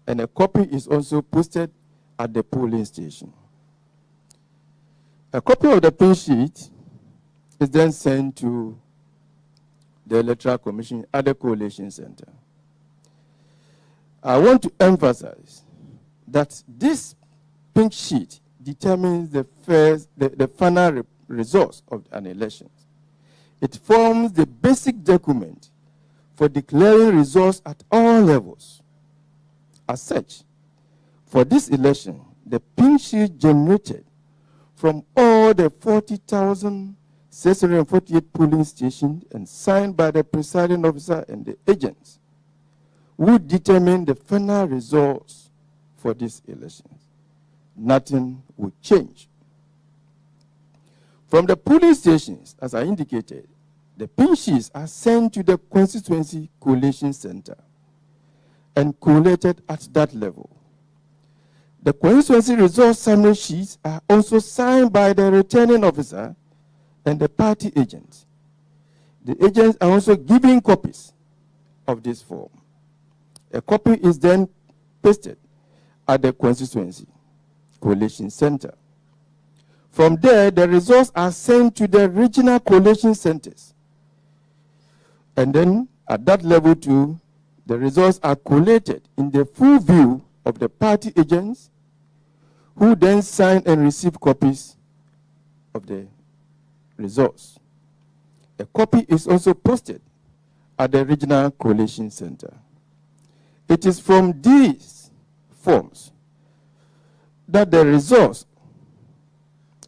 and a copy is also posted at the polling station. A copy of the pin sheet is then sent to the Electoral Commission at the Collation Center. I want to emphasize that this pink sheet determines the final results of an election. It forms the basic document for declaring results at all levels. As such, for this election, the pink sheet generated from all the 40,648 polling stations and signed by the presiding officer and the agents would determine the final results for this election. Nothing would change. From the polling stations, as I indicated, the pin sheets are sent to the constituency collation center and collated at that level. The constituency results summary sheets are also signed by the returning officer and the party agents. The agents are also given copies of this form. A copy is then pasted at the constituency collation center. From there, the results are sent to the regional collation centers. And then at that level too, the results are collated in the full view of the party agents, who then sign and receive copies of the results. A copy is also posted at the regional collation center. It is from these forms that the results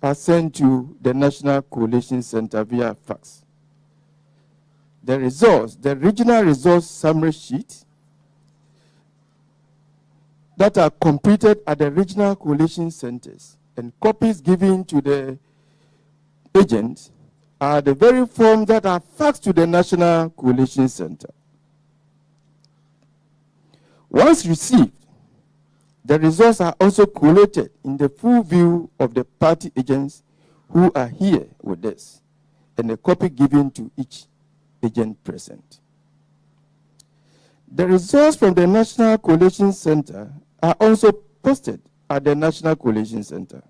are sent to the National Collation Center via fax. The results, the regional results summary sheet that are completed at the regional collation centers and copies given to the agents are the very forms that are faxed to the National Collation Center. Once received, the results are also collated in the full view of the party agents who are here with us, and a copy given to each agent present. The results from the National Collation Center are also posted at the National Collation Center.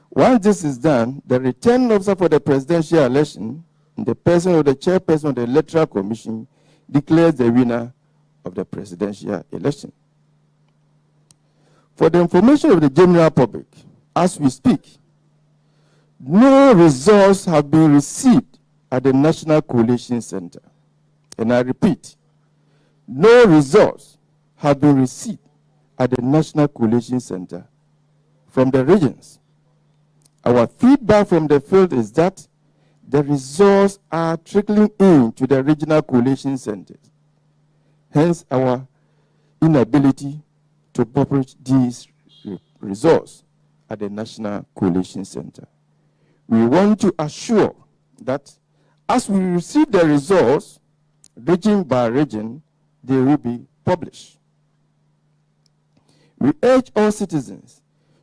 Once this is done, the returning officer for the presidential election, in the person of the chairperson of the Electoral Commission, declares the winner of the presidential election. For the information of the general public, as we speak, no results have been received at the National Collation Center. And I repeat, no results have been received at the National Collation Center from the regions. Our feedback from the field is that the results are trickling in to the regional collation centers. Hence, our inability to publish these results at the National Collation Center. We want to assure that as we receive the results, region by region, they will be published. We urge all citizens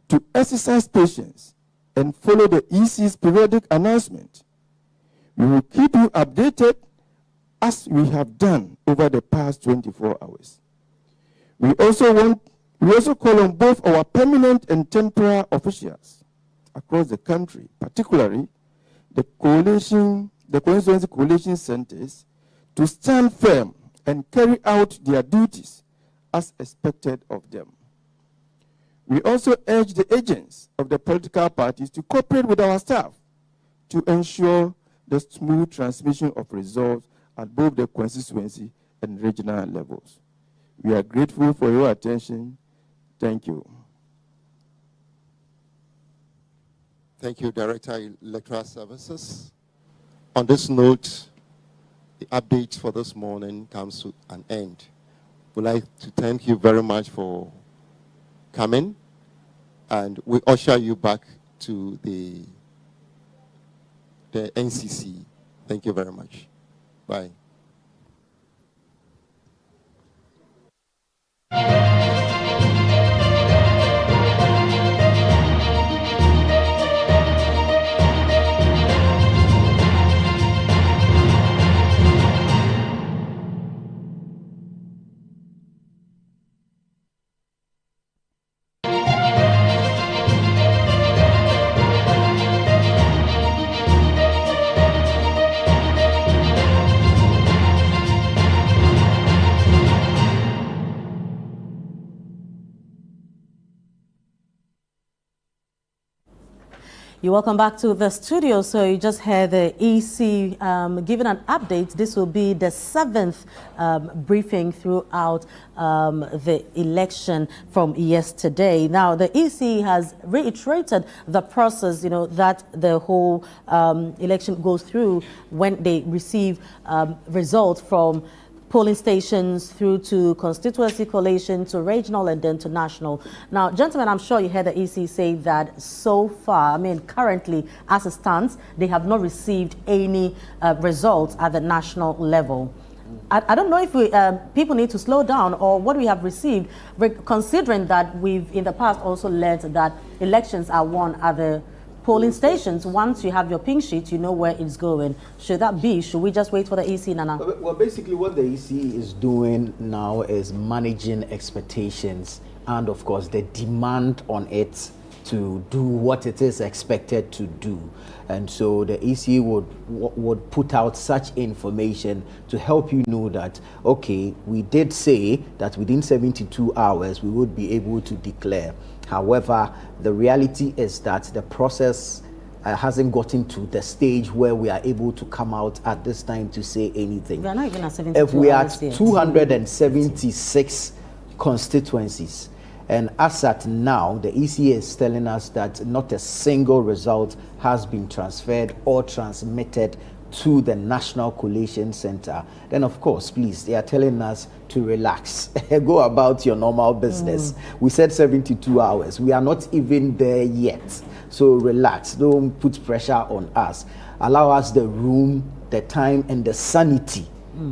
to exercise patience and follow the EC's periodic announcement. We will keep you updated as we have done over the past 24 hours. We also call on both our permanent and temporary officials across the country, particularly the constituency collation centers, to stand firm and carry out their duties as expected of them. We also urge the agents of the political parties to cooperate with our staff to ensure the smooth transmission of results at both the constituency and regional levels. We are grateful for your attention. Thank you. Thank you, Director, Electoral Services. On this note, the update for this morning comes to an end. We'd like to thank you very much for coming, and we usher you back to the NCC. Thank you very much. Bye. You're welcome back to the studio. So you just heard the EC giving an update. This will be the 7th briefing throughout the election from yesterday. Now, the EC has reiterated the process, that the whole election goes through when they receive results from polling stations through to constituency collation to regional and then to national. Now, gentlemen, I'm sure you heard the EC say that so far, currently, as it stands, they have not received any results at the national level. I don't know if people need to slow down or what we have received, considering that we've in the past also learned that elections are won at the polling stations. Once you have your pink sheet, you know where it's going. Should that be? Should we just wait for the EC, Nana? Well, basically what the EC is doing now is managing expectations and, of course, the demand on it to do what it is expected to do. And so the EC would put out such information to help you know that, okay, we did say that within 72 hours we would be able to declare. However, the reality is that the process hasn't gotten to the stage where we are able to come out at this time to say anything. We are not even at 72 If we are hours at 276 constituencies, and as at now, the EC is telling us that not a single result has been transferred or transmitted to the National Collation Center, then of course, please, they are telling us to relax. Go about your normal business. We said 72 hours. We are not even there yet. So relax. Don't put pressure on us. Allow us the room, the time, and the sanity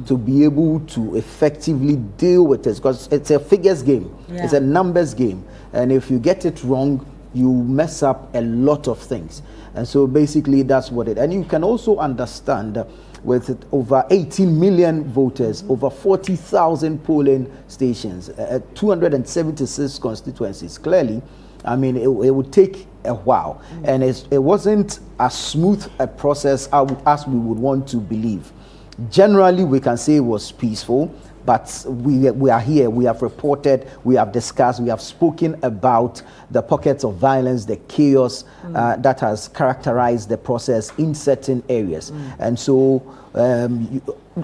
to be able to effectively deal with it, because it's a figures game. Yeah. It's a numbers game. And if you get it wrong, you mess up a lot of things. And so basically that's what it, and you can also understand with over 18 million voters, over 40,000 polling stations, 276 constituencies, clearly, it would take a while. And it wasn't as smooth a process as we would want to believe. Generally, we can say it was peaceful, but we are here, we have reported, we have discussed, we have spoken about the pockets of violence, the chaos that has characterized the process in certain areas. And so,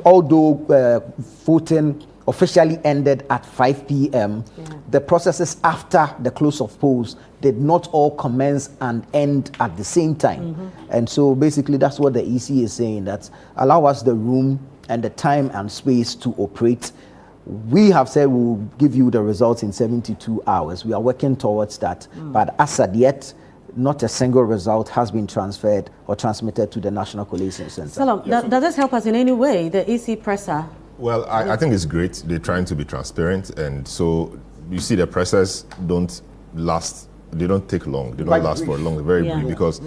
although voting officially ended at 5 p.m., the processes after the close of polls did not all commence and end at the same time. And so basically that's what the EC is saying, that allow us the room and the time and space to operate. We have said we'll give you the results in 72 hours. We are working towards that. But as at yet, not a single result has been transferred or transmitted to the National Collation Center. Salam, does this help us in any way, the EC presser? Well, I think it's great. They're trying to be transparent. And so you see the pressers don't last. They don't take long. They don't last for long. They're very brief, because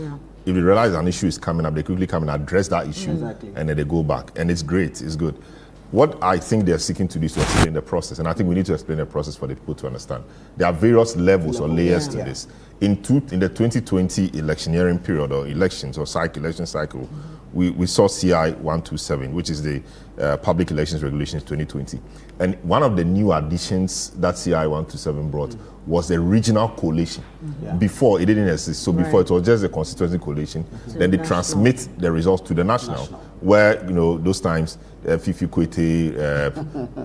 if they realize an issue is coming up, they quickly come and address that issue, and then they go back. And it's great. It's good. What I think they're seeking to do is to explain the process, and I think we need to explain the process for the people to understand. There are various levels or layers to this. In the 2020 electioneering period, or elections or election cycle, we saw CI 127, which is the Public Elections Regulations 2020. And one of the new additions that CI 127 brought was the regional collation. Before, it didn't exist. So before, it was just the constituency collation. Then they transmit the results to the national, where, those times, Fifi Kwete,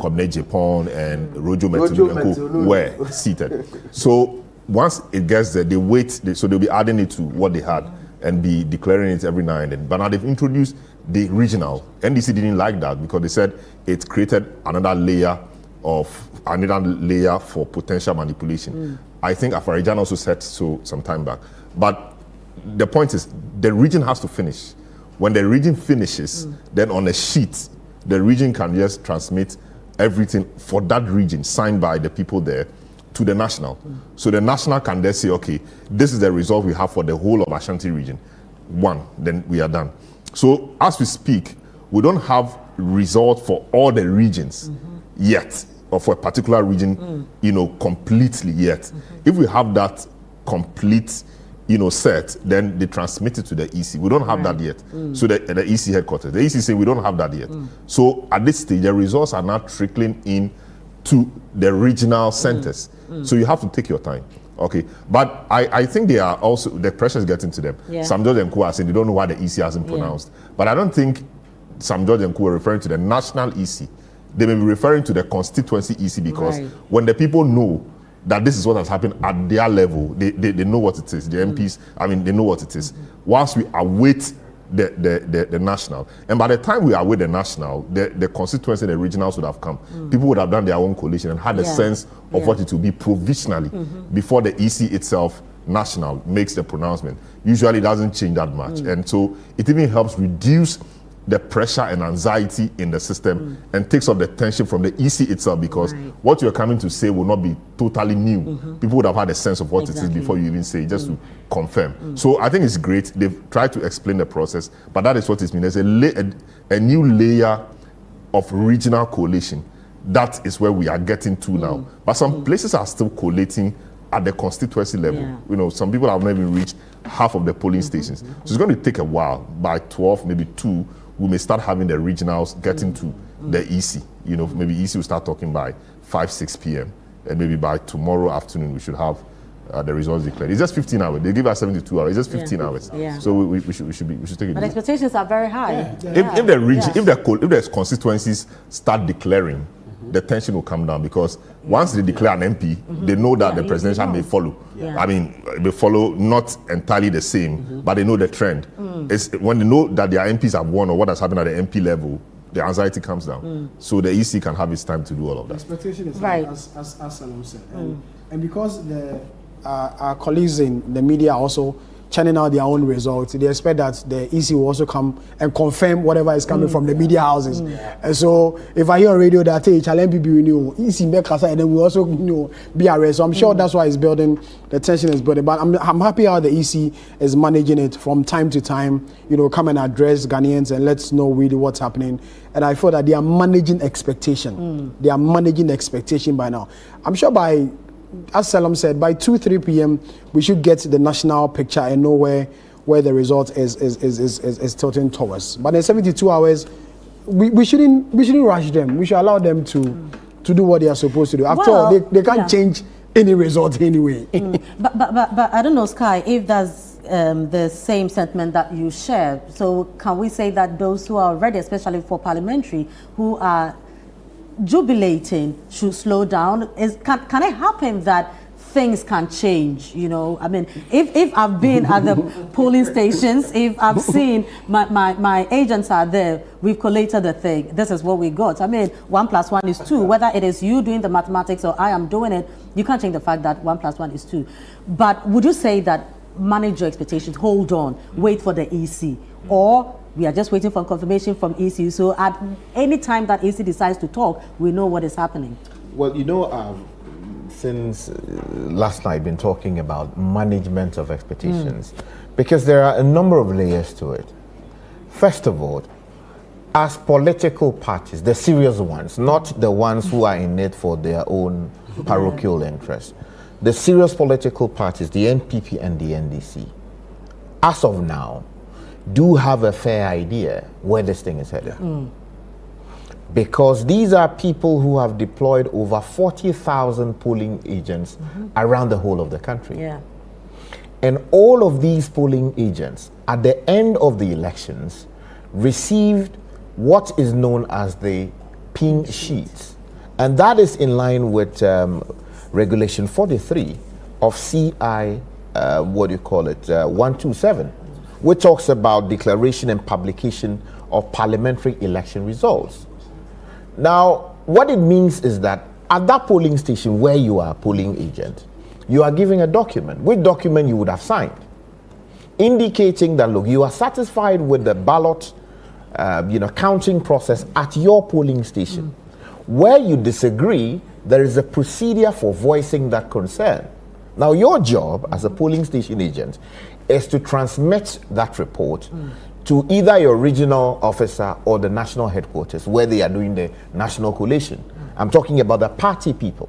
Kobne Japan, and Rojo Metulu were seated. So once it gets there, they wait, so they'll be adding it to what they had and be declaring it every now and then. But now they've introduced the regional. NDC didn't like that because they said it created another layer for potential manipulation. I think Afarijan also said so some time back. But the point is, the region has to finish. When the region finishes, then on a sheet, the region can just transmit everything for that region, signed by the people there, to the national. So the national can then say, okay, this is the result we have for the whole of Ashanti region. Then we are done. So as we speak, we don't have result for all the regions yet, or for a particular region, completely yet. If we have that complete, set, then they transmit it to the EC. We don't have that yet. So the EC headquarters, the EC say we don't have that yet. So at this stage, the results are not trickling in to the regional centers. So you have to take your time. Okay, but I think they are also, the pressure is getting to them. Yeah. Sam George and Co are saying they don't know why the EC hasn't pronounced. But I don't think Sam George and Co are referring to the national EC. They may be referring to the constituency EC because when the people know that this is what has happened at their level, they know what it is. The MPs, I mean, they know what it is. Whilst we await the national, and by the time we await the national, the constituency, the regionals would have come. People would have done their own coalition and had a sense of what it will be provisionally before the EC itself, national, makes the pronouncement. Usually it doesn't change that much. And so it even helps reduce the pressure and anxiety in the system and takes off the tension from the EC itself, because what you're coming to say will not be totally new. People would have had a sense of what it is before you even say it, just to confirm. So I think it's great. They've tried to explain the process, but that is what it means. There's a new layer of regional coalition. That is where we are getting to now. But some places are still collating at the constituency level. You know, some people have not even reached half of the polling stations. So it's going to take a while. By 12, maybe 2, we may start having the regionals getting to the EC. You know, maybe EC will start talking by 5, 6 p.m. And maybe by tomorrow afternoon we should have the results declared. It's just 15 hours. They give us 72 hours. It's just 15 hours. So we should take it. But expectations are very high. If the region, if the constituencies start declaring, the tension will come down, because once they declare an MP, they know that the presidential may follow. I mean, they follow not entirely the same, but they know the trend. It's when they know that their MPs have won or what has happened at the MP level, the anxiety comes down. So the EC can have its time to do all of that. The expectation is as Salome said, and because our colleagues in the media also churning out their own results, they expect that the EC will also come and confirm whatever is coming from the media houses. And so if I hear on radio that hey, challenge people renew, EC make us, and then we also be arrested. So I'm sure that's why it's building, the tension is building. But I'm happy how the EC is managing it from time to time, come and address Ghanaians and let's know really what's happening. And I feel that they are managing expectation. They are managing expectation by now. I'm sure by, as Salome said, by 2-3 p.m. we should get the national picture and know where the result is tilting towards. But in 72 hours, we shouldn't rush them. We should allow them to do what they are supposed to do. After all, they can't change any result anyway. But I don't know, Sky, if that's the same sentiment that you share. So can we say that those who are ready, especially for parliamentary, who are jubilating, should slow down? Can it happen that things can change? I mean, if I've been at the polling stations, if I've seen my agents are there, we've collated the thing, this is what we got. I mean, 1 + 1 is 2. Whether it is you doing the mathematics or I am doing it, you can't change the fact that 1 + 1 is 2. But would you say that manage your expectations, hold on, wait for the EC, or we are just waiting for confirmation from EC, so at any time that EC decides to talk, we know what is happening? Well, since last night, I've been talking about management of expectations, because there are a number of layers to it. First of all, as political parties, the serious ones, not the ones who are in it for their own parochial interests, the serious political parties, the NPP and the NDC, as of now, do have a fair idea where this thing is headed. Because these are people who have deployed over 40,000 polling agents around the whole of the country. And all of these polling agents, at the end of the elections, received what is known as the pink sheets. And that is in line with Regulation 43 of CI, 127. which talks about declaration and publication of parliamentary election results. Now, what it means is that at that polling station where you are a polling agent, you are giving a document, which document you would have signed, indicating that, look, you are satisfied with the ballot counting process at your polling station. Where you disagree, there is a procedure for voicing that concern. Now, your job as a polling station agent is to transmit that report to either your regional officer or the national headquarters where they are doing the national collation. I'm talking about the party people.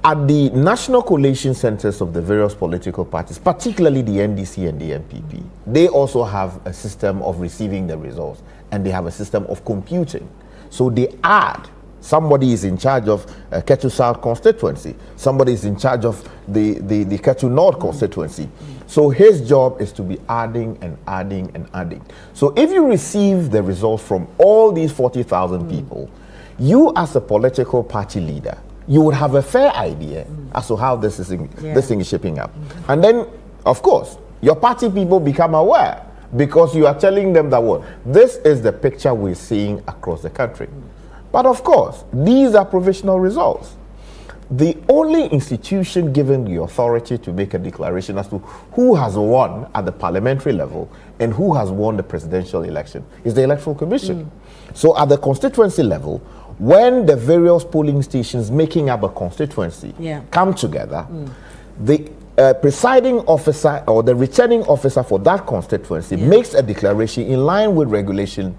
At the national collation centers of the various political parties, particularly the NDC and the NPP, they also have a system of receiving the results and they have a system of computing. So they add Somebody is in charge of Ketu South constituency. Somebody is in charge of the Ketu North constituency. So his job is to be adding and adding and adding. So if you receive the results from all these 40,000 people, you as a political party leader, you would have a fair idea as to how this thing is shaping up. And then, of course, your party people become aware because you are telling them that what this is the picture we're seeing across the country. But of course, these are provisional results. The only institution given the authority to make a declaration as to who has won at the parliamentary level and who has won the presidential election is the Electoral Commission. So at the constituency level, when the various polling stations making up a constituency come together, the presiding officer or the returning officer for that constituency makes a declaration in line with regulation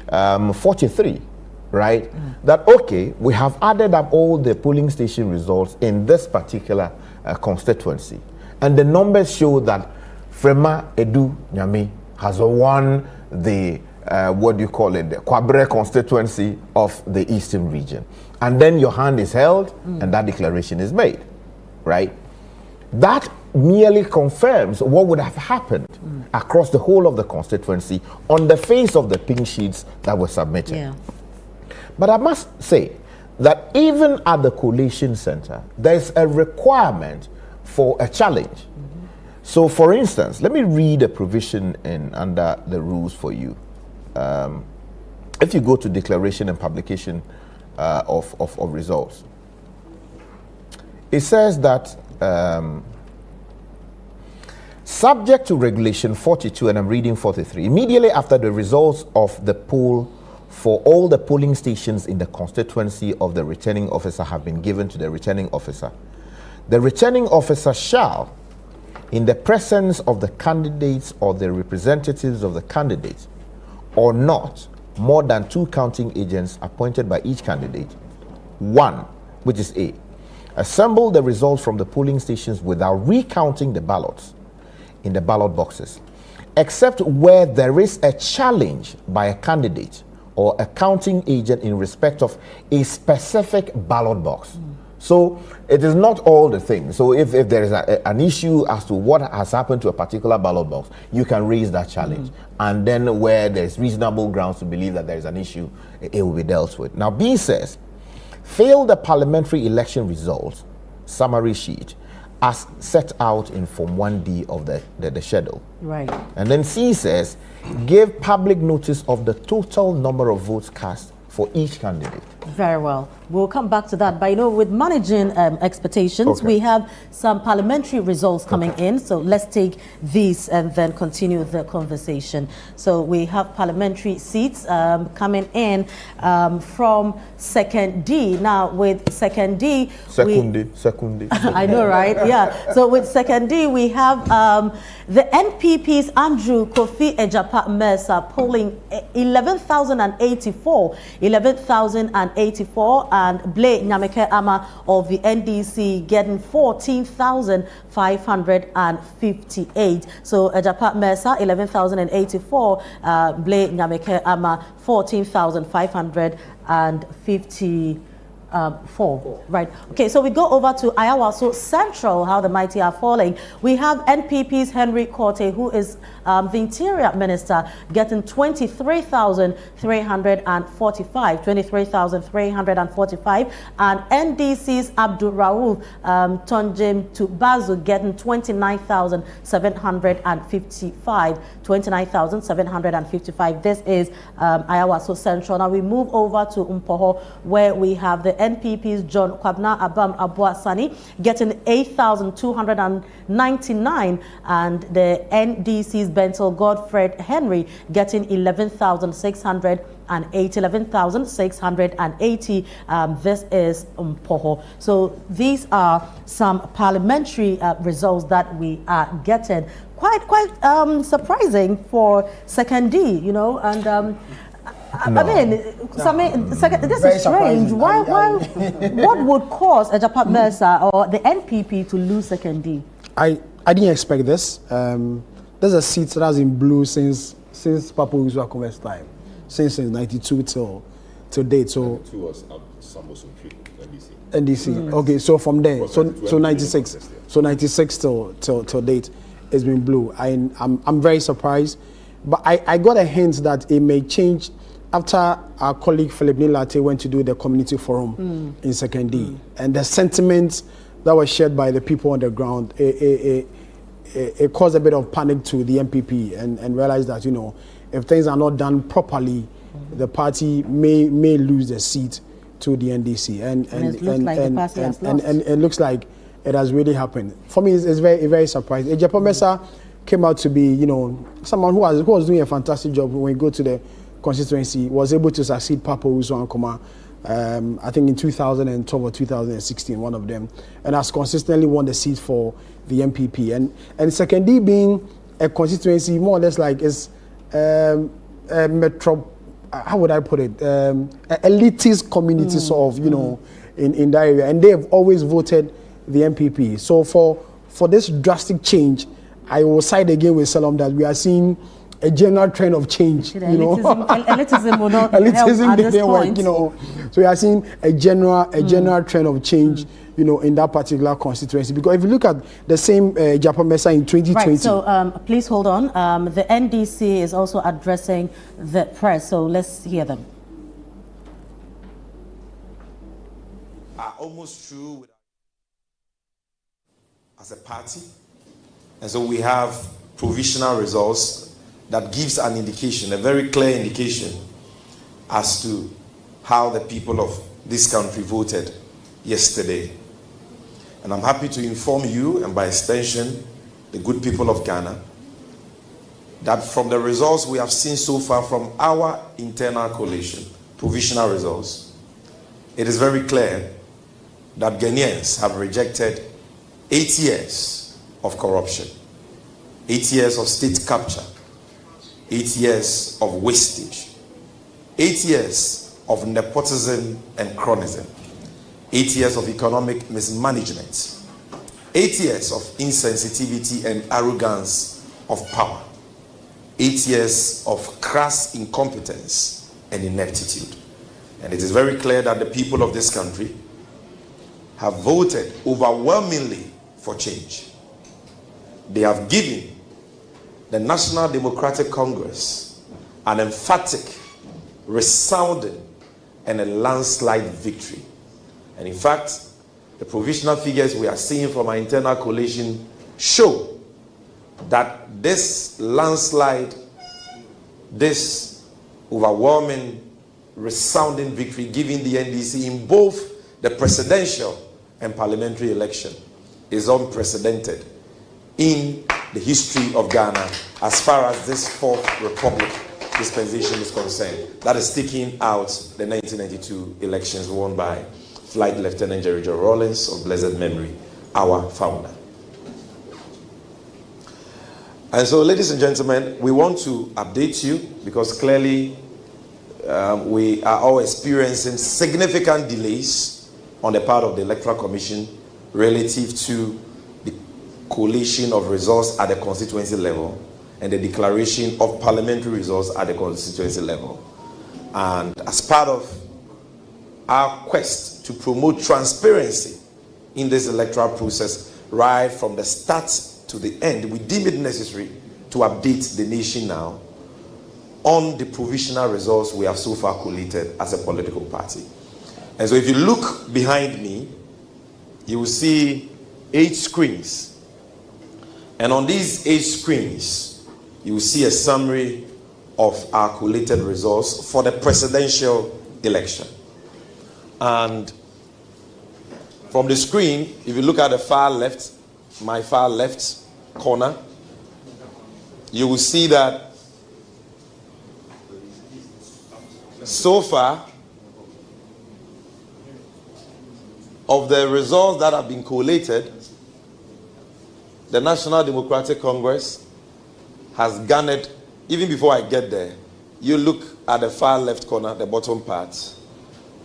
43. Right? That, okay, we have added up all the polling station results in this particular constituency. And the numbers show that Frema Edu Nyame has won the, the Kwabre constituency of the Eastern region. And then your hand is held and that declaration is made. Right? That merely confirms what would have happened across the whole of the constituency on the face of the pink sheets that were submitted. Yeah. But I must say that even at the collation center, there's a requirement for a challenge. So, for instance, let me read a provision under the rules for you. If you go to declaration and publication of results, it says that subject to regulation 42, and I'm reading 43, immediately after the results of the poll for all the polling stations in the constituency of the returning officer have been given to the returning officer, the returning officer shall, in the presence of the candidates or the representatives of the candidates, or not more than 2 counting agents appointed by each candidate, 1, which is A, assemble the results from the polling stations without recounting the ballots in the ballot boxes, except where there is a challenge by a candidate or a counting agent in respect of a specific ballot box. So it is not all the things. So if there is an issue as to what has happened to a particular ballot box, you can raise that challenge. And then where there's reasonable grounds to believe that there is an issue, it will be dealt with. Now B says, fail the parliamentary election results summary sheet as set out in Form 1D of the schedule. Right. And then C says, give public notice of the total number of votes cast for each candidate. Very well. We'll come back to that. But, with managing expectations, we have some parliamentary results coming in. So let's take these and then continue the conversation. So we have parliamentary seats coming in from Second D. Now, with Second D... Second D. I know, right? Yeah. So with Second D, we have the NPP's Andrew Kofi Ejapa-Mensah polling 11,084. 11,084, and Blay Nyameke Ama of the NDC getting 14,558. So Ejapa-Mensah 11,084, Blay Nyameke Ama 14,554. Right. Okay, so we go over to Ayawaso Central, how the mighty are falling. We have NPP's Henry Korte, who is the Interior Minister, getting 23,345, 23,345, and NDC's Abdul Rauf Tonjim Tubazu getting 29,755, 29,755. This is Ayawaso Central. Now we move over to Umpoho, where we have the NPP's John Kwabna Abam Abuasani getting 8,299, and the NDC's Bentel Godfred Henry getting 11,680. This is Umpoho. So these are some parliamentary results that we are getting. Quite surprising for Second D, and I mean, this is strange. Why? What would cause Ejapa-Mensah or the NPP to lose Second D? I didn't expect this. There's a seat that has been blue since Papu Yusuf Akonwe's time, since 92 till date. So 92 was NDC. Okay, so from there, so 96, so 96 till date, it's been blue. I'm very surprised, but I got a hint that it may change after our colleague Philip Nilate went to do the community forum in Second D, and the sentiments that were shared by the people on the ground, it caused a bit of panic to the MPP and realized that, you know, if things are not done properly, the party may lose the seat to the NDC, and it looks like the party has lost. And it looks like it has really happened. For me, it's very, very surprising. Ejiofor Mensah came out to be, you know, someone who was doing a fantastic job when we go to the constituency, was able to succeed Papa Uzo Ankoma, I think in 2012 or 2016, one of them, and has consistently won the seat for the MPP. And Second D being a constituency more or less like is metro. How would I put it? Elitist community sort of, you know, in that area, and they have always voted the MPP. So for this drastic change, I will side again with Salom that we are seeing a general trend of change. You know, elitism will not elitism help at this didn't work, point. you know. So we are seeing a general trend of change, you know, in that particular constituency. Because if you look at the same Ejiofor Mensah in 2020. Right, so please hold on. The NDC is also addressing the press, so let's hear them. Are almost through as a party, and so we have provisional results that gives an indication, a very clear indication as to how the people of this country voted yesterday. And I'm happy to inform you, and by extension, the good people of Ghana, that from the results we have seen so far from our internal coalition, provisional results, it is very clear that Ghanaians have rejected 8 years of corruption, 8 years of state capture, 8 years of wastage, 8 years of nepotism and cronyism, 8 years of economic mismanagement, 8 years of insensitivity and arrogance of power, 8 years of crass incompetence and ineptitude. And it is very clear that the people of this country have voted overwhelmingly for change. They have given the National Democratic Congress an emphatic, resounding, and a landslide victory. And in fact, the provisional figures we are seeing from our internal coalition show that this landslide, this overwhelming, resounding victory given the NDC in both the presidential and parliamentary election is unprecedented in the history of Ghana as far as this Fourth Republic dispensation is concerned. That is taking out the 1992 elections won by Flight Lieutenant Jerry Joe Rawlings of blessed memory, our founder. And so, ladies and gentlemen, we want to update you because clearly we are all experiencing significant delays on the part of the Electoral Commission relative to the collation of results at the constituency level and the declaration of parliamentary results at the constituency level. And as part of our quest to promote transparency in this electoral process right from the start to the end, we deem it necessary to update the nation now on the provisional results we have so far collated as a political party. And so if you look behind me, you will see 8 screens. And on these 8 screens, you will see a summary of our collated results for the presidential election. And from the screen, if you look at the far left, my far left corner, you will see that so far of the results that have been collated, the National Democratic Congress has garnered, even before I get there, you look at the far left corner, the bottom part,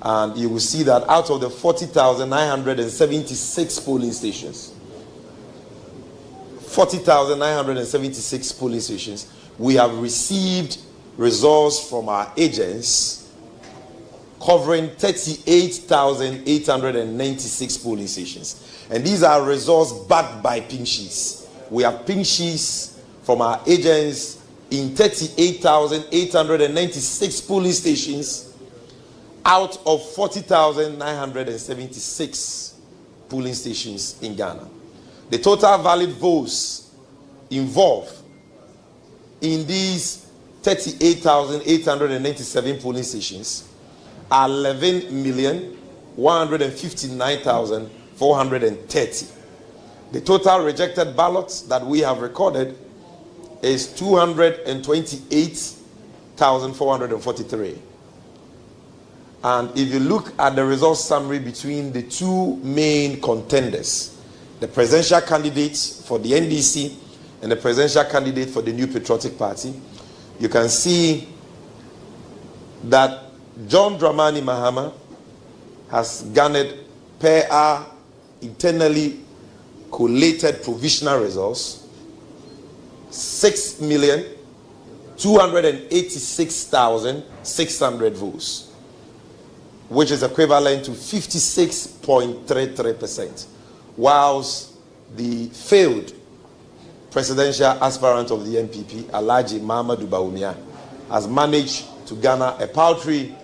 and you will see that out of the 40,976 polling stations, 40,976 polling stations, we have received results from our agents covering 38,896 polling stations. And these are results backed by pink sheets. We have pink sheets from our agents in 38,896 polling stations out of 40,976 polling stations in Ghana. The total valid votes involved in these 38,897 polling stations are 11,159,430. The total rejected ballots that we have recorded is 228,443. And if you look at the results summary between the two main contenders, the presidential candidate for the NDC and the presidential candidate for the New Patriotic Party, you can see that John Dramani Mahama has garnered, per our internally collated provisional results, 6,286,600 votes, which is equivalent to 56.33%, whilst the failed presidential aspirant of the NPP, Alhaji Mahamudu Bawumia, has managed to garner a paltry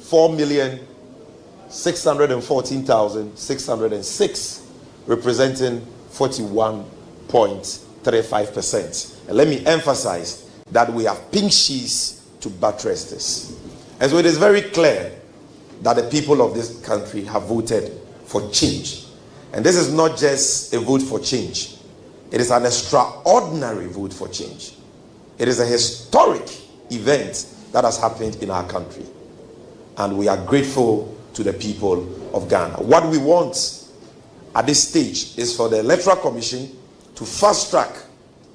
4,614,606, representing 41.35%. And let me emphasize that we have pink sheets to buttress this. And so it is very clear that the people of this country have voted for change. And this is not just a vote for change. It is an extraordinary vote for change. It is a historic event that has happened in our country. And we are grateful to the people of Ghana. What we want at this stage is for the Electoral Commission to fast track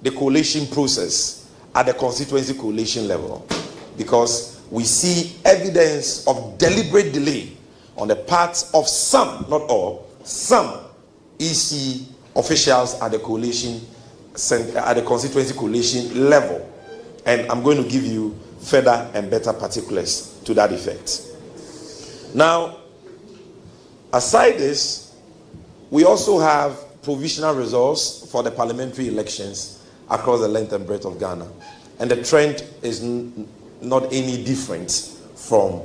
the collation process at the constituency collation level, because we see evidence of deliberate delay on the part of some, not all, some EC officials at the collation, at the constituency collation level. And I'm going to give you further and better particulars to that effect. Now, aside this, we also have provisional results for the parliamentary elections across the length and breadth of Ghana. And the trend is not any different from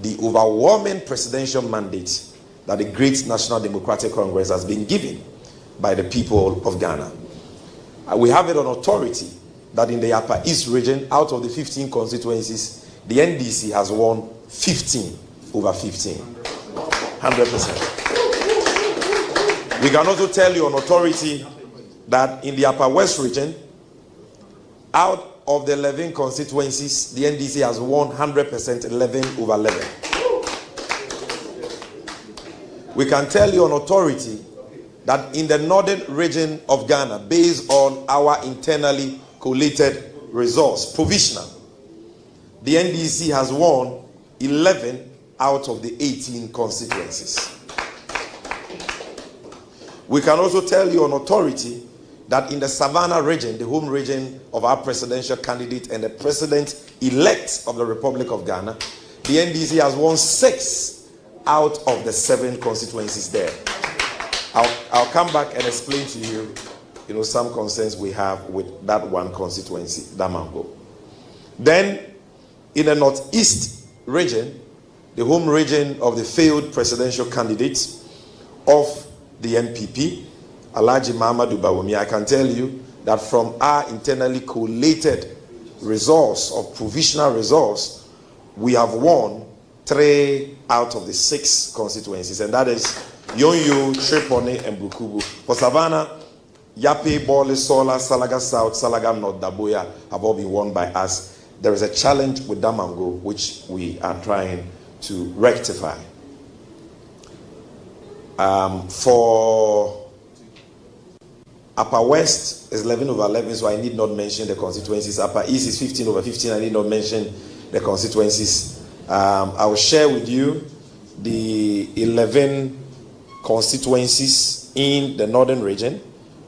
the overwhelming presidential mandate that the great National Democratic Congress has been given by the people of Ghana. We have it on authority that in the Upper East region, out of the 15 constituencies, the NDC has won 15 over 15. 100%. We can also tell you on authority that in the Upper West region, out of the 11 constituencies, the NDC has won 100%, 11 over 11. We can tell you on authority that in the northern region of Ghana, based on our internally collated results, provisional, the NDC has won 11 out of the 18 constituencies. We can also tell you on authority that in the Savannah region, the home region of our presidential candidate and the president-elect of the Republic of Ghana, the NDC has won 6 out of the 7 constituencies there. I'll come back and explain to you, some concerns we have with that one constituency, Damango. Then, in the northeast region, the home region of the failed presidential candidate of the NPP, Alhaji Mahamudu Bawumia, I can tell you that from our internally collated results of provisional results, we have won 3 out of the 6 constituencies, and that is Yonyo, Triponi, and Bukubu. For Savannah, Yape, Bole, Sola, Salaga South, Salaga North, Daboya have all been won by us. There is a challenge with Damango, which we are trying to rectify. For Upper West is 11 over 11, so I need not mention the constituencies. Upper East is 15 over 15, I need not mention the constituencies. I will share with you the 11 constituencies in the northern region,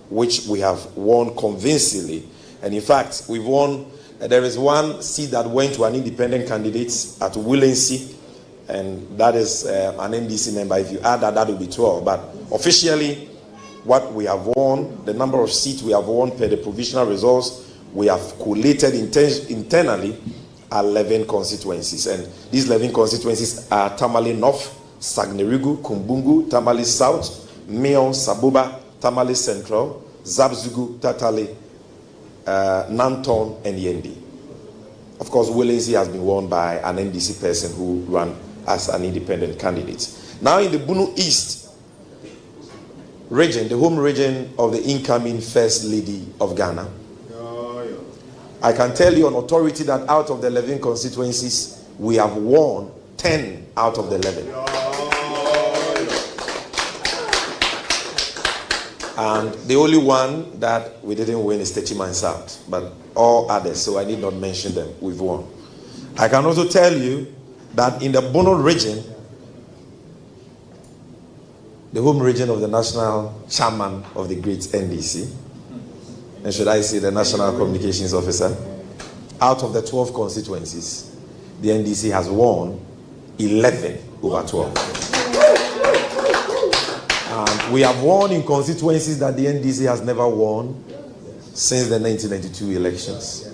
which we have won convincingly. And in fact, we've won, there is one seat that went to an independent candidate at Willency, and that is an NDC member. If you add that, that will be 12. But officially, what we have won, the number of seats we have won per the provisional results, we have collated internally 11 constituencies. And these 11 constituencies are Tamale North, Sagnerigu, Kumbungu, Tamale South, Mion, Sabuba, Tamale Central, Zabzugu, Tatale, Nanton, and Yendi. Of course, Willensi has been won by an NDC person who ran as an independent candidate. Now in the Bunu East region, the home region of the incoming First Lady of Ghana, I can tell you on authority that out of the 11 constituencies, we have won 10 out of the 11. And the only one that we didn't win is Techiman South, but all others, so I need not mention them, we've won. I can also tell you that in the Bono region, the home region of the national chairman of the great NDC, and should I say the national communications officer, out of the 12 constituencies, the NDC has won 11 over 12. And we have won in constituencies that the NDC has never won since the 1992 elections.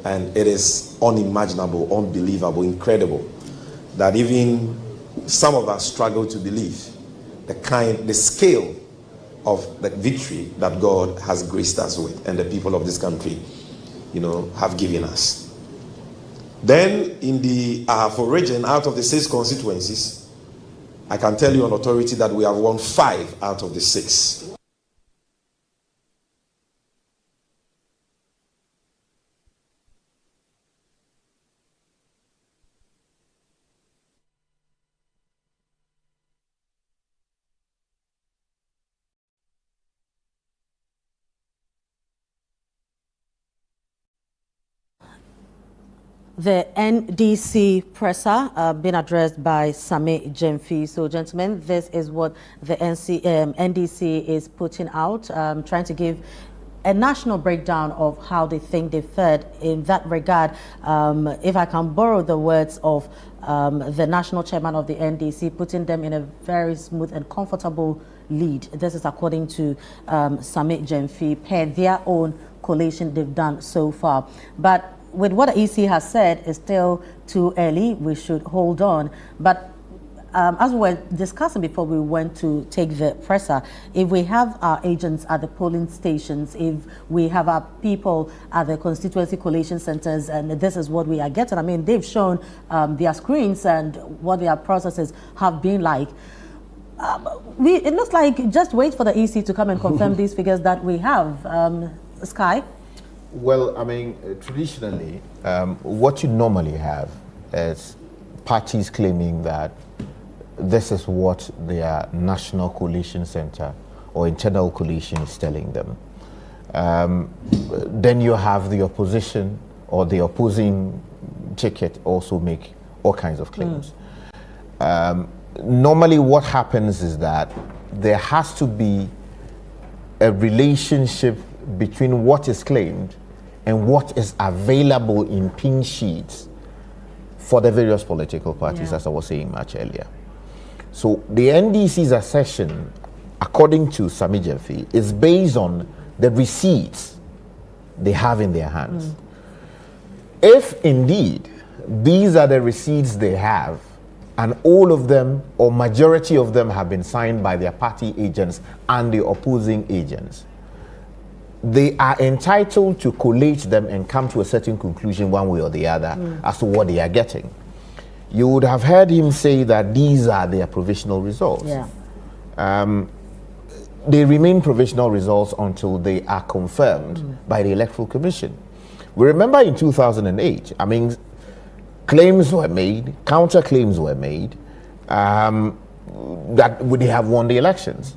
And it is unimaginable, unbelievable, incredible that even some of us struggle to believe the scale of the victory that God has graced us with and the people of this country, have given us. Then in the Ahafo region, out of the 6 constituencies, I can tell you on authority that we have won 5 out of the 6. The NDC presser being addressed by Sammy Gyamfi. So, gentlemen, this is what the NDC is putting out, trying to give a national breakdown of how they think they fared in that regard. If I can borrow the words of the national chairman of the NDC, putting them in a very smooth and comfortable lead. This is according to Sammy Gyamfi, per their own collation they've done so far. But with what the EC has said, it's still too early. We should hold on. But as we were discussing before we went to take the presser, if we have our agents at the polling stations, if we have our people at the constituency collation centers, and this is what we are getting. I mean, they've shown their screens and what their processes have been like. It looks like just wait for the EC to come and confirm these figures that we have. Sky? Well, I mean, traditionally, what you normally have is parties claiming that this is what their national coalition center or internal coalition is telling them. Then you have the opposition or the opposing ticket also make all kinds of claims. Normally what happens is that there has to be a relationship between what is claimed and what is available in pin sheets for the various political parties, as I was saying much earlier. So the NDC's assertion, according to Sammy Gyamfi, is based on the receipts they have in their hands. If indeed these are the receipts they have, and all of them or majority of them have been signed by their party agents and the opposing agents, they are entitled to collate them and come to a certain conclusion one way or the other as to what they are getting. You would have heard him say that these are their provisional results. They remain provisional results until they are confirmed by the Electoral Commission. We remember in 2008, I mean, claims were made, counter-claims were made, that they have won the elections.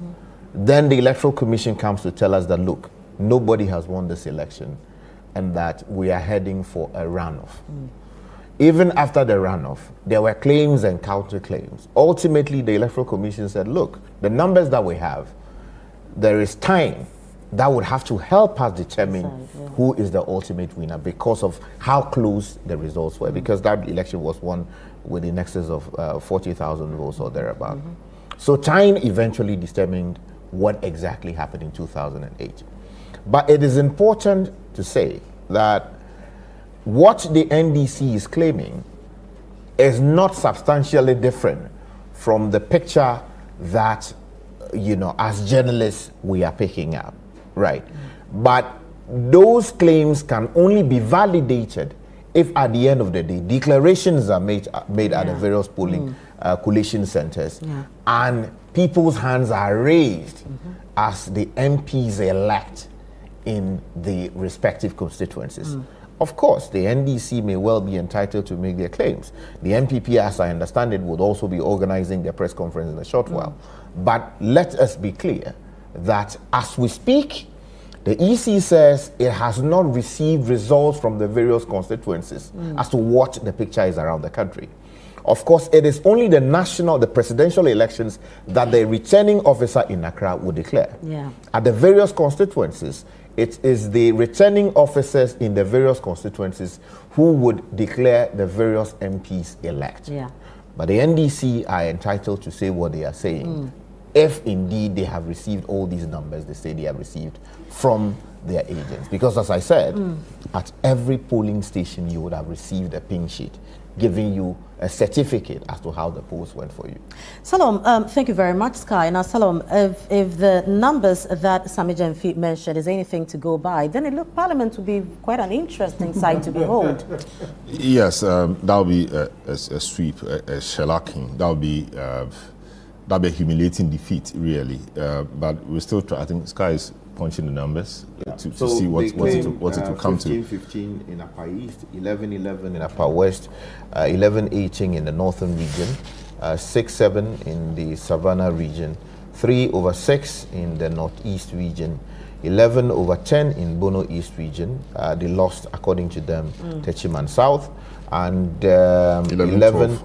Then the Electoral Commission comes to tell us that, look, nobody has won this election and that we are heading for a runoff. Even after the runoff, there were claims and counterclaims. Ultimately, the Electoral Commission said, look, the numbers that we have, there is time that would have to help us determine who is the ultimate winner because of how close the results were, because that election was won with in excess of 40,000 votes or thereabout. So time eventually determined what exactly happened in 2008. But it is important to say that what the NDC is claiming is not substantially different from the picture that, as journalists, we are picking up, right? But those claims can only be validated if at the end of the day, declarations are made at the various polling collation centers and people's hands are raised as the MPs elect in the respective constituencies. Of course, the NDC may well be entitled to make their claims. The MPP, as I understand it, would also be organizing their press conference in a short while. But let us be clear that as we speak, the EC says it has not received results from the various constituencies as to what the picture is around the country. Of course, it is only the presidential elections that the returning officer in Accra will declare. At the various constituencies, it is the returning officers in the various constituencies who would declare the various MPs elect. But the NDC are entitled to say what they are saying. If indeed they have received all these numbers they say they have received from their agents. Because as I said, at every polling station you would have received a pink sheet giving you a certificate as to how the polls went for you. Salom, thank you very much, Sky. Now, Salom, if the numbers that Sammy Gyamfi mentioned is anything to go by, then it looked Parliament to be quite an interesting sight to behold. Yes, that will be a sweep, a shellacking. That will be a humiliating defeat, really. But we're still trying. I think Sky is punching the numbers to see what it will come to. 15-15 in Upper East, 11-11 in Upper West, 11-18 in the Northern region, 6-7 in the Savannah region, 3/6 in the Northeast region, 11/10 in Bono East region. They lost, according to them, Techiman South, and 12/11.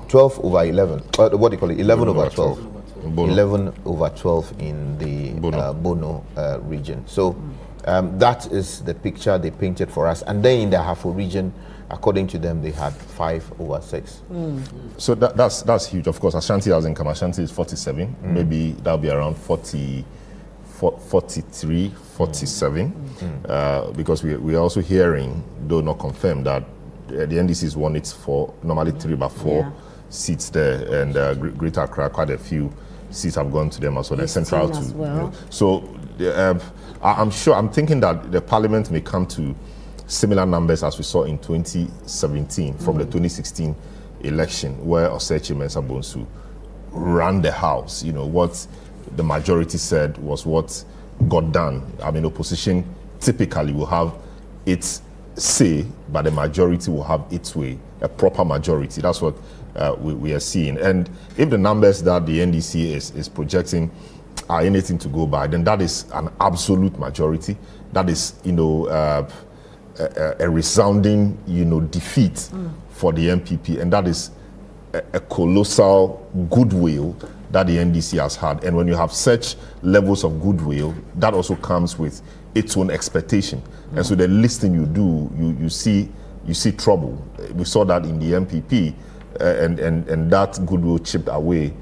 What do you call it? 11/12. 11/12 in the Bono region. So that is the picture they painted for us. And then in the Ahafo region, according to them, they had 5/6. So that's huge. Of course, Ashanti hasn't come. Ashanti is 47. Maybe that'll be around 43, 47. Because we're also hearing, though not confirmed, that the NDC's won its normally 3 but 4 seats there, and Greater Accra, quite a few seats have gone to them as well, and Central too. Well. So I'm thinking that the Parliament may come to similar numbers as we saw in 2017 from the 2016 election, where Osechi Mensah Bonsu ran the House. What the majority said was what got done. I mean, opposition typically will have its say, but the majority will have its way, a proper majority. That's what we are seeing. And if the numbers that the NDC is projecting are anything to go by, then that is an absolute majority. That is, a resounding, defeat for the MPP, and that is a colossal goodwill that the NDC has had. And when you have such levels of goodwill, that also comes with its own expectation. And so the least thing you do, you see trouble. We saw that in the MPP, and that goodwill chipped away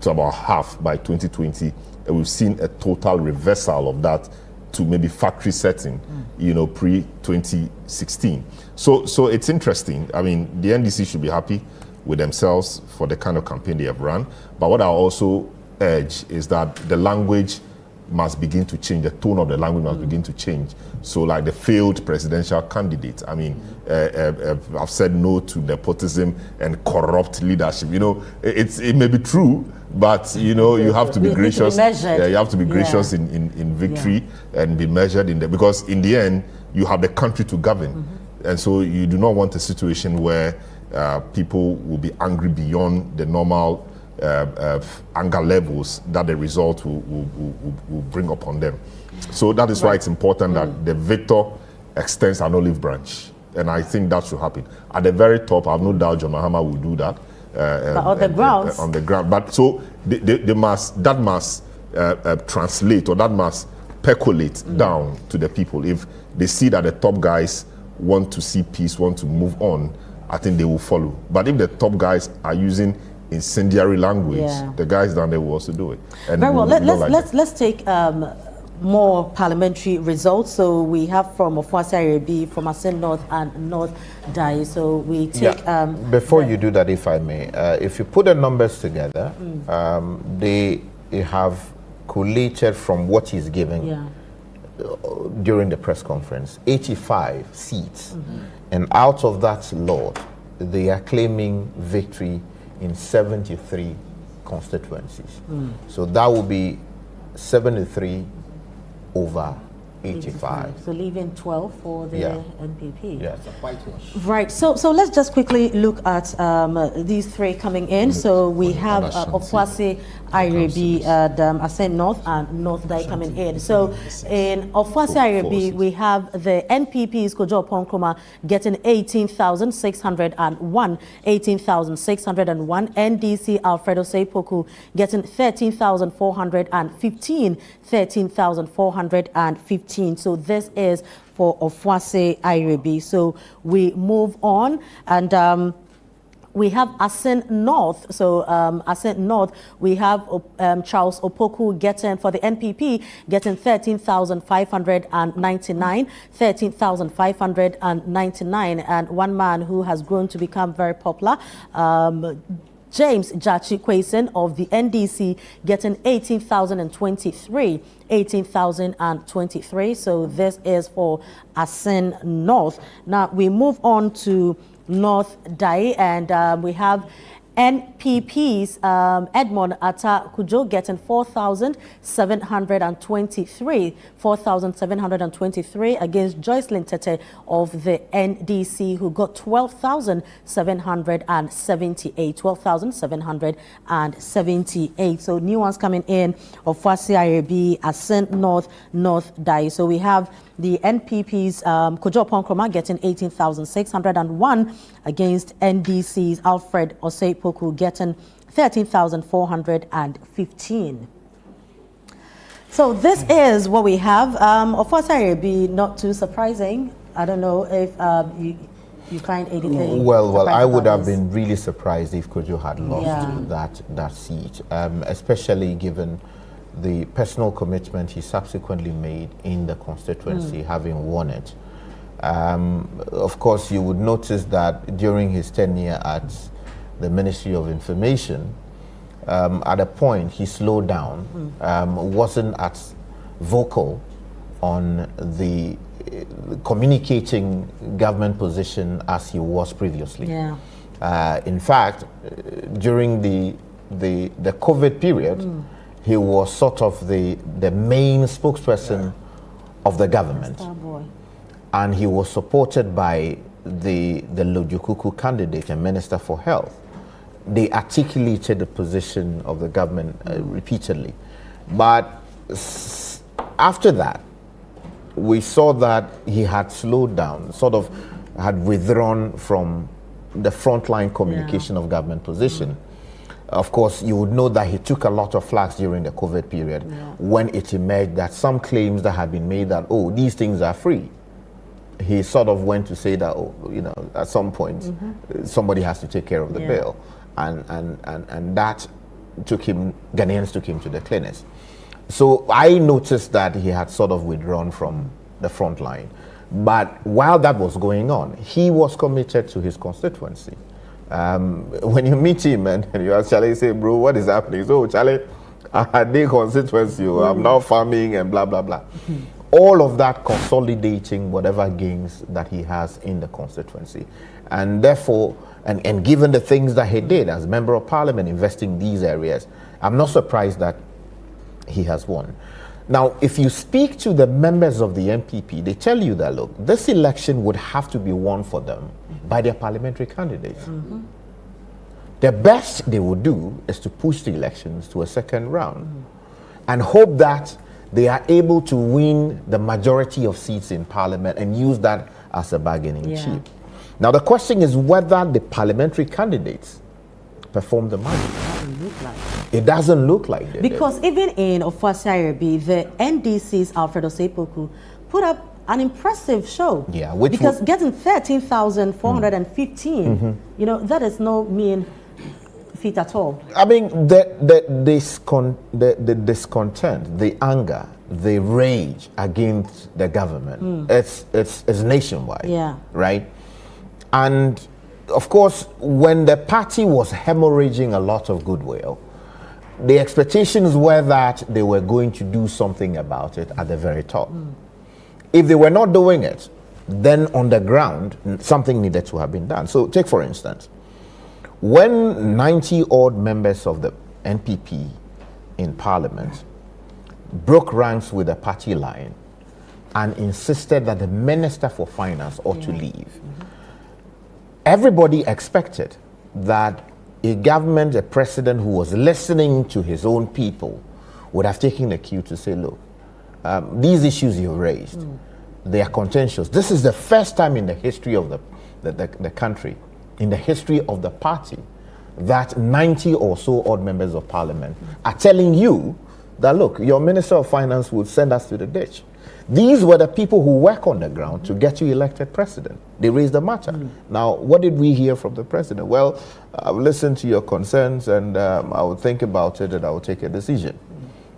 to about half by 2020. And we've seen a total reversal of that to maybe factory setting, pre-2016. So it's interesting. I mean, the NDC should be happy with themselves for the kind of campaign they have run. But what I also urge is that the language must begin to change, the tone of the language must begin to change. So like the failed presidential candidate, I mean, I've said no to nepotism and corrupt leadership. It may be true, but you have to be gracious. You have to be gracious in victory and be measured in because in the end, you have the country to govern. And so you do not want a situation where people will be angry beyond the normal anger levels that the result will bring upon them. So that is why it's important that the victor extends an olive branch, and I think that should happen. At the very top, I have no doubt John Mahama will do that. But on the ground. On the ground. But so that must translate, or that must percolate down to the people. If they see that the top guys want to see peace, want to move on, I think they will follow. But if the top guys are using incendiary language, the guys down there will also do it. And very well. Let's take more parliamentary results. So we have from Ofoase Arebi, from Assin North and North Dai. So we take. Before you do that, if I may, if you put the numbers together, they have collated from what he's giving during the press conference, 85 seats. And out of that lot, they are claiming victory in 73 constituencies. So that will be 73 over 85. So leaving 12 for the NPP. Yes. Right. So let's just quickly look at these three coming in. So we have Ofoase Arebi, Assin North and North Dai coming in. So in Ofoase Arebi, we have the NPP's Kojo Ponkroma getting 18,601, 18,601. NDC Alfredo Seipoku getting 13,415, 13,415. So this is for Ofoase Arebi. So we move on, and we have Assin North. So Assin North, we have Charles Opoku getting, for the NPP, getting 13,599, 13,599, and one man who has grown to become very popular, James Jachi Kwesen of the NDC, getting 18,023, 18,023. So this is for Assin North. Now we move on to North Dai, and we have NPP's Edmond Atta Kujo getting 4,723, 4,723 against Joycelyn Tete of the NDC, who got 12,778, 12,778. So new ones coming in of Ofoase Arebi, Assin North, North Dai. So we have the NPP's Kojo Ponkroma getting 18,601 against NDC's Alfred Osei-Poku getting 13,415. So this is what we have. Ofoase Arebi, not too surprising. I don't know if you find anything. Well, I would have been really surprised if Kojo had lost that seat, especially given the personal commitment he subsequently made in the constituency, having won it. Of course, you would notice that during his tenure at the Ministry of Information, at a point he slowed down, wasn't as vocal on the communicating government position as he was previously. In fact, during the COVID period, he was sort of the main spokesperson of the government. And he was supported by the Lojukuku candidate and Minister for Health. They articulated the position of the government repeatedly. But after that, we saw that he had slowed down, sort of had withdrawn from the frontline communication of government position. Of course, you would know that he took a lot of flags during the COVID period when it emerged that some claims that had been made that, oh, these things are free. He sort of went to say that, oh, you know, at some point, somebody has to take care of the bill. And that took him, Ghanaians took him to the clinics. So I noticed that he had sort of withdrawn from the front line. But while that was going on, he was committed to his constituency. When you meet him and you ask Charlie, say, bro, what is happening? So, Charlie, I had a constituency, I'm now farming and blah, blah, blah. All of that consolidating whatever gains that he has in the constituency. And therefore, and given the things that he did as Member of Parliament, investing in these areas, I'm not surprised that he has won. Now, if you speak to the members of the NPP, they tell you that, look, this election would have to be won for them by their parliamentary candidates. The best they would do is to push the elections to a second round and hope that they are able to win the majority of seats in parliament and use that as a bargaining chip. Now, the question is whether the parliamentary candidates perform the magic. It doesn't look like it. Because even in Ofoase Arebi, the NDC's Alfredo Seipoku put up an impressive show. Yeah, because getting 13,415, you know, that is no mean feat at all. I mean, the discontent, the anger, the rage against the government, it's nationwide. Yeah. Right? And of course, when the party was hemorrhaging a lot of goodwill, the expectations were that they were going to do something about it at the very top. If they were not doing it, then on the ground, something needed to have been done. So take, for instance, when 90 odd members of the NPP in Parliament broke ranks with the party line and insisted that the Minister for Finance ought to leave, everybody expected that a government, a president who was listening to his own people would have taken the cue to say, look, these issues you raised, they are contentious. This is the first time in the history of the country, in the history of the party, that 90 or so odd members of parliament are telling you that, look, your Minister of Finance would send us to the ditch. These were the people who work on the ground to get you elected president. They raised the matter. Now, what did we hear from the president? Well, I'll listen to your concerns and I will think about it and I will take a decision.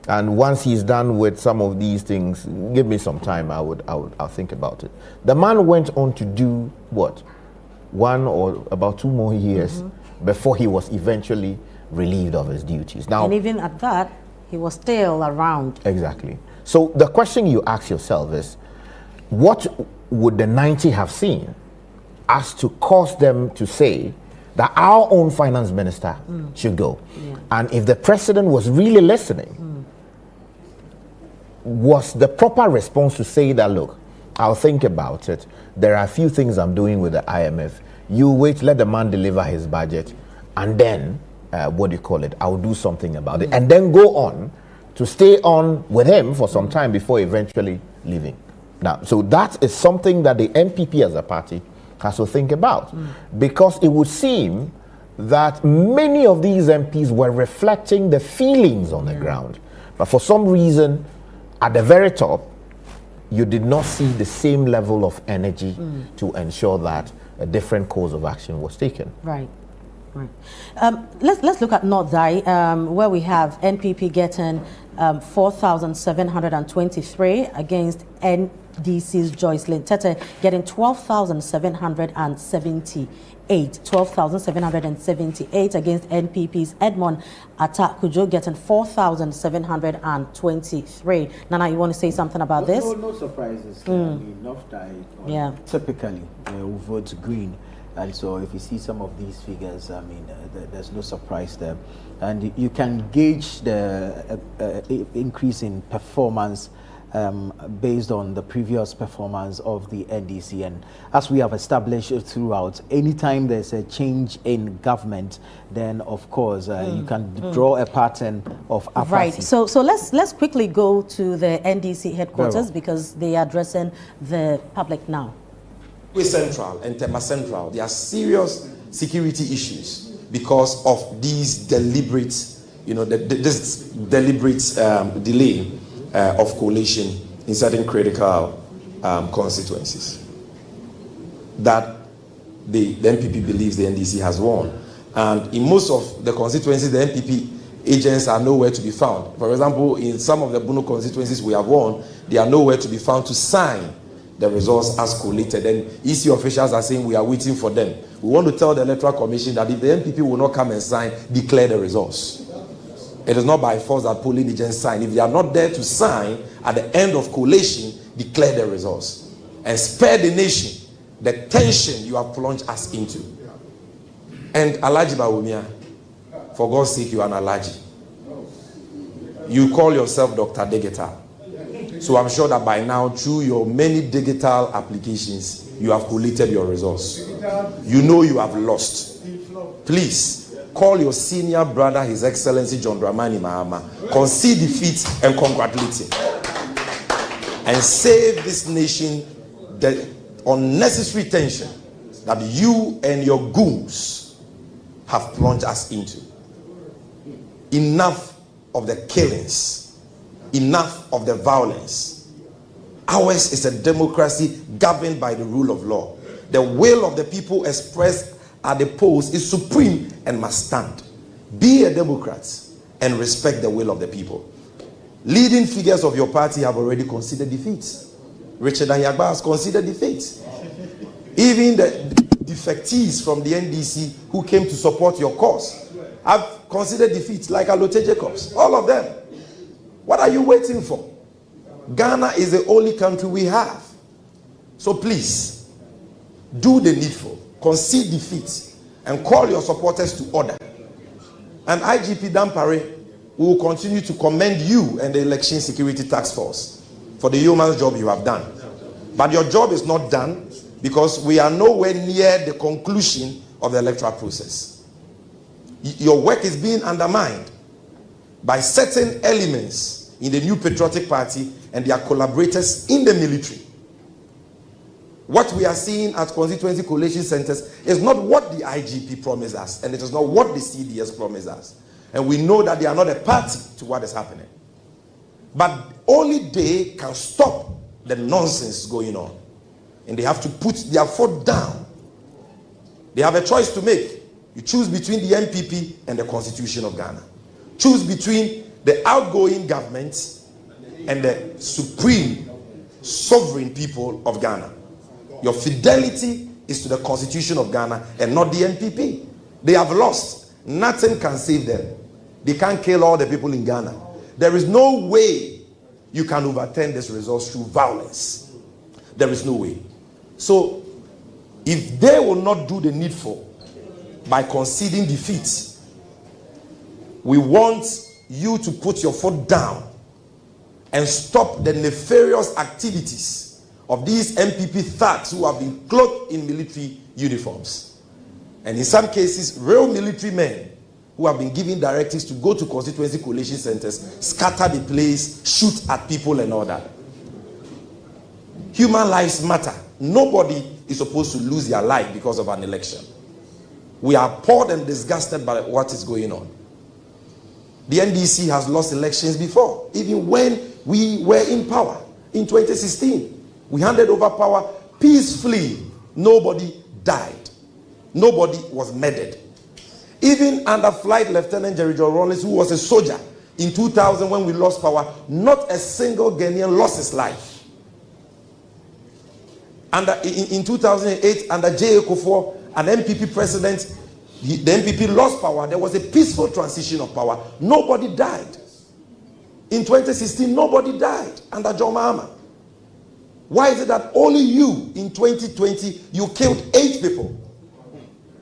And once he's done with some of these things, give me some time, I'll think about it. The man went on to do what? 1 or about 2 more years before he was eventually relieved of his duties. Now, and even at that, he was still around. Exactly. So the question you ask yourself is, what would the 90 have seen as to cause them to say that our own finance minister should go? And if the president was really listening, was the proper response to say that, look, I'll think about it. There are a few things I'm doing with the IMF. You wait, let the man deliver his budget, and then, I'll do something about it. And then go on to stay on with him for some time before eventually leaving. Now, so that is something that the NPP as a party has to think about. Because it would seem that many of these MPs were reflecting the feelings on the ground. But for some reason, at the very top, you did not see the same level of energy to ensure that a different course of action was taken. Right. Let's look at North Dai, where we have NPP getting 4,723 against NDC's Joycelyn Tete getting 12,778. 12,778 against NPP's Edmond Atakujo getting 4,723. Nana, you want to say something about this? No surprises. I mean, North Dai typically will vote green. And so if you see some of these figures, I mean, there's no surprise there. And you can gauge the increase in performance based on the previous performance of the NDC. And as we have established throughout, anytime there's a change in government, then of course you can draw a pattern of apathy. Right. So let's quickly go to the NDC headquarters because they are addressing the public now. Central and Tema Central, there are serious security issues because of these deliberate, this deliberate delay of coalition in certain critical constituencies that the NPP believes the NDC has won. And in most of the constituencies, the NPP agents are nowhere to be found. For example, in some of the Bono constituencies we have won, they are nowhere to be found to sign the results as collated. And EC officials are saying we are waiting for them. We want to tell the Electoral Commission that if the NPP will not come and sign, declare the results. It is not by force that polling agents sign. If they are not there to sign at the end of collation, declare the results. And spare the nation the tension you have plunged us into. And Alhaji Bawumia, for God's sake, you are an Alhaji. You call yourself Dr. Digital. So I'm sure that by now, through your many digital applications, you have collated your results. You know you have lost. Please, call your senior brother, His Excellency John Dramani Mahama, concede defeat and congratulate him. And save this nation the unnecessary tension that you and your goons have plunged us into. Enough of the killings. Enough of the violence. Ours is a democracy governed by the rule of law. The will of the people expressed at the polls is supreme and must stand. Be a Democrat and respect the will of the people. Leading figures of your party have already considered defeat. Richard Anyagba has considered defeat. Even the defectees from the NDC who came to support your cause have considered defeat, like Alote Jacobs. All of them. What are you waiting for? Ghana is the only country we have. So please, do the needful. Concede defeat and call your supporters to order. And IGP Dampare will continue to commend you and the Election Security Task Force for the yeoman's job you have done. But your job is not done because we are nowhere near the conclusion of the electoral process. Your work is being undermined by certain elements in the New Patriotic Party and their collaborators in the military. What we are seeing at constituency collation centers is not what the IGP promised us, and it is not what the CDS promised us. And we know that they are not a party to what is happening. But only they can stop the nonsense going on. And they have to put their foot down. They have a choice to make. You choose between the MPP and the Constitution of Ghana. Choose between the outgoing government and the supreme sovereign people of Ghana. Your fidelity is to the Constitution of Ghana and not the MPP. They have lost. Nothing can save them. They can't kill all the people in Ghana. There is no way you can overturn this results through violence. There is no way. So, if they will not do the needful by conceding defeat, we want you to put your foot down and stop the nefarious activities of these MPP thugs who have been clothed in military uniforms. And in some cases, real military men who have been given directives to go to constituency collation centers, scatter the place, shoot at people and all that. Human lives matter. Nobody is supposed to lose their life because of an election. We are appalled and disgusted by what is going on. The NDC has lost elections before, even when we were in power in 2016. We handed over power peacefully. Nobody died. Nobody was murdered. Even under Flight Lieutenant Jerry John Rawlings, who was a soldier in 2000 when we lost power, not a single Ghanaian lost his life. In 2008, under J.A. Kufuor, an MPP president, the MPP lost power. There was a peaceful transition of power. Nobody died. In 2016, nobody died under John Mahama. Why is it that only you, in 2020, you killed 8 people?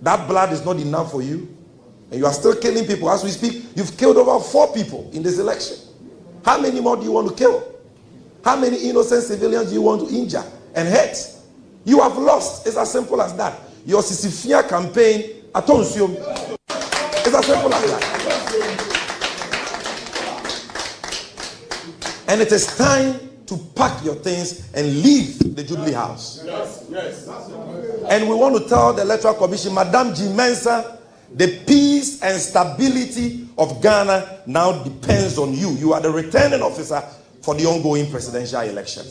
That blood is not enough for you. And you are still killing people. As we speak, you've killed over 4 people in this election. How many more do you want to kill? How many innocent civilians do you want to injure and hurt? You have lost. It's as simple as that. Your Sisifia campaign, Atonsium, it's as simple as that. And it is time to pack your things and leave the Jubilee House. Yes. And we want to tell the Electoral Commission, Madam G. Mensah, the peace and stability of Ghana now depends on you. You are the returning officer for the ongoing presidential election.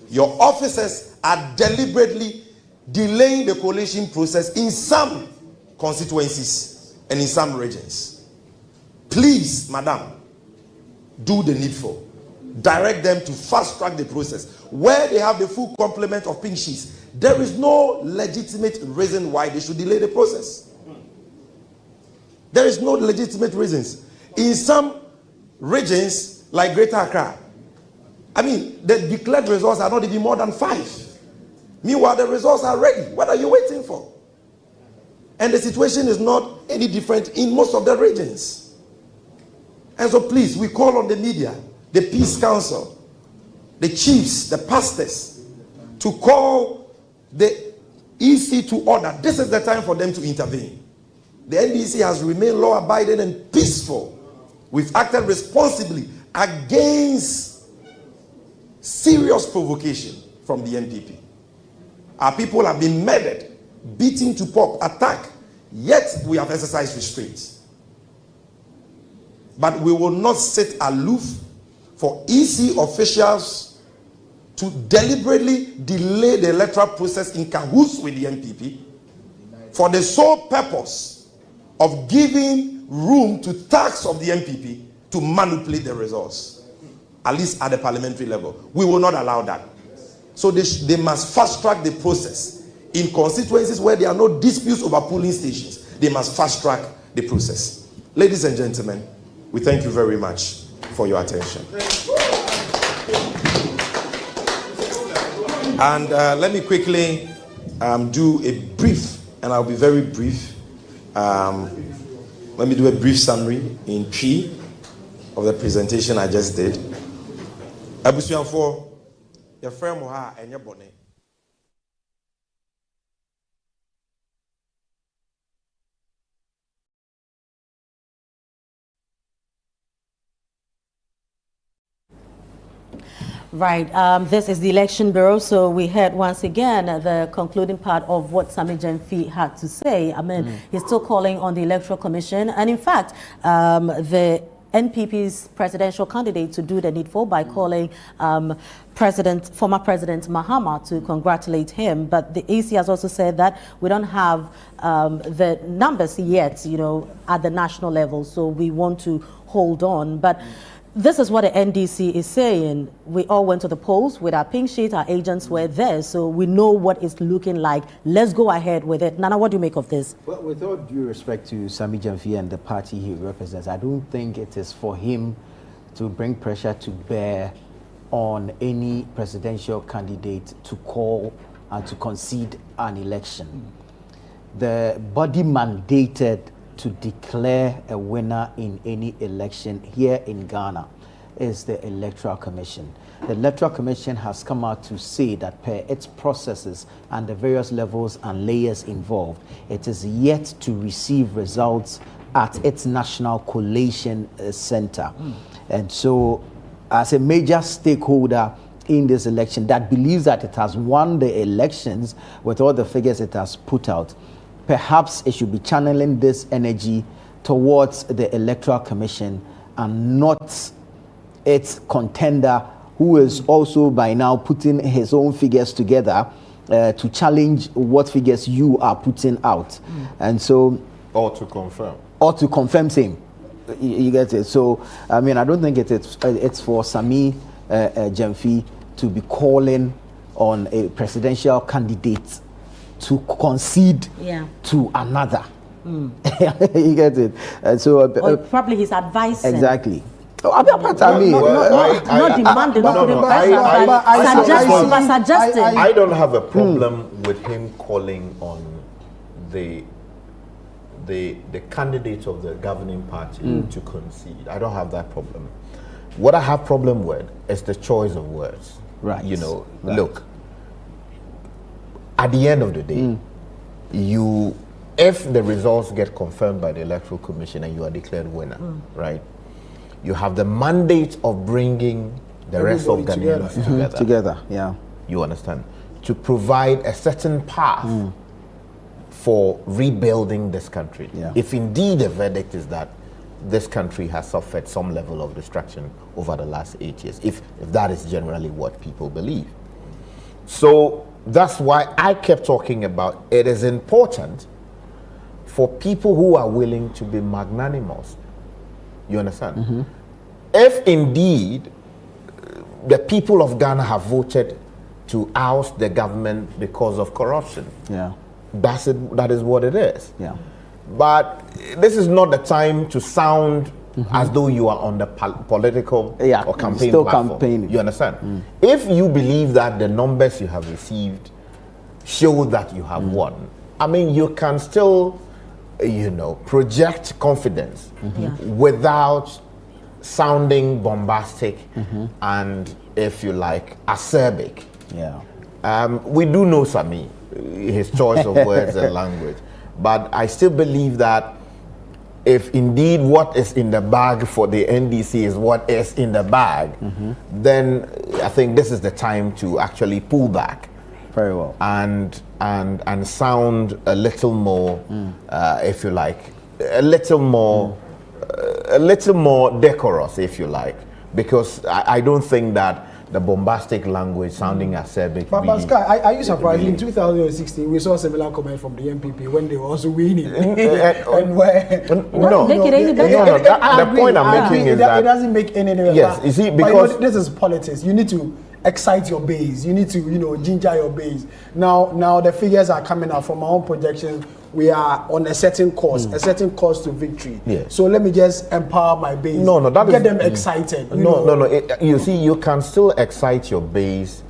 Your officers are deliberately delaying the coalition process in some constituencies and in some regions. Please, Madam, do the needful. Direct them to fast track the process. Where they have the full complement of pink sheets, there is no legitimate reason why they should delay the process. There is no legitimate reasons. In some regions, like Greater Accra, I mean, the declared results are not even more than 5. Meanwhile, the results are ready. What are you waiting for? And the situation is not any different in most of the regions. And so please, we call on the media, the Peace Council, the chiefs, the pastors, to call the EC to order. This is the time for them to intervene. The NDC has remained law-abiding and peaceful. We've acted responsibly against serious provocation from the NPP. Our people have been murdered, beaten to pulp, attacked, yet we have exercised restraint. But we will not sit aloof for EC officials to deliberately delay the electoral process in cahoots with the NPP for the sole purpose of giving room to thugs of the NPP to manipulate the results, at least at the parliamentary level. We will not allow that. So they must fast track the process. In constituencies where there are no disputes over polling stations, they must fast track the process. Ladies and gentlemen, we thank you very much for your attention. And let me quickly do a brief, and I'll be very brief. Let me do a brief summary in P of the presentation I just did. Abusuanfo, your friend Moha and your bonnet. Right. This is the Election Bureau. So we heard once again the concluding part of what Sammy Gyamfi had to say. I mean, he's still calling on the Electoral Commission. And in fact, the NPP's presidential candidate to do the needful by calling former President Mahama to congratulate him. But the AC has also said that we don't have the numbers yet, at the national level. So we want to hold on. But this is what the NDC is saying. We all went to the polls with our pink sheet. Our agents were there, so we know what it's looking like. Let's go ahead with it. Nana, what do you make of this? Well, with all due respect to Sammy Gyamfi and the party he represents, I don't think it is for him to bring pressure to bear on any presidential candidate to call and to concede an election. The body mandated to declare a winner in any election here in Ghana is the Electoral Commission. The Electoral Commission has come out to say that per its processes and the various levels and layers involved, it is yet to receive results at its National Collation Center. And so, as a major stakeholder in this election that believes that it has won the elections with all the figures it has put out, perhaps it should be channeling this energy towards the Electoral Commission and not its contender, who is also by now putting his own figures together to challenge what figures you are putting out. And so... Or to confirm. Or to confirm same. You get it? So, I mean, I don't think it's for Sammy Gyamfi to be calling on a presidential candidate to concede to another. You get it? So or probably he's advising. Exactly. Not demanding, suggesting. I don't have a problem with him calling on the candidate of the governing party to concede. I don't have that problem. What I have problem with is the choice of words. Right. Look, at the end of the day, if the results get confirmed by the Electoral Commission and you are declared winner, right, you have the mandate of bringing the rest of Ghanaians together. Yeah. You understand? To provide a certain path for rebuilding this country. Yeah. If indeed the verdict is that this country has suffered some level of destruction over the last 8 years, if that is generally what people believe. So that's why I kept talking about it is important for people who are willing to be magnanimous. You understand? If indeed the people of Ghana have voted to oust the government because of corruption, that is what it is. Yeah. But this is not the time to sound as though you are on the political or campaign platform. Campaigning. You understand? If you believe that the numbers you have received show that you have won, I mean, you can still, project confidence without sounding bombastic and, if you like, acerbic. Yeah. We do know Sammy, his choice of words and language, but I still believe that if indeed what is in the bag for the NDC is what is in the bag, then I think this is the time to actually pull back. Very well. And sound a little more, if you like, a little more decorous, if you like, because I don't think that the bombastic language sounding acerbic. But Pascal, are you surprised? In 2016, we saw a similar comment from the MPP when they were also winning. And where? No, the point I'm making is that it doesn't make any difference. Yes, you see, because this is politics. You need to excite your base. You need to, ginger your base. Now the figures are coming out from our own projections. We are on a certain course to victory. Yes. So let me just empower my base. Get them excited. You see, you can still excite your base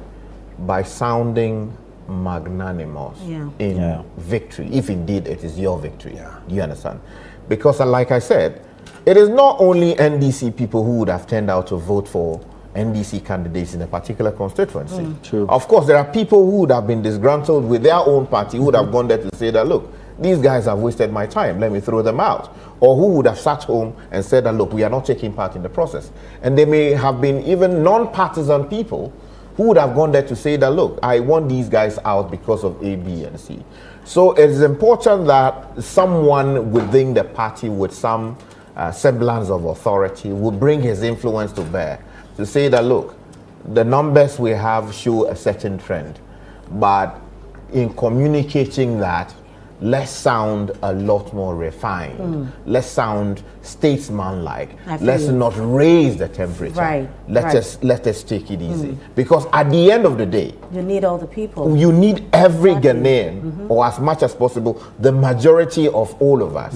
by sounding magnanimous in victory, if indeed it is your victory. Yeah. You understand? Because, like I said, it is not only NDC people who would have turned out to vote for NDC candidates in a particular constituency. True. Of course, there are people who would have been disgruntled with their own party, who would have gone there to say that, look, these guys have wasted my time, let me throw them out. Or who would have sat home and said that, look, we are not taking part in the process. And there may have been even non-partisan people who would have gone there to say that, look, I want these guys out because of A, B, and C. So it is important that someone within the party with some semblance of authority would bring his influence to bear to say that, look, the numbers we have show a certain trend, but in communicating that, let's sound a lot more refined. Let's sound statesman-like. Let's not raise the temperature. Right. Let us take it easy. Because at the end of the day, you need all the people. You need every Ghanaian, or as much as possible, the majority of all of us,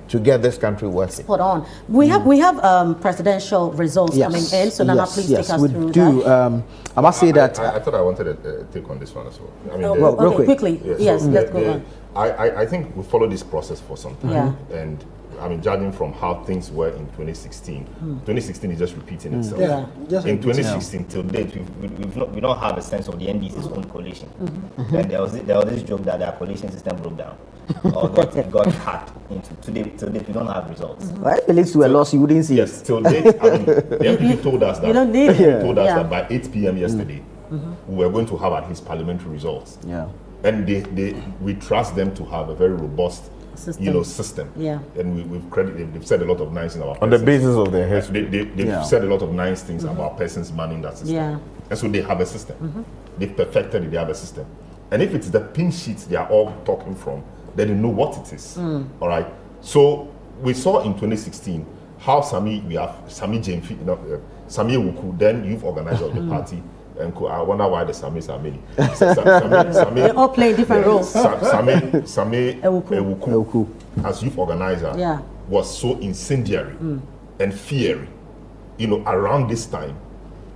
to get this country working. Spot on. We have presidential results coming in. So Nana, please take us through that. I must say that I thought I wanted to take on this one as well. I mean, real quickly. Yes, let's go on. I think we followed this process for some time, and I mean, judging from how things were in 2016, 2016 is just repeating itself. In 2016 till date, we don't have a sense of the NDC's own coalition. And there was this joke that their coalition system broke down or got hacked. Till date, we don't have results. Well, if it leads to a loss, you wouldn't see. Yes, till date, I mean, the MPP told us that. You don't need it. Told us that by 8 p.m. yesterday, we were going to have at least parliamentary results. Yeah. And we trust them to have a very robust system. Yeah. And they've said a lot of nice things about on the basis of their history. They've said a lot of nice things about persons manning that system. Yeah. And so they have a system. They've perfected it, they have a system. And if it's the pin sheets they are all talking from, then they know what it is. All right. So we saw in 2016 how Sami Ewuku, then youth organizer of the party, and I wonder why the Samis are many. They all play different roles. Sami Ewuku, as youth organizer, was so incendiary and fiery. Around this time,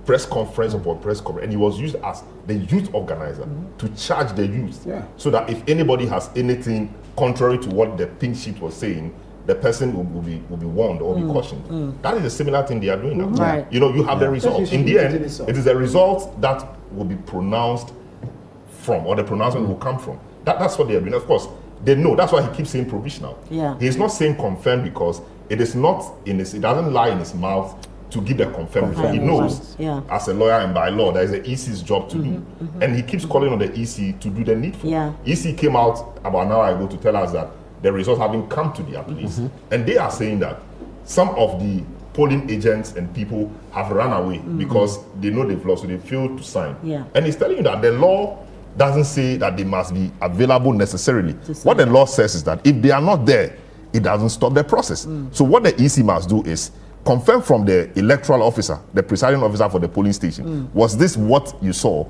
press conference upon press conference, and he was used as the youth organizer to charge the youth, so that if anybody has anything contrary to what the pink sheet was saying, the person will be warned or be cautioned. That is a similar thing they are doing now. Right. You have the results. In the end, it is the results that will be pronounced from, or the pronouncement will come from. That's what they are doing. Of course, they know. That's why he keeps saying provisional. Yeah. He's not saying confirmed because it is not in his. It doesn't lie in his mouth to give the confirmed result. He knows, as a lawyer and by law, there is the EC's job to do, and he keeps calling on the EC to do the needful. EC came out about an hour ago to tell us that the results haven't come to their place. And they are saying that some of the polling agents and people have run away because they know they've lost, so they failed to sign. And he's telling you that the law doesn't say that they must be available necessarily. What the law says is that if they are not there, it doesn't stop the process. So what the EC must do is confirm from the electoral officer, the presiding officer for the polling station, was this what you saw?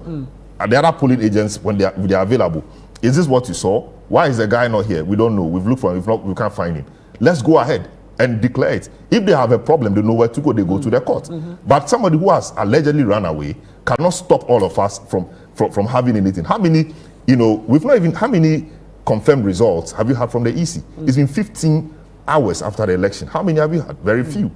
Are the other polling agents, when they are available, is this what you saw? Why is the guy not here? We don't know. We've looked for him. We can't find him. Let's go ahead and declare it. If they have a problem, they know where to go. They go to the court. But somebody who has allegedly run away cannot stop all of us from having anything. How many, we've not even, how many confirmed results have you had from the EC? It's been 15 hours after the election. How many have you had? Very few.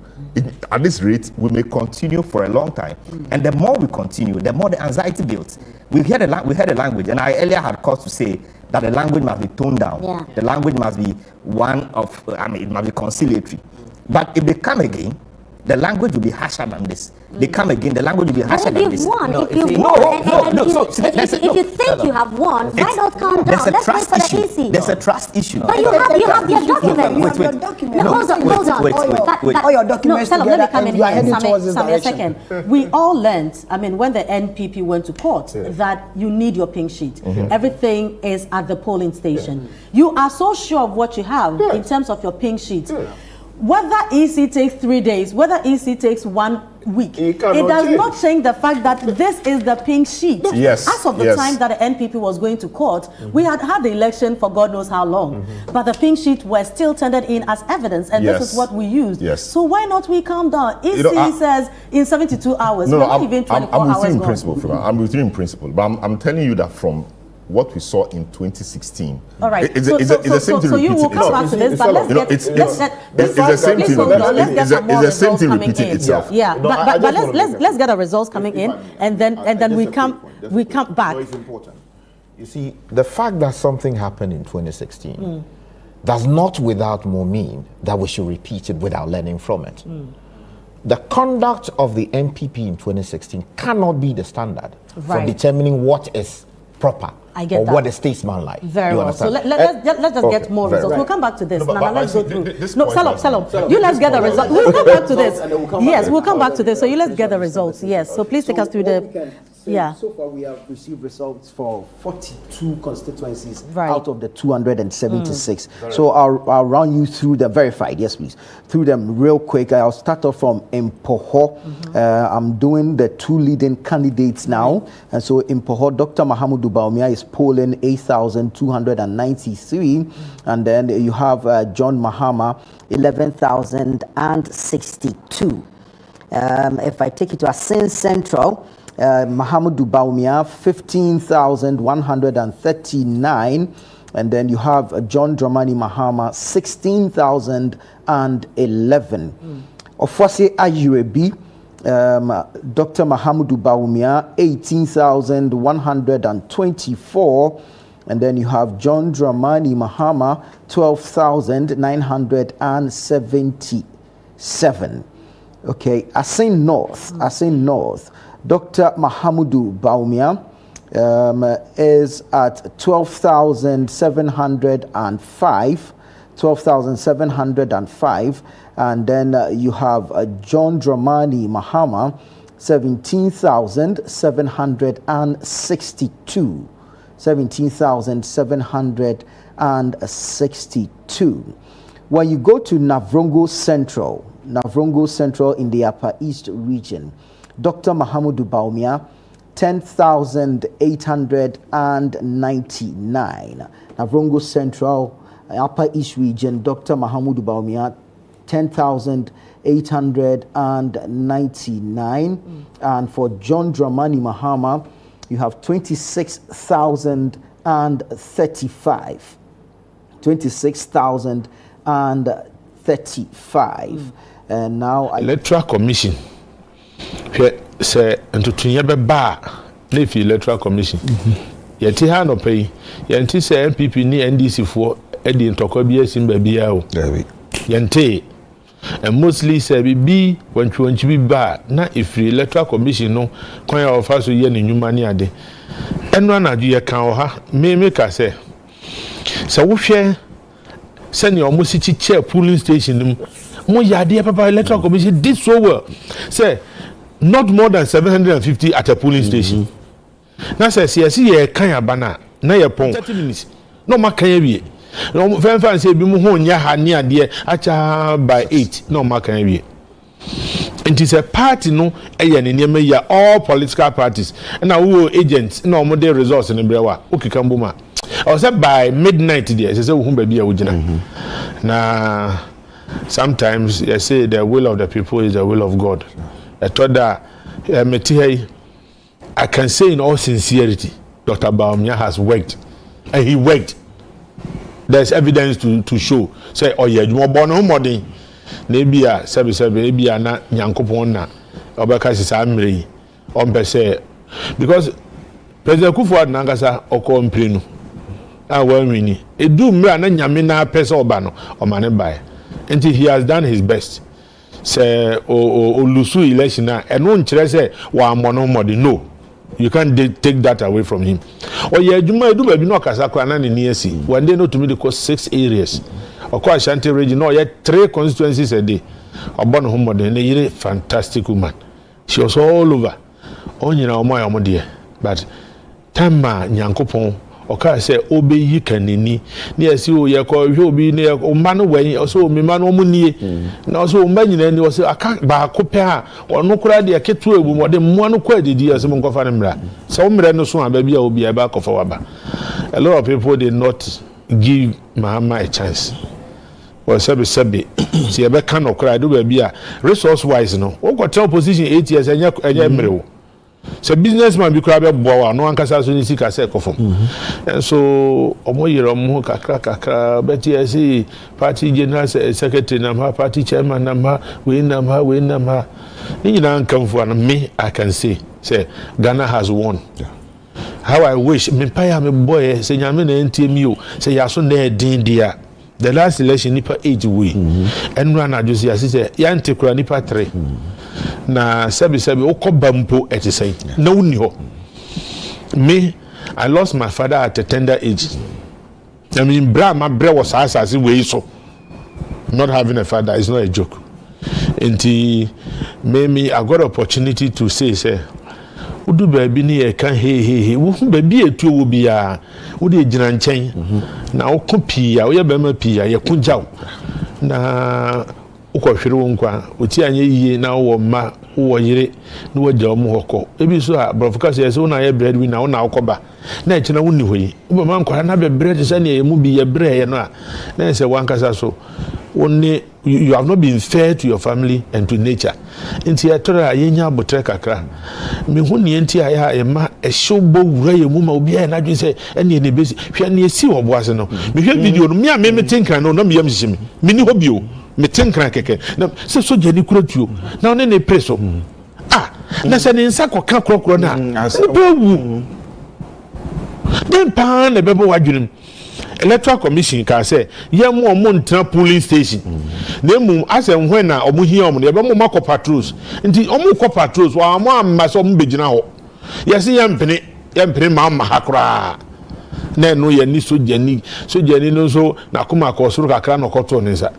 At this rate, we may continue for a long time. And the more we continue, the more the anxiety builds. We heard a language, and I earlier had cause to say that the language must be toned down. The language must be one of, it must be conciliatory. But if they come again, the language will be harsher than this. They come again, the language will be harsher than this. If you think you have won, why not calm down? Let's wait for the EC. There's a trust issue. But you have your document. Wait. All your documents together, let me come in you are heading towards this a direction. second. We all learned, I mean, when the NPP went to court, that you need your pink sheet. Everything is at the polling station. You are so sure of what you have in terms of your pink sheet. Whether EC takes 3 days, whether EC takes 1 week, it does not change the fact that this is the pink sheet. Yes. As of the time that the NPP was going to court, we had had the election for God knows how long, but the pink sheet were still tendered in as evidence, and this is what we used. So why not we calm down? EC says in 72 hours, not even 24 hours. I'm with you in principle, I'm with you in principle, but I'm telling you that from what we saw in 2016. All right. It's the same thing. So you will come back to this, but let's the same thing repeating itself. Yeah, but let's get the results coming in, and then we come back. It's important. You see, the fact that something happened in 2016 does not without more mean that we should repeat it without learning from it. The conduct of the NPP in 2016 cannot be the standard for determining what is proper. I get that. What is statesman-like. Very well. So let's just get more results. We'll come back to this. Now let's go through. No, Salom. You let's get the results. We'll come back to this. Yes, we'll come back to this. So you let's get the results. Yes. So please take us through the. So far we have received results for 42 constituencies out of the 276. So I'll run you through the verified. Yes, please. Through them real quick. I'll start off from Impoho. I'm doing the 2 leading candidates now. And so Impoho, Dr. Mahamudu Bawumia is polling 8,293. And then you have John Mahama, 11,062. If I take it to Asin Central, Mahamudu Bawumia, 15,139, and then you have John Dramani Mahama, 16,011. Ofoase Ajurebi, Dr. Mahamudu Bawumia, 18,124, and then you have John Dramani Mahama, 12,977. Okay, Asin North. Dr. Mahamudu Bawumia is at 12,705, and then you have John Dramani Mahama, 17,762. 17,762. When you go to Navrongo Central in the Upper East region, Dr. Mahamudu Bawumia, 10,899. Navrongo Central, Upper East region, Dr. Mahamudu Bawumia, 10,899. And for John Dramani Mahama, you have 26,035. 26,035. And now Electoral Commission. Say ntutunye beba na efi Electoral Commission. Yeti ha no pay. Yenti say MPP ni NDC fo e di ntokwa bi asim ba bia o. Yenti and mostly say bi wantwantwi bi ba na efi Electoral Commission no kwan ya ofa so ye ne nwuma ni ade. Enu anaju ye kan o ha me ka say wo hwe se ne omo si chair polling station mo yade papa Electoral Commission did so well. Say not more than 750 at a polling station. Now says yes, ye kan abana na ye pon 30 minutes. No ma kan wie. No fan say bi mu ho nya ha ne ade acha by 8. No ma kan wie. It is a party no eye ne neme ya all political parties. Na wo agents na omo dey results ne brewa. Okika mboma. I was by midnight there. Say wo hu ba bia wo gina. Na sometimes you say the will of the people is the will of God. I thought that I can say in all sincerity, Dr. Bawumia has worked, and he worked. There's evidence to show. Say, oh yeah, you want born no more than maybe a 77, maybe a na nyankopon obeka sisa amri on say because President Kufuor Nangasa oko mprenu a wani edu mra na nyame na pese oba no o mane bai until he has done his best. say o lusu election na eno nkyere say wa amono mode no. You can't take that away from him. Or yeah, you might do baby no kasakwa na ni asi. One day no to me the cost 6 areas. Okwa Ashanti region no yet 3 constituencies a day. Obon homo de na fantastic woman. She was all over. Onyina omoya omode. But Tama Nyankopon oka say obeyi kanini na yesi o ye ko hwe obi na o ma no wan so me ma no munie na so o ma nyina ni o say aka ba ko pe a ono kura de ketu ebu mo de mo no kwa didi asem nkofa ne mra so mra no so aba bia obi aba kofa waba. A lot of people did not give Mahama a chance. Well, sabi see ebe kan okra do ba bia resource wise no o ko tell position 8 years enya mrewo. So businessman be crab boa no ankasa so ni sika se kofom. And so omoyere omo kakra bet yes party general secretary na party chairman na we na ni na nkamfo na me I can say Ghana has won. Yeah. How I wish me pay me boy say nyame na ntimi o say yaso na edin dia. The last election nipa 8 way. And run ajusi say yante kura nipa 3. Na sebi okobampo etisay na wuni ho. Me I lost my father at a tender age. I mean my brother was as way so not having a father is not a joke. And me I got opportunity to say udu baby ni e kan he wo baby etu wo bia wo de gina nchen na wo ko pia wo ye ba ma pia ye kunjaw na ukohwere wo nkwa oti anye yiye na wo ma wo yire na wo gya mo hoko ebi so a brofoka say so na ye bread wi na wo na ukoba na e kina wonni hoyi wo ma nkwa na be bread say na ye mu bi ye bread ye no a na say wankasa so wonni you have not been fair to your family and to nature. Inti ya tora yenya abotre kakra. Me hu ne enti aya e ma e showbo wura ye mu ma obi ya na dwen say ene ne besi hwe ne esi wo boase no. Me hwe video no me a me tinkan no na me yam hihim. Me ni hobi o. Me tinkan keke. Na se so jani kurotuo. Na one ne preso. Na se ne nsa koka krokro na. Bewu. Den pa na bebo wadwunim. Electoral Commission can say, "Ye mo ntra polling station." Nemu asem when na omo hia omo ye be mo makọ patrols. Nti omo kọ patrols wa mo amma so mo begina ho. Ye se ye mpene ma hakra. Na no ye ni sojani no so na kuma ko suru kakra no koto ne nsa.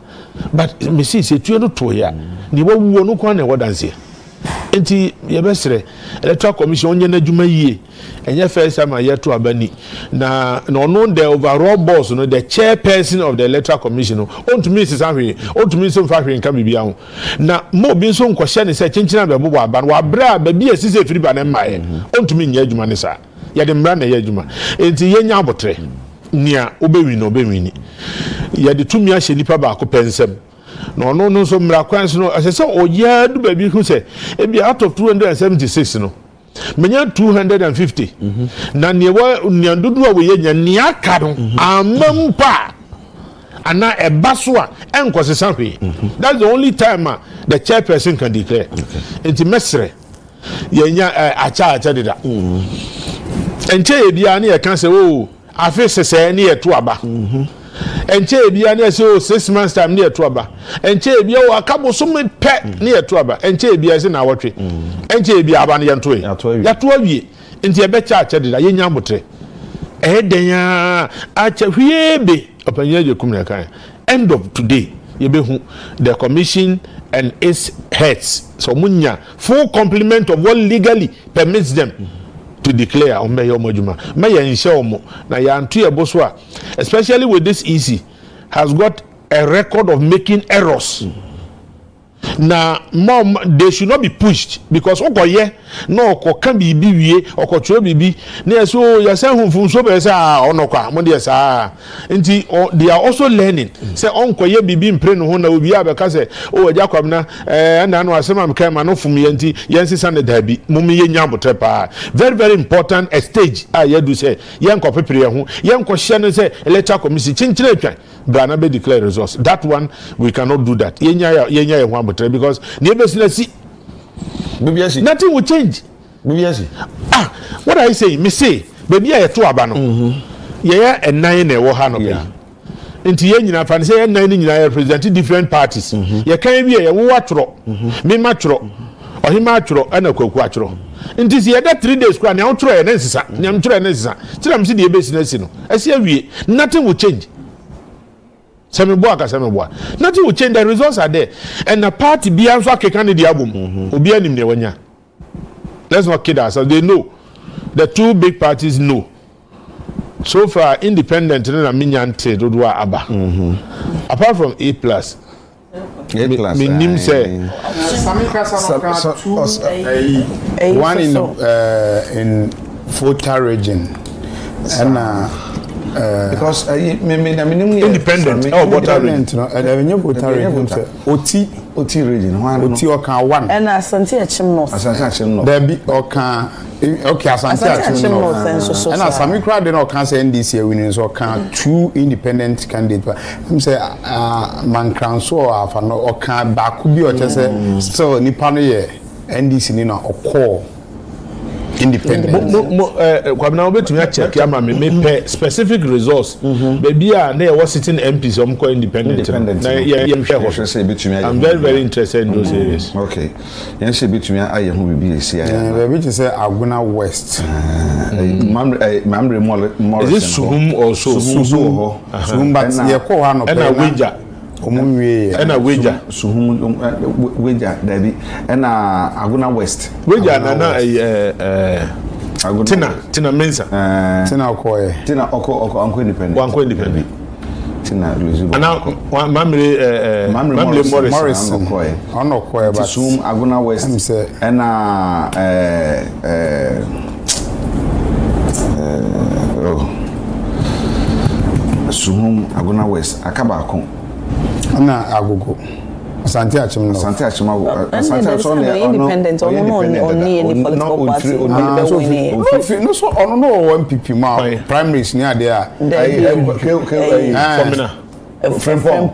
But me see tuo no to ya. Ni wo wuo no kwa na wo danse. Nti ye be sere Electoral Commission onye na dwuma yie. Enye first time I to abani na no the overall boss no the chairperson of the Electoral Commission no on to me is ahwe on to me so fa hwe nka bibia ho na mo bi so nkohye ne se chinchina be bobo aba no abra ba bi asise firi ba ne mmae on to me nya adwuma ne sa ye de mbra na ye adwuma enti ye nya abotre nia obewi no obewini ye de tumi ahye nipa ba ko pensem no so mbra kwanso no asese oya du ba bi hu se e bi out of 276 no menya 250 na ne ndodo a we yenya ne aka no amampa ana ebaso a enkosesa hwe. That's the only time the chairperson can declare. Enti mesre yenya acha deda enche ebia na ye kan se o afi sese ne ye to aba enche ebia na se o 6 months time ne ye to aba enche ebia o akabo so me pe ne ye to aba enche ebia se na wotwe enche ebia aba ne ye to ya to awie enti ebe cha deda yenya motre edenya acha hwiebe opanya je kumna kan end of today yebehu the commission and its heads so munya full complement of what legally permits them to declare on me yomojuma me yenhye omo na ya antu eboso a especially with this EC has got a record of making errors. Na mom they should not be pushed because okoye no okoka bibi wie okotwe bibi na so yasa hunfun so be say onokwa mo dey say nti they are also learning say onkoye bibi mpre no ho na obi abeka say o ajakwam na na no asema mka ma no fum ye nti yensisa ne dabi mum ye nya botre pa very very important a stage ye do say yenko pepere ho yenko hye no say Electoral Commission chinchire atwan Brana be declare results. That one we cannot do that. Yenya one because nothing will change. What I say, me say, baby I to abano. Yeah, and 9 e wo ha no be. nti ye nyina fa say nan ni nyina represent different parties ye kan bi ye wo atro me ma atro ohima atro ana kwaku atro nti si ye da 3 days kwa na atro ye na nsisa nyam atro ye na nsisa tiram si de ebesi na si no ase awie nothing will change. Nothing will change. The results are there, and the party be answer kekani di album. Obi anim ne wanya. Let's not kid ourselves. They know. The two big parties know. So far, independent na minyante dodwa aba. Apart from A+. Minim say. One in Fota region, and because independent. Oh, independent. No, Oti region. Oti Okan 1. And Asante Achim North. Asante Achim North. There be Okan. Okay, Asante Achim North. And Asami crowd then Okan say NDC winning so Okan 2 independent candidates. I'm say man crown so afano Okan bakubi o say so nipa no ye NDC ni na okọ independent. Kwabena obetumi a check ya ma me pay specific results. Baby a na was sitting MPs om ko independent. I'm very very interested in those areas. Okay. Yen se betumi aye ho bibi esi ya. Baby to say Aguna West. Mamre more. Is it Suhum or so? Suhum but ye ko ha no pe. Na Weja. Ena Weja Suhum Weja Dabi ena Aguna West Weja na Tina Mensa Tina Okoye Tina Oko Anko independent Tina Luzuba ana Mamre Morrison Okoye Okoye but Suhum Aguna West ena Suhum Aguna West akabako na agogo Asante Achim no Asante Achim Asante Achim no independent on any political party no so on no one PP ma primaries near there Frimpong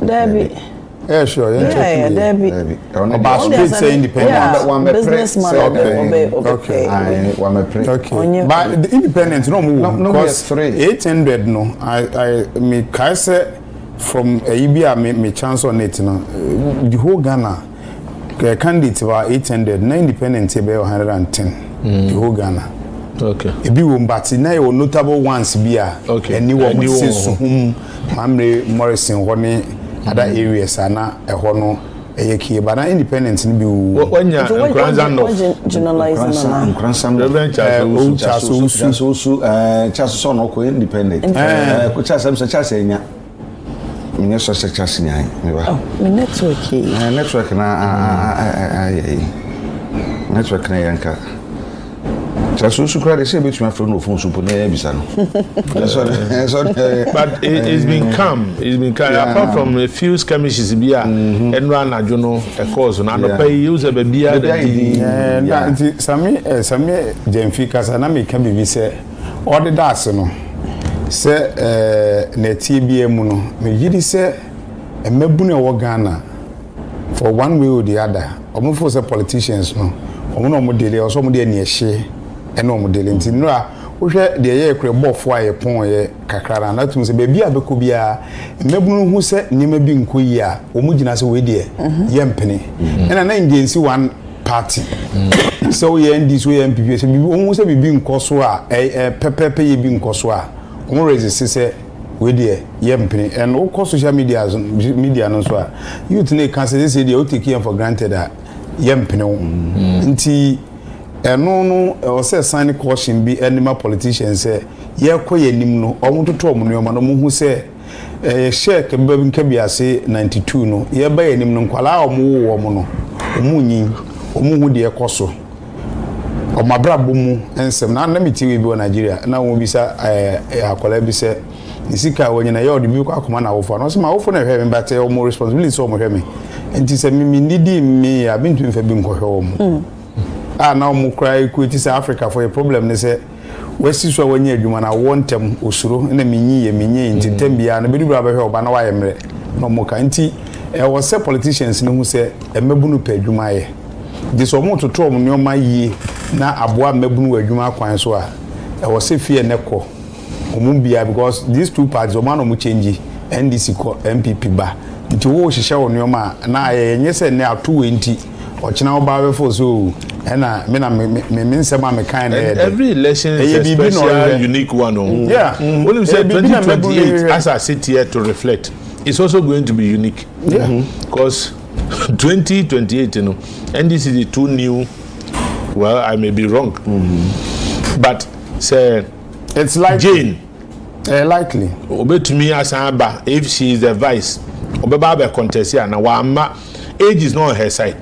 Debbie sure Debbie about street say independent one businessman okay but the independent no move because 800 no I me kai say from Ibia me chance on it no the whole Ghana candidate about 800 na independent be 110 the whole Ghana okay ebi wo mbati na your notable ones bia any one say Suhum Mamre Morrison hone other areas ana ho no eyeki but na independent ni bi wanya Nkranza no generalizing na Chaso no ko independent ko Chasa enya minye so Chasa nya me ba me network network na yanka Chasu sukra de say between afro no phone supo na bisa no but it's been calm apart from a few skirmishes bia enra anajo no e course na no pay use be bia na nti sami Jemfi kasa na me ka bibi say all the das no say na TBA mu no me yidi say emebu na wo Ghana for one way or the other omufo say politicians no omo no dele oso mo de na ehye eno mo dele nti no a wo hwe de ye ekure bofo aye pon ye kakra na tum se bebi abeko bia mebunu hu se nyema bi nkoyi a omo gina se we de ye mpene ena na ngensi one party so ye ndi so ye MPP se bibi omo se bibi nkoso a pepepe ye bi nkoso a omo resist se we de ye mpene and all social media no so a youth ne can say dey o take him for granted that ye mpene nti eno no o say sign caution bi animal politicians say ye koye nim no o mutoto o munyo ma no mu hu say share ke ba nka bi ase 92 no ye ba ye nim no kwala o mu wo mo no o mu nyi o mu hu de ekoso o mabrabo mu ensem na meti we bi o Nigeria na wo bi sa akola bi se nisika wonyina ye o de bi ko akoma na wo fo no so ma wo fo na hwe me but o mo responsibility so mo hwe me enti se mi nidi mi abintu mfa bi nko hwe wo mo now mu cry equity South Africa for a problem they say wesi so wanye adwuma na wontem osuro na minyi nti tambia na bedu bra be hwe oba na wa yemre no mo ka nti was say politicians no hu say emebunu pa adwuma ye de so mo toto mo nyoma yi na aboa mebunu adwuma kwan so a was say fie ne ko Omumbia, because these two parties, Omano Muchenji, NDC MPP ba. Nti wo hihye wo nyoma na yenye se ne 220 ochina oba for so na me na me nsema me kind every election is a special unique one. Yeah. When you say 2028 as I sit here to reflect, it's also going to be unique. Yeah. Because 2028, you know, NDC is too new. Well, I may be wrong. But say it's like Jane. Likely. Obey to me as Aba, if she is the vice, Obeba contest here now. Age is not on her side.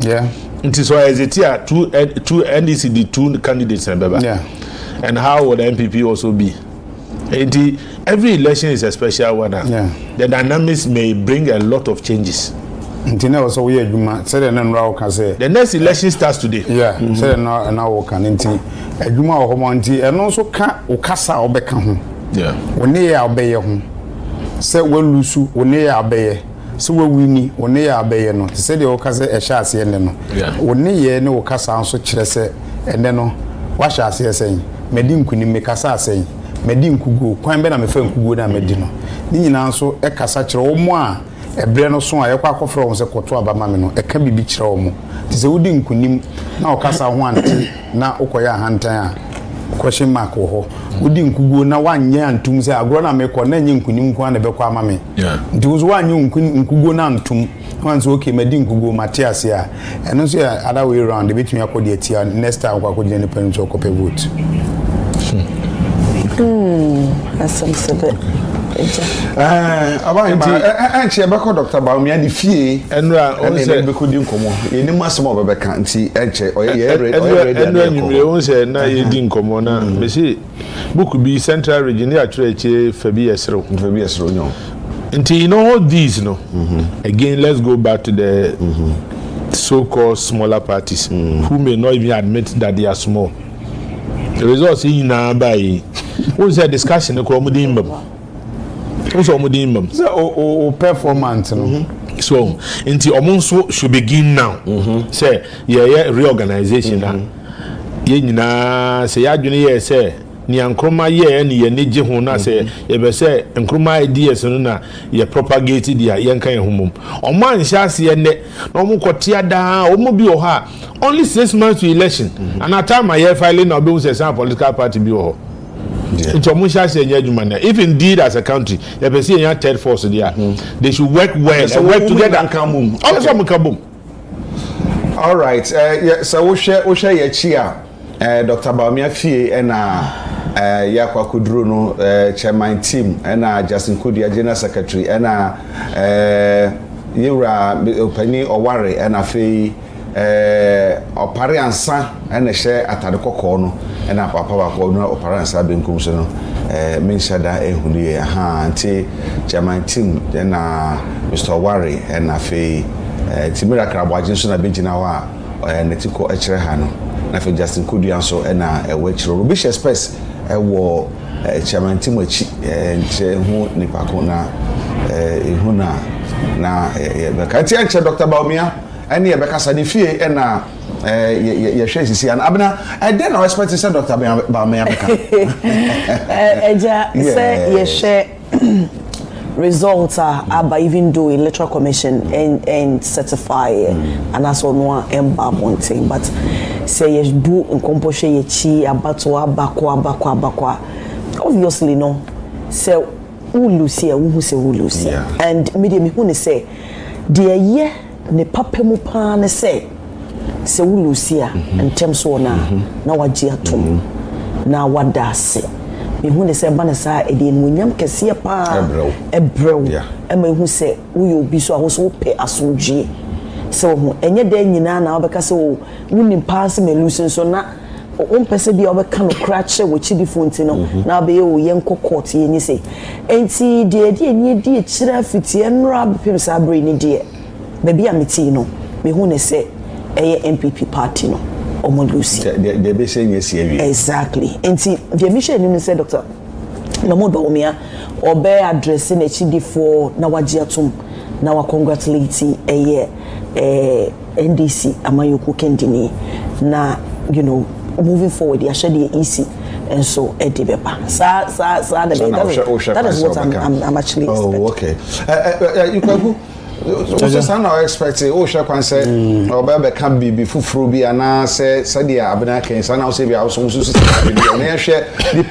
Yeah. It is why as it here two NDC the two candidates and yeah. And how would the MPP also be? Every election is a special one. Yeah. The dynamics may bring a lot of changes. Ntina also we adwuma say the nra can say the next election starts today. Yeah. Say na wo kan nti adwuma wo ho nti eno so ka ukasa obeka ho. Yeah. Woni ya obeye ho. Say we lusu woni ya obeye. So we wini woni ya obeye no. Say the ukasa e sha ase ene no. Yeah. Woni ye ne ukasa nso kire se ene no wa sha ase esen. Medi nkuni me kasa asen. Medi nkugo kwan be na me fa nkugo na medi no. Ni nyina nso e kasa kire wo mo a ebre no so ayekwa akofro won se koto abama me no e ka bibi kire wo mo. Ti se wodi nkunim na okasa ho anti na ukoya hantan a question mark wo ho. Wodi nkugo na wanye antum se agro na me ko na nye nkunim kwa na be kwa ama me. Yeah. Ndi wo wanye nkugo na antum. Wan so okay medi nkugo Matias ya. Eno so other way around e betumi akodi atia next time kwa akodi ne pen so kope vote. That's something. Anche beko Dr. Bawumia di fie enra on se beko di nkomo ye ni masemo obebeka nti enche oye enra nyimre on se na ye di nkomo na me say book bi central region ya church Fabi Esro nyo nti you know all these no again let's go back to the so-called smaller parties who may not even admit that they are small. The results in na by what's the discussion ko mo di mbam so mo di mbam so performance no so nti omonso should begin now say yeah reorganization na ye nyina say adwene ye say ni ankroma ye ni ye neje ho na say ye be say ankroma ideas no na ye propagate dia ye nkan homom omo anhya ase ne na omo kotia da omo bi o ha only 6 months to election and at time I filing na obi say some political party bi o ho it's almost as a if indeed as a country they be see a third force there they should work well and work together and come boom all right so we share your chia Dr. Bawumia fie na yakwa kuduro no chairman team na Justin Kudia general secretary na yura opani Oware na fe opare ansa na hye atade kokko no na papa ba ko no opare ansa benkum so no menshada ehuniye ha anti chairman team na Mr. Oware na fe timira krabwaje so na bejina wa netiko ekire ha no na fe Justin Kudia so na ewechiro Rubisha Express ewo chairman team achi nche hu nipako na ehuna na bekati anche Dr. Bawumia any ebekasa ni fie na ye hwe sisi an abna I didn't expect to say Dr. Bawumia beka eja say ye share results are even do electoral commission and certify and as no emba monting but say ye do nkomposhe ye chi abato abakwa obviously no say ulusia wu say ulusia and medium who ne say de ye ne papemu pa ne say ulusia in terms of na waji atom na wadase me hu ne say banasa ede enwunyam kese pa ebrew ema hu say wo obi so aho so pe asomdwe so hu enye da nyina na obeka say wunim pass me lusin so na on pese bia obeka no crache wo chidi fonti no na be ye yenko court ye ni say enti de enye de kira fitie nra bepem sa bre ni de baby amiti no me hu ne say eye MPP party no omolusi they be saying yes here exactly enti the mission ni say Dr. Bawumia obe addressing a chidi for na wajiatum na wa congratulate NDC Amayoku Kendini na you know moving forward ya shade easy and so edi beba sa that is what I'm actually expecting. Oh, okay. You can so some are expecting share can say or be can be fufuru bi ana say dia abena kan say na say bi also so na share the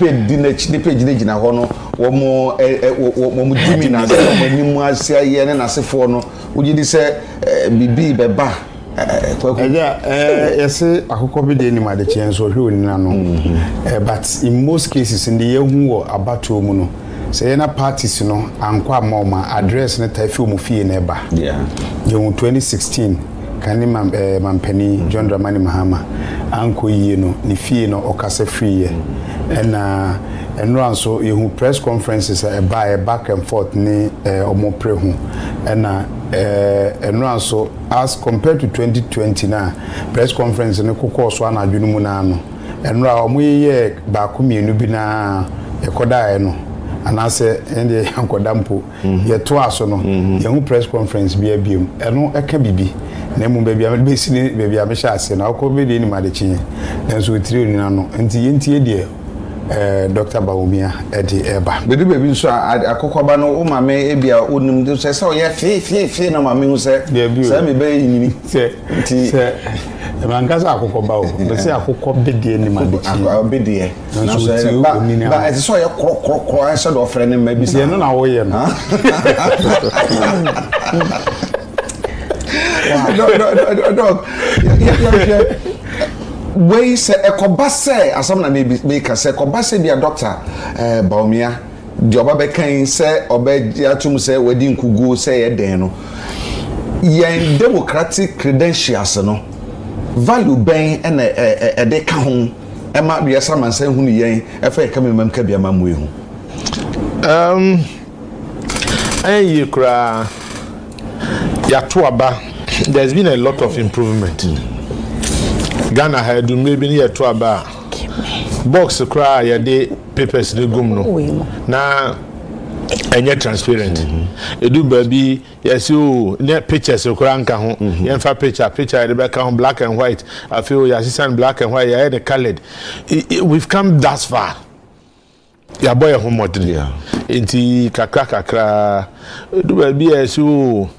page gina ho no wo mo dimi na so mo nimu asia ye ne na sefo no uji di say bibi beba yesi akoko bi de ni ma de chen so hwe onina no but in most cases in the yehu wo abato mu no say na parties no ankwa mama address na tafi mu fie na eba yehu 2016 kani mampani John Dramani Mahama anko yie no ni fie no okase free na enro anso yehu press conferences eba back and forth ni omopre hu na enro anso as compared to 2020 na press conference ne kokọ so anadwunu mu na no enro a omoyeye ba ko mienu bi na ekoda no anase ende yankodampo yeto aso no yehu press conference bi abiem eno eka bibi na mu baabi am be sini baabi am sha ase na akọ be de ni madechi enso tiri ni na no enti yentie de Dr. Bawumia edi eba bedu baby nso akokoba no o mame ebia onim de say o ye fe na mame hu say say me be yini say mangaza akokoba o be say akokọ bede ni madechi bede na say ba e so ye kro I said ofre ni ma bi say no na wo ye no no we say ekobase asam na me ka say ekobase bia doctor Bawumia di oba be kan say oba atum say wadi nkugu say ye den no yen democratic credentials no value ben na de ka ho e ma bia sama nsan hu ni yen e fa ka memam ka bia mamu ehu ayi kra ya to aba there's been a lot of improvement. Ghana had maybe near to aba box cry ya de papers ni gum no na enye transparent edu baby yes you ne pictures cry nka ho yen fa picture de back on black and white I feel your assistant black and white ya the colored we've come that far ya boy home model enti kakra edu baby yes you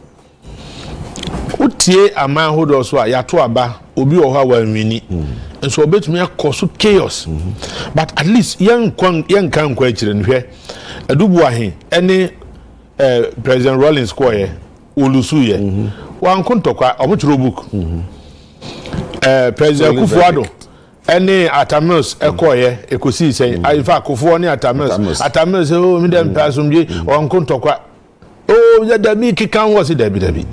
utie amanhodo so ya to aba obi o ha wanwini nso obetumi akoso chaos but at least yen kan kwa chire nhwe adubu ahe ene President Rawlings koye olusu ye wan kontokwa omochiro book President Kufuado ene Atamils ekoye ekosi sen ifa Kufuo ne Atamils o mi dem pasumje wan kontokwa o ya da mi kikan wose dabi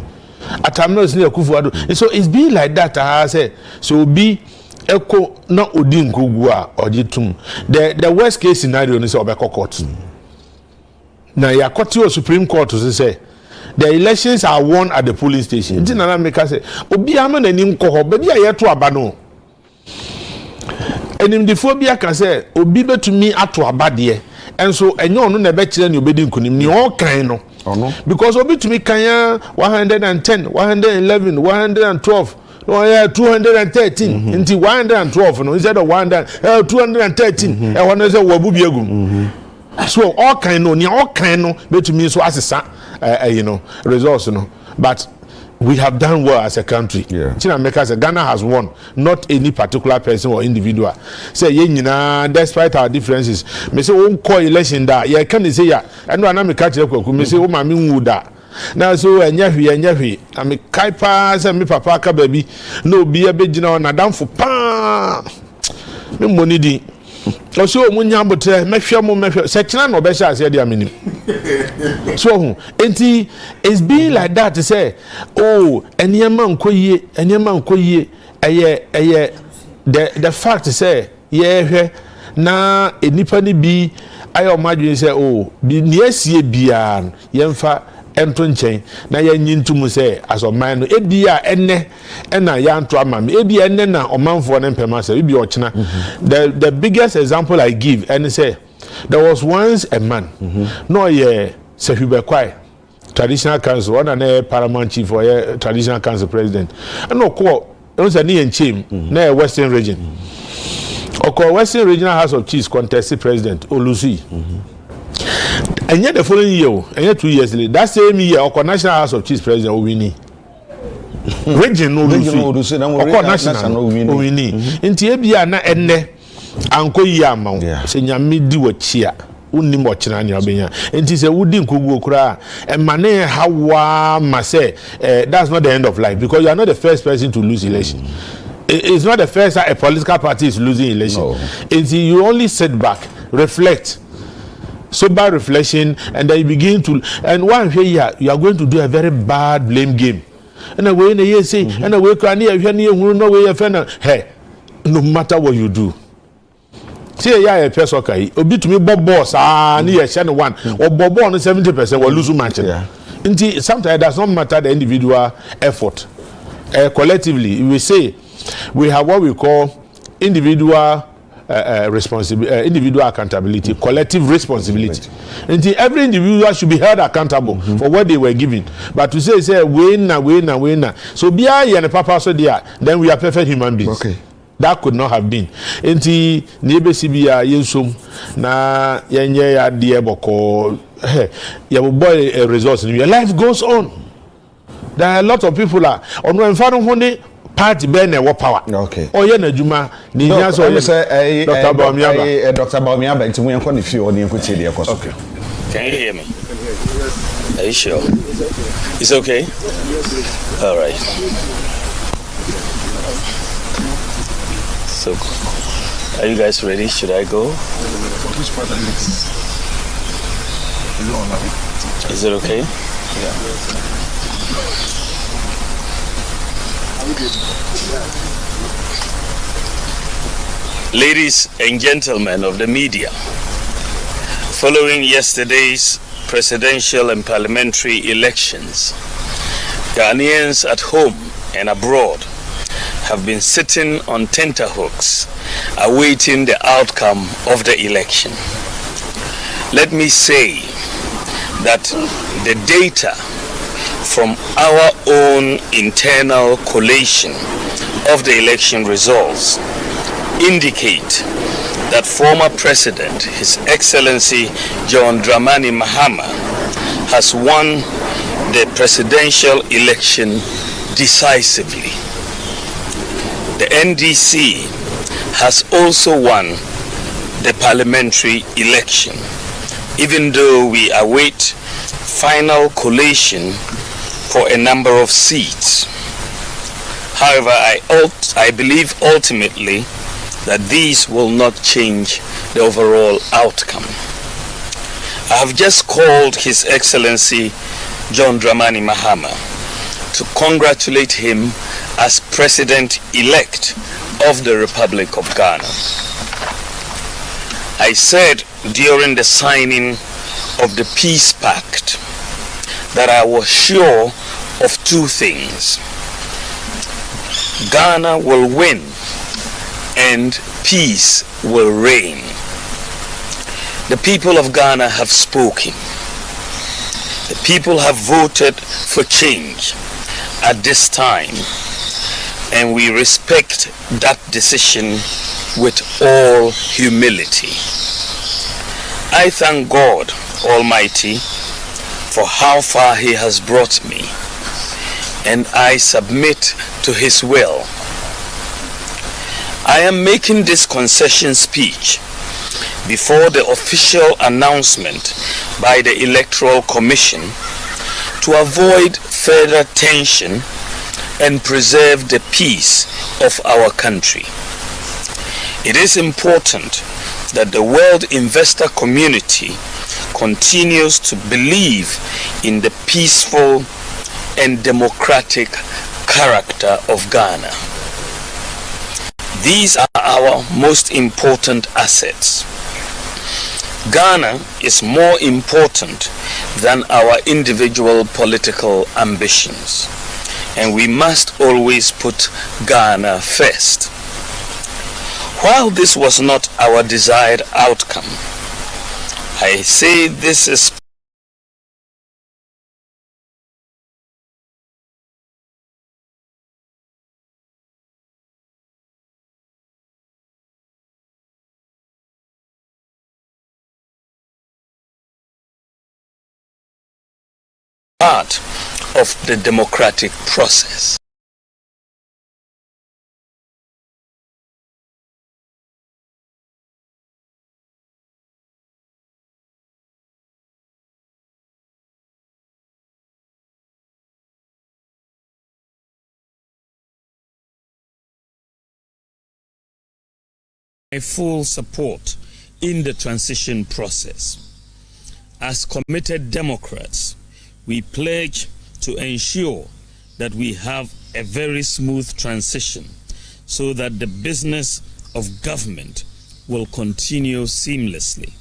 Atamils ne Kufuado so it's been like that I say so be eko na odi nkogu a ojitum the worst case scenario ni say obeko court na ya court o Supreme Court to say the elections are won at the polling station nti na make say obi ama na ni nkoho ba bia yeto aba no enimdifo bia ka say obi betumi ato aba de enso enyo no na be kire ni obedi nkunim ni o kan no because obi tumi kanya 110 111 112 213 into 112 no instead of 213 e wona say wabu biegum so all kind no betumi so asesa you know results no but we have done well as a country. China America say Ghana has won, not any particular person or individual. Say ye nyina despite our differences. Me say won call election da ye can say ya. Eno ana me catch kwaku me say o ma me nwu da. Na so enya hwe am kai pa say me papa ka baby no obi e begina na damfo pa. Me money di. O so mu nya botre mehwe se kina no be sha say dia menim. So enti it's been like that to say oh enema nkoyie eye the fact say ye hwe na enipa ni bi ayo madwen say oh bi ni asie bia yemfa ento nchen na ya nyintum say asoman no ebia enne na ya nto amam ebia enne na omanfo ne mpema say ebia ochina the biggest example I give and say there was once a man no ye Sehubekwai traditional council one and paramount chief or traditional council president and no call once a near chim na western region Oko Western Regional House of Chiefs contested President Olusi. And yet the following year, and yet 2 years later, that same year, Oko National House of Chiefs President Owini. Region Olusi. Oko National Owini. Inti ebia na enne anko yi ama. Se nyame di wachia. Unni mo china ni obenya. Inti se wudi nkugu okura e mane hawa ma say that's not the end of life because you are not the first person to lose election. It's not the first time a political party is losing election. No. You only sit back, reflect, sober reflection, and then you begin to. And one here, you are going to do a very bad blame game. And the way you say, and the way hey, no matter what you do. See, yeah, a person okay. Obi to me, Bob Boss, near Channel 1, or Bob on 70% will lose match. Sometimes it does not matter the individual effort. Collectively, we say, we have what we call individual individual accountability, collective responsibility. And every individual should be held accountable for what they were given. But to say winner. So be and papa so there, then we are perfect human beings. Okay. That could not have been. Enti niebe sibia yensum na yenye ya dieboko. Ya boy results. Your life goes on. There are a lot of people on when honey party ben and power. Okay. Oh yeah, Najuma. Dr. Bawumia. Dr. Bawumia, it's when you feel on the Okay. Can you hear me? Are you sure? It's okay? All right. So, are you guys ready? Should I go? Which part is it online? Is it okay? Yeah. Ladies and gentlemen of the media, following yesterday's presidential and parliamentary elections, Ghanaians at home and abroad have been sitting on tenterhooks awaiting the outcome of the election. Let me say that the data from our own internal collation of the election results indicate that former President, His Excellency John Dramani Mahama, has won the presidential election decisively. The NDC has also won the parliamentary election, even though we await final collation for a number of seats. However, I believe ultimately that these will not change the overall outcome. I have just called His Excellency John Dramani Mahama to congratulate him as President-elect of the Republic of Ghana. I said during the signing of the Peace Pact that I was sure of two things. Ghana will win and peace will reign. The people of Ghana have spoken. The people have voted for change at this time, and we respect that decision with all humility. I thank God Almighty for how far He has brought me, and I submit to His will. I am making this concession speech before the official announcement by the Electoral Commission to avoid further tension and preserve the peace of our country. It is important that the world investor community continues to believe in the peaceful and democratic character of Ghana. These are our most important assets. Ghana is more important than our individual political ambitions, and we must always put Ghana first. While this was not our desired outcome, I say this is part of the democratic process. My full support in the transition process. As committed Democrats, we pledge to ensure that we have a very smooth transition so that the business of government will continue seamlessly.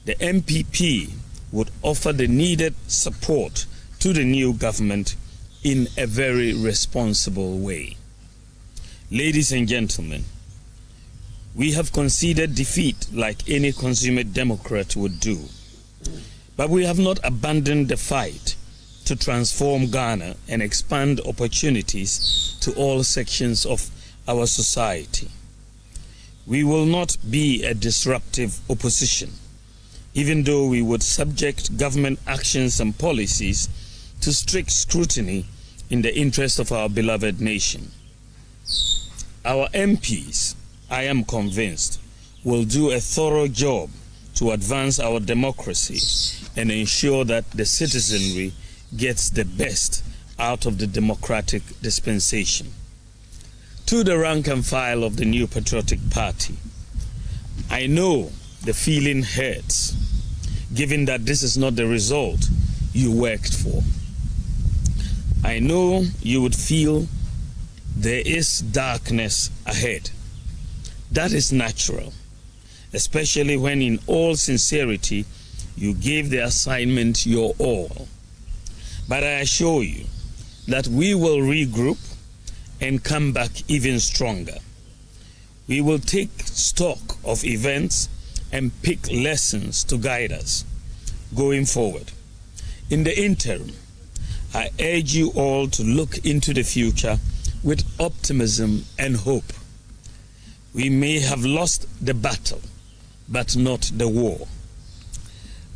The MPP would offer the needed support to the new government in a very responsible way. Ladies and gentlemen, we have conceded defeat like any consummate Democrat would do. But we have not abandoned the fight to transform Ghana and expand opportunities to all sections of our society. We will not be a disruptive opposition, even though we would subject government actions and policies to strict scrutiny in the interest of our beloved nation. Our MPs, I am convinced, will do a thorough job to advance our democracy and ensure that the citizenry gets the best out of the democratic dispensation. To the rank and file of the New Patriotic Party, I know the feeling hurts, given that this is not the result you worked for. I know you would feel there is darkness ahead. That is natural, especially when in all sincerity you gave the assignment your all. But I assure you that we will regroup and come back even stronger. We will take stock of events and pick lessons to guide us going forward. In the interim, I urge you all to look into the future with optimism and hope. We may have lost the battle, but not the war.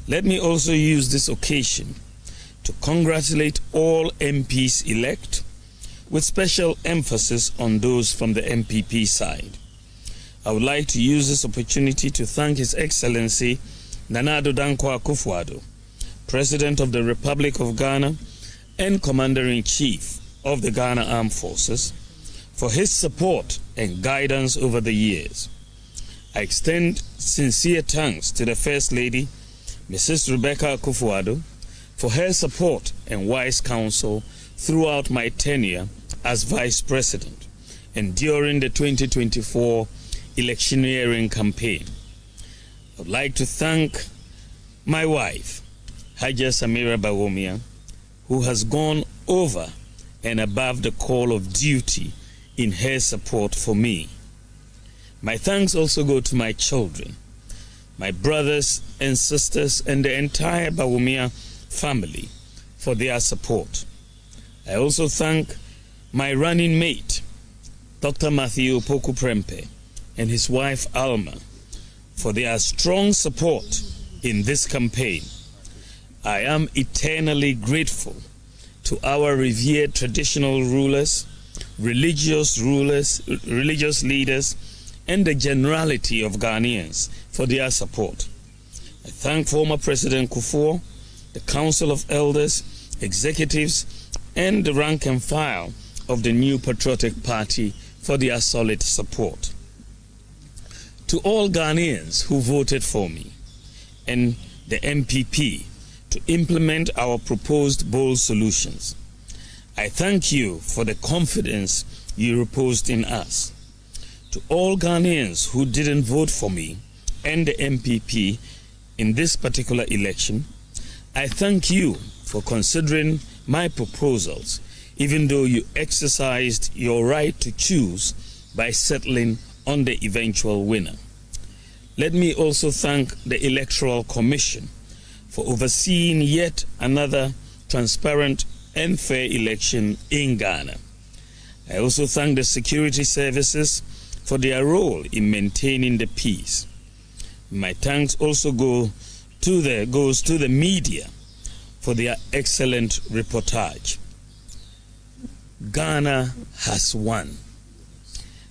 Let me also use this occasion to congratulate all MPs elect, with special emphasis on those from the MPP side. I would like to use this opportunity to thank His Excellency Nana Addo Dankwa Akufo-Addo, President of the Republic of Ghana and Commander-in-Chief of the Ghana Armed Forces, for his support and guidance over the years. I extend sincere thanks to the First Lady, Mrs. Rebecca Akufo-Addo, for her support and wise counsel throughout my tenure as Vice President and during the 2024 electioneering campaign. I would like to thank my wife, Haja Samira Bawumia, who has gone over and above the call of duty in her support for me. My thanks also go to my children, my brothers and sisters, and the entire Bawumia family for their support. I also thank my running mate, Dr. Matthew Opoku Prempeh, and his wife Alma for their strong support in this campaign. I am eternally grateful to our revered traditional rulers, religious leaders, and the generality of Ghanaians for their support. I thank former President Kufuor, the Council of Elders, executives, and the rank and file of the New Patriotic Party for their solid support. To all Ghanaians who voted for me and the MPP to implement our proposed bold solutions, I thank you for the confidence you reposed in us. To all Ghanaians who didn't vote for me and the MPP in this particular election, I thank you for considering my proposals, even though you exercised your right to choose by settling on the eventual winner. Let me also thank the Electoral Commission for overseeing yet another transparent and fair election in Ghana. I also thank the security services for their role in maintaining the peace. My thanks also goes to the media for their excellent reportage. Ghana has won.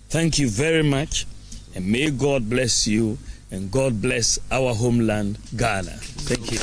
Thank you very much, and may God bless you, and God bless our homeland, Ghana. Thank you.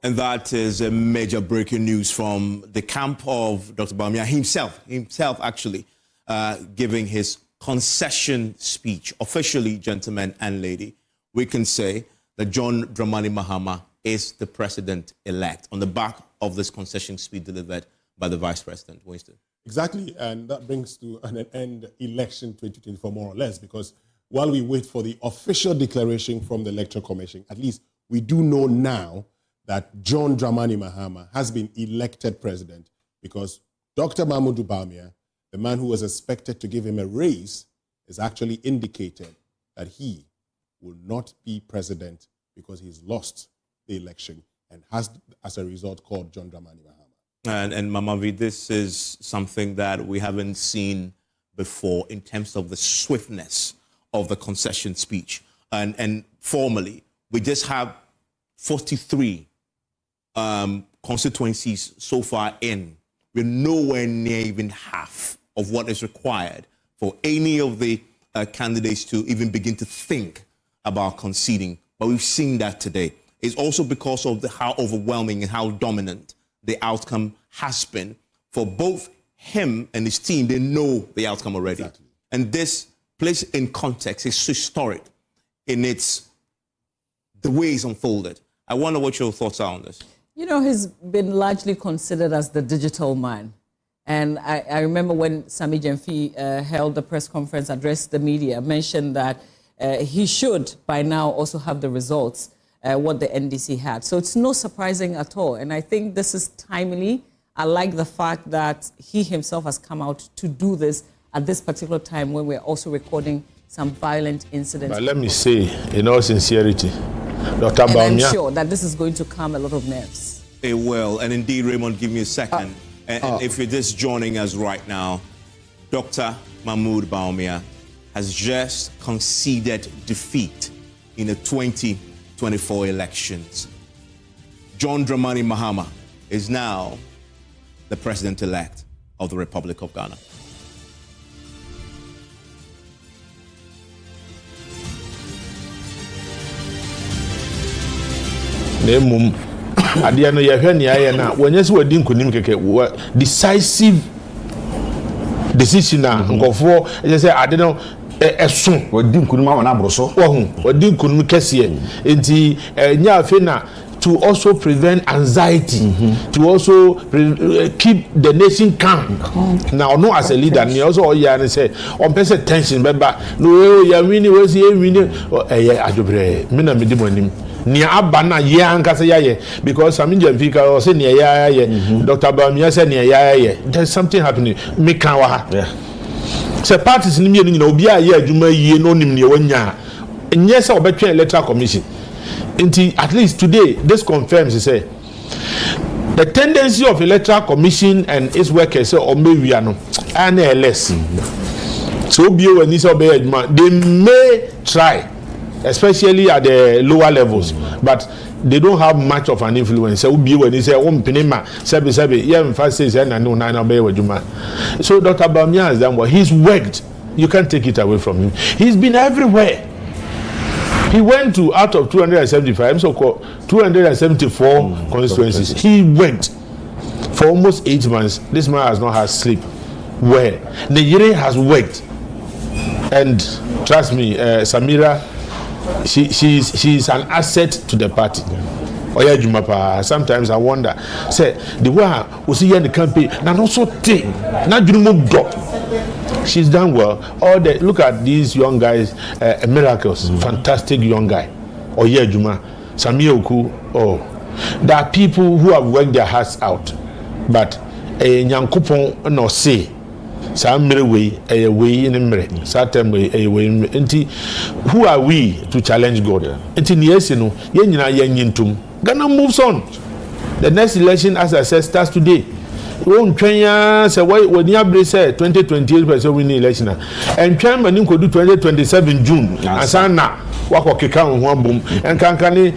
And that is a major breaking news from the camp of Dr. Bawumia himself actually, giving his concession speech. Officially, gentlemen and lady, we can say that John Dramani Mahama is the president-elect on the back of this concession speech delivered by the Vice President. Winston. Exactly, and that brings to an end election 2024 more or less, because while we wait for the official declaration from the Electoral Commission, at least we do know now that John Dramani Mahama has been elected president, because Dr. Mahamudu Bawumia, the man who was expected to give him a raise, has actually indicated that he will not be president because he's lost the election and has, as a result, called John Dramani Mahama. And Mamavi, this is something that we haven't seen before in terms of the swiftness of the concession speech. And formally, we just have 43 constituencies so far in. We're nowhere near even half of what is required for any of the candidates to even begin to think about conceding. But we've seen that today. It's also because of how overwhelming and how dominant the outcome has been. For both him and his team, they know the outcome already. Exactly. And this place in context is historic in the way it's unfolded. I wonder what your thoughts are on this. You know, he's been largely considered as the digital man. And I remember when Sammy Gyamfi held the press conference, addressed the media, mentioned that he should by now also have the results, what the NDC had. So it's no surprising at all. And I think this is timely. I like the fact that he himself has come out to do this at this particular time when we're also recording some violent incidents. But let me say, in all sincerity, Dr. Bawumia, and I'm sure that this is going to calm a lot of nerves. It will. And indeed, Raymond, give me a second. And if you're just joining us right now, Dr. Mahamudu Bawumia has just conceded defeat in the 2024 elections. John Dramani Mahama is now the president-elect of the Republic of Ghana. Nemum adeɛ no yɛhwɛ ne ayɛ na wɔnyɛ sɛ wɔdi nkonim kɛkɛ decisive decision a nkɔfoɔ ɛsɛ sɛ ade no ɛso wɔdi nkonim ama na aboro so wɔdi nkonim kɛseɛ enti nya afi na to also prevent anxiety, to also keep the nation calm. Now, no, as a leader, and also you say, on person tension, but no, you winning, was here winning, or a adobre, mina midimonim. Near Abana, yeah, and Casaya, because I'm in Jamaica or saying, yeah, Dr. Bawumia said, yeah, there's something happening. Mikawa, so parties in me, Obia, yeah, you may know him near 1 year. And yes, I'll bet you electoral commission. At least today, this confirms, say, the tendency of electoral commission and its workers or maybe and less. So they may try, especially at the lower levels, but they don't have much of an influence. So when they say, so Dr. Bawumia has done what he's worked. You can't take it away from him. He's been everywhere. He went to out of 275, so-called 274 constituencies. He went for almost 8 months. This man has not had sleep. Where Nigeria has worked, and trust me, Samira, she's an asset to the party. Oya Jumapa. Sometimes I wonder, say the way we see in the campaign, and also take, not she's done well. Look at these young guys, miracles, fantastic young guy. Oya Juma, Samia Oku. There are people who have worked their hearts out, but nyankopon no say saa mmere wei wei ne mmere saa tem wei wei nti who are we to challenge God nti ne yesi no ye nyina ye nyintum Ghana moves on. The next election, as I said, starts today. Won Kenya say why ni abre say 2028 win election and Kenya ni ko do 2027 June asana wako keka ho abom enkanka ni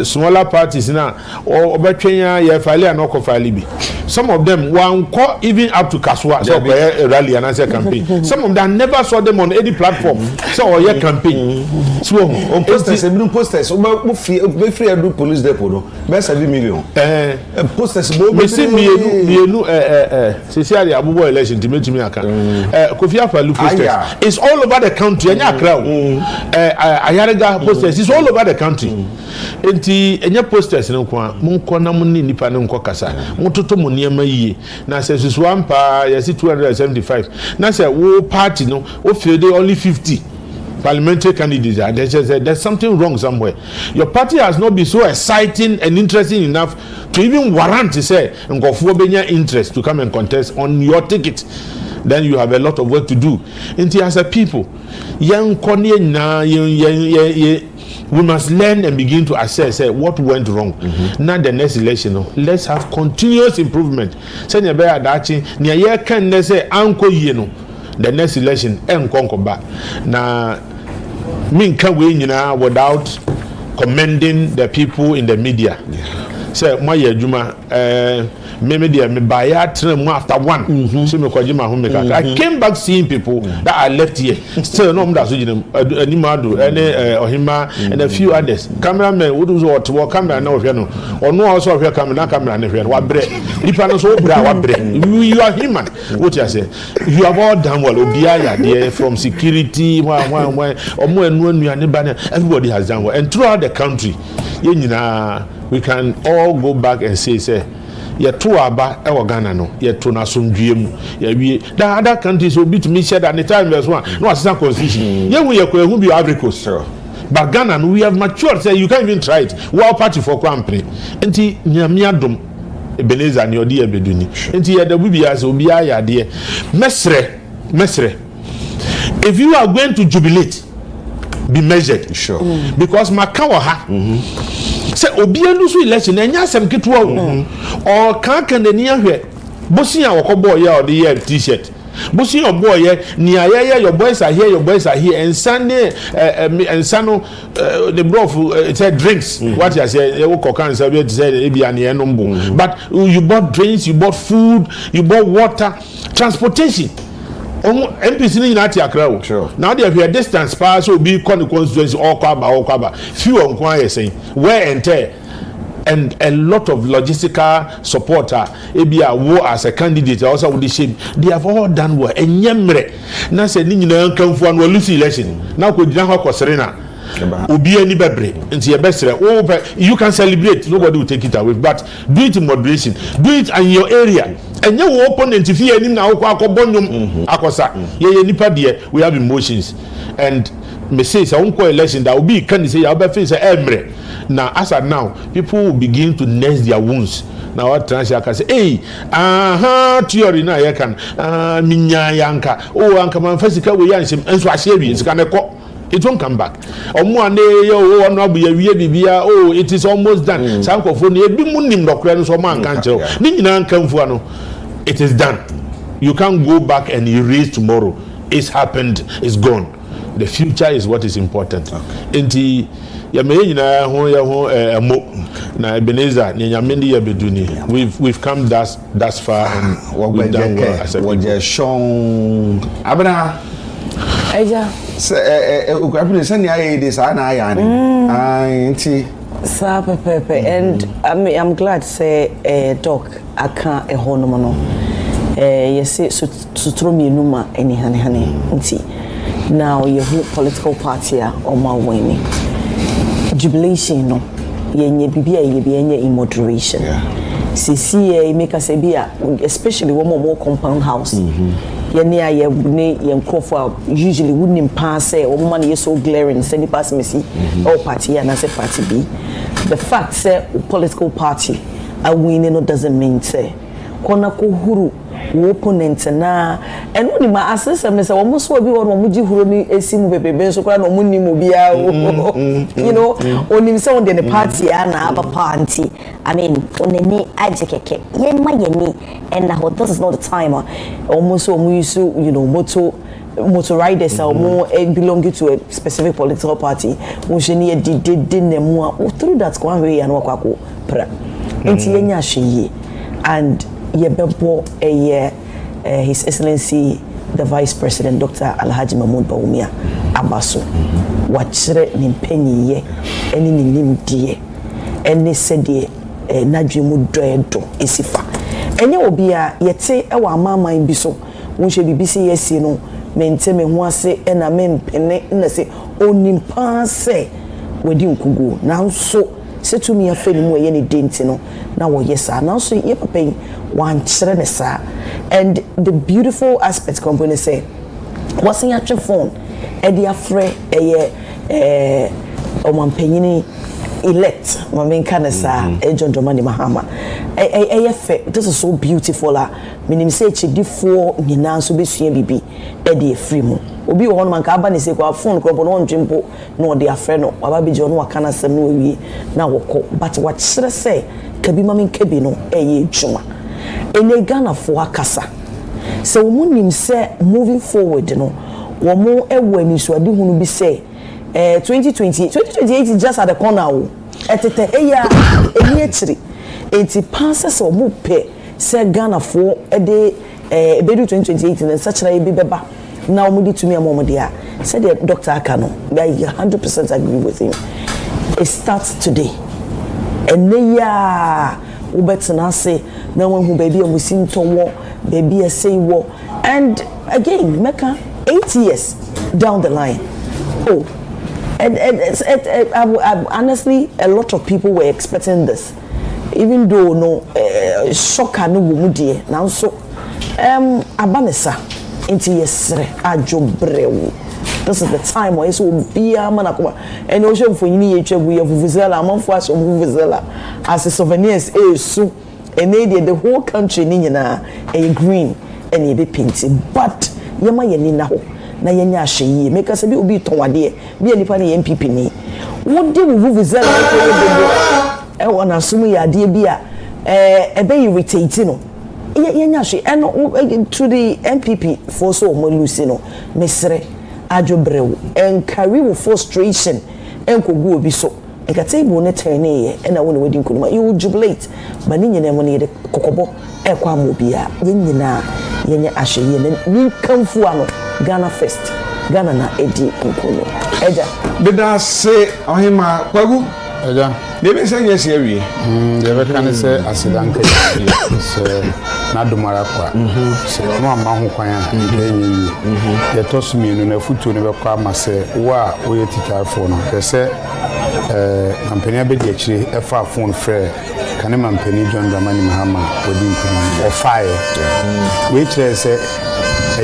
smaller parties na obetwenya ye file and ko file bi. Some of them wan ko even up to Kaswa so rally and answer campaign. Some of them never saw them on any platform. So your campaign. So on posters e posters o free do police depot no be 7 million. Posters bo be Cecilia Abubo election to me aka Kofi Afalu posters it's all over the country enya Accra Ayarega posters it's all over the country enti enya posters no kwa monko na mo ni nipa ne nko kasa mototo mo niema yie na se susu ampa yesi 275 na se wo party no o feel dey only 50 parliamentary candidates and there's something wrong somewhere. Your party has not been so exciting and interesting enough to even warrant to say Ngofobenya interest to come and contest on your ticket. Then you have a lot of work to do. And as a people, we must learn and begin to assess what went wrong. Now the next election, let's have continuous improvement. The next election na minka we nyina without commending the people in the media. Say my adwuma me media me buy after one so me kwaji ma ho me I came back seeing people that are left here still no mda so ginem animado ohima and a few others cameramen would do what camera na ohwe no ono also ohwe camera na hwe wa bre nipa no so bra wa bre you are human what you say you have all done well obia ya there from security omo enu anuane ba everybody has done well and throughout the country ye nyina we can all go back and say to aba e Ghana no to na somdwiem we the other countries will be to me share that the time verse 1 no assistant constitution we ko be Ivory Coast but Ghana no we have matured say you can't even try it wow party for company enti nyamiadom Ebenezer ni odi ebeduni enti ye da bibia say obi aya de mesre if you are going to jubilate be measured because makawa ha say obianu so election enya asem ketuwa o kan de ni ahwe bosia wokobo ya odi ye t-shirt bosia obo ye ni ayeye your boys are here and Sunday and sano the bro said drinks what you say you can say e bia ne enombo but you bought drinks, you bought food, you bought water, transportation. MPC ni na ti Accra o. Now they have a distance pass so be con constituency all kwaba. Few on kwa saying where and tear and a lot of logistical support ebia wo as a candidate also with the shape they have all done well enyemre na say ni nyina kanfu an lose election na ko dina ho koserena obi ani bebre nti ye besre you can celebrate, nobody will take it away, but do it in moderation, do it in your area. And your opponent if you na akobonyum akosa ye nipa de we have emotions and me say unko election that will be can say you be face emre now as at now people will begin to nurse their wounds. Now what transfer can say hey theory na ye can minya yanka anka man fasika we yanshim enso ahye bi nsikaneko. It won't come back. It is almost done. It is done. You can't go back and erase tomorrow. It's happened, it's gone. The future is what is important. We've come thus far and we've done well as a people. And I'm glad say doc I can't a honomono yes so throw me numa any honey now your whole political party on my winning jubilation no yenye bibia yenye in moderation see make us especially one more compound house usually wouldn't pass woman is so glaring send pass me see all party and I say party B. The fact say political party are winning doesn't mean say kona ko huru wo opponent na eno ni ma asesem se wo mo so obi wo no mo gi huru ni esimu bebebe so kra no mo ni mo bia you know onim se on the party ana aba party I mean oneni ajekeke yema yeni and that this is not the time almost so we use you know motor riders or more belonging to a specific political party we should need did through that one way and wakako pra enti yenya hweye and yebebo his excellency the vice president Dr. Alhaji Mahmoud Bawumia abaso wachire ni mpenyi ye eni ni nimdie eni sedie nadwemu doedo esifa enye obi a yete ewa amaman bi so wonhwe bibisi yesi no mente me ho ase na mempene na se onimpa se wedi nkugu nanso setumi afeni mu ye ne denti no na wo yesa nanso ye papai wan kire ne sa and the beautiful aspect company say wasin ya phone e dia frɛ omampanyini elect mamenka na sa John Dramani Mahama this is so beautiful minim say chidifo nyina so besua bibi e de free mu obi wo hono manka aba ne se kwa phone ko no ndwempo no de afre no aba bi je no waka na sem no awie na wokɔ but wa kyerɛ sɛ kabi mamenka bi no eye dwuma ene Ghana fo akasa so wo nim sɛ moving forward no wo mo ewo anisuade hunu bi sɛ 2028 is just at the corner etete eya eni akiri enti passes o mu pe se Ghana fo de bedu 2028 and such na be beba na o mu di tumi am de a said the doctor Akano I 100% agree with him. It starts today and ya wo betena say na wan hu baby amusin to wo baby say wo and again meka 8 years down the line and honestly a lot of people were expecting this even though no shocker no wo mudie now so abanesa into yesre ajobrewu this is the time where so bia manakoma and ocean for yini yetwabu ye vuvuzela amanfo aso vuvuzela as souvenirs esu and the whole country ni nyina green and e be painted but yema yeni na ho na yenya ahye make us be obi tonwade bi anipa ne MPP ni wodi vuvuzela ko yebebo e wona sumu ya de bi a ebe irritate no yenya ahye and to the MPP for so mo lucy no mesre adwobrew and carry with frustration enkogu obi so ekatable ne tene e na wona wadi nkunuma you jubilate but ni nyina mo ne de kokobo e kwa mo bia yenyina yenya ahye ni kamfu ano Ghana first Ghana na edi nkunuma eja beda se ohima kwagu eja debe se nyesi awie debe kan se asidanka se na domara kwa se no ama ho kwan a enyi ye tosumi no na futu ne be kwa ma se wa oye tikafo no se kampani abedi akire efa phone frɛ kane mampani John Dramani Mahama wodi nkunuma o fire we kire se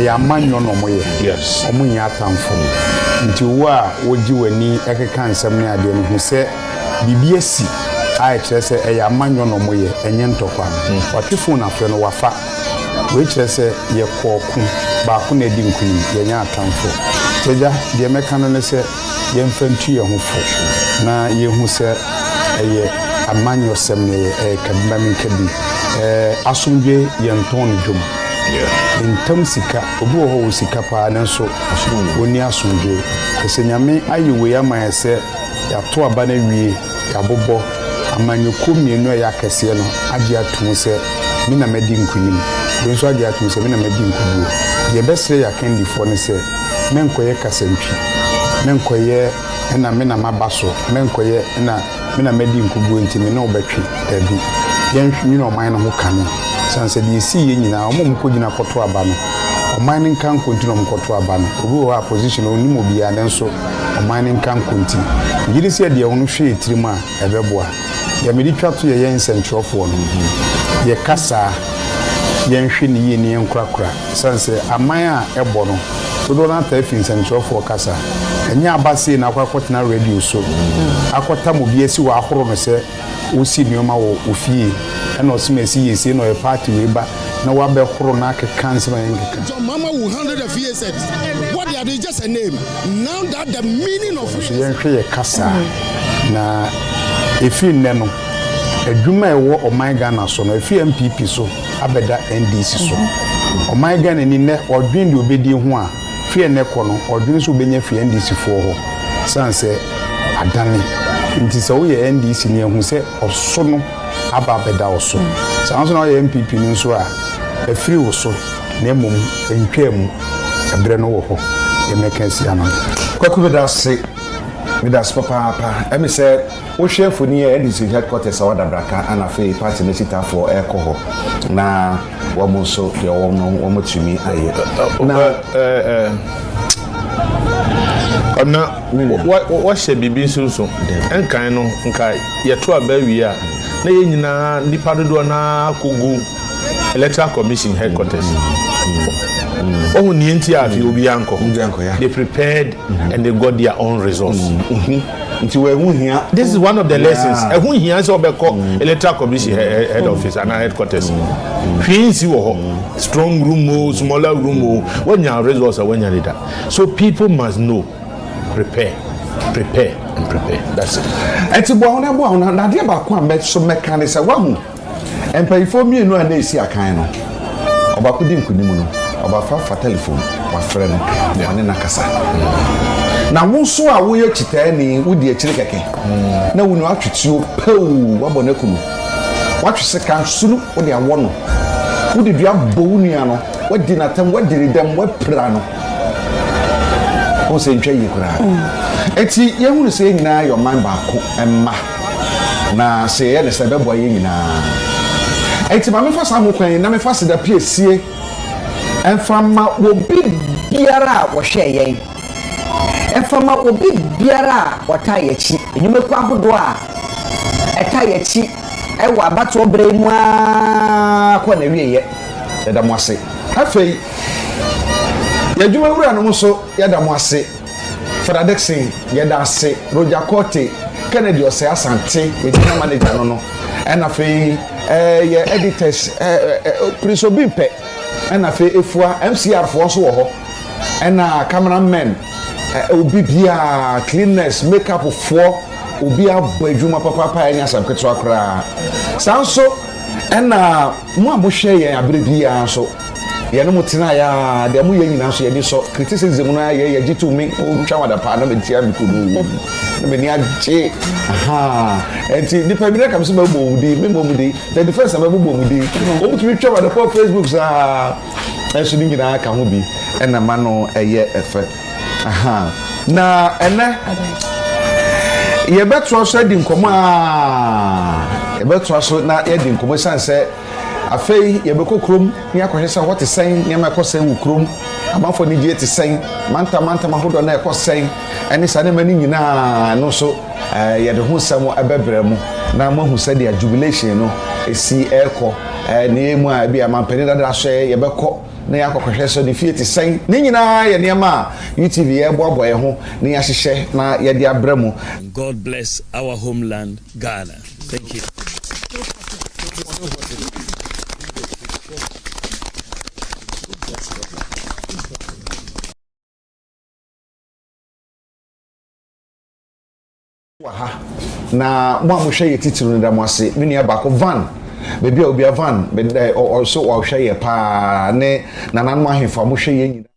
ya manyo no moye yes omunya atamfo nti wo a wogi wani ekeka nsɛm ne ade no hu sɛ bibia si a kire sɛ ya manyo no moye enye ntokwa watwefo na frɛ no wafa we kire sɛ ye kɔɔko ba ko na di nkunim ye nya atamfo teja de meka no ne sɛ ye mfantu ye ho fo na ye hu sɛ eye amanyo sɛm ne kabima min kabi asomdwe ye nton dwom intam sika obi wo ho sika pa na so woni asomdwe ese nyame ayewe ya ma ese ya to aba na wie ya bobɔ amanyeko mienu ya kese no age atum se me na medi nkunim do so age atum se me na medi nkubu ye besre ya kendi fo ne se menkoye kasantwi menkoye na me na mabaso menkoye na me na medi nkubu enti me na obetwe dabi yen hwi no man no ho kane sanse de si ye nyina omom ko gina koto aba no oman nin kan kontinu mkoto aba no obi wa position onim obi a denso oman nin kan kontinu yiri se de hono hwe etirim a ebeboa ya medi twato ye yen sentrofo no ye kasa yen hwe ni ye ni enkrakra sanse aman a ebo no so na ta fin sentrofo kasa enya abase na akwa kotena radio so akota mo bi esi wa ahoro no se wosi nneɛma wɔ ofie ɛna ɔsɛm esi yɛsie na ɔyɛ party wei ba na wabɛhoro na akeka nsɛm a yɛnkeka. John Mama will handle the VSX. What they are doing is just a name. Now that the meaning of so yɛnhwɛ yɛ kasa na efi nnɛ no adwuma ɛwɔ ɔman Ghana so no efi MPP so abɛda NDC so ɔman Ghana ni nnɛ ɔdwen de obedi ho a fi nnɛ kɔ no ɔdwen so obenya fi NDC foɔ hɔ sanse adane nti sɛ woyɛ NDC ni ehu sɛ ɔso no aba abɛda ɔso sanso na ɔyɛ MPP no nso a efiri wo so na mmom ntwa mu ɛbrɛ no wɔ hɔ yɛmɛka si anan kwaku Midas papa emi say wo hwe foni e NDC headquarters awada braka ana fe party ne sita for ekoho na wo mo so de wo mo tumi aye na what she bibi so enkan no nka ye to abawi a na ye nyina nipa dodo na kogu electoral commission headquarters oh nienti afi obi anko they prepared and they got their own results this is one of the lessons ehun hia so obeko electoral commission head office and headquarters fancy wo strong room smaller room when your results are when you leader so people must know prepare that's it enti bo na de ba ko am so mechanic say wahu empayifo mi enu ana esi akan no obako di nkunimu no obafa telephone wa friend ane na kasa na wonso a wo ye chitani wodi akire keke na wonu atwetuo pau wabɔ kunu watwese kan sunu wodi awo no wodi dua bowunua no wadi natam wadi dam wapra no o se ntwa yi kura eti ye hunu se nyina yo man ba ko emma na se ye de se bebo ye nyina eti ma me fa sa ho kwan na me fa se da piesie enfama obi biara wo hwe yen enfama obi biara wota yechi enyumeku ahodo a eta yechi ewa abato bremu a ko na wieye da mo ase afei yadwuma wura no so yada mo ase Fada Dixon yada ase Roger Cote Kennedy ose asante yedina manager no and afei ye editors Prince Obimpe and afi efua MCR for so ho and cameramen obi bia cleanness makeup for obi abadwuma papa enya samketo akra sanso and mo abohwe ye abre bia so ye no mutena ya de mo ye nyina so ye di so criticism no ye gitu me o twa wada pa na metia me kudu na me ni agye aha enti ni pa bi na kam so mabo mudi me mbo mudi the first time mabo mudi o mutumi twa wada pa Facebook sa enso ni nyina ka ho bi na ma no eye efe aha na ene ye betro so di nkomo ye betro so na ye di nkomo sanse afei ye beko krom ni akohesa what is saying ni ma ko sen wu krom amafo ni die te sen manta mahodo na e ko sen eni sane mani nyina no so ye de ho samo ebebrɛ mu na mahu sɛ de jubilation no esi eko ni emu a bi amampani dada so ye beko na yakohwehwɛ so de fie te sen ni nyina ye niam UTV ye boabo ye ho ni yahyehyɛ na ye de abrɛ mu. God bless our homeland Ghana. Thank you. Na mo amohwe ye titiri da mo ase me nua ba ko van bebi obi van be also wa hwe ye pa ne nanan mo ahemfa mo hwe ye nyina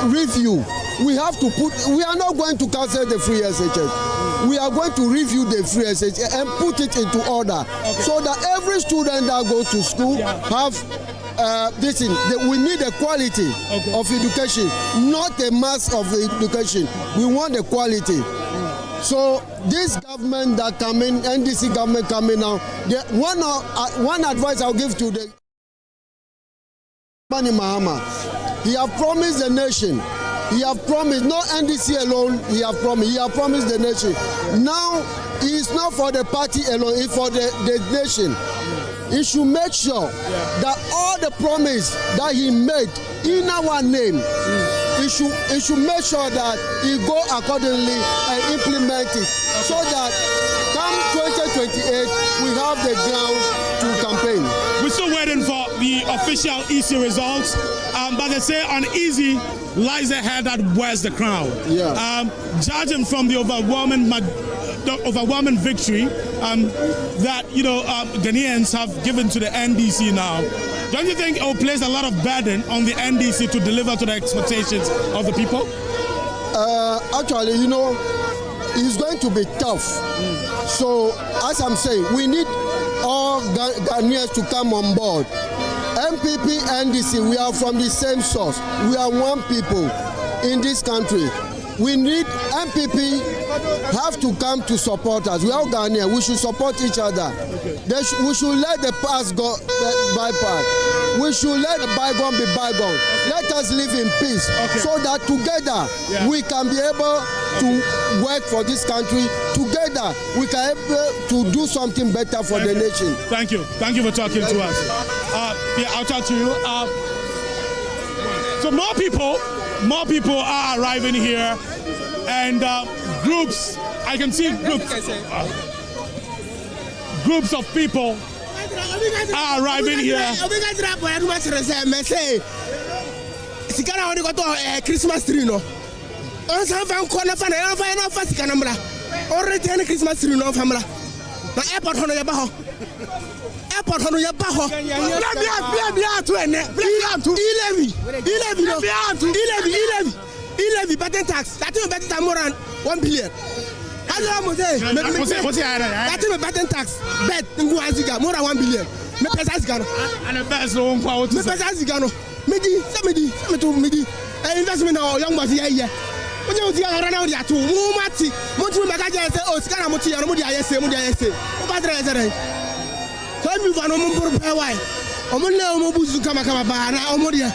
Review. We have to put. We are not going to cancel the free SHS. We are going to review the free SHS and put it into order, so that every student that goes to school have this thing. We need the quality of education, not the mass of education. We want the quality. So this government that come in, NDC government coming now, one advice I'll give to the Mani Mahama, he have promised the nation. He have promised, not NDC alone, he have promised the nation. Now, it's not for the party alone, it's for the nation. He should make sure that all the promise that he made in our name, he should make sure that he go accordingly and implement it, so that come 2028 we have the grounds to campaign. We're still waiting for the official EC results, but they say uneasy lies the head that wears the crown. Judging from the overwhelming victory that Ghanaians have given to the NDC now, don't you think it will place a lot of burden on the NDC to deliver to the expectations of the people? Actually, it's going to be tough. So, as I'm saying, we need all Ghanaians to come on board. MPP, NDC, we are from the same source. We are one people in this country. We need MPP have to come to support us. We are Ghanaians. We should support each other. We should let the past go by past. We should let the bygone be bygone. Let us live in peace, so that together we can be able to work for this country. Together we can be able to do something better for the nation. Thank you. Thank you for talking to us. I'll talk to you. So more people are arriving here, and groups. I can see groups of people are arriving here. Christmas tree no. On s'en va encore na fa na fa sikana mra. Already any Christmas tree no famla. Na airport hono ya ba ho. Airport hono ya ba ho. Bia to ene. Levy patent tax. That is better more than 1 billion. Hello, Mose. That is patent tax. Bet Nguaziga more than 1 billion. Me pesa zigano. And the best no one kwa. Me pesa zigano. Midi. Investment na young boys here. Onye oti ara na odi atu. Mu mati. Mo tu magaja say o sika na mo ti ya no mo di ayese. O ba dere zere. So mi va no mo buru pe wai. O mo le o mo buzu kama ba na o mo dia.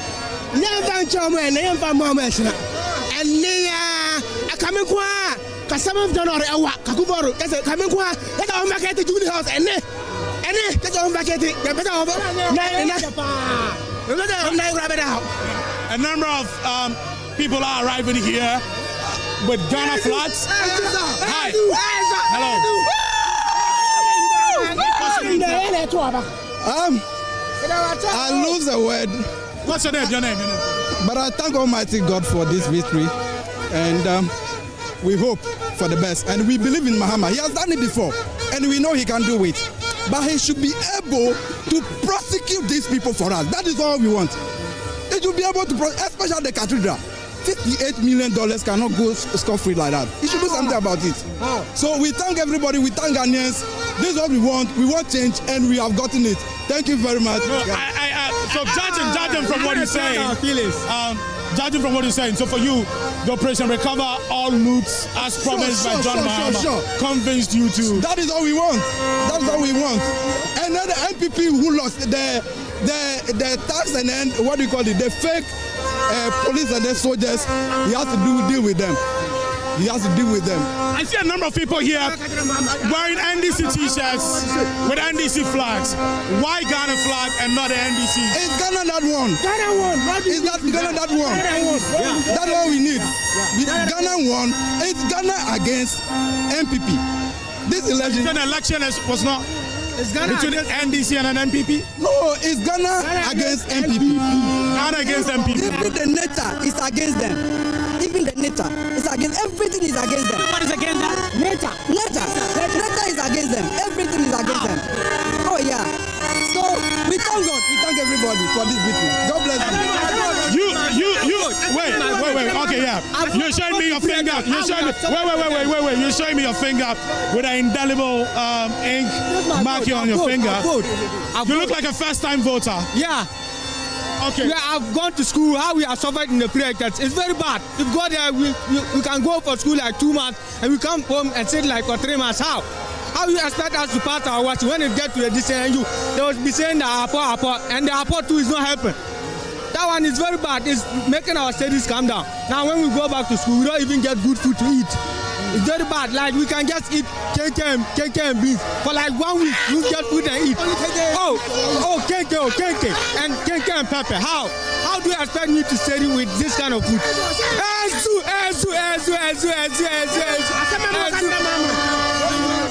Nyamba ncho mo ene nyamba mo esina. Ania akamekwa ka 7th January awa kakuboro kase kamekwa eta o market Jubilee House ene kase o market ya beta o na a number of people are arriving here with Ghana flags. Hi. Hello. I lose the word. What's your name? But I thank Almighty God for this victory, and we hope for the best. And we believe in Mahama. He has done it before, and we know he can do it. But he should be able to prosecute these people for us. That is all we want. He should be able to, especially the cathedral. $58 million cannot go scot-free like that. He should do something about it. So we thank everybody. We thank Ghanaians. This is what we want. We want change, and we have gotten it. Thank you very much. So judging from what you're saying, so for you, the Operation Recover All Loots, as promised by John Mahama, convinced you to. That is all we want. That's all we want. And then the MPP who lost the tax and then what do you call it? The fake police and the soldiers. He has to deal with them. I see a number of people here wearing NDC t-shirts with NDC flags. Why Ghana flag and not the NDC? It's Ghana that one. It's not Ghana that one. That's all we need. Ghana won. It's Ghana against MPP. This election. The election was not between NDC and an NPP? No, it's Ghana against MPP. Ghana against MPP. Even the NETA is against them. Even the NETA is against, everything is against them. What is against that? NETA is against them. Everything is against them. Oh yeah. So we thank God. We thank everybody for this victory. God bless you. Wait. Okay, yeah. You're showing me your finger. You're showing me. Wait. You're showing me your finger with an indelible ink marking on your finger. You look like a first-time voter. Yeah. Okay. Yeah, I've gone to school. How we are suffered in the pre-elections. It's very bad. If go there, we can go for school like 2 months and we come home and sit like for 3 months. How? How you expect us to pass our watch when it get to the distance? They will be saying that Apo, and the Apo too is not helping. That one is very bad. It's making our studies come down. Now when we go back to school, we don't even get good food to eat. It's very bad. Like we can just eat cake and beans for like 1 week. We get food and eat. Cake and pepper. How do you expect me to study with this kind of food?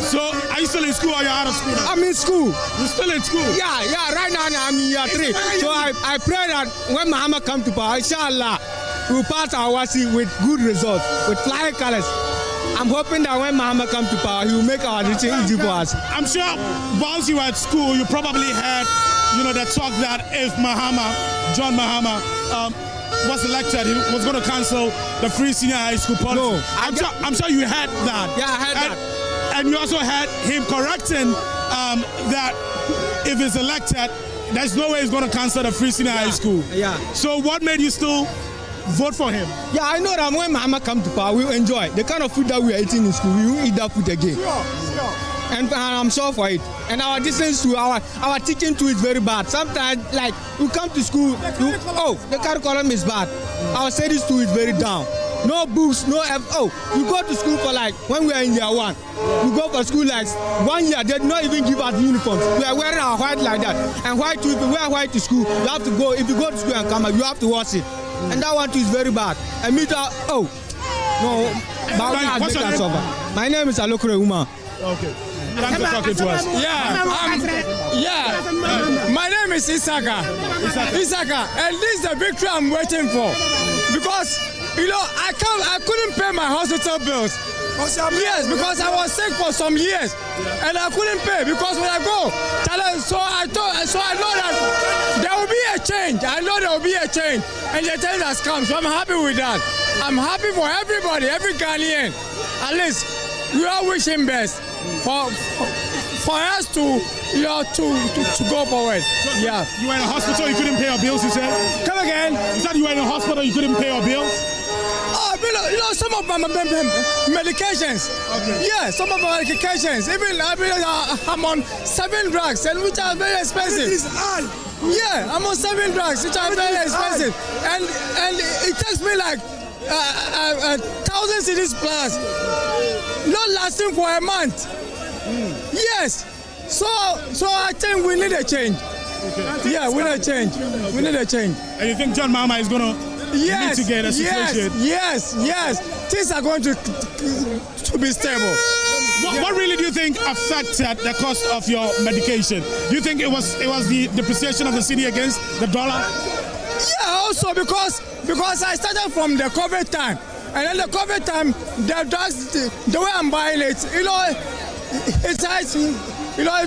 So, are you still in school or you're out of school now? I'm in school. You're still in school? Yeah. Right now I'm in year 3. So I pray that when Muhammad come to power, inshallah, we'll pass our wasi with good results, with flying colors. I'm hoping that when Muhammad come to power, he will make our decision easy for us. I'm sure whilst you were at school, you probably heard, the talk that if John Mahama, was elected, he was going to cancel the free senior high school policy. No, I'm sure you heard that. Yeah, I heard that. And you also heard him correcting that if he's elected, there's no way he's going to cancel the free senior high school. Yeah. So what made you still vote for him? Yeah, I know that when Muhammad come to power, we'll enjoy the kind of food that we are eating in school. We won't eat that food again. Sure. And I'm sure for it. And our distance to our teaching too is very bad. Sometimes, like, we come to school, the curriculum is bad. Our studies too is very down. No books, we go to school for like, when we are in year 1, we go for school like 1 year, they did not even give us uniforms. We are wearing our white like that. And white too, if you wear white to school, you have to go, if you go to school and come back, you have to wash it. And that one too is very bad. And me What's your name? My name is Alokore Uma. Okay. Thanks for talking to us. My name is Isaka. And this is the victory I'm waiting for. Because, I couldn't pay my hospital bills. Yes, because I was sick for some years. And I couldn't pay because when I go, so I know that there will be a change. I know there will be a change. And the change has come. So I'm happy with that. I'm happy for everybody, every Ghanaian. At least we all wish him best. For us to go forward. Yeah. You were in a hospital, you couldn't pay your bills, you said? Come again? You said you were in a hospital, you couldn't pay your bills? Some of my medications. Okay. Yeah, some of my medications. Even I'm on 7 drugs, and which are very expensive. It is all. Yeah, I'm on 7 drugs, which are very expensive. And it takes me like 1,000 cedis plus. Not lasting for a month. Yes. So I think we need a change. Okay. Yeah, we need a change. We need a change. And you think John Mahama is going to mitigate the situation? Yes. Things are going to be stable. What really do you think affected the cost of your medication? Do you think it was the depreciation of the cedi against the dollar? Yeah, also because I started from the COVID time. And then the COVID time, the drugs, the way I'm buying it, it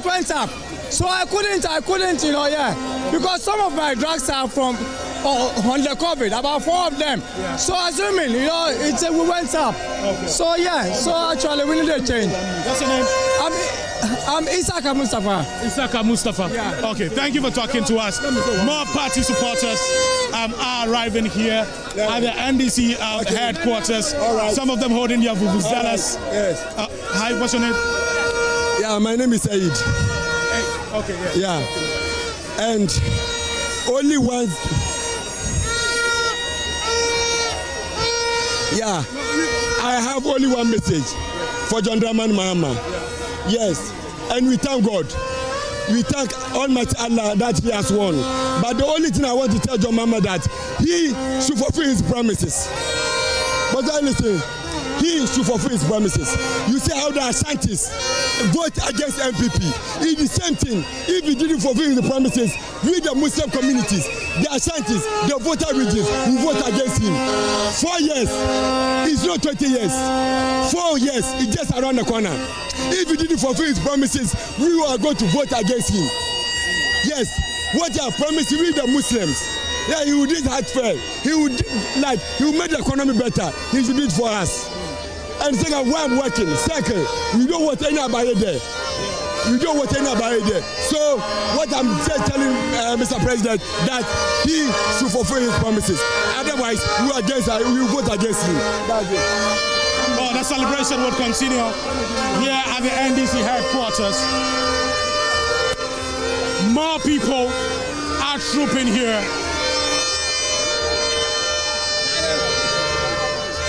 went up. So I couldn't, because some of my drugs are from on the COVID, about 4 of them. Yeah. So assuming, we went up. Okay. So actually we need a change. What's your name? I'm Isaka Mustafa. Yeah. Okay, thank you for talking to us. More party supporters are arriving here at the NDC headquarters. Right. Some of them holding their vuvuzelas. Right. Yes. Hi, what's your name? Yeah, my name is Said. Hey. Okay, yeah. Yeah. And only one. Yeah. I have only one message for John Dramani Mahama. Yes, and we thank God. We thank Almighty Allah that He has won. But the only thing I want to tell John Mahama that he should fulfill his promises. But listen, he should fulfill his promises. You see how the Ashantis vote against MPP. It's the same thing. If he didn't fulfill the promises, we the Muslim communities, the Ashantis, the voter regions will vote against him. 4 years, it's not 20 years. 4 years, it's just around the corner. If he didn't fulfill his promises, we are going to vote against him. Yes, what he has promised to the Muslims. Yeah, he will do it heartfelt. He will make the economy better. He should do it for us. And second, why I'm working. Second, you don't want any about it there. You don't want any about it there. So what I'm just telling Mr. President, that he should fulfill his promises. Otherwise, we will vote against him. That's it. Oh, the celebration will continue here at the NDC headquarters. More people are trooping here.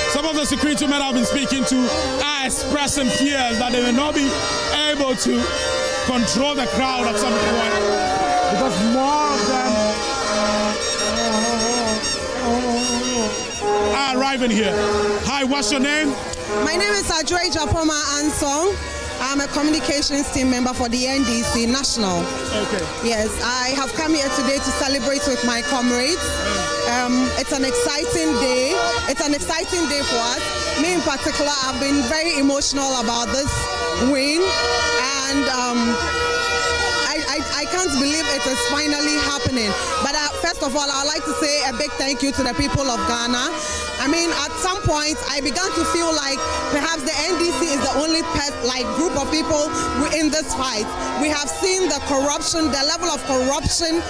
Some of the security men I've been speaking to are expressing fears that they will not be able to control the crowd at some point because more of them are arriving here. Hi, what's your name? My name is Adjoy Japoma Ansong. I'm a communications team member for the NDC National. Okay. Yes, I have come here today to celebrate with my comrades. It's an exciting day. It's an exciting day for us. Me in particular, I've been very emotional about this win, and I can't believe it is finally happening. But first of all, I'd like to say a big thank you to the people of Ghana. I mean, at some point, I began to feel like perhaps the NDC is the only group of people in this fight. We have seen the corruption, the level of corruption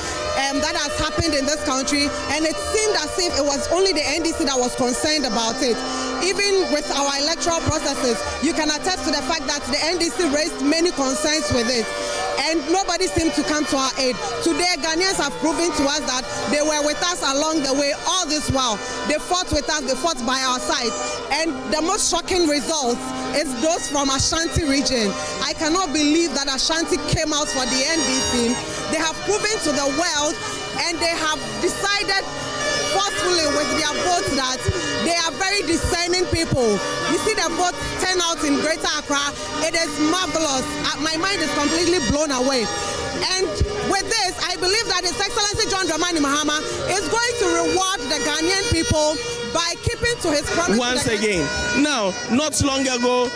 that has happened in this country, and it seemed as if it was only the NDC that was concerned about it. Even with our electoral processes, you can attest to the fact that the NDC raised many concerns with it, and nobody seemed to come to our aid. Today, Ghanaians have proven to us that they were with us along the way all this while. They fought with us, they fought by our side. And the most shocking results is those from Ashanti region. I cannot believe that Ashanti came out for the NDC. They have proven to the world, and they have decided forcefully with their votes that they are very discerning people. You see the vote turnout in Greater Accra, it is marvelous. My mind is completely blown away. And with this, I believe that His Excellency John Dramani Mahama is going to reward the Ghanaian people by keeping to his promise. Once again, now, not long ago,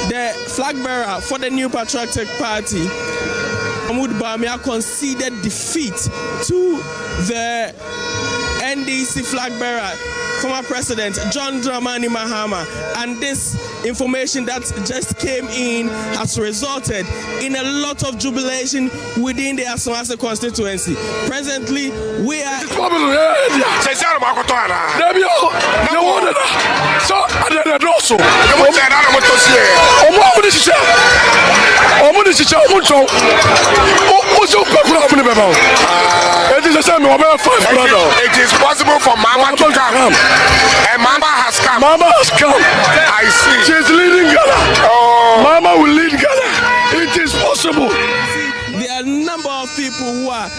the flag bearer for the New Patriotic Party, Mahmoud Bawumia, conceded defeat to the NDC flag bearer, former President John Dramani Mahama, and this information that just came in has resulted in a lot of jubilation within the Asawase constituency. Presently, we are. It is possible for Mama to come. And Mama has come. Mama has come. I see. She's leading Ghana. Oh. Mama will lead Ghana. It is possible. There are a number of people who are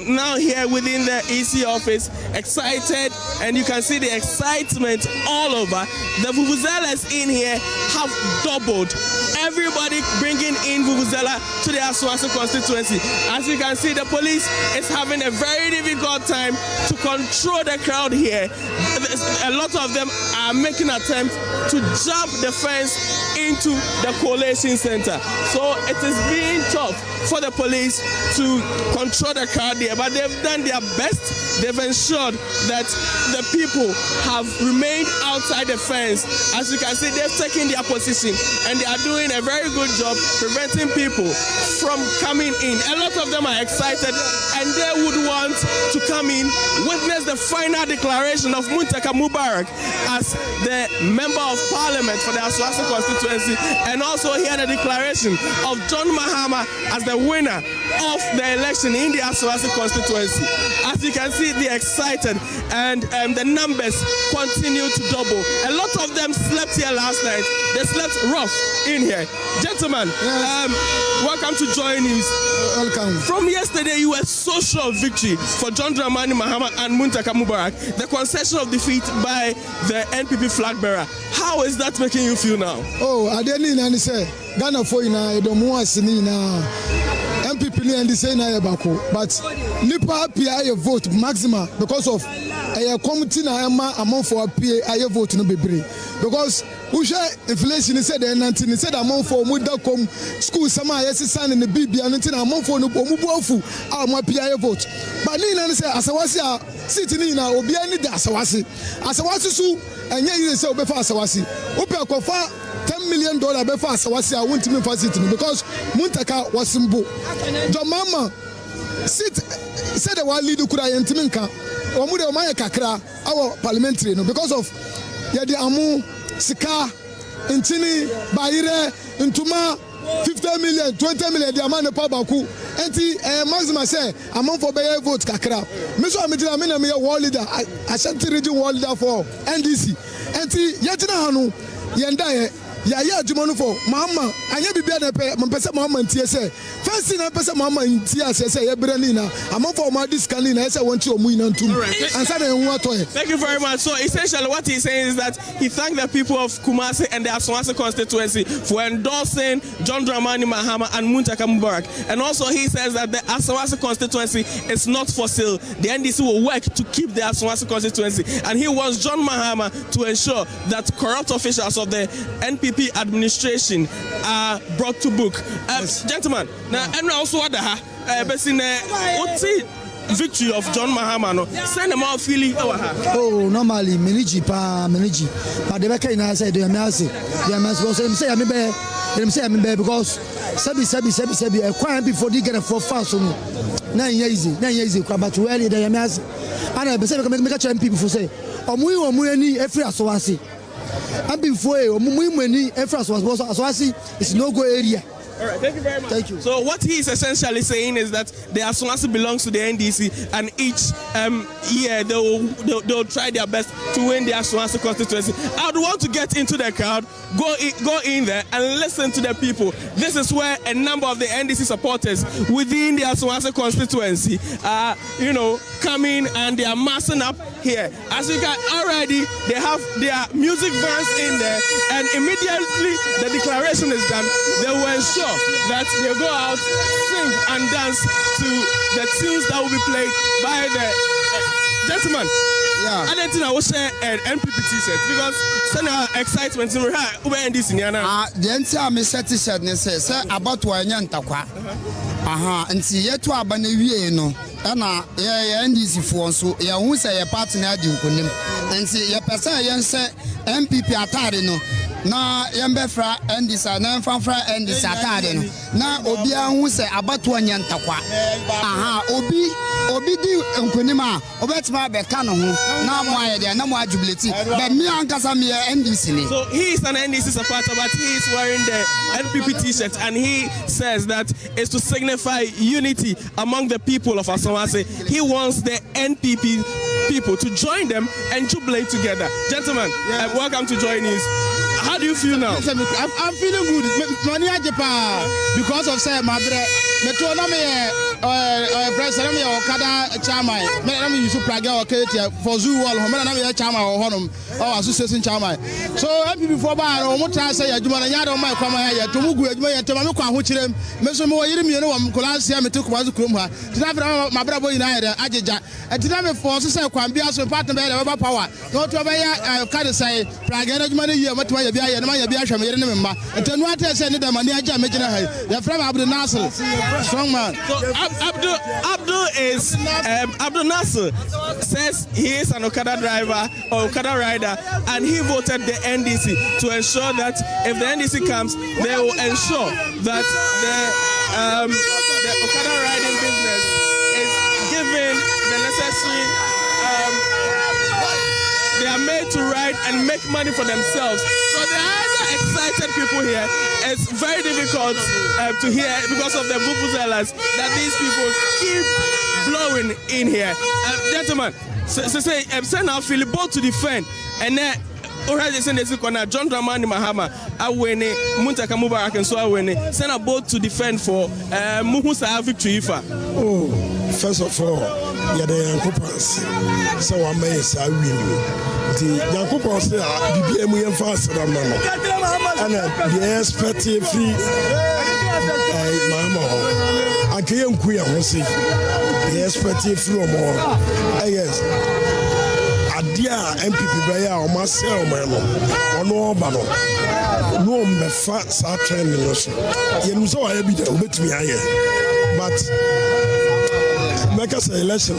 now here within the EC office, excited, and you can see the excitement all over. The vuvuzelas in here have doubled. Everybody bringing in vuvuzela to the Asawase constituency. As you can see, the police is having a very difficult time to control the crowd here. A lot of them are making attempts to jump the fence into the collation center. So it is being tough for the police to control the crowd there, but they've done their best. They've ensured that the people have remained outside the fence. As you can see, they've taken their position, and they are doing a very good job preventing people from coming in. A lot of them are excited, and they would want to come in, witness the final declaration of Muntaka Mubarak as the Member of Parliament for the Asawase constituency, and also hear the declaration of John Mahama as the winner of the election in the Asawase constituency. As you can see, they're excited, and the numbers continue to double. A lot of them slept here last night. They slept rough in here. Gentlemen, welcome to Joy News. Welcome. From yesterday, you were social victory for John Dramani Mahama and Muntaka Mubarak, the concession of defeat by the NPP flag bearer. How is that making you feel now? Oh, I didn't say Ghana for you don't want to NPP and the same but Nipa PI vote maximum because of a committee na amount for PI vote no be because inflation said the 19 said among for Mudakom school sama yes son in the BB and among for no Mubofu our PIA vote. But Nina said Asawasi sitting in our Obiani Asawasi. Asawasi su and ye say Obefa Asawasi. Ope Kofa $10 million befa Asawasi I want to me facility because Muntaka was Simbo. Your mama sit said the one lead Ukura Yentiminka or Muda Maya Kakra our parliamentary no because of Yadi Amu Sika, Intini, Baire, Intuma, 50 million, 20 million, the amount of Pabaku, Enti, Maxima say, among for Bayer vote Kakra. Miss Amidina, a world leader, Ashanti region world leader for NDC. Enti, Yatina Hanu, Yandaye, Yaya Jumanu for Mama, and you be better, Mampesa Mama and TSA. First thing I pass Mama in TSA, Ebranina, among for my discanning, as I want you to win on two. Thank you very much. So essentially what he's saying is that he thanked the people of Kumasi and the Asawasi constituency for endorsing John Dramani Mahama and Muntaka Mubarak. And also he says that the Asawasi constituency is not for sale. The NDC will work to keep the Asawasi constituency. And he wants John Mahama to ensure that corrupt officials of the NPP administration are brought to book. Gentlemen, now and also what victory of John Mahama no send them out feeling oh normally manage but the back in I said they say I'm be because sabi acquire before they get a for fast no 9 years but really they am and I be say make people for say omu ani every Asawasi and before omu ani every Asawasi is no go area. All right, thank you very much. Thank you. So what he is essentially saying is that the Asawasi belongs to the NDC, and each year they'll try their best to win the Asawasi constituency. I would want to get into the crowd, go in there and listen to the people. This is where a number of the NDC supporters within the Asawasi constituency are, coming and they are massing up here. As you can already, they have their music bands in there, and immediately the declaration is done, they will ensure that they go out, sing and dance to the tunes that will be played by the gentlemen. Yeah. I didn't think I would share an NPP t-shirt because send our excitement in NDC. The entire me set t-shirt say about Wanyantakwa. And see yet to abandon no. Ana NDC for so ya who say a partner di nkonim and see ya person say MPP atare no na yembefra NDC na mfamfra NDC atare no na obi an who say abato anyantakwa obi di nkonim a obetima be ka no ho na mo aye de na mo ajubility but me ankasa me NDC ni. So he is an NDC supporter but he is wearing the NPP t-shirt and he says that it's to signify unity among the people of Asawasi. He wants the NPP people to join them and jubilate together. Gentlemen, welcome to Joy News. How do you feel now? I'm feeling good. Because of say my brother. President Okada chairman. Me use Praga for zoo wall. Me chairman or association chairman. So MPP for bar or try say adwuma na yado mai kwama ya to mugu adwuma ya to ma kwa ho kirem. Me so me wo yiri mienu wam kolansia me to kwazu krom ha. Tina fra my brother boy na ya ajeja. Tina me for so say kwan bia so partner be le power. No to be ya card say Praga na adwuma na yi ma to ya bia ya na ya bia hwa me yiri ne memba. Etanu ate say ne da mani aja me gina ha. Ya fra Abdul Nasir strong man. So Abdul Nasir says he is an Okada driver or Okada rider, and he voted the NDC to ensure that if the NDC comes, they will ensure that the Okada riding business is given the necessary. They are made to ride and make money for themselves. So there are excited people here. It's very difficult to hear because of the vuvuzelas that these people keep blowing in here. Gentlemen, say now feel both to defend and then already send this corner John Dramani Mahama awene Muntaka Mubarak and so awene send a boat to defend for Muhusa victory ifa. Oh, first of all, yeah, the Yankopans so I may say the Yankopans say BBM and fast and the expected free Mama I can't queer the expected free more yes adeɛ a MPP bɛyɛ a ɔmo asɛ ɔmo no ɔno ɔba no no ɔmbɛfa saa trend no so yɛnim sɛ ɔyɛ bi dɛ ɔbɛtumi ayɛ but mɛka sɛ election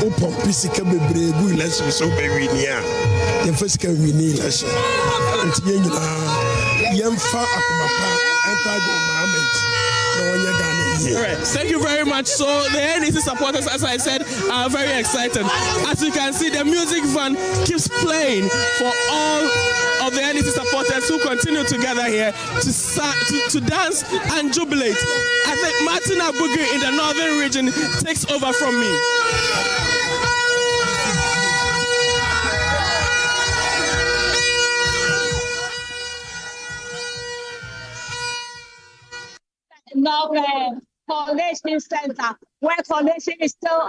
wopɔmpe sika bebree gu election sɛ wobɛwini a yɛmfa sika wini election nti yɛn nyinaa yɛmfa akoma pa enter John Mahama na ɔnyɛ Ghana yie. All right. Thank you very much. So the NDC supporters, as I said, are very excited. As you can see, the music van keeps playing for all of the NDC supporters who continue to gather here to dance and jubilate. I think Martin Abugi in the northern region takes over from me. Now, Coalition Center, where coalition is still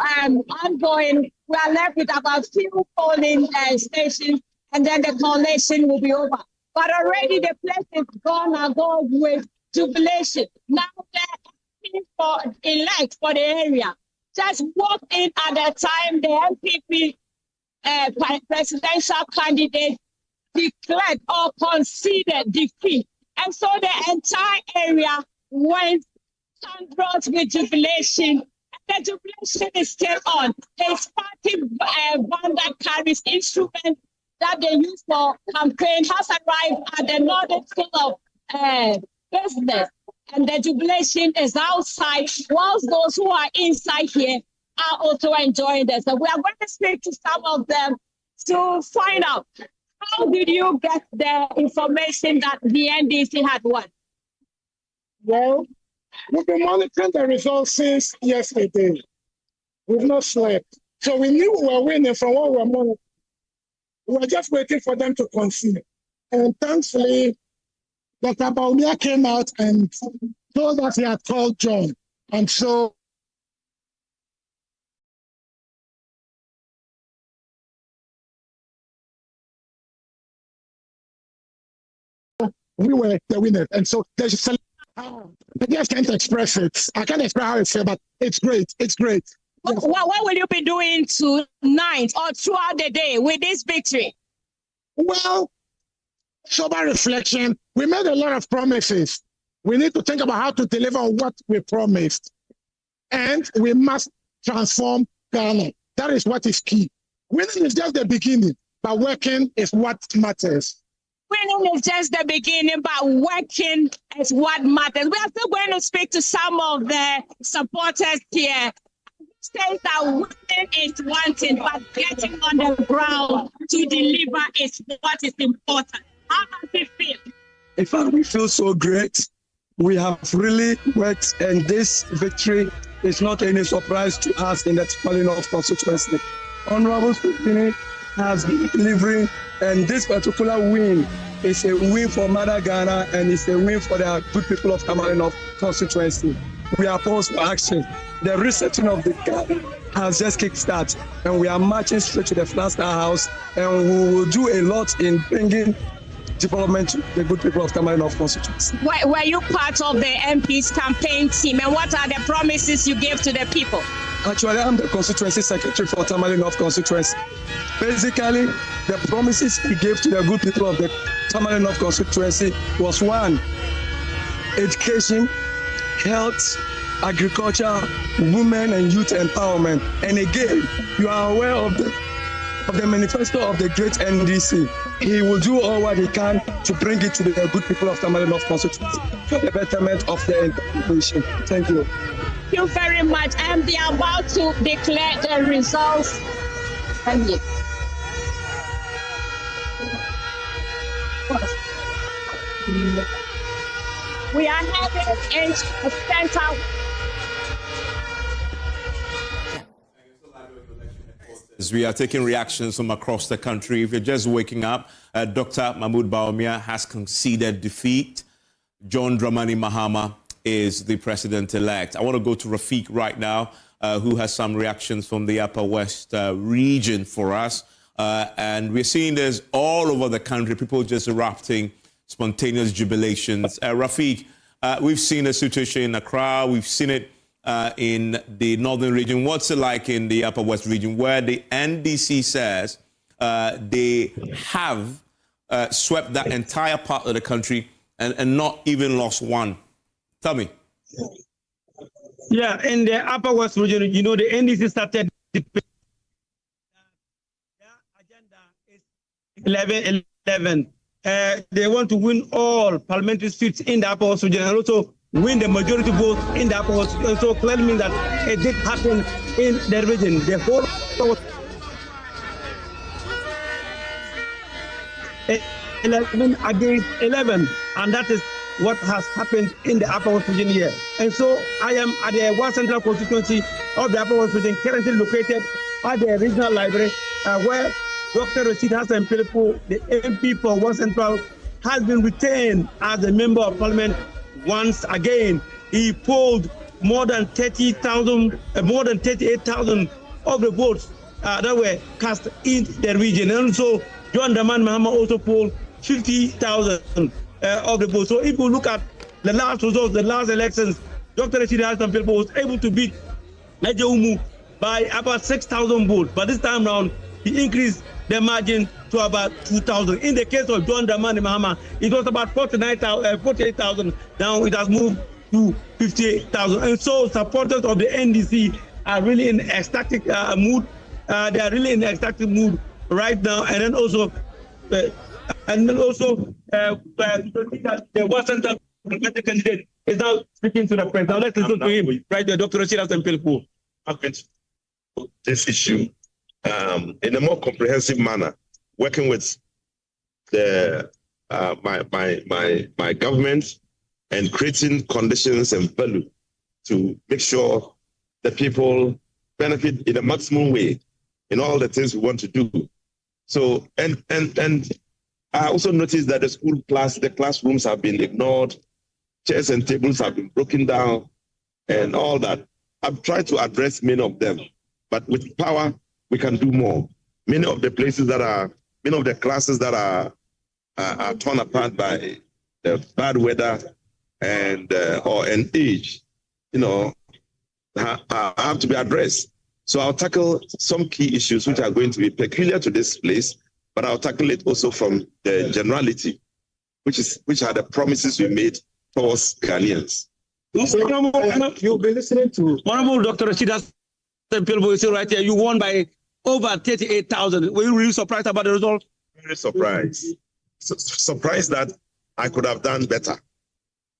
ongoing. We are left with about few polling stations, and then the coalition will be over. But already the place is gonna go with jubilation. Now they're for elect for the area. Just walk in at the time the MPP presidential candidate declared or conceded defeat, and so the entire area went brought with jubilation. The jubilation is still on. There's party van that carries instruments that they use for campaign has arrived at the Northern School of Business, and the jubilation is outside, whilst those who are inside here are also enjoying this. So we are going to speak to some of them to find out, how did you get the information that the NDC had won? Well, we've been monitoring the results since yesterday. We've not slept. So we knew we were winning from what we were monitoring. We were just waiting for them to concede. And thankfully, Dr. Baumia came out and told us he had called John. And so we were the winners. And so there's a I just can't express it. I can't express how it's feel, but it's great. It's great. Yes. What will you be doing tonight or throughout the day with this victory? Well, sober reflection. We made a lot of promises. We need to think about how to deliver what we promised. And we must transform Ghana. That is what is key. Winning is just the beginning, but working is what matters. Winning is just the beginning, but working is what matters. We are still going to speak to some of the supporters here. Say that winning is one thing, but getting on the ground to deliver is what is important. How does it feel? In fact, we feel so great. We have really worked, and this victory is not any surprise to us in the Tamale North constituency. Honorable Speaker has been delivering, and this particular win is a win for Mother Ghana, and it's a win for the good people of Tamale North constituency. We are poised for action. The resetting of the Ghana has just kick-started, and we are marching straight to the Flagstar House, and we will do a lot in bringing development to the good people of Tamale North constituency. Were you part of the MP's campaign team, and what are the promises you gave to the people? Actually, I'm the constituency secretary for Tamale North constituency. Basically, the promises he gave to the good people of the Tamale North constituency was one, education, health, agriculture, women and youth empowerment. And again, you are aware of the manifesto of the great NDC. He will do all what he can to bring it to the good people of Tamale North constituency for the betterment of the nation. Thank you. Thank you very much. And they are about to declare the results. Thank you. We are having a center. As we are taking reactions from across the country, if you're just waking up, Dr. Mahmoud Bawumia has conceded defeat. John Dramani Mahama is the president-elect. I want to go to Rafiq right now, who has some reactions from the Upper West region for us. And we're seeing this all over the country, people just erupting, spontaneous jubilations. Rafiq, we've seen a situation in Accra, we've seen it in the northern region. What's it like in the Upper West region, where the NDC says they have swept that entire part of the country and not even lost one. Tell me. Yeah, in the Upper West region, the NDC started their agenda is 11-11. They want to win all parliamentary seats in the Upper West region and also win the majority vote in the Upper West region. And so clearly means that it did happen in the region. The whole 11 against 11, and that is what has happened in the Upper West region here. And so I am at the West Central constituency of the Upper West region, currently located at the regional library, where Dr. Rashid Hassan Philippou, the MP for West Central, has been retained as a member of parliament once again. He polled more than 30,000, more than 38,000 of the votes that were cast in the region. And so John Dramani Mahama also polled 50,000 of the votes. So if you look at the last results, the last elections, Dr. Rashid Hassan Philippou was able to beat Nadia Umu by about 6,000 votes. But this time around, he increased the margin to about 2,000. In the case of John Dramani Mahama, it was about 48,000. Now it has moved to 58,000. And so supporters of the NDC are really in ecstatic mood. They are really in ecstatic mood right now. And then also, the West Central parliamentary candidate is now speaking to the press. Now let's listen to him. Right there, Dr. Rashid Hassan Philippou. This issue in a more comprehensive manner, working with the my government and creating conditions and value to make sure the people benefit in a maximum way in all the things we want to do. So and I also noticed that the classrooms have been ignored, chairs and tables have been broken down, and all that. I've tried to address many of them, but with power we can do more. Many of the places many of the classes that are torn apart by the bad weather and or an age, have to be addressed. So I'll tackle some key issues which are going to be peculiar to this place, but I'll tackle it also from the generality, which are the promises we made towards Ghanaians. You'll be listening to Honorable Dr. Rashid Hassan Philippou is right here. You won by over 38,000. Were you really surprised about the result? Very surprised. Surprised that I could have done better.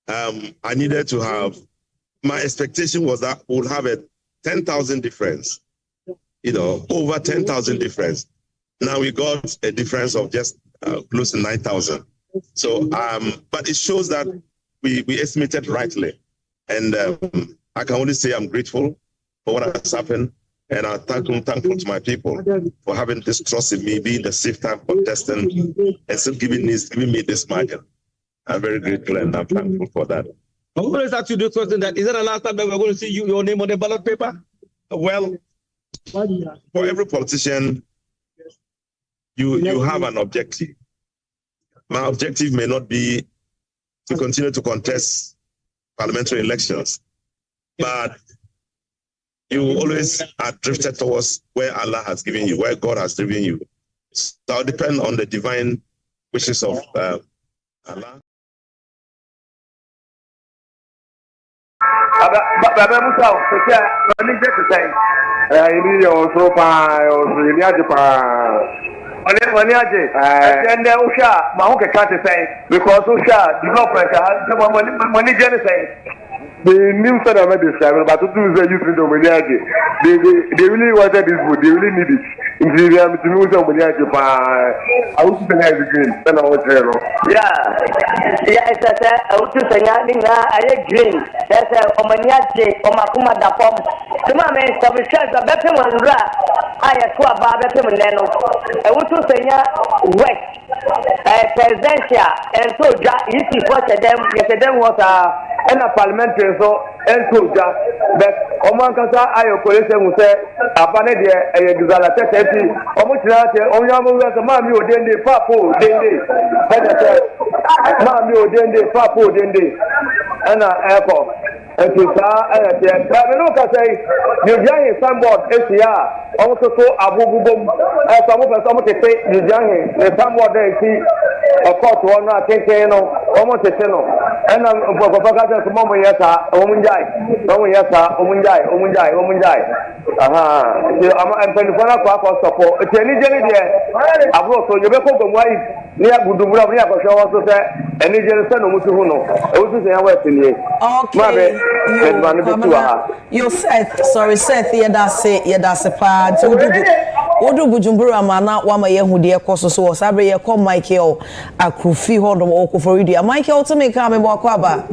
I needed to have, my expectation was that we would have a 10,000 difference, over 10,000 difference. Now we got a difference of just close to 9,000. So, but it shows that we estimated rightly. And I can only say I'm grateful for what has happened. And I'm thankful to my people for having this trust in me, being the safe time contestant, and still giving me this margin. I'm very grateful and I'm thankful for that. I'm going to ask you this question: that is that the last time that we're going to see your name on the ballot paper? Well, for every politician, you have an objective. My objective may not be to continue to contest parliamentary elections, but you always are drifted towards where Allah has given you, where God has driven you. So I'll depend on the divine wishes of Allah. Baba Musa, running just the same. You need also and then Usha, my uncle can't say because Usha development money say. The new set of medicine, but to do the youth in the they really wanted this food, they really need it. In the realm, to know somebody I was green, then I was there. Yeah, it's a I was saying, I green. That's a Omaniache, Omakuma da Pom. The man, some chance of better one, I swap Babette Nano. I want to say, West, Presidential, and so easy for them, yesterday was a parliamentary. So, and so but Omankasa, I operation will say, Abane, a Gazala Tete, Omuchate, Onyamu, Mammy, or Dende, Papo, Dende, Mammy, or Dende, Papo, Dende, and airport. And to say, look at say, you young signboard, SCR, also so Abu Bum, as some of us almost say, you young, the signboard there, see, of course, one, I think, almost a channel. And I'm for Pagata, Momo Yata, Omunjai, Omunjai. I'm Penifona Papa support. It's any jelly there. I've also, you better go away near Budumura, for sure, also say, any jelly son of Mutuno. I was to say, I was in here. Okay. You said, sorry, Seth, that's a part. Odu Bujumbura mana wama yehudi ekoso so sabre ye call Michael akrufi hodom okoforidia Michael to make am bo kwaba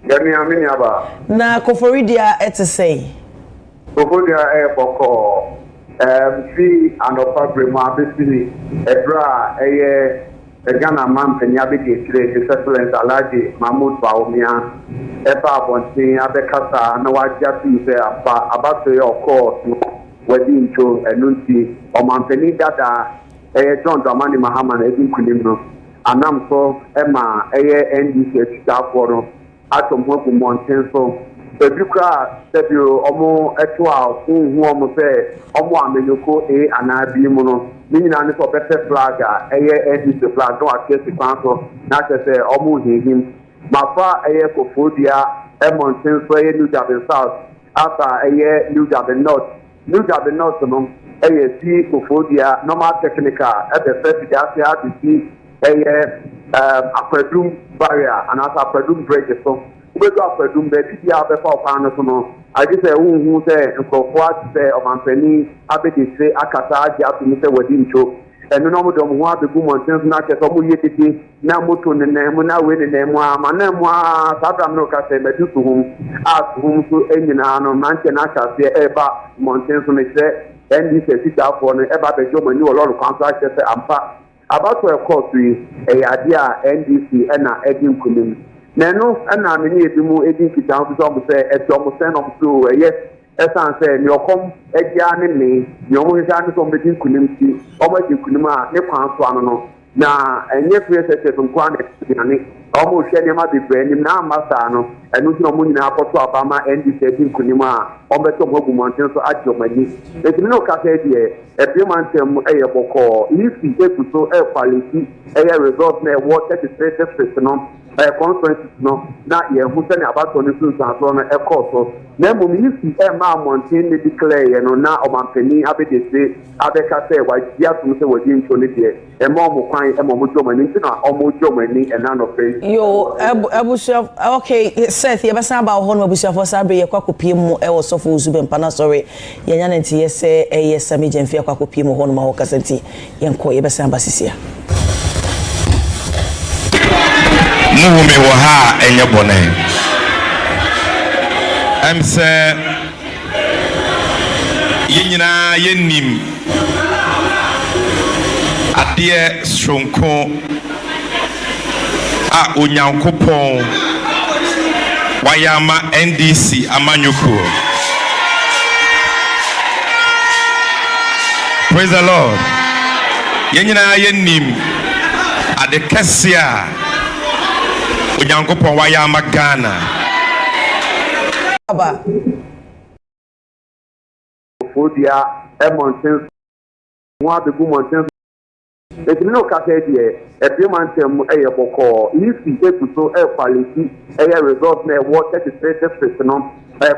Yami amini aba na koforidia etese koforidia boko fi anopa brema besini ebra Ghana man penya be de His Excellency Alhaji Mahmoud Bawumia eba abontin abekasa na wajia tu se abato ye okọ wedding to enunti omanpeni dada John Dramani Mahama na edin kunim no anam so ema NDC etafo no atom hoku monten so ebikra sebio omo eto a hu omo se omo amenyoko anabi mu no nyina ne so better flag NDC flag no akesi kwanso na se omo hihim mafa kofodia monten so New Durban South after New Durban North New Durban North no see kofodia normal technical at the first day to see Akwadum barrier and as Akwadum bridge so we go Akwadum be dia be for pan so no I just say who say nkofo say omanpani abedi say akata aja to me say wadi ncho enu no mo dom ho abegu mountains na che so mo yetete na moto ne na mu na we ne na mu ama na mu sabram no ka say medu to hum as hum so enyina no manche na ka say eba mountains no say NDC sita for no eba be jo mani oloro council say ampa about to course we idea NDC na edin kunim na no na me ni ebimu edin kitan so mo say eto send am so yes esan say ni okom egia ne me ni omo hisa ne so mo edin kunim ti omo edin kunim a ne kwan so ano no na enye frese so nkwa ne ni omo hwe ne ma bebre nim na amasa no enu so mo nyina akoto abama NDC edin kunim a omo to mo gumonten so ajo mani etimi no ka say die ebimantem boko if you so quality result na what 33% no conference no na ye hu se na about on so so no so na mo if ma mountain ne declare no na omanpani abede se abeka se wa dia tum se wodi ncho ne de mo mo kwan mo mo jomani na mo jomani na no face yo abushaf okay Seth ye besa ba ho no abushaf for sabre ye kwakopie mu so for uzube mpana sorry ye nya nti ye se sami jemfia kwakopie mu ho no ma ho kasenti ye nko ye besa ba sisia Muhume wo ha enye bone em se yenyina yenim ade stronko a onyankopon wayama NDC amanyuko. Praise the Lord. Yenyina yenim ade kesia onyankopon wayama Ghana aba fodia mountains one the good mountains etimi no ka say die ebimantem boko if you so quality result na what 33% no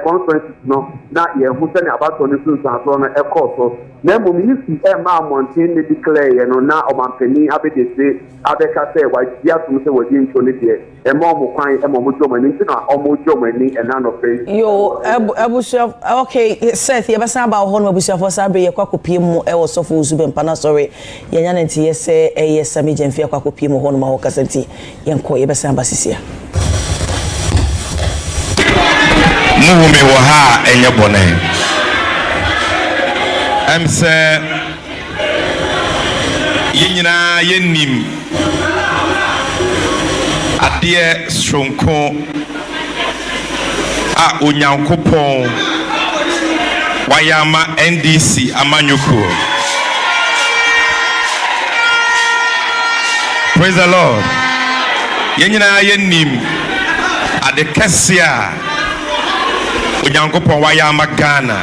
conference no na ye hu se na about on so so no so na mo if ma mountain ne declare no na omanpani abede se abeka say wa dia tum se wodi ncho ne de mo mo kwan mo mo jomani na mo jomani na no face yo abushaf okay Seth ye besa ba ho no abushaf for sabre ye kwakopie mu so for uzube mpana sorry ye nya nti ye se sami jemfia kwakopie mu ho no ma ho kasenti ye nko ye besa ba sisia Muhume wo ha enye bone em se yenyina yenim ade stronko a onyankopon wayama NDC amanyuko. Praise the Lord. Yenyina yenim ade kesia onyankopɔn wayɛ ama Ghana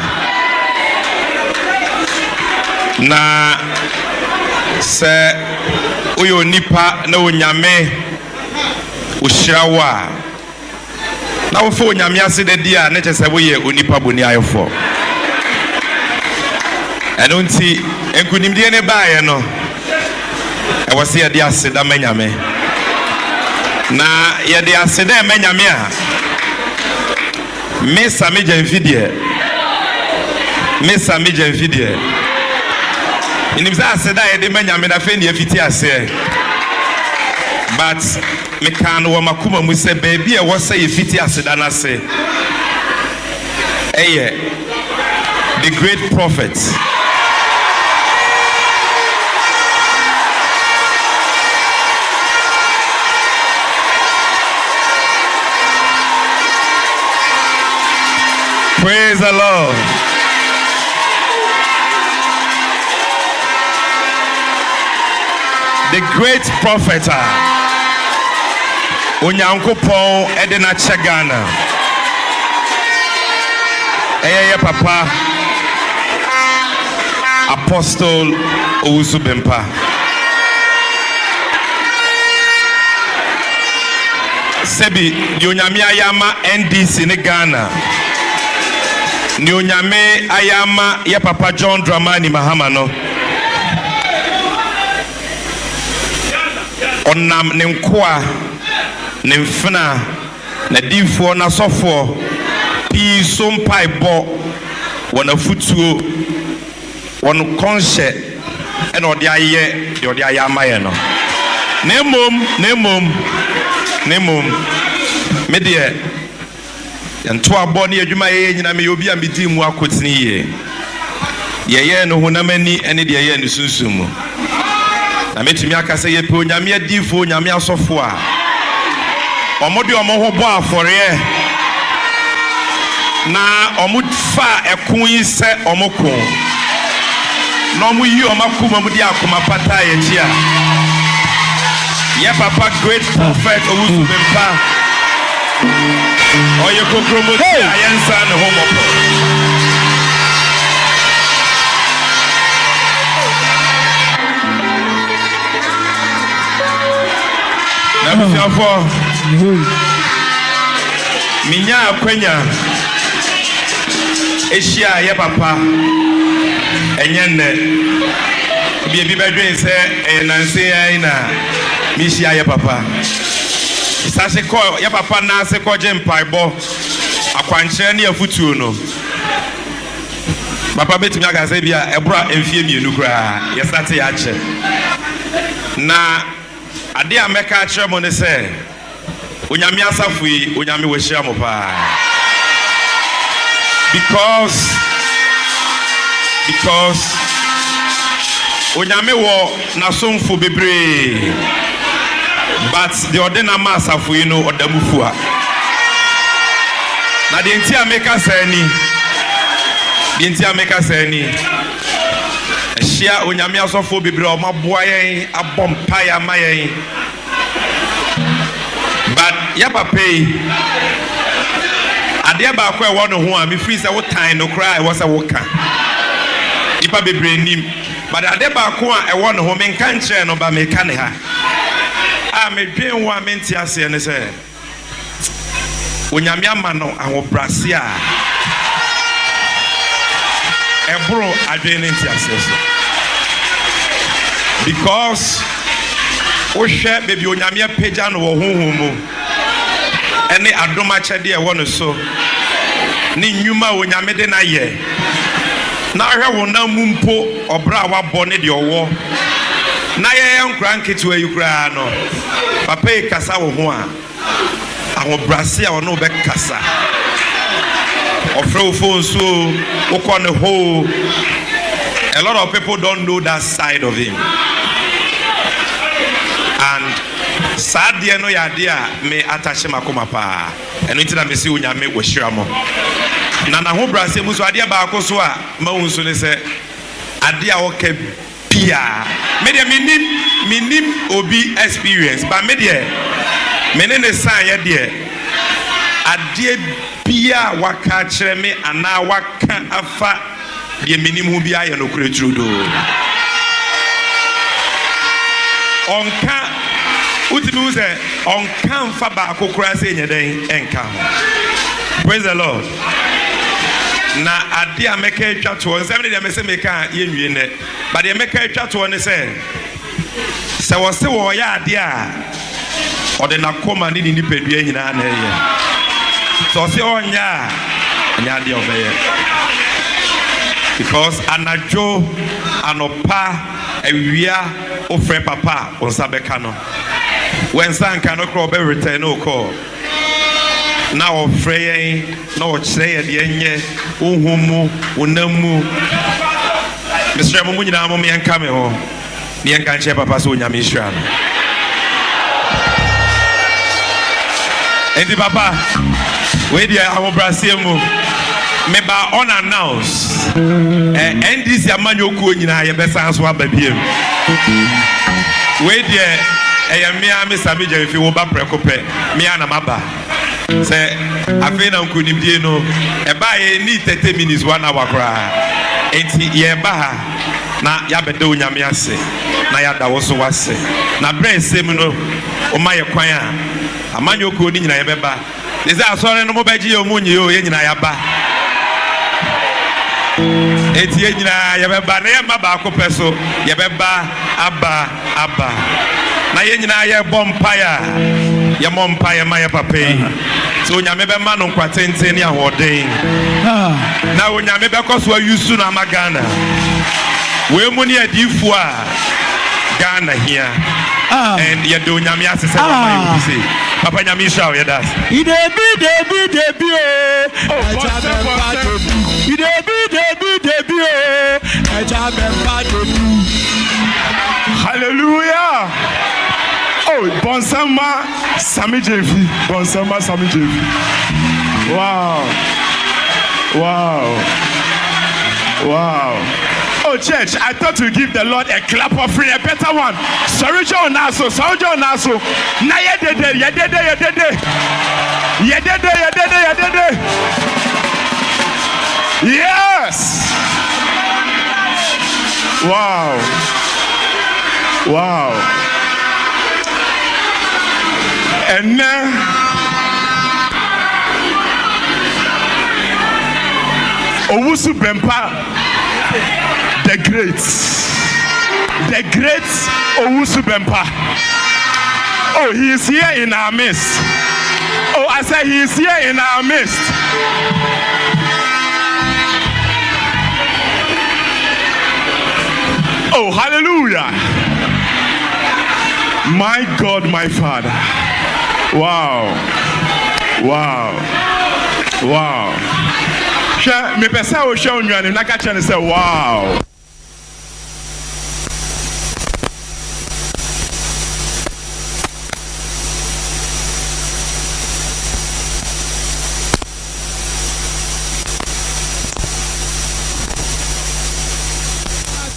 na sɛ woyɛ onipa na onyame ohyira wo a na wofa onyame ase dadi a ne kyɛ sɛ woyɛ onipa boni ayɛfo ɛno nti nkunimdie ne baeɛ no ɛwɔ sɛ yɛde aseda ma nyame na yɛde aseda ma nyame a mesa megya mfideɛ inim sɛ aseda a yɛde ma nyame na afei ne yɛfiti aseɛ but meka no wɔ makoma mu sɛ baabi a ɛwɔ sɛ yɛfiti aseda no ase ɛyɛ the great prophet Praise the Lord. The great prophet Onyankopɔn ɛde na kyɛ Ghana. Ɛyɛ papa Apostle Owusu Bempah. Sebi di onyame ayama NDC ne Ghana. Ni onyame ayama ya papa John Dramani Mahama no. Onam ne nkoa ne mfena na difo na sofo pi so mpaebɔ wona futuo won konhye ena ode ayɛ de ode ayama yɛ no. Na emom me de nto abɔ ne adwuma yɛ nyina me obi a medi mu akotini yɛ no honamani ene de yɛ ne sunsum mu na metumi aka sɛ yɛ pe onyame adifo onyame asɔfo a ɔmo de ɔmo ho bɔ afɔre na ɔmo fa ɛko yi sɛ ɔmo ko na ɔmo yi ɔmo akoma mu de akoma pata yɛ chia yɛ papa great prophet Owusu Bempah Oye kokromo ayensa ne homopo. Na biafo minya akwanya ehia ye papa enyenne bi bedwen se enanse ai na mi hia ye papa Sase ko ya papa na se ko je mpaibɔ akwankyerɛ ne afutuo no papa betumi aga sɛ bia ɛbora emfie mienu kra yɛ sate ya kyɛ na ade a mɛka kyerɛ mo ne sɛ onyame asafo yi onyame wɔ hyia mo pa because onyame wɔ nasomfo bebree but the ordinary master for you know odamufua na the entire maker sani ehia onyame asofo bebre o maboa yen abom paya mayen but ya papa ade ba ko e wono ho a me free say wo tan no cry wo say wo ka ipa bebre nim but ade ba ko a e wono ho me nka nkyere no ba me ka ne ha me dwen wa menti ase ne se onyame ama no ahobrase a ebro adwen nti ase so because o hwe baby onyame pagya no wo honhom mu ene adoma kyede e wo no so ni nnwuma onyame de na ye na hwe wo na mumpo obra wa bɔ ne de owo na ye nkran ketu ayukra no papa e kasa wo ho a ahobrase a wo no be kasa ofre phone so wo kɔ ne ho a lot of people don't know that side of him and sadie no yade a me atache makoma pa eno ntina me se onyame wo hira mo na na ho brase mu so ade ba akoso a ma hu so ne se ade a wo ka bia me de minim obi experience but me de me ne san ye de ade adeɛ bia waka kyerɛ me anaa waka afa deɛ menim ho bi ayɛ no kura turodoo ɔnka wotumi wu sɛ ɔnka mfa baako koraa sɛ ɛnyɛ dɛn ɛnka ho praise the Lord na ade a mɛka atwa toɔ nsɛm ne deɛ mɛsɛ mɛka a yɛnwie nnɛ ba deɛ mɛka atwa toɔ ne sɛ wɔse wɔyɛ adeɛ a ɔde n'akoma ne ne nipadua nyinaa na ɛyɛ sɛ ɔse ɔnyɛ a ɛnyɛ adeɛ ɔbɛyɛ because anadwo anɔpa awia wofrɛ papa a wo nsa bɛka no wɔnsa nka no korɔ ɔbɛretɛn ne wo kɔɔ na ɔfrɛ yɛn na ɔkyerɛ yɛ deɛ nyɛ wohu mu wonam mu mesrɛ mo mu nyinaa mo yɛnka me ho ne yɛnka nkyerɛ papa sɛ onyame nhyira no enti papa wei deɛ ahobraseɛ mu meba unannounced NDC amanyɔkuo nyinaa yɛbɛsan so aba biam wei deɛ ɛyɛ mmea me same gyamfi wo ba prɛko pɛ mmea na maba sɛ afei na nkonimdie no ɛbaa yɛ ni 30 minutes 1 hour koraa enti yɛba ha na yɛabɛda onyame ase na yɛada wo so wase na berɛ ɛsɛm no ɔma yɛ kwan a amanyɔkuo no nyina yɛbɛba ne sɛ asɔre no mobɛgye yɛ ɔmu nyɛ o yɛ nyina yɛaba enti yɛ nyinaa yɛbɛba na yɛmma baako pɛ so yɛbɛba aba na yɛ nyinaa yɛbɔ mpaeɛ a yɛmmɔ mpaeɛ ma yɛ papa yi sɛ onyame bɛma no nkwa tenten ne ahoɔden na onyame bɛkɔ so ayusu no ama Ghana wei mu ne adiifoɔ a Ghana hia and yɛde onyame ase sɛ mama yɛ se papa nyame nhyira wo yɛda ase Hallelujah. Oh, Bonsama Sami JV. Bonsama Sami JV. Wow. Oh, church, I thought we give the Lord a clap offering, a better one. Sorry, John Naso. Na yedede. Yes. Wow. And now, Owusu Bempa, the great Owusu Bempa. Oh, he is here in our midst. Oh, I said he is here in our midst. Oh, hallelujah. My God, my Father. Wow. Me pesa o show nwane na ka chane say wow.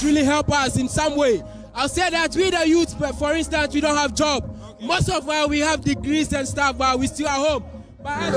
Really help us in some way. I'll say that we the youth, for instance, we don't have job. Most of us we have degrees and stuff, but we still at home. But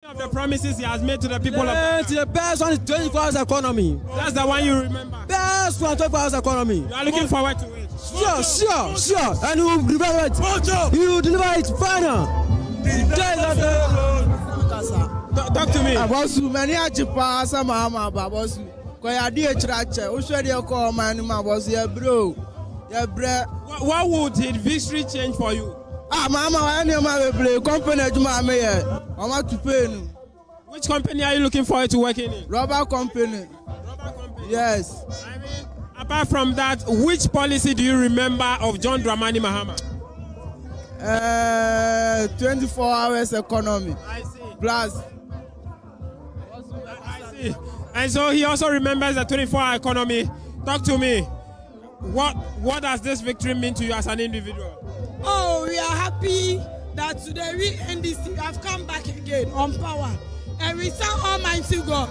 Of the promises he has made to the people The best one is 24 hours economy. That's the one you remember. Best one, 24 hours economy. You are looking forward to it. Sure. And you will deliver it. You will deliver it final. Talk to me. Abosu, many achipa sama ama babosu. Ko ya di echirache. O shwe dey call man ma bosu ye bro. Ye bre. What would the victory change for you? Mama, why any ma play company juma me ye. Mama to pay no. Which company are you looking forward to working in? Rubber company. Yes. I mean, apart from that, which policy do you remember of John Dramani Mahama? 24 hours economy. I see. Plus. I see. And so he also remembers the 24-hour economy. Talk to me. What does this victory mean to you as an individual? Oh, we are happy that today we NDC have come back again on power. And we thank Almighty God.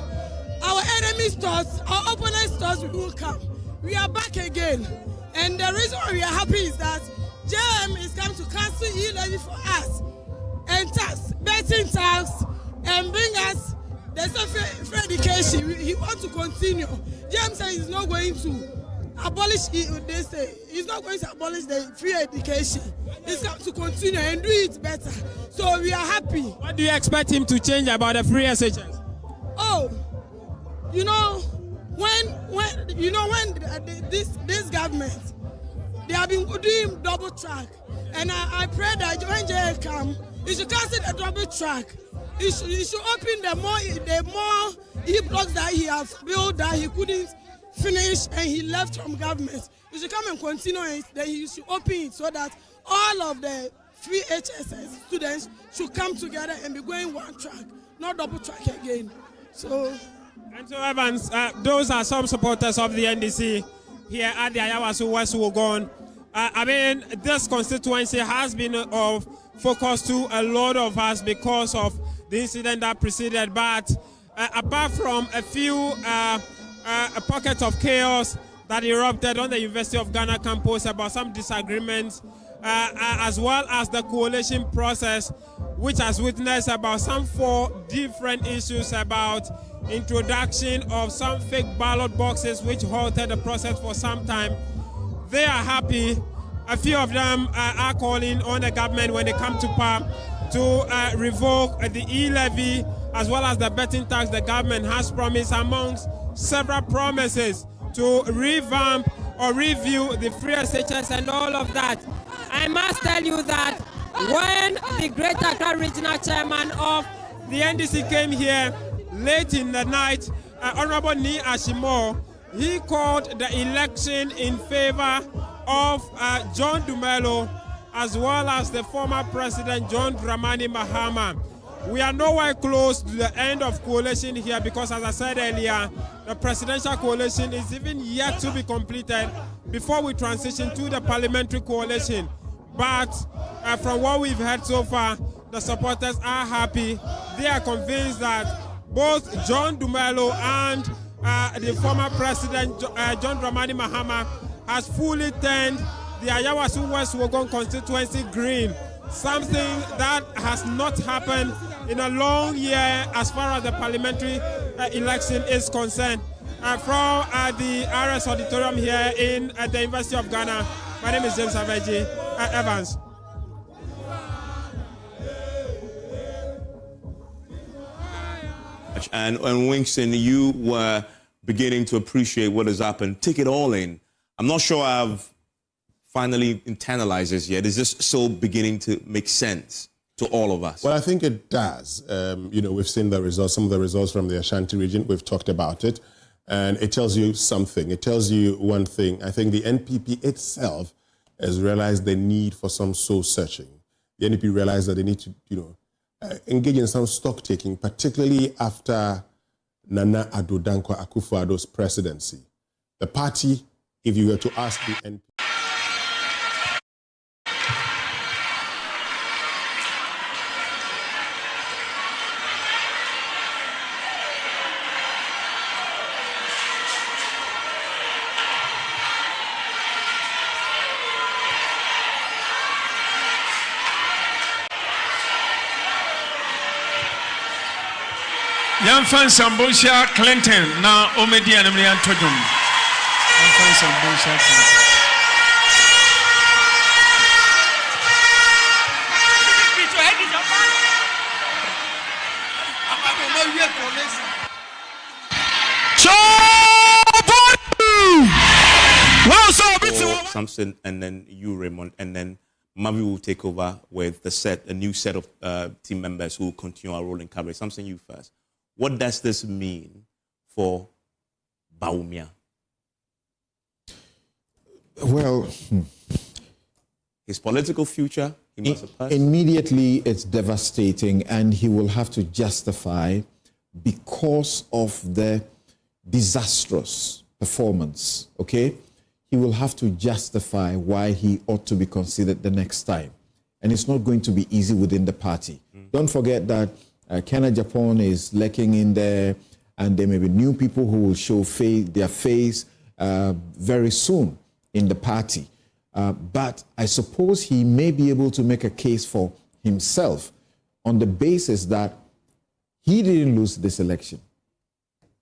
Our enemies' thoughts, our opponents' thoughts will come. We are back again. And the reason why we are happy is that JM is come to cancel e-levy for us. And tax, betting tax, and bring us the free education. He wants to continue. JM says he's not going to abolish, they say, he's not going to abolish the free education. He's going to continue and do it better. So we are happy. What do you expect him to change about the free SHS? Oh, you know, when this government, they have been doing double track. And I pray that when Jay come, he should cancel the double track. He should open the more e-blocks that he has built that he couldn't finish and he left from government. You should come and continue it, then you should open it so that all of the free HSS students should come together and be going one track, not double track again. So Evans, those are some supporters of the NDC here at the Ayawaso West Wuogon. I mean, this constituency has been of focus to a lot of us because of the incident that preceded, but apart from a few pockets of chaos that erupted on the University of Ghana campus about some disagreements, as well as the coalition process, which has witnessed about some 4 different issues about introduction of some fake ballot boxes which halted the process for some time. They are happy. A few of them are calling on the government when they come to power to revoke the e-levy as well as the betting tax the government has promised, amongst several promises to revamp or review the free SHS and all of that. I must tell you that when the Greater Accra Regional Chairman of the NDC came here late in the night, Honorable Ni Ashimo, he called the election in favor of John Dumelo as well as the former President John Dramani Mahama. We are nowhere close to the end of coalition here because, as I said earlier, the presidential coalition is even yet to be completed before we transition to the parliamentary coalition. But from what we've heard so far, the supporters are happy. They are convinced that both John Dumelo and the former President John Dramani Mahama has fully turned the Ayawaso West Wuogon constituency green, something that has not happened in a long year as far as the parliamentary election is concerned. From the RS Auditorium here in the University of Ghana, my name is James Aveji Evans. And Winston, you were beginning to appreciate what has happened. Take it all in. I'm not sure I've finally internalized this yet. Is this still beginning to make sense to all of us? Well, I think it does. We've seen the results, some of the results from the Ashanti region. We've talked about it. And it tells you something. It tells you one thing. I think the NPP itself has realized the need for some soul searching. The NPP realized that they need to, engage in some stock taking, particularly after Nana Addo Dankwa Akufo-Addo's presidency. The party, if you were to ask the NPP, Yanfan Sambosha Clinton, now Omedi and Emilian Tojum. Yanfan Sambosha Clinton. Samson, and then you, Raymond, and then Mavi will take over with a new set of team members who will continue our role in coverage. Samson, you first. What does this mean for Bawumia? Well, his political future, he must have immediately it's devastating, and he will have to justify because of the disastrous performance, okay? He will have to justify why he ought to be considered the next time. And it's not going to be easy within the party. Don't forget that Kenneth Japan is lurking in there, and there may be new people who will show their face very soon in the party. But I suppose he may be able to make a case for himself on the basis that he didn't lose this election.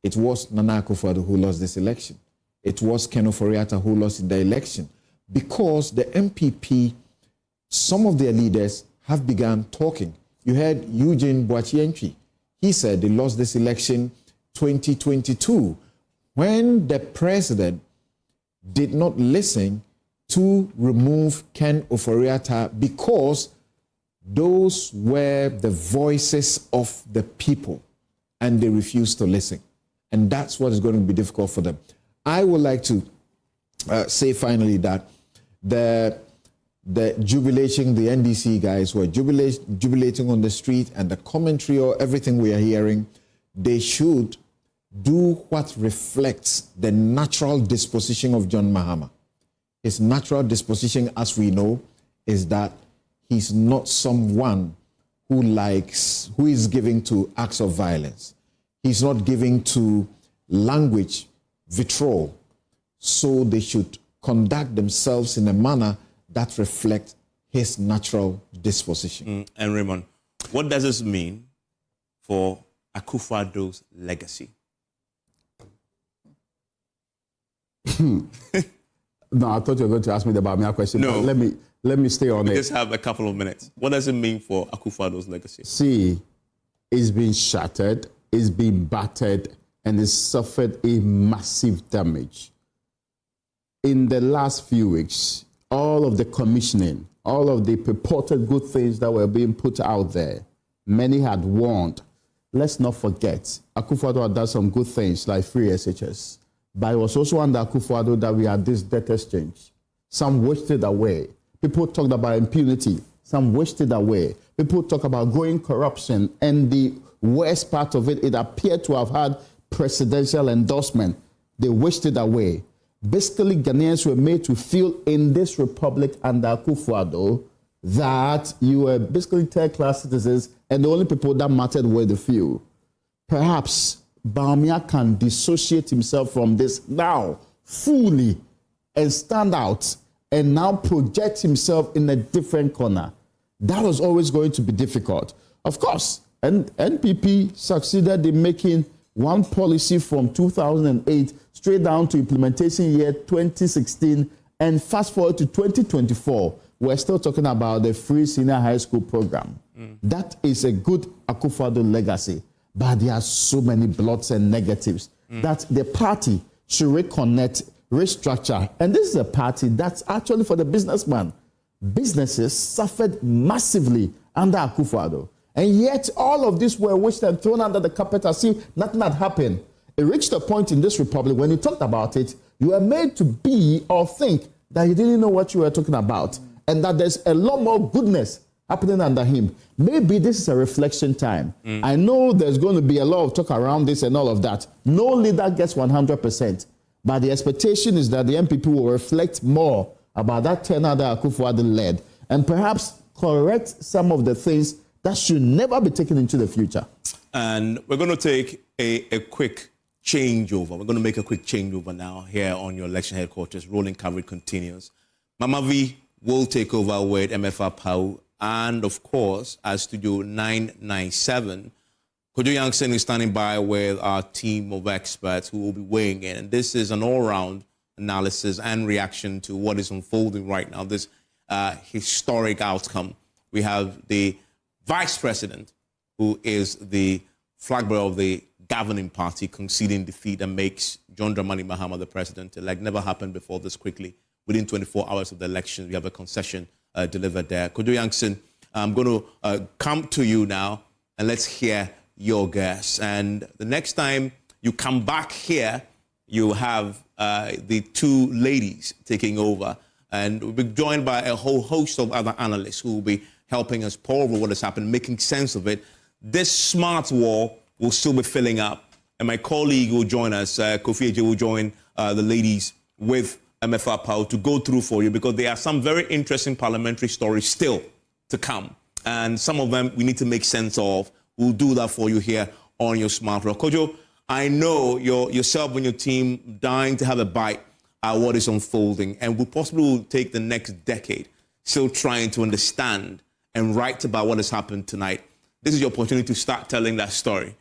It was Nana Akufo-Addo who lost this election. It was Ken Ofori-Atta who lost the election, because the MPP, some of their leaders have begun talking. You heard Eugene Boakye-Antwi. He said they lost this election 2022 when the president did not listen to remove Ken Ofori-Atta, because those were the voices of the people and they refused to listen. And that's what is going to be difficult for them. I would like to say finally that the jubilation, the NDC guys were jubilating on the street, and the commentary or everything we are hearing, they should do what reflects the natural disposition of John Mahama. His natural disposition, as we know, is that he's not someone who is giving to acts of violence. He's not giving to language vitriol. So they should conduct themselves in a manner that reflects his natural disposition. And Raymond, what does this mean for Akufo-Addo's legacy? No, I thought you were going to ask me the Bawumia question. No. Let me stay on it. We just have a couple of minutes. What does it mean for Akufo-Addo's legacy? See, it's been shattered, it's been battered, and it's suffered a massive damage. In the last few weeks, all of the commissioning, all of the purported good things that were being put out there, many had warned. Let's not forget, Akufo-Addo had done some good things like free SHS. But it was also under Akufo-Addo that we had this debt exchange. Some wished it away. People talked about impunity. Some wished it away. People talk about growing corruption. And the worst part of it, it appeared to have had presidential endorsement. They wished it away. Basically, Ghanaians were made to feel in this republic under Akufo-Addo that you were basically third-class citizens, and the only people that mattered were the few. Perhaps Bawumia can dissociate himself from this now fully and stand out and now project himself in a different corner. That was always going to be difficult. Of course, and NPP succeeded in making one policy from 2008 straight down to implementation year 2016, and fast forward to 2024, we're still talking about the free senior high school program. That is a good Akufo-Addo legacy, but there are so many blots and negatives that the party should reconnect, restructure. And this is a party that's actually for the businessman. Businesses suffered massively under Akufo-Addo. And yet all of this were wished and thrown under the carpet as if nothing had happened. It reached a point in this republic when you talked about it, you were made to be or think that you didn't know what you were talking about, and that there's a lot more goodness happening under him. Maybe this is a reflection time. I know there's going to be a lot of talk around this and all of that. No leader gets 100%, but the expectation is that the MPP will reflect more about that tenure that Akufo-Addo led, and perhaps correct some of the things that should never be taken into the future. And we're going to take a quick changeover. We're going to make a quick changeover now here on your election headquarters. Rolling coverage continues. Mama V will take over with MFR Pau, and of course, as Studio 997 Kojo Yankson is standing by with our team of experts who will be weighing in. And this is an all-round analysis and reaction to what is unfolding right now, this historic outcome. We have the vice president, who is the flag bearer of the governing party, conceding defeat and makes John Dramani Mahama the president-elect. Never happened before this quickly. Within 24 hours of the election, we have a concession delivered there. Kojo Yankson, I'm going to come to you now, and let's hear your guess. And the next time you come back here, you have the two ladies taking over. And we'll be joined by a whole host of other analysts who will be helping us pore over what has happened, making sense of it. This smart wall will still be filling up. And my colleague will join us, Kofi Eje will join the ladies with MFR Power to go through for you, because there are some very interesting parliamentary stories still to come. And some of them we need to make sense of. We'll do that for you here on your Smart Rock. Kojo, I know yourself and your team dying to have a bite at what is unfolding, and we possibly will take the next decade still trying to understand and write about what has happened tonight. This is your opportunity to start telling that story.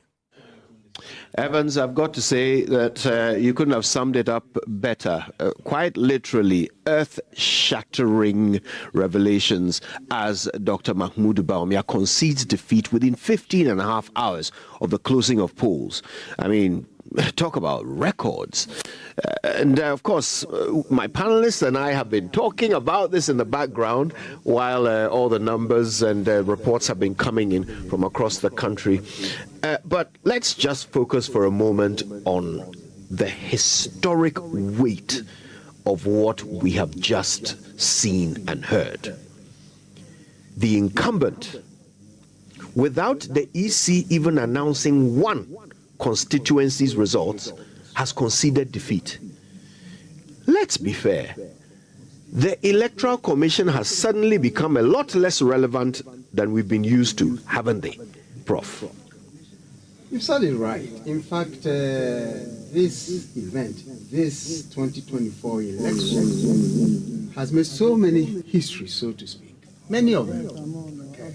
Evans, I've got to say that you couldn't have summed it up better. Quite literally, earth-shattering revelations as Dr. Mahmoud Bawumia concedes defeat within 15 and a half hours of the closing of polls. I mean, talk about records. And of course, my panelists and I have been talking about this in the background while all the numbers and reports have been coming in from across the country. But let's just focus for a moment on the historic weight of what we have just seen and heard. The incumbent, without the EC even announcing one constituency's results, has conceded defeat. Let's be fair. The Electoral Commission has suddenly become a lot less relevant than we've been used to, haven't they, Prof? You said it right. In fact, this event, this 2024 election, has made so many histories, so to speak. Many of them. Okay.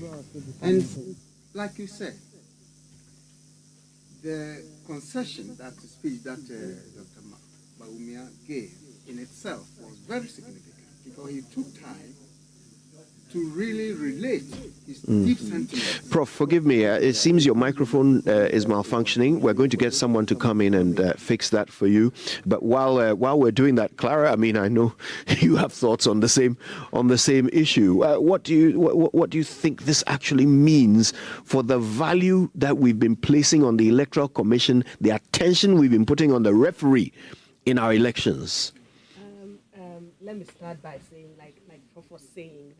And like you said, the concession, that speech that Dr. Bawumia gave in itself was very significant, because he took time to really relate his deep sentiments. Prof, forgive me, it seems your microphone is malfunctioning. We're going to get someone to come in and fix that for you. But while we're doing that, Clara, I mean, I know you have thoughts on the same issue. What do you think this actually means for the value that we've been placing on the Electoral Commission, the attention we've been putting on the referee in our elections? Let me start by saying, like Prof was saying,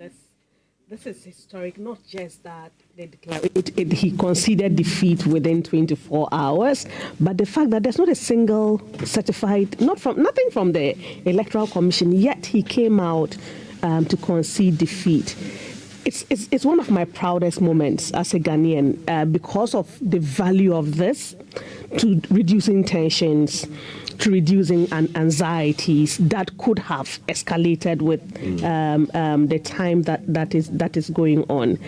this is historic, not just that they declared he conceded defeat within 24 hours, but the fact that there's not a single certified, nothing from the Electoral Commission, yet he came out to concede defeat. It's one of my proudest moments as a Ghanaian because of the value of this to reducing tensions, to reducing anxieties that could have escalated with the time that is going on.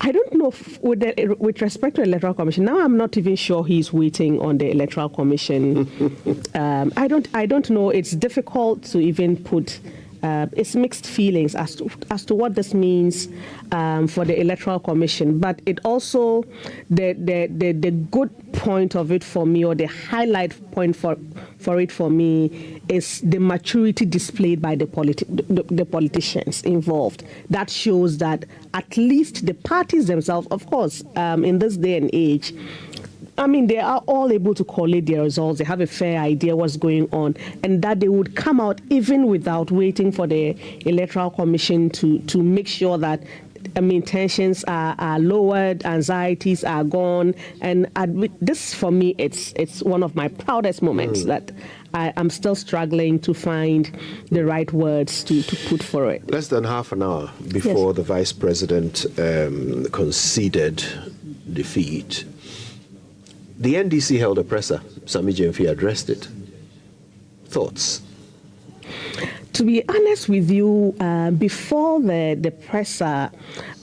I don't know with respect to Electoral Commission. Now I'm not even sure he's waiting on the Electoral Commission. I don't know. It's difficult to even put. It's mixed feelings as to what this means for the Electoral Commission, but it also the good point of it for me, or the highlight point for it for me, is the maturity displayed by the politicians involved. That shows that at least the parties themselves, of course, in this day and age, I mean, they are all able to collate their results. They have a fair idea what's going on, and that they would come out even without waiting for the Electoral Commission to make sure that, I mean, tensions are lowered, anxieties are gone, and this, for me, it's one of my proudest moments that I'm still struggling to find the right words to put for it. Less than half an hour before the Vice President conceded defeat, the NDC held a presser. Sammy Gyamfi addressed it. Thoughts? To be honest with you, before the presser,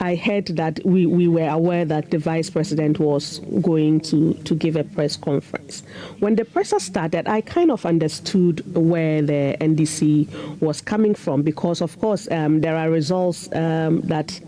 I heard that we were aware that the vice president was going to give a press conference. When the presser started, I kind of understood where the NDC was coming from because, of course, there are results that,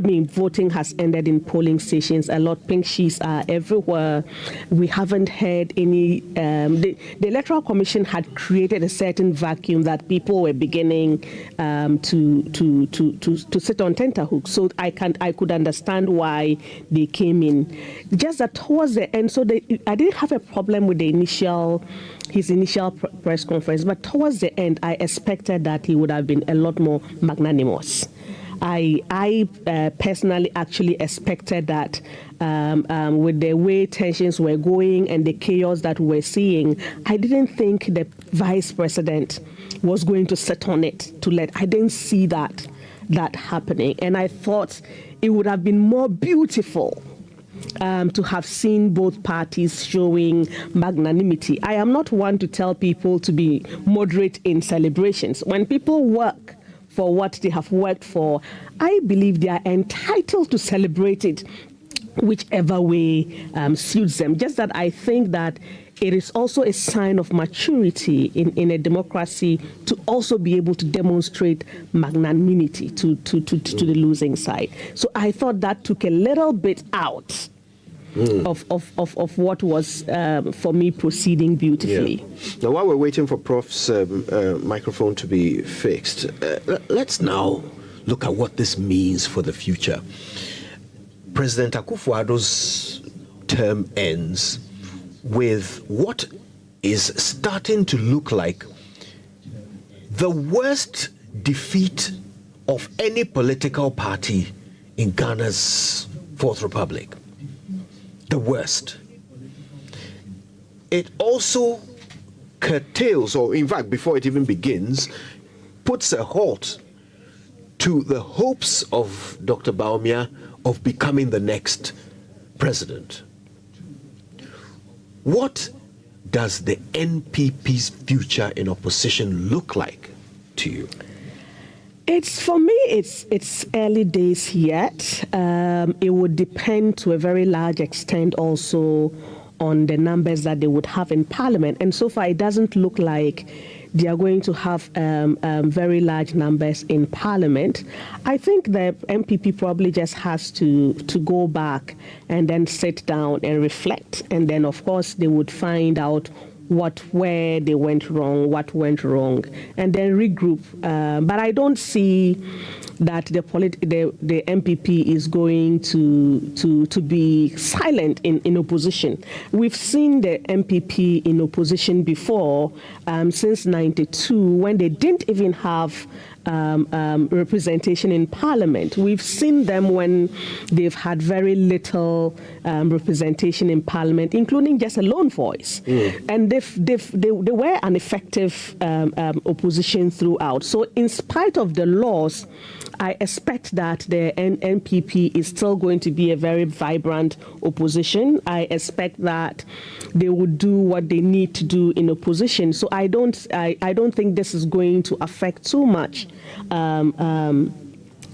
voting has ended in polling stations. A lot pink sheets are everywhere. We haven't heard any. The Electoral Commission had created a certain vacuum that people were beginning to sit on tenterhooks. So I could understand why they came in. Just that towards the end, I didn't have a problem with his initial press conference, but towards the end, I expected that he would have been a lot more magnanimous. I personally actually expected that with the way tensions were going and the chaos that we're seeing, I didn't think the vice president was going to sit on it I didn't see that happening. And I thought it would have been more beautiful to have seen both parties showing magnanimity. I am not one to tell people to be moderate in celebrations. When people work for what they have worked for, I believe they are entitled to celebrate it whichever way suits them. Just that I think that it is also a sign of maturity in a democracy to also be able to demonstrate magnanimity to the losing side. So I thought that took a little bit out of what was, for me, proceeding beautifully. Yeah. Now, while we're waiting for Prof's microphone to be fixed, let's now look at what this means for the future. President Akufo-Addo's term ends with what is starting to look like the worst defeat of any political party in Ghana's Fourth Republic. The worst. It also curtails, or in fact, before it even begins, puts a halt to the hopes of Dr. Bawumia of becoming the next president. What does the NPP's future in opposition look like to you? For me, it's early days yet. It would depend to a very large extent also on the numbers that they would have in Parliament. And so far, it doesn't look like they are going to have very large numbers in Parliament. I think the MPP probably just has to go back and then sit down and reflect. And then, of course, they would find out where they went wrong, what went wrong, and then regroup. But I don't see that the MPP is going to be silent in opposition. We've seen the MPP in opposition before, since '92, when they didn't even have representation in Parliament. We've seen them when they've had very little representation in Parliament, including just a lone voice. And they were an effective opposition throughout. So in spite of the laws, I expect that the NPP is still going to be a very vibrant opposition. I expect that they would do what they need to do in opposition. So I don't think this is going to affect too much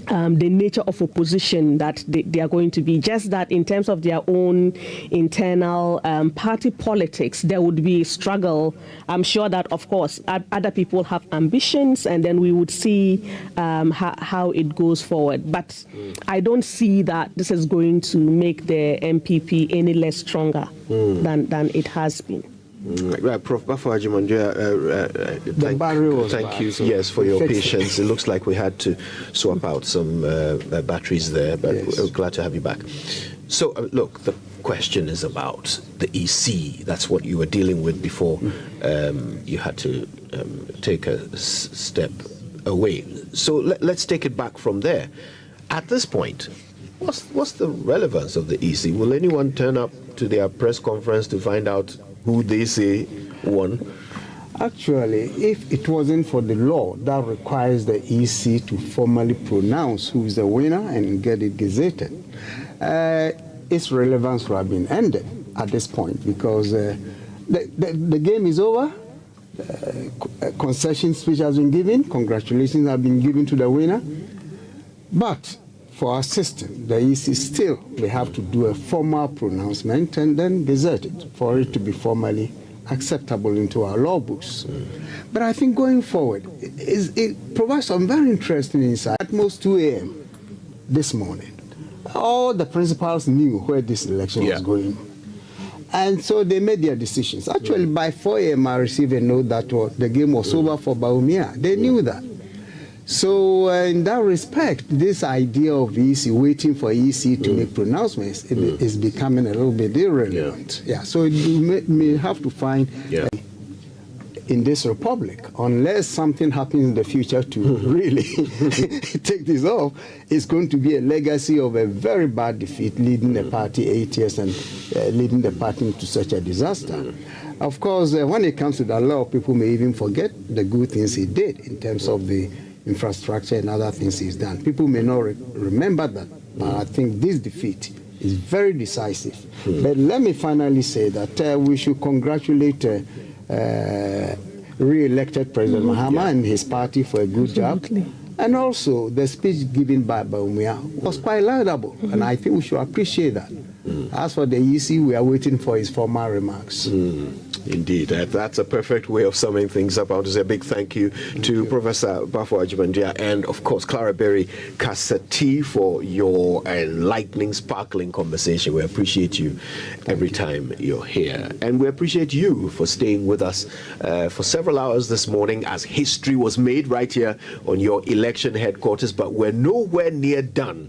the nature of opposition that they are going to be. Just that in terms of their own internal party politics, there would be a struggle. I'm sure that, of course, other people have ambitions, and then we would see how it goes forward. But I don't see that this is going to make the MPP any less stronger than it has been. Right, Prof. Bafo Agyemang-Duah, thank you, yes, for your patience. It looks like we had to swap out some batteries there, but we're glad to have you back. So, look, the question is about the EC. That's what you were dealing with before you had to take a step away. So let's take it back from there. At this point, what's the relevance of the EC? Will anyone turn up to their press conference to find out who they say won? Actually, if it wasn't for the law that requires the EC to formally pronounce who is the winner and get it gazetted, its relevance would have been ended at this point, because the game is over. concession speech has been given. Congratulations have been given to the winner. But for our system, the EC still, we have to do a formal pronouncement and then gazette it for it to be formally acceptable into our law books. But I think going forward, it provides some very interesting insight. At most 2 a.m. this morning, all the principals knew where this election was going. And so they made their decisions. Actually, by 4 a.m., I received a note that the game was over for Bawumia. They knew that. So in that respect, this idea of EC waiting for EC to make pronouncements is becoming a little bit irrelevant. So you may have to find in this republic, unless something happens in the future to really take this off, it's going to be a legacy of a very bad defeat, leading the party 8 years and leading the party into such a disaster. Of course, when it comes to that, a lot of people may even forget the good things he did in terms of the infrastructure and other things he's done. People may not remember that, but I think this defeat is very decisive. But let me finally say that we should congratulate re-elected President Mahama and his party for a good job. And also, the speech given by Bawumia was quite laudable, and I think we should appreciate that. As for the EC, we are waiting for his formal remarks. Indeed, that's a perfect way of summing things up. I want to say a big thank you to Professor Bafo Agyemangya and, of course, Clara Berry Kasati for your enlightening, sparkling conversation. We appreciate you every time you're here. And we appreciate you for staying with us for several hours this morning as history was made right here on your election headquarters. But we're nowhere near done.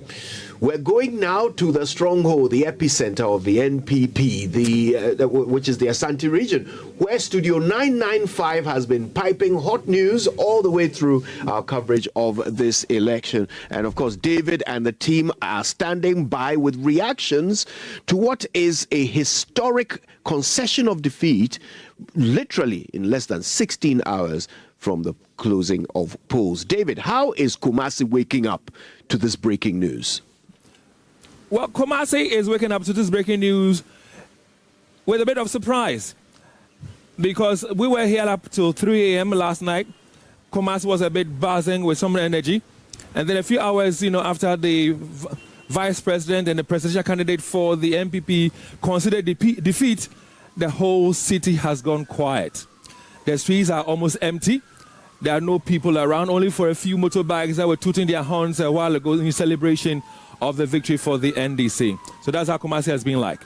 We're going now to the stronghold, the epicenter of the NPP, which is the Ashanti region, where Studio 995 has been piping hot news all the way through our coverage of this election. And of course, David and the team are standing by with reactions to what is a historic concession of defeat, literally in less than 16 hours from the closing of polls. David, how is Kumasi waking up to this breaking news? Well, Kumasi is waking up to this breaking news with a bit of surprise, because we were here up till 3 a.m. last night. Kumasi was a bit buzzing with some energy. And then a few hours, after the vice president and the presidential candidate for the NPP considered defeat, the whole city has gone quiet. The streets are almost empty. There are no people around, only for a few motorbikes that were tooting their horns a while ago in celebration of the victory for the NDC. So that's how Kumasi has been like.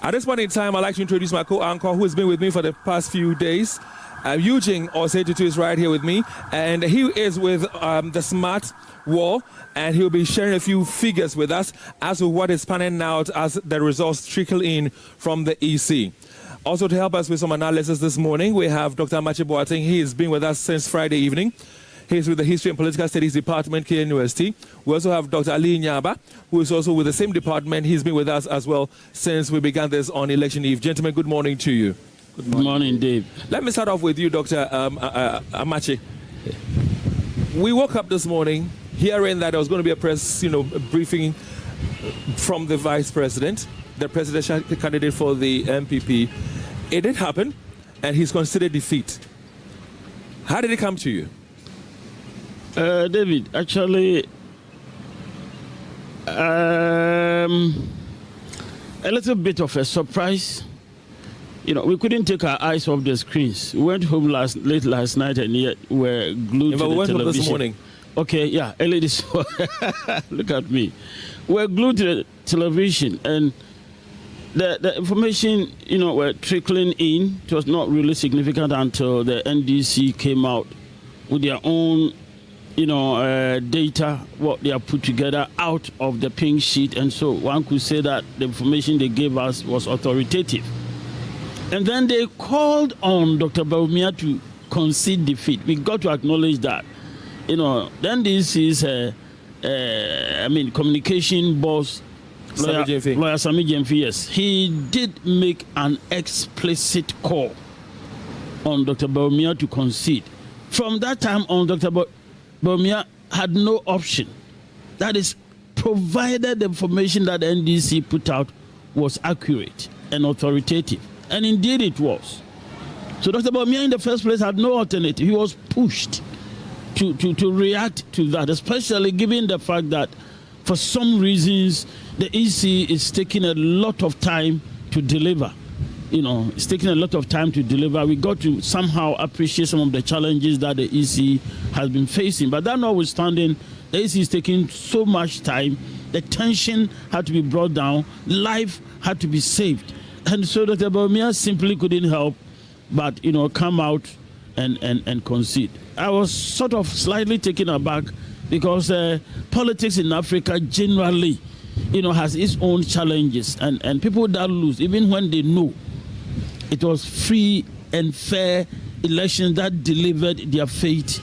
At this point in time, I'd like to introduce my co-anchor who has been with me for the past few days. Eugene Osei-Tutu is right here with me, and he is with the Smart Wall, and he'll be sharing a few figures with us as to what is panning out as the results trickle in from the EC. Also, to help us with some analysis this morning, we have Dr. Amakye Boateng. He has been with us since Friday evening. He's with the History and Political Studies Department, KU University. We also have Dr. Ali Nyaba, who is also with the same department. He's been with us as well since we began this on election eve. Gentlemen, good morning to you. Good morning, Dave. Let me start off with you, Dr. Amakye. We woke up this morning hearing that there was going to be a press briefing from the vice president, the presidential candidate for the NPP. It did happen, and he's considered defeat. How did it come to you? David, actually, a little bit of a surprise. We couldn't take our eyes off the screens. We went home late last night and yet we're glued to the television. Home this morning. Okay, yeah, early this morning. Look at me. We're glued to the television, and the information, were trickling in. It was not really significant until the NDC came out with their own data, what they have put together out of the pink sheet. And so one could say that the information they gave us was authoritative. And then they called on Dr. Bawumia to concede defeat. We got to acknowledge that. Then this is, communication boss, Lawyer Sammy Gyamfi, yes. He did make an explicit call on Dr. Bawumia to concede. From that time on, Dr. Bawumia had no option. That is, provided the information that the NDC put out was accurate and authoritative. And indeed it was. So Dr. Bawumia in the first place had no alternative. He was pushed to react to that, especially given the fact that for some reasons the EC is taking a lot of time to deliver. It's taking a lot of time to deliver. We got to somehow appreciate some of the challenges that the EC has been facing. But that notwithstanding, the EC is taking so much time. The tension had to be brought down. Life had to be saved. And so Dr. Bawumia simply couldn't help but, come out and concede. I was sort of slightly taken aback because politics in Africa generally, has its own challenges. And people that lose, even when they know it was free and fair elections that delivered their fate,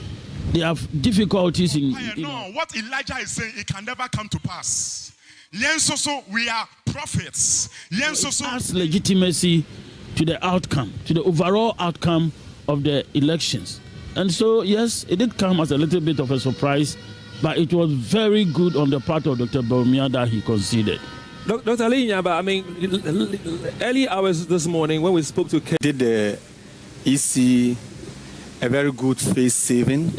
they have difficulties in. No, what Elijah is saying, it can never come to pass. We are prophets. It adds legitimacy to the outcome, to the overall outcome of the elections. And so, yes, it did come as a little bit of a surprise, but it was very good on the part of Dr. Bawumia that he conceded. Dr. Linyaba, early hours this morning when we spoke to did the EC a very good face saving,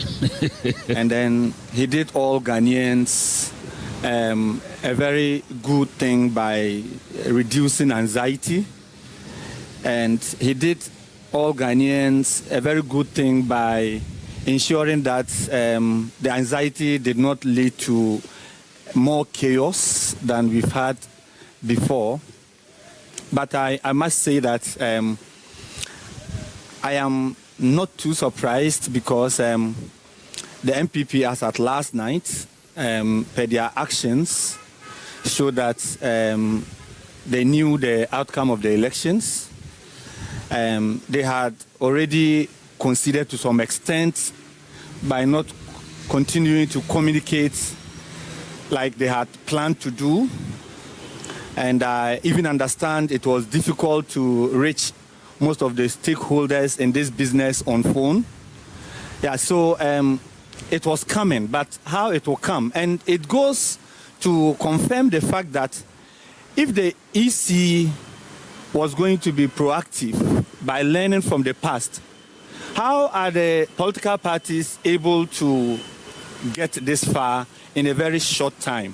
and then he did all Ghanaians a very good thing by reducing anxiety, and he did all Ghanaians a very good thing by ensuring that the anxiety did not lead to more chaos than we've had before. But I must say that I am not too surprised because the MPP, as at last night, per their actions, showed that they knew the outcome of the elections. They had already conceded to some extent by not continuing to communicate like they had planned to do. And I even understand it was difficult to reach most of the stakeholders in this business on phone. Yeah, so it was coming, but how it will come. And it goes to confirm the fact that if the EC was going to be proactive by learning from the past, how are the political parties able to get this far in a very short time?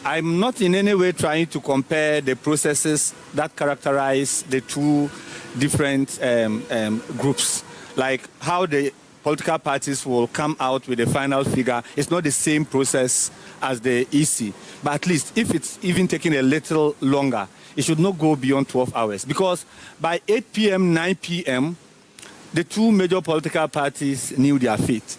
I'm not in any way trying to compare the processes that characterize the two different groups, like how the political parties will come out with a final figure. It's not the same process as the EC, but at least if it's even taking a little longer, it should not go beyond 12 hours, because by 8 p.m., 9 p.m., the two major political parties knew their fate.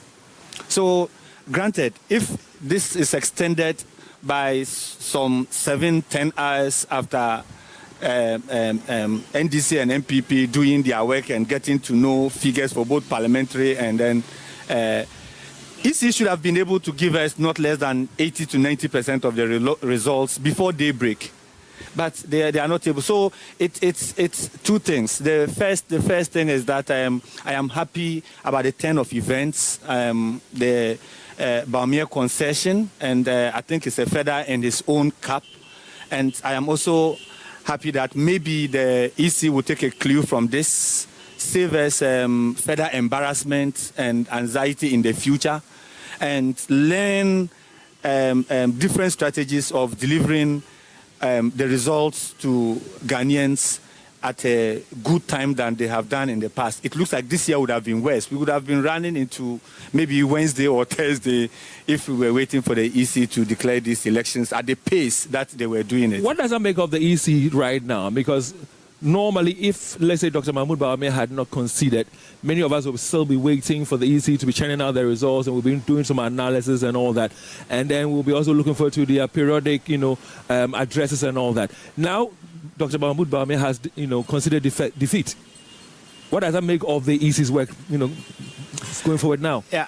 So, granted, if this is extended by some 7-10 hours after NDC and MPP doing their work and getting to know figures for both parliamentary and then EC should have been able to give us not less than 80 to 90% of the results before daybreak. But they are not able. So it's two things. The first thing is that I am happy about the turn of events, the Bawumia concession, and I think it's a feather in his own cap. And I am also happy that maybe the EC will take a clue from this, save us further embarrassment and anxiety in the future, and learn different strategies of delivering the results to Ghanaians at a good time than they have done in the past. It looks like this year would have been worse. We would have been running into maybe Wednesday or Thursday if we were waiting for the EC to declare these elections at the pace that they were doing it. What does that make of the EC right now? Because normally, if, let's say, Dr. Mahmoud Bawumia had not conceded, many of us would still be waiting for the EC to be churning out the results, and we'll be doing some analysis and all that. And then we'll be also looking forward to their periodic, addresses and all that. Now, Dr. Mahmoud Bawumia has, considered defeat. What does that make of the EC's work, going forward now? Yeah,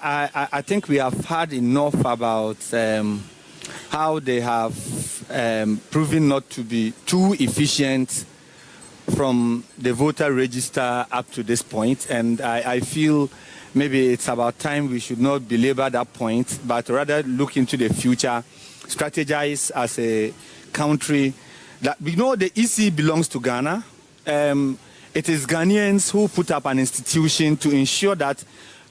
I think we have heard enough about how they have proven not to be too efficient from the voter register up to this point, and I feel maybe it's about time we should not belabor that point, but rather look into the future, strategize as a country. That we know the EC belongs to Ghana. it is Ghanaians who put up an institution to ensure that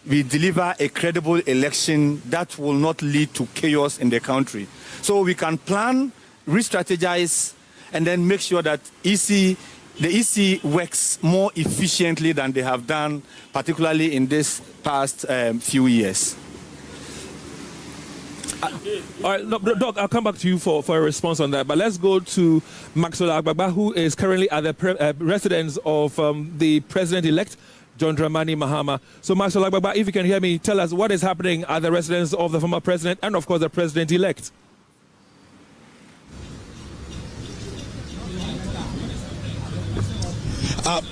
we deliver a credible election that will not lead to chaos in the country. So we can plan, re-strategize, and then make sure that the EC works more efficiently than they have done, particularly in this past few years. All right, Doc, I'll come back to you for a response on that. But let's go to Maxwell Agbagba, who is currently at the residence of the president-elect, John Dramani Mahama. So, Maxwell Agbagba, if you can hear me, tell us what is happening at the residence of the former president and, of course, the president-elect.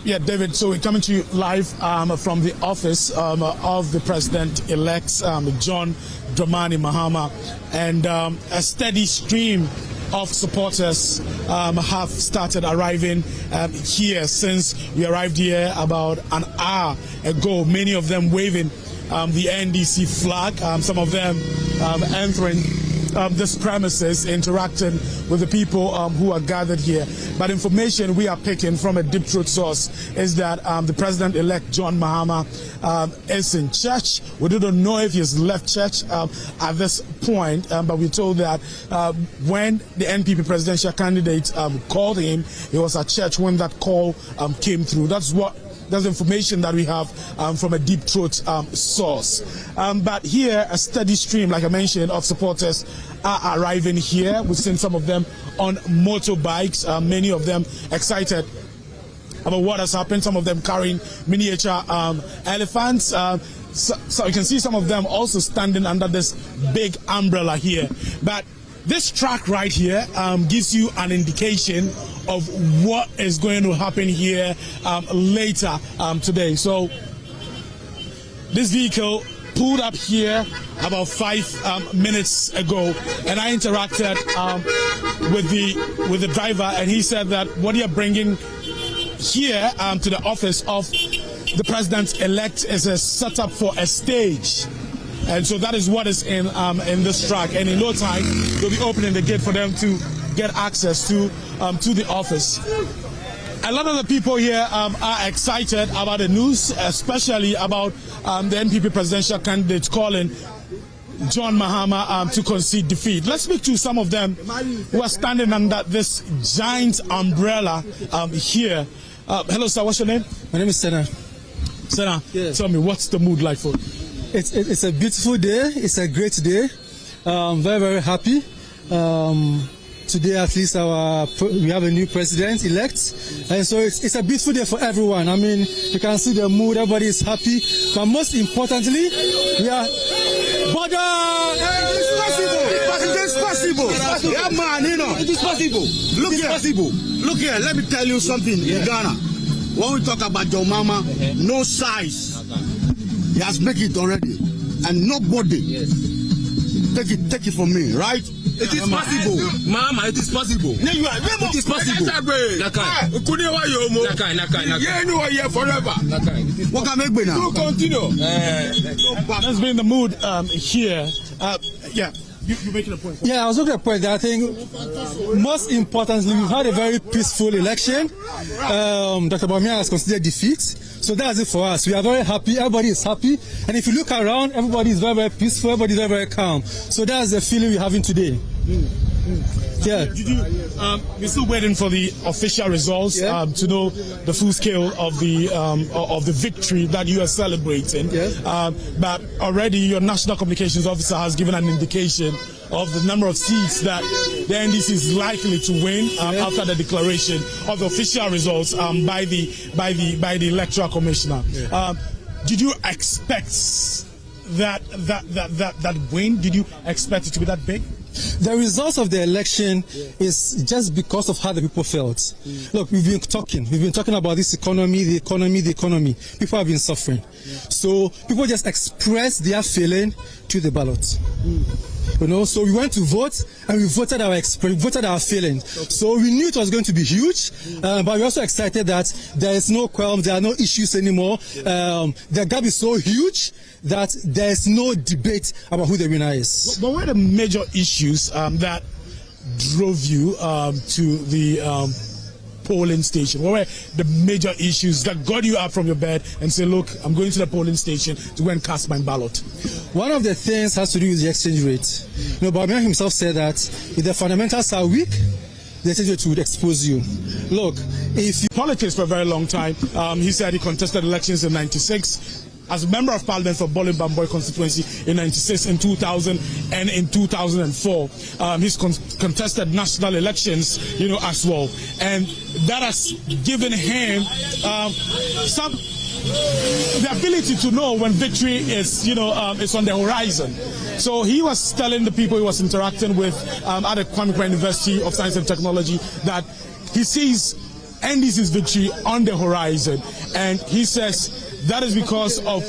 Yeah, David, so we're coming to you live from the office of the president-elect, John Dramani Mahama, and a steady stream of supporters have started arriving here since we arrived here about an hour ago, many of them waving the NDC flag, some of them entering this premises, interacting with the people who are gathered here. But information we are picking from a deep throat source is that the president-elect John Mahama is in church. We don't know if he's left church at this point, but we're told that when the NPP presidential candidate called him, he was at church when that call came through. That's information that we have from a deep throat source. But here, a steady stream, like I mentioned, of supporters are arriving here. We've seen some of them on motorbikes, many of them excited about what has happened, some of them carrying miniature elephants. So you can see some of them also standing under this big umbrella here. But this track right here gives you an indication of what is going to happen here later today. So this vehicle pulled up here about 5 minutes ago, and I interacted with the driver, and he said that what you're bringing here to the office of the president-elect is a setup for a stage. And so that is what is in this track. And in no time, they'll be opening the gate for them to get access to the office. A lot of the people here are excited about the news, especially about the NPP presidential candidate calling John Mahama to concede defeat. Let's speak to some of them who are standing under this giant umbrella here. Hello, sir. What's your name? My name is Sena. Sena, tell me, what's the mood like for you? It's a beautiful day. It's a great day. Very, very happy. Today, at least, we have a new president-elect, and so it's a beautiful day for everyone. I mean, you can see the mood. Everybody is happy, but most importantly, we are. But it's possible. Yeah, man, you know, it is possible. Look here. Let me tell you something. In Ghana, when we talk about John Mahama, no size. He has made it already, and nobody take it from me, right? It is possible, Mama. It is possible. It is possible. Forever. What can make now? To continue. That's been the mood here. Yeah. You're making a point. Yeah, I was making a point that I think most importantly, we've had a very peaceful election. Dr. Bawumia has considered defeat. So that's it for us. We are very happy. Everybody is happy. And if you look around, everybody is very, very peaceful. Everybody is very, very calm. So that's the feeling we're having today. Yeah. We're still waiting for the official results to know the full scale of the victory that you are celebrating. But already your national communications officer has given an indication of the number of seats that the NDC is likely to win after the declaration of the official results by the electoral commissioner. Did you expect that win? Did you expect it to be that big? The results of the election is just because of how the people felt. Look, we've been talking about this economy, the economy. People have been suffering. So people just expressed their feeling to the ballot. You know, so we went to vote and we voted our feelings. So we knew it was going to be huge, but we're also excited that there is no qualms, there are no issues anymore. The gap is so huge that there is no debate about who the winner is. But what are the major issues that drove you to the polling station? What were the major issues that got you up from your bed and say, look, I'm going to the polling station to go and cast my ballot? One of the things has to do with the exchange rate. You know, Bawumia himself said that if the fundamentals are weak, the exchange rate would expose you. Look, if you... Politics for a very long time, he said he contested elections in 96. As a member of parliament for Bolin Bamboy constituency in 96, in 2000, and in 2004. He's contested national elections, as well. And that has given him the ability to know when victory is, is on the horizon. So he was telling the people he was interacting with at the Kwame Nkrumah University of Science and Technology that he sees NDC's victory on the horizon. And he says that is because of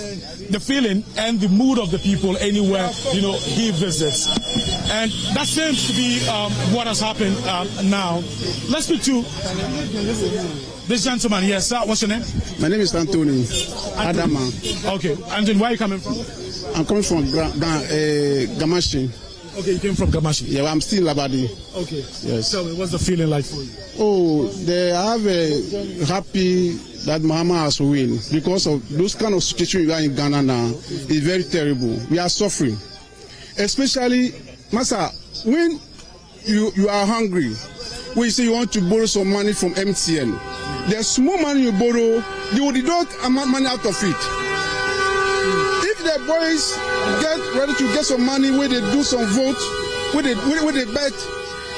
the feeling and the mood of the people anywhere, he visits. And that seems to be what has happened now. Let's speak to this gentleman. Yes, sir. What's your name? My name is Anthony Adama. Okay. Anthony, where are you coming from? I'm coming from Gamashi. Okay, you came from Gamashi. Yeah, I'm still Labadi. Okay. Yes. Tell me, what's the feeling like for you? Oh, they have a happy that Mahama has win because of those kind of situation we are in Ghana now is very terrible. We are suffering, especially, Masa, when you are hungry, when you say you want to borrow some money from MTN, the small money you borrow, they will deduct money out of it. If the boys get ready to get some money where they do some vote, where they bet,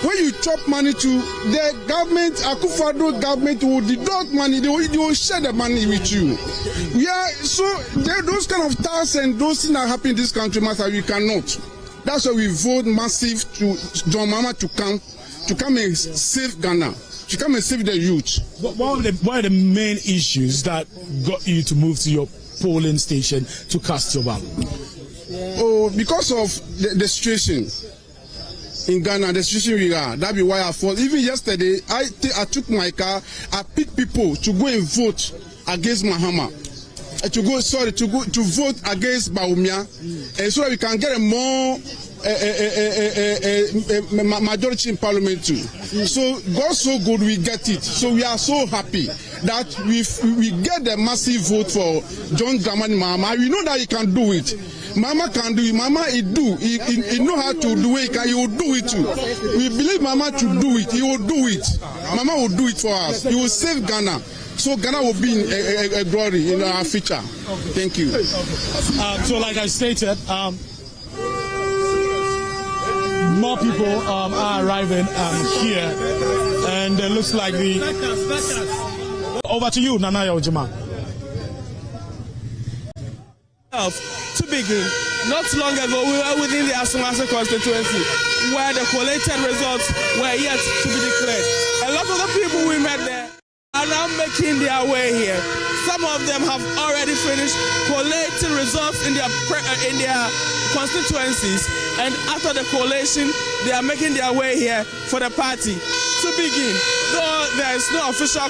when you chop money to the government, Akufo-Addo government will deduct money, they will share the money with you. Those kind of tasks and those things that happen in this country, Master, we cannot. That's why we vote massive to John Mahama to come and save Ghana, to come and save the youth. What are the main issues that got you to move to your polling station to cast your ballot? Oh, because of the situation in Ghana, the situation we are. That be why I fought. Even yesterday, I took my car, I picked people to go and vote against Mahama. To vote against Bawumia, and so that we can get a more majority in parliament too. So God so good we get it. So we are so happy that we get the massive vote for John Dramani Mahama. We know that he can do it. Mama can do it. Mama he know how to do it. He will do it too. We believe Mama to do it. He will do it. Mama will do it for us. He will save Ghana. So Ghana will be in a glory in our future. Okay. Thank you. So like I stated, more people are arriving here, and it looks like over to you, Nanaya Ojima. To begin, not long ago we were within the Asomase constituency where the collated results were yet to be declared. A lot of the people we met there are now making their way here. Some of them have already finished collating results in their constituencies, and after the collation, they are making their way here for the party. To begin, though there is no official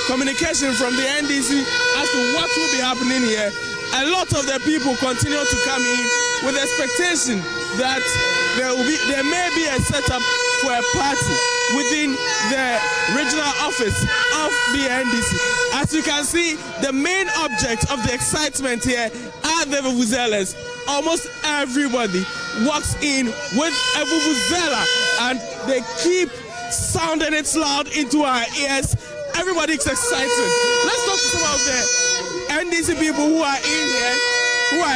communication from the NDC as to what will be happening here, a lot of the people continue to come in with the expectation that there may be a setup for a party within the regional office of the NDC. As you can see, the main object of the excitement here are the vuvuzelas. Almost everybody walks in with a vuvuzela and they keep sounding it loud into our ears. Everybody is excited. Let's talk to some of the NDC people who are in here, who are